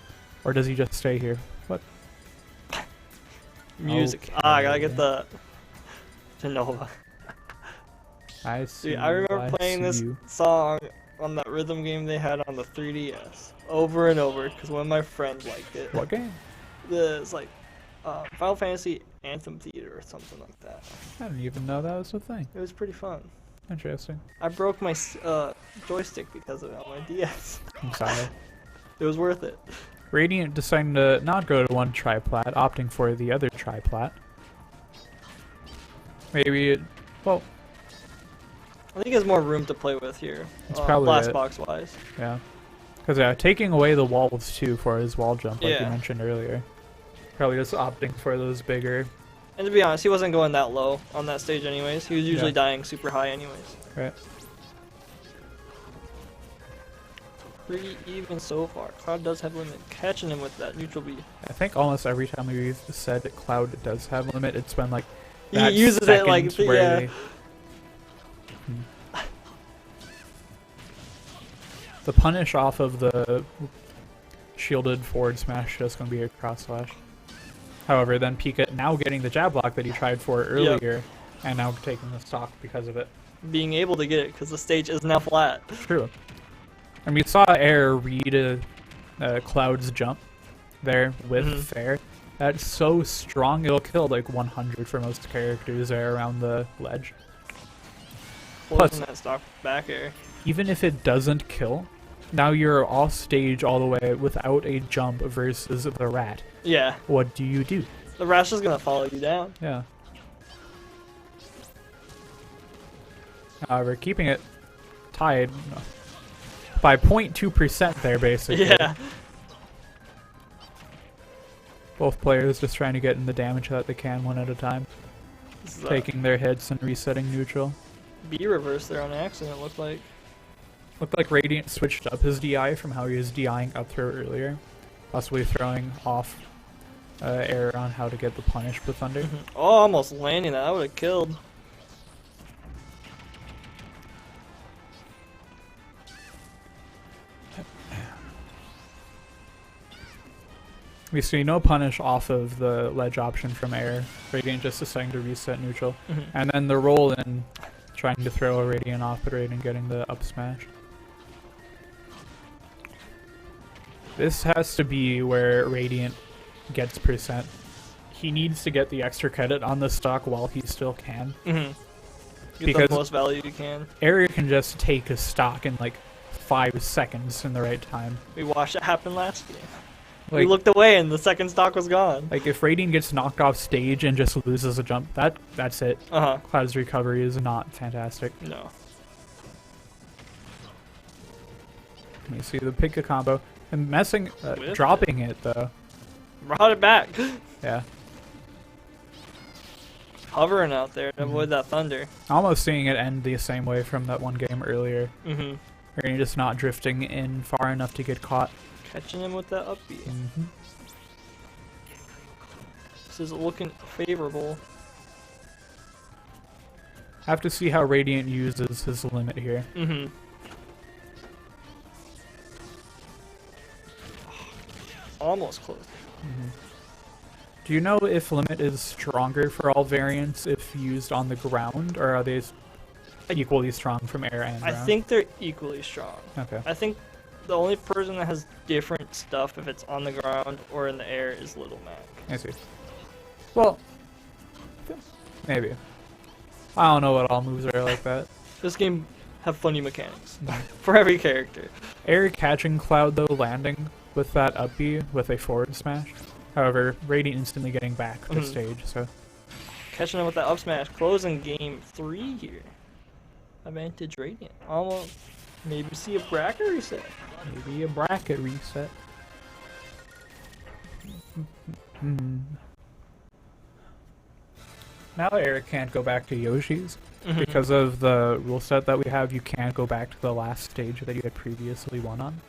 Or does he just stay here? What? Music. Okay. I gotta get the Nova. I see. Dude, I remember I playing see this you. song on that rhythm game they had on the 3DS over and over because one of my friends liked it. What game? It's like Final Fantasy Anthem Theater or something like that. I didn't even know that was a thing. It was pretty fun. Interesting. I broke my joystick because of it on my DS. I'm sorry. It was worth it. Radiant deciding to not go to one triplat, opting for the other triplat. Maybe it, well, I think he has more room to play with here. It's probably blast it. box wise. yeah. Because taking away the walls too for his wall jump, like you Yeah. mentioned earlier. Probably just opting for those bigger. And to be honest, he wasn't going that low on that stage anyways. He was usually Yeah. dying super high anyways. Right. Pretty even so far. Cloud does have limit. Catching him with that neutral B. I think almost every time we've said that Cloud does have limit, it's been like He that uses it like, second where yeah. they- The punish off of the shielded forward smash is just going to be a cross slash. However, then Pika now getting the jab block that he tried for earlier, and now taking the stock because of it. Being able to get it because the stage is now flat. True. And we saw Air read Cloud's jump there with Fair. That's so strong, it'll kill like 100 for most characters there around the ledge. Closing that stock back air. Even if it doesn't kill, now you're off stage all the way without a jump versus the rat. Yeah. What do you do? The rash is gonna follow you down. Yeah. However, keeping it tied by 0.2% there, basically. Yeah. Both players just trying to get in the damage that they can one at a time. This is, Taking their hits and resetting neutral. B reverse there on accident, it looked like. Looked like Radiant switched up his DI from how he was DIing up throw earlier. Possibly throwing off error on how to get the punish with Thunder. Oh, almost landing that. That would have killed. We see no punish off of the ledge option from air. Radiant just deciding to reset neutral. And then the roll in, trying to throw a Radiant off, but Radiant getting the up smash. This has to be where Radiant gets percent. He needs to get the extra credit on the stock while he still can. Get Because the most value you can. Area can just take a stock in like 5 seconds in the right time. We watched it happen last game. Like, we looked away and the second stock was gone. like if Radiant gets knocked off stage and just loses a jump, that's it. Cloud's recovery is not fantastic. No. Let me see the Pika combo. And messing, With dropping it though. Brought it back. Yeah. Hovering out there to avoid that thunder. Almost seeing it end the same way from that one game earlier. Where you're just not drifting in far enough to get caught. Catching him with that up B. This is looking favorable. Have to see how Radiant uses his limit here. Almost close. Do you know if limit is stronger for all variants if used on the ground, or are they equally strong from air and ground? I think they're equally strong. Okay. I think the only person that has different stuff if it's on the ground or in the air is Little Mac. I see. Well, maybe. I don't know what all moves are like that. This game have funny mechanics for every character. Air catching Cloud though landing with that up B with a forward smash. However, Radiant instantly getting back to stage, so. Catching him with that up smash, closing game 3 here. Advantage Radiant. Almost. Maybe see a bracket reset. Maybe a bracket reset. Now Eric can't go back to Yoshi's. Because of the rule set that we have, you can't go back to the last stage that you had previously won on.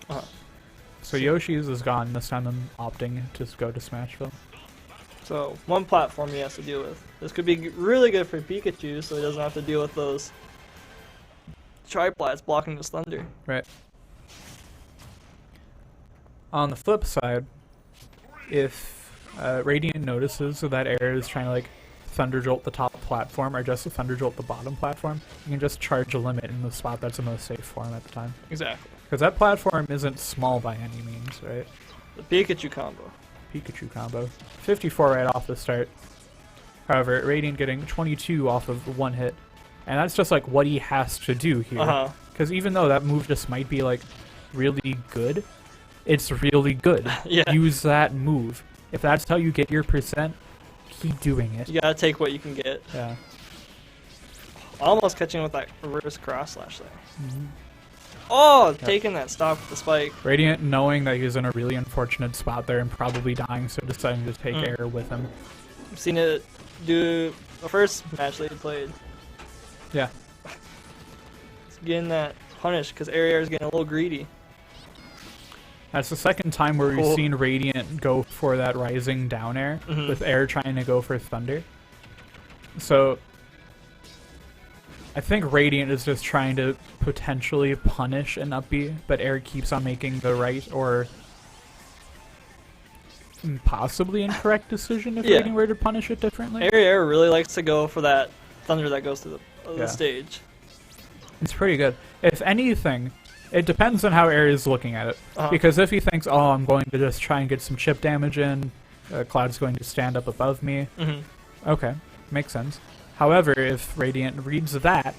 So Yoshi's is gone. This time I'm opting to go to Smashville. So, one platform he has to deal with. This could be really good for Pikachu, so he doesn't have to deal with those triplats blocking his thunder. Right. On the flip side, if Radiant notices that Air is trying to like Thunder Jolt the top platform or just Thunder Jolt the bottom platform, you can just charge a limit in the spot that's the most safe for him at the time. Exactly. Because that platform isn't small by any means, right? The Pikachu combo. Pikachu combo. 54 right off the start. However, Radiant getting 22 off of one hit. And that's just like what he has to do here. Because even though that move just might be like really good, it's really good. Use that move. If that's how you get your percent, keep doing it. You gotta take what you can get. Yeah. Almost catching with that reverse cross slash there. Oh, taking that stock with the spike. Radiant knowing that he's in a really unfortunate spot there and probably dying, so deciding to take Air with him. I've seen it do the first match that he played. Yeah. It's getting that punish because Air is getting a little greedy. That's the second time where we've seen Radiant go for that rising down air, with Air trying to go for Thunder. So I think Radiant is just trying to potentially punish an up B, but Air keeps on making the right or possibly incorrect decision if Radiant were to punish it differently. Air really likes to go for that Thunder that goes through the stage. It's pretty good. If anything, it depends on how Air is looking at it. Because if he thinks, oh, I'm going to just try and get some chip damage in, Cloud's going to stand up above me. Okay, makes sense. However, if Radiant reads that,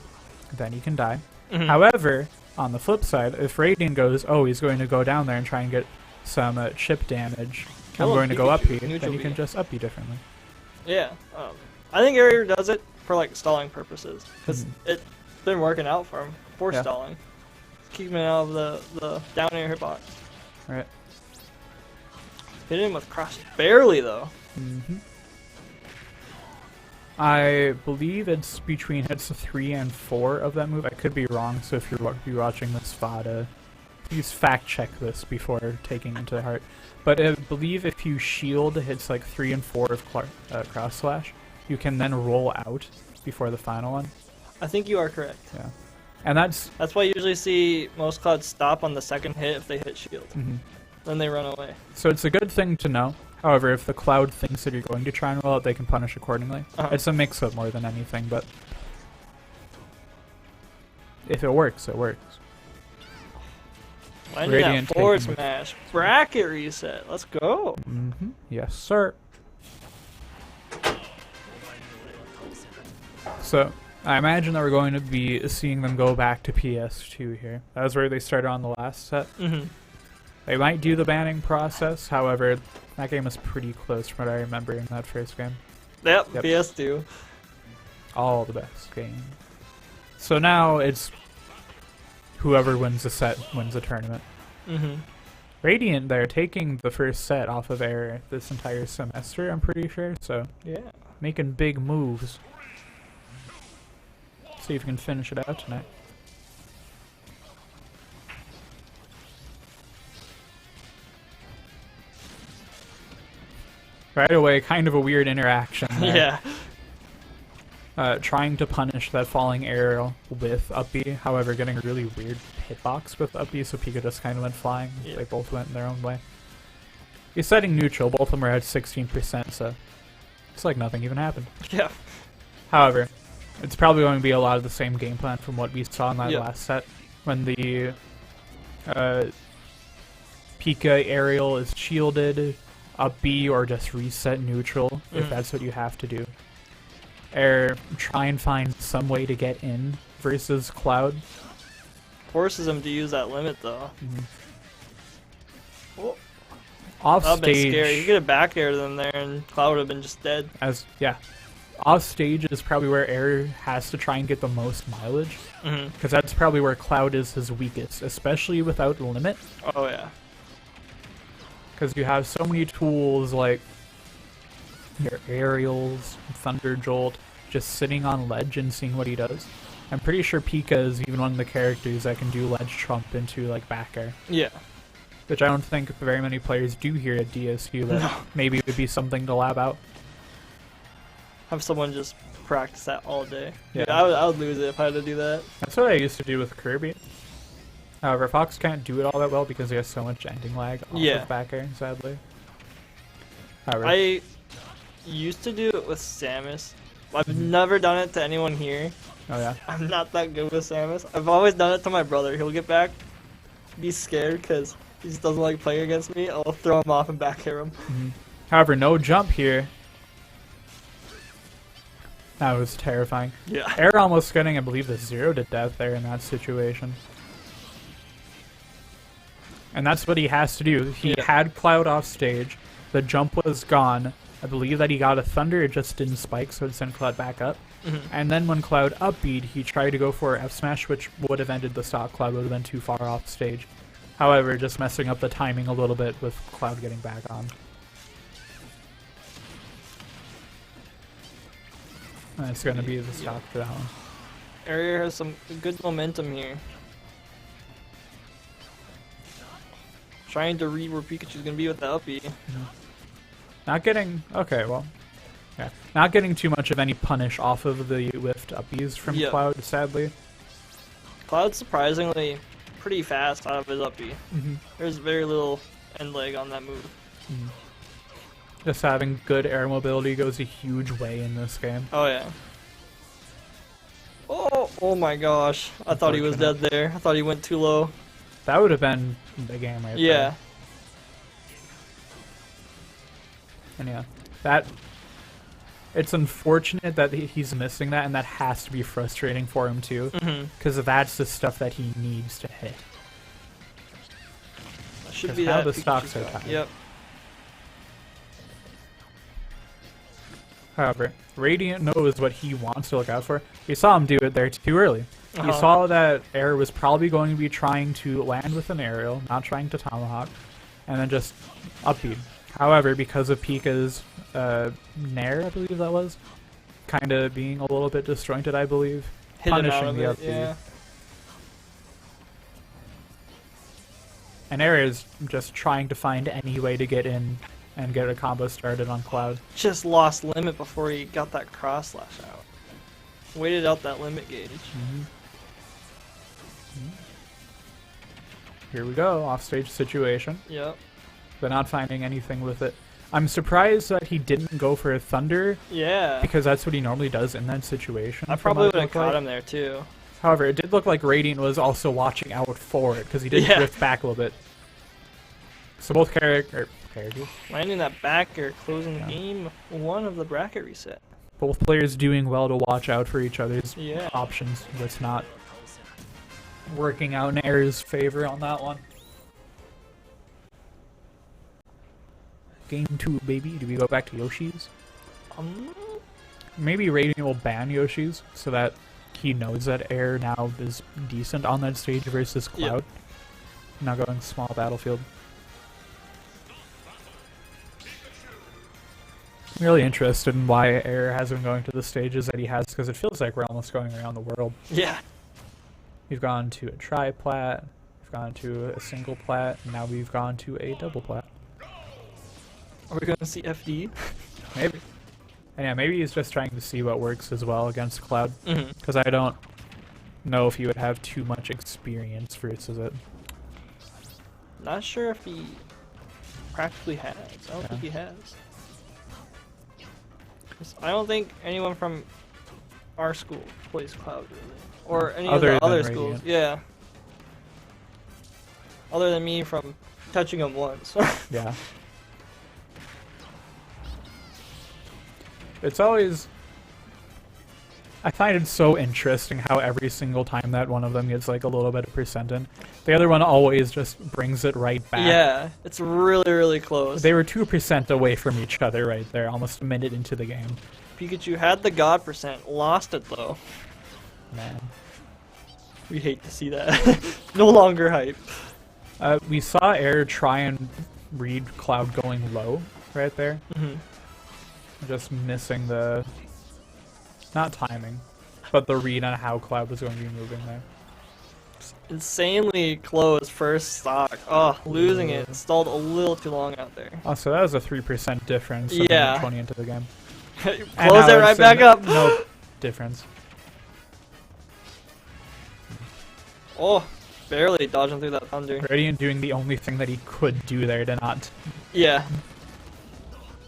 then he can die. However, on the flip side, if Radiant goes, oh, he's going to go down there and try and get some chip damage, I'm going to go up here, then you can just up B differently. Yeah, I think Air does it for like stalling purposes, because it's been working out for him for stalling. Keeping it out of the down air hitbox. Right. Hit him with cross barely though. I believe it's between hits 3 and 4 of that move. I could be wrong, so if you're watching this VOD, please fact check this before taking it to heart. But I believe if you shield hits like 3 and 4 of cross slash, you can then roll out before the final one. I think you are correct. Yeah. And that's why you usually see most Clouds stop on the second hit if they hit shield. Then they run away. So it's a good thing to know. However, if the Cloud thinks that you're going to try and roll out, they can punish accordingly. It's a mix-up more than anything, but if it works, it works. Radiant that forward smash. Bracket reset. Let's go. Yes, sir. So I imagine that we're going to be seeing them go back to PS2 here. That was where they started on the last set. They might do the banning process, however, that game was pretty close from what I remember in that first game. Yep. PS2. All the best game. So now it's whoever wins the set wins the tournament. Radiant, they're taking the first set off of Air this entire semester, I'm pretty sure, so making big moves. See if we can finish it out tonight. Right away, kind of a weird interaction there. Trying to punish that falling arrow with up B, however getting a really weird hitbox with up B, so Pika just kind of went flying. They both went in their own way. He's setting neutral, both of them are at 16%, so it's like nothing even happened. However, it's probably going to be a lot of the same game plan from what we saw in that last set, when the Pika aerial is shielded, up B, or just reset neutral if that's what you have to do. Air, try and find some way to get in versus Cloud. Forces him to use that limit though. Oh, Off that would have been stage, scary. You could have back aired them there and Cloud would have been just dead. Off stage is probably where Air has to try and get the most mileage, because that's probably where Cloud is his weakest, especially without limit. Oh yeah. Because you have so many tools like your aerials, Thunder Jolt, just sitting on ledge and seeing what he does. I'm pretty sure Pika is even one of the characters that can do ledge trump into like back air. Yeah. Which I don't think very many players do here at DSU, but maybe it would be something to lab out. Have someone just practice that all day. Yeah. I would lose it if I had to do that. That's what I used to do with Kirby. However, Fox can't do it all that well because he has so much ending lag off of back air, sadly. However, I used to do it with Samus. I've never done it to anyone here. Oh yeah? I'm not that good with Samus. I've always done it to my brother. He'll get back, be scared because he just doesn't like playing against me. I'll throw him off and back air him. However, no jump here. That was terrifying. Yeah. Air almost getting, I believe, the 0 to death there in that situation. And that's what he has to do. He had Cloud off stage. The jump was gone. I believe that he got a Thunder. It just didn't spike, so it sent Cloud back up. And then when Cloud upbeat, he tried to go for F smash, which would have ended the stock. Cloud would have been too far off stage. However, just messing up the timing a little bit with Cloud getting back on. And it's going to be the stock for that one. Air has some good momentum here. Trying to read where Pikachu's going to be with the uppie. Not getting... Okay, well... Yeah. Not getting too much of any punish off of the whiffed uppies from Cloud, sadly. Cloud's surprisingly pretty fast out of his uppie. There's very little end leg on that move. Just having good air mobility goes a huge way in this game. Oh yeah. Oh my gosh. I thought he was dead there. I thought he went too low. That would have been the game right there. Yeah. And yeah, that... It's unfortunate that he's missing that, and that has to be frustrating for him too, because that's the stuff that he needs to hit. Should be now that the stocks are tied. Yep. However, Radiant knows what he wants to look out for. We saw him do it there too early. He saw that Air was probably going to be trying to land with an aerial, not trying to tomahawk, and then just upbeat. However, because of Pika's Nair, I believe that was, kind of being a little bit disjointed, I believe, punishing the upbeat. Yeah. And Air is just trying to find any way to get in and get a combo started on Cloud. Just lost limit before he got that cross slash out. Waited out that limit gauge. Here we go, offstage situation. Yep. But not finding anything with it. I'm surprised that he didn't go for a Thunder. Yeah. Because that's what he normally does in that situation. I probably would have caught him there too. However, it did look like Radiant was also watching out for it, because he did drift back a little bit. So both characters... Landing that back air, closing game 1 of the bracket reset. Both players doing well to watch out for each other's Yeah. options. That's not working out in Air's favor on that one. Game 2, baby. Do we go back to Yoshi's? Maybe Radiant will ban Yoshi's so that he knows that Air now is decent on that stage versus Cloud. Now going small battlefield. I'm really interested in why Air has been going to the stages that he has, because it feels like we're almost going around the world. Yeah. We've gone to a tri-plat, we've gone to a single plat, and now we've gone to a double plat. Are we going to see FD? Maybe. And yeah, maybe he's just trying to see what works as well against Cloud, because I don't know if he would have too much experience versus it. Not sure if he practically has. I don't think he has. I don't think anyone from our school plays Cloud really, or any of the other schools. Yeah. Other than me from touching him once. Yeah. It's always... I find it so interesting how every single time that one of them gets like a little bit of percent in, the other one always just brings it right back. Yeah, it's really, really close. They were 2% away from each other right there, almost a minute into the game. Pikachu had the God percent, lost it though. Man. We hate to see that. No longer hype. We saw Air try and read Cloud going low right there. Mhm. Just missing the... not timing, but the read on how Cloud was going to be moving there. Insanely close first stock. Oh, losing it. Stalled a little too long out there. Oh, so that was a 3% difference. Yeah. 20 into the game. Close it right back up. No difference. Oh, barely dodging through that thunder. Radiant doing the only thing that he could do there to not Yeah.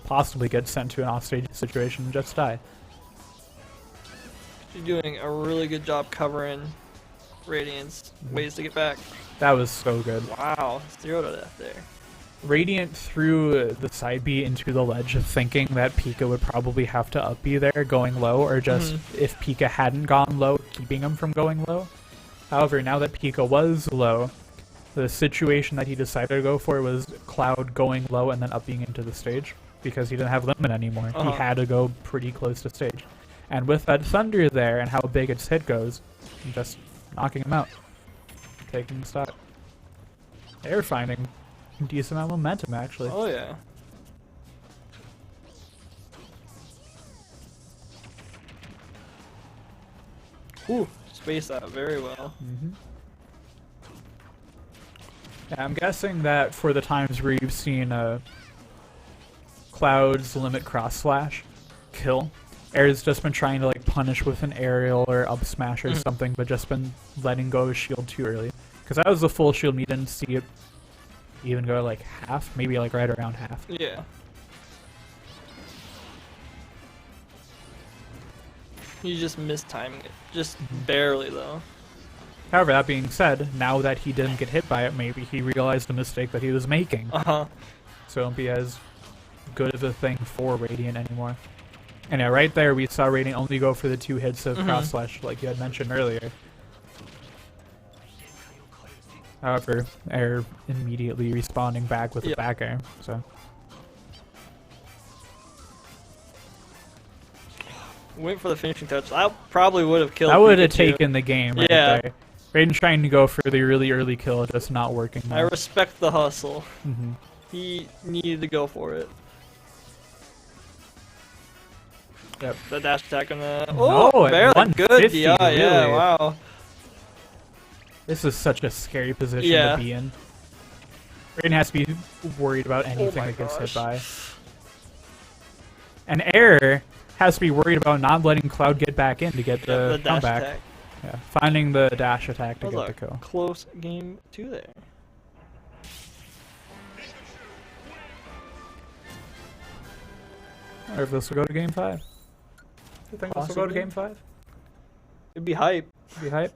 possibly get sent to an offstage situation and just die. She's doing a really good job covering Radiant's ways to get back. That was so good. Wow, 0 to death there. Radiant threw the side B into the ledge thinking that Pika would probably have to up B there going low, or just if Pika hadn't gone low, keeping him from going low. However, now that Pika was low, the situation that he decided to go for was Cloud going low and then upping into the stage because he didn't have limit anymore. He had to go pretty close to stage. And with that thunder there and how big its hit goes, just knocking him out. Taking the stock. They're finding a decent amount of momentum, actually. Oh, yeah. Ooh, spaced that very well. Yeah, I'm guessing that for the times where you've seen Cloud's limit cross slash kill, Air's just been trying to like punish with an aerial or up smash or something, but just been letting go of shield too early. Because that was the full shield, and you didn't see it even go like half, maybe like right around half. Yeah. You just missed timing it. Just barely, though. However, that being said, now that he didn't get hit by it, maybe he realized the mistake that he was making. So it won't be as good of a thing for Radiant anymore. And yeah, right there we saw Radiant only go for the 2 hits of cross slash like you had mentioned earlier. However, Air immediately responding back with the back air, so. Went for the finishing touch. I probably would have killed That would have Pikachu. taken the game right there. Radiant trying to go for the really early kill, just not working. I respect the hustle. Mm-hmm. He needed to go for it. Yep. The dash attack on the... No, Oh, at barely. Good 150, DI, yeah, really. wow. This is such a scary position Yeah. to be in. Radiant has to be worried about anything that gets hit by. And Air has to be worried about not letting Cloud get back in to get the dash comeback. attack. Yeah, finding the dash attack to That get was the a kill. close game 2 there. Or if this will go to game 5. You think this will go to Possibly. game 5? It'd be hype. Be hype?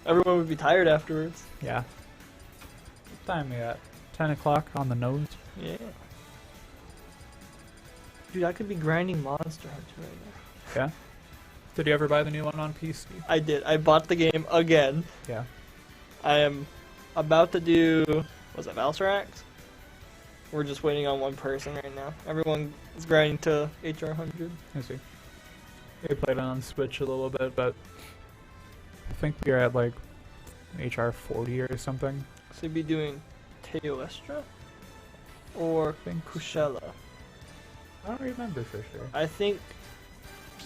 Everyone would be tired afterwards. Yeah. What time we at? 10 o'clock on the nose. Yeah. Dude, I could be grinding Monster Hunter right now. Yeah. Did you ever buy the new one on PC? I did. I bought the game again. Yeah. I am about to do... Was it Valsarax? We're just waiting on one person right now. Everyone is grinding to HR 100. I see. We played it on Switch a little bit, but I think we are at like HR 40 or something. So you'd be doing Teostra or Kushella? I don't remember for sure. I think...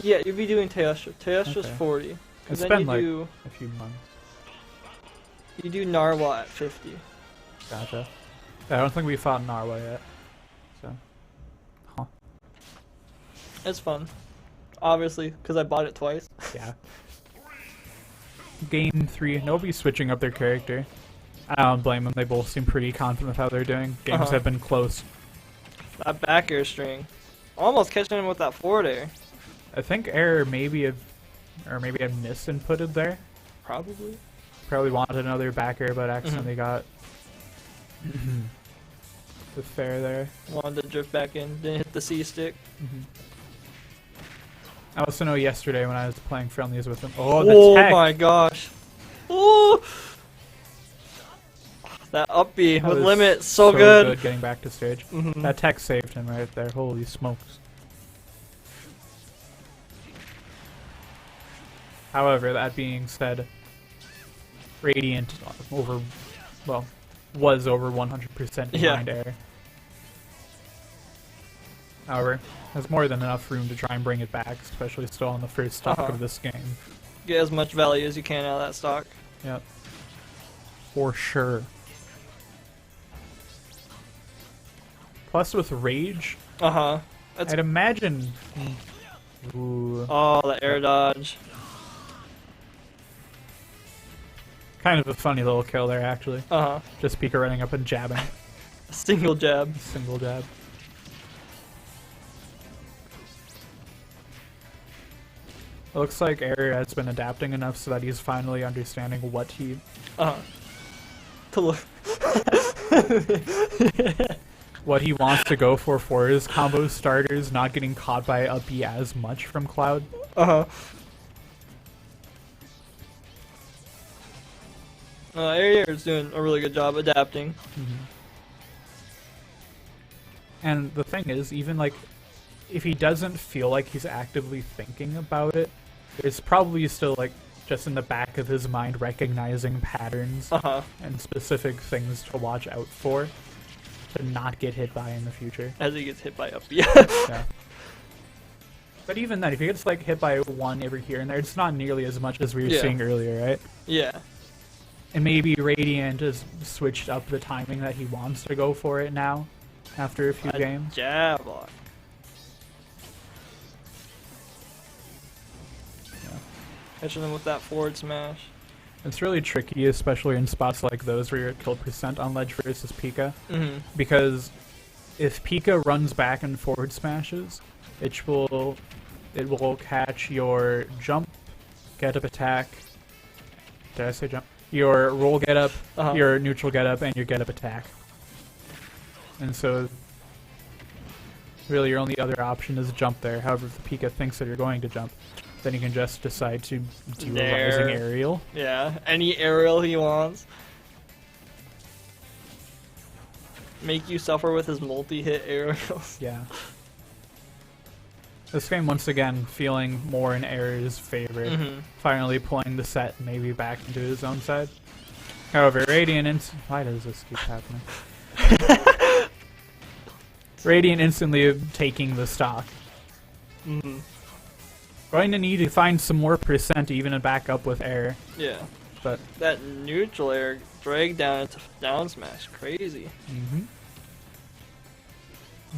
Yeah, you'd be doing Teostra. Teostra's Okay. 40. It's then been you like do, a few months. you do Narwa at 50. Gotcha. I don't think we fought Narwa yet. So. Huh. It's fun. Obviously, because I bought it twice. Yeah. Game 3. Nobody's switching up their character. I don't blame them. They both seem pretty confident with how they're doing. Games have been close. That back air string. Almost catching him with that forward air. I think Air maybe had misinputted there. Probably. Probably wanted another back air, but accidentally got The fair there. Wanted to drift back in, didn't hit the C stick. I also know yesterday when I was playing friendlies with him. Oh, the Oh tech! my gosh. Oh! That up B That with was limit, so good. getting back to stage. Mhm. That tech saved him right there. Holy smokes. However, that being said, Radiant was over 100% behind air. However, has more than enough room to try and bring it back, especially still on the first stock of this game. Get as much value as you can out of that stock. Yep. For sure. Plus with Rage, I'd imagine... Ooh. Oh, the air dodge. Kind of a funny little kill there, actually. Just Pika running up and jabbing. Single jab. Single jab. It looks like Air has been adapting enough so that he's finally understanding what he... To look. what he wants to go for his combo starters, not getting caught by up B as much from Cloud. Air is doing a really good job adapting. And the thing is, even like, if he doesn't feel like he's actively thinking about it, there's probably still like just in the back of his mind recognizing patterns and specific things to watch out for to not get hit by in the future. As he gets hit by up. Yeah. But even then, if he gets like hit by one every here and there, it's not nearly as much as we were seeing earlier, right? Yeah. And maybe Radiant has switched up the timing that he wants to go for it now after a few games. Jab lock. Catching them with that forward smash. It's really tricky, especially in spots like those where you're at kill percent on ledge versus Pika. Because if Pika runs back and forward smashes, it will catch your jump, get up attack. Did I say jump? Your roll get up, your neutral get up, and your get up attack. And so really your only other option is jump there. However, if the Pika thinks that you're going to jump, then he can just decide to do a rising aerial. Yeah, any aerial he wants. Make you suffer with his multi-hit aerials. Yeah. This game, once again, feeling more in Air's favor. Finally pulling the set maybe back into his own side. However, Radiant why does this keep happening? Radiant instantly taking the stock. Going to need to find some more percent to even back up with Air. Yeah. But that neutral air drag down into down smash, crazy.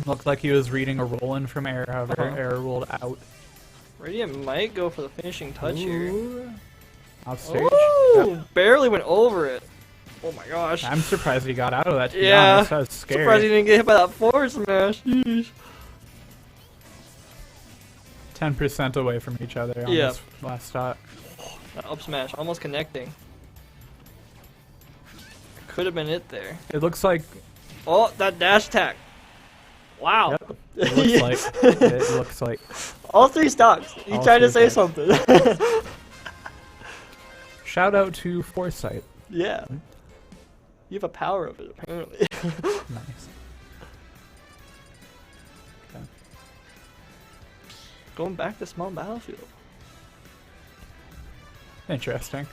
Looked like he was reading a roll-in from Air, however, Air rolled out. Radiant might go for the finishing touch here. Off stage. Ooh, barely went over it. Oh my gosh. I'm surprised he got out of that, to be yeah, honest. I was scared. Surprised he didn't get hit by that forward smash. Yeesh. 10% away from each other on this last stock. That up smash, almost connecting. Could have been it there. It looks like... Oh, that dash attack. Wow. Yep. It looks like. It looks like. All three stocks. You tried to say something. Shout out to Foresight. Yeah. You have a power of it, apparently. Nice. Okay. Going back to small battlefield. Interesting.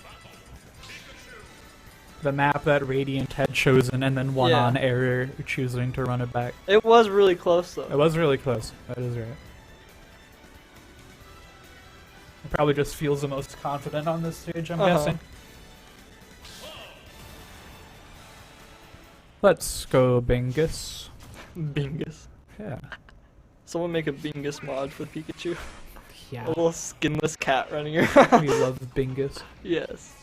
The map that Radiant had chosen and then won on Error choosing to run it back. It was really close, though. It was really close. That is right. He probably just feels the most confident on this stage, I'm guessing. Let's go Bingus. Bingus. Yeah. Someone make a Bingus mod for Pikachu. Yeah. A little skinless cat running around. We love Bingus. Yes.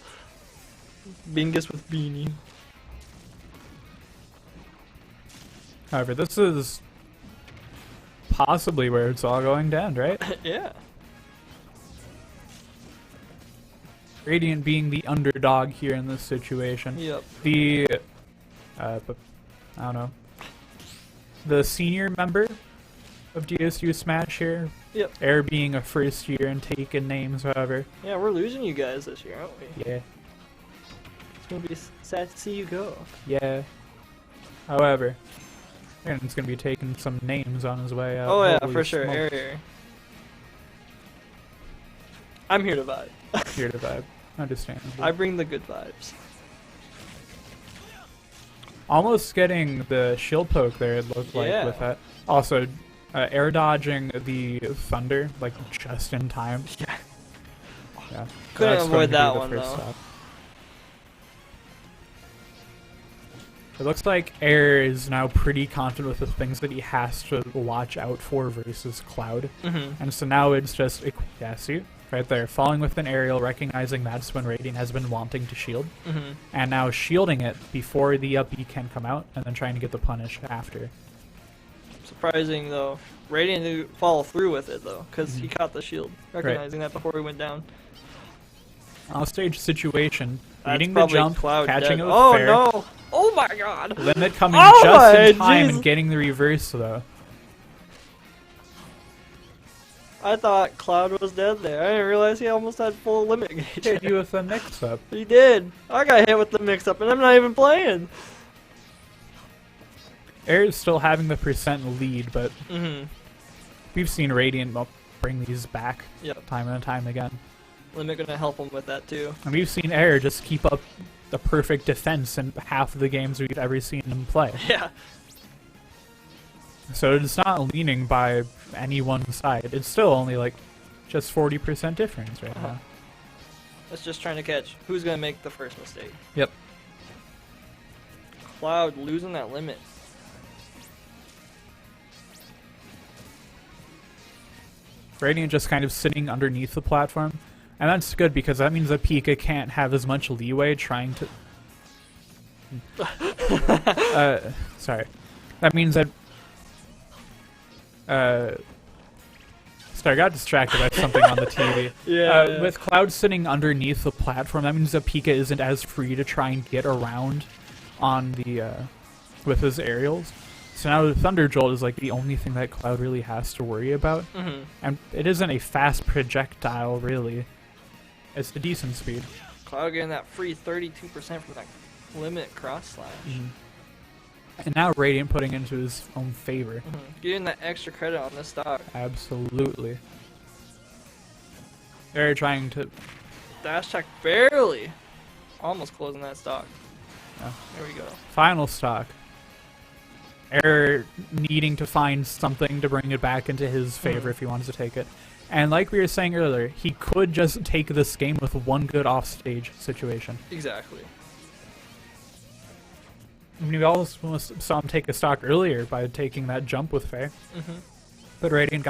Bingus with beanie. However, this is possibly where it's all going down, right? Yeah. Radiant being the underdog here in this situation. Yep. The I don't know, the senior member of DSU Smash here. Yep. Air being a first year and taking names, however. Yeah, we're losing you guys this year, aren't we? Yeah. It's gonna be sad to see you go. Yeah. However, Aaron's gonna be taking some names on his way out. Oh yeah, Holy for sure. smokes. Air. I'm here to vibe. Here to vibe. Understandable. I bring the good vibes. Almost getting the shield poke there, it looked like, Yeah. with that. Also, air dodging the thunder, like, just in time. Yeah. Yeah. Couldn't That's avoid going to be that the one, first though. stop. It looks like Air is now pretty confident with the things that he has to watch out for versus Cloud. Mm-hmm. And so now it's just, yeah, see? Right there. Falling with an aerial, recognizing that's when Radiant has been wanting to shield. Mm-hmm. And now shielding it before the up B can come out, and then trying to get the punish after. Surprising though. Radiant didn't follow through with it though, because he Mhm. caught the shield, recognizing that before he went down. Offstage situation, That's reading the probably jump, Cloud catching dead. it with Oh fair. no! Oh my god! Limit coming Oh just in my time jeez. and getting the reverse though. I thought Cloud was dead there. I didn't realize he almost had full limit gauge. Hit you with a mix-up. He did. I got hit with the mix-up, and I'm not even playing. Air is still having the percent lead, but Mm-hmm. we've seen Radiant bring these back Yep. time and time again. Limit gonna help him with that too. And we've seen Air just keep up the perfect defense in half of the games we've ever seen him play. Yeah. So it's not leaning by any one side. It's still only like just 40% difference right now. It's just trying to catch who's gonna make the first mistake. Yep. Cloud losing that limit. Radiant just kind of sitting underneath the platform. And that's good because that means that Pika can't have as much leeway trying to... sorry. That means that... sorry, I got distracted by something on the TV. Yeah. With Cloud sitting underneath the platform, that means that Pika isn't as free to try and get around on the... with his aerials. So now the Thunder Jolt is like the only thing that Cloud really has to worry about. Mm-hmm. And it isn't a fast projectile, really. It's a decent speed. Cloud getting that free 32% from that limit cross slash. And now Radiant putting into his own favor. Mm-hmm. Getting that extra credit on this stock. Absolutely. They're trying to... Dash check barely. Almost closing that stock. Yeah. There we go. Final stock. Air needing to find something to bring it back into his favor if he wants to take it. And like we were saying earlier, he could just take this game with one good offstage situation. Exactly. I mean, we also saw him take a stock earlier by taking that jump with Faye. Mm-hmm. But Radiant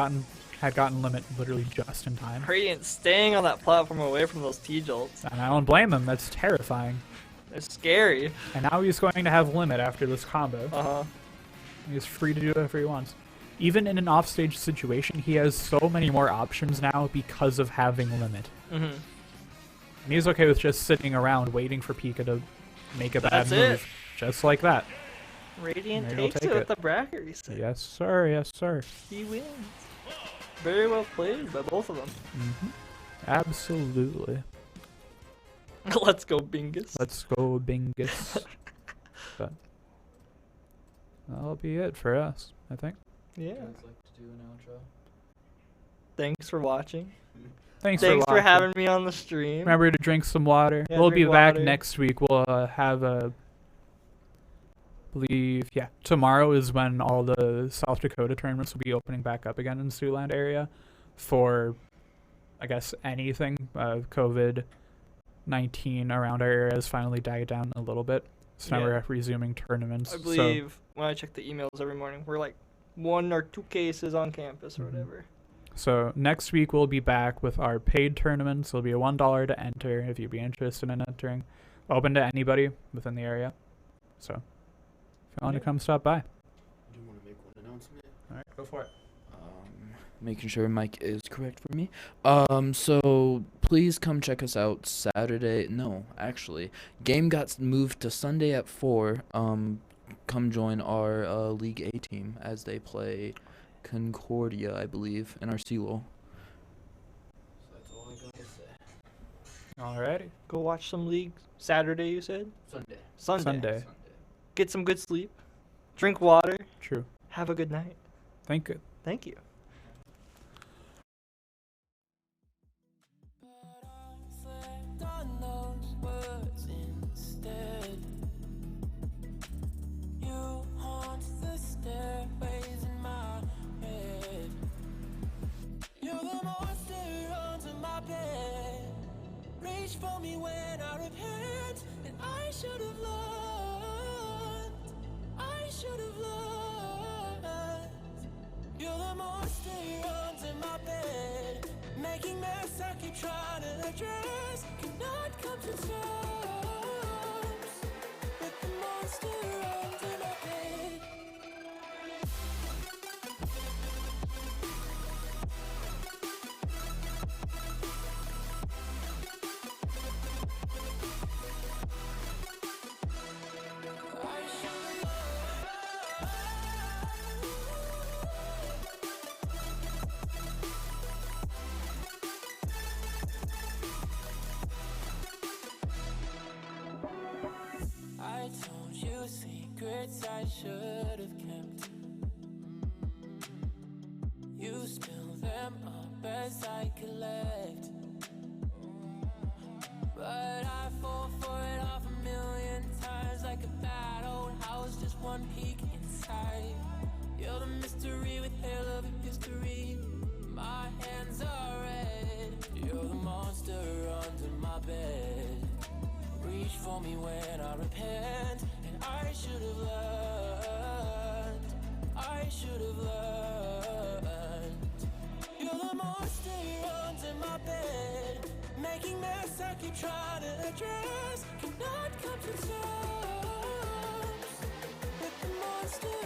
had gotten limit literally just in time. Radiant staying on that platform away from those T-jolts. And I don't blame him, that's terrifying. It's scary. And now he's going to have limit after this combo. Uh-huh. He's free to do whatever he wants. Even in an offstage situation, he has so many more options now because of having limit. Mm-hmm. And he's okay with just sitting around waiting for Pika to make a bad That's move. it. Just like that. Radiant Maybe he'll takes take it it. with the bracket reset. Yes, sir. Yes, sir. He wins. Very well played by both of them. Absolutely. Let's go, Bingus. Let's go, Bingus. But that'll be it for us, I think. Yeah. I'd like to do an outro. Thanks for watching. Thanks Thanks for for watching. having me on the stream. Remember to drink some water. Yeah, We'll be drink back water. next week. We'll have a... tomorrow is when all the South Dakota tournaments will be opening back up again in the Siouxland area for, I guess, anything. COVID-19 around our area has finally died down a little bit. So now Yeah. we're resuming tournaments. I believe when I check the emails every morning, we're like 1 or 2 cases on campus or whatever. So next week we'll be back with our paid tournaments. It'll be a $1 to enter if you'd be interested in entering. Open to anybody within the area. So if you want to come stop by. I do want to make one announcement. All right, go for it. Making sure mic is correct for me. So please come check us out Saturday. No, actually, game got moved to Sunday at 4. come join our League A team as they play Concordia, I believe, in our CLOL. That's all I gotta say. Alrighty. Go watch some league Saturday, you said? Sunday. Sunday. Get some good sleep. Drink water. True. Have a good night. Thank you. Thank you. But I slept on those words instead. You haunt the stairways in my head. You're the monster under my bed. Reach for me when I repent, and I should have learned. I should have learned. You're the monster under my bed, making mess I keep trying to address. Cannot come to terms with the monster under my bed. I should have I told you secrets I should have kept. You spill them up as I collect. But I fall for it off a million times, like a bad old house, just one peek inside. You're the mystery with hell of a history. My hands are red. You're the monster under my bed. Reach for me when I repent, and I should have learned. I should have learned. You're the monster under my bed, making mess I keep trying to address. Cannot come to terms with the monster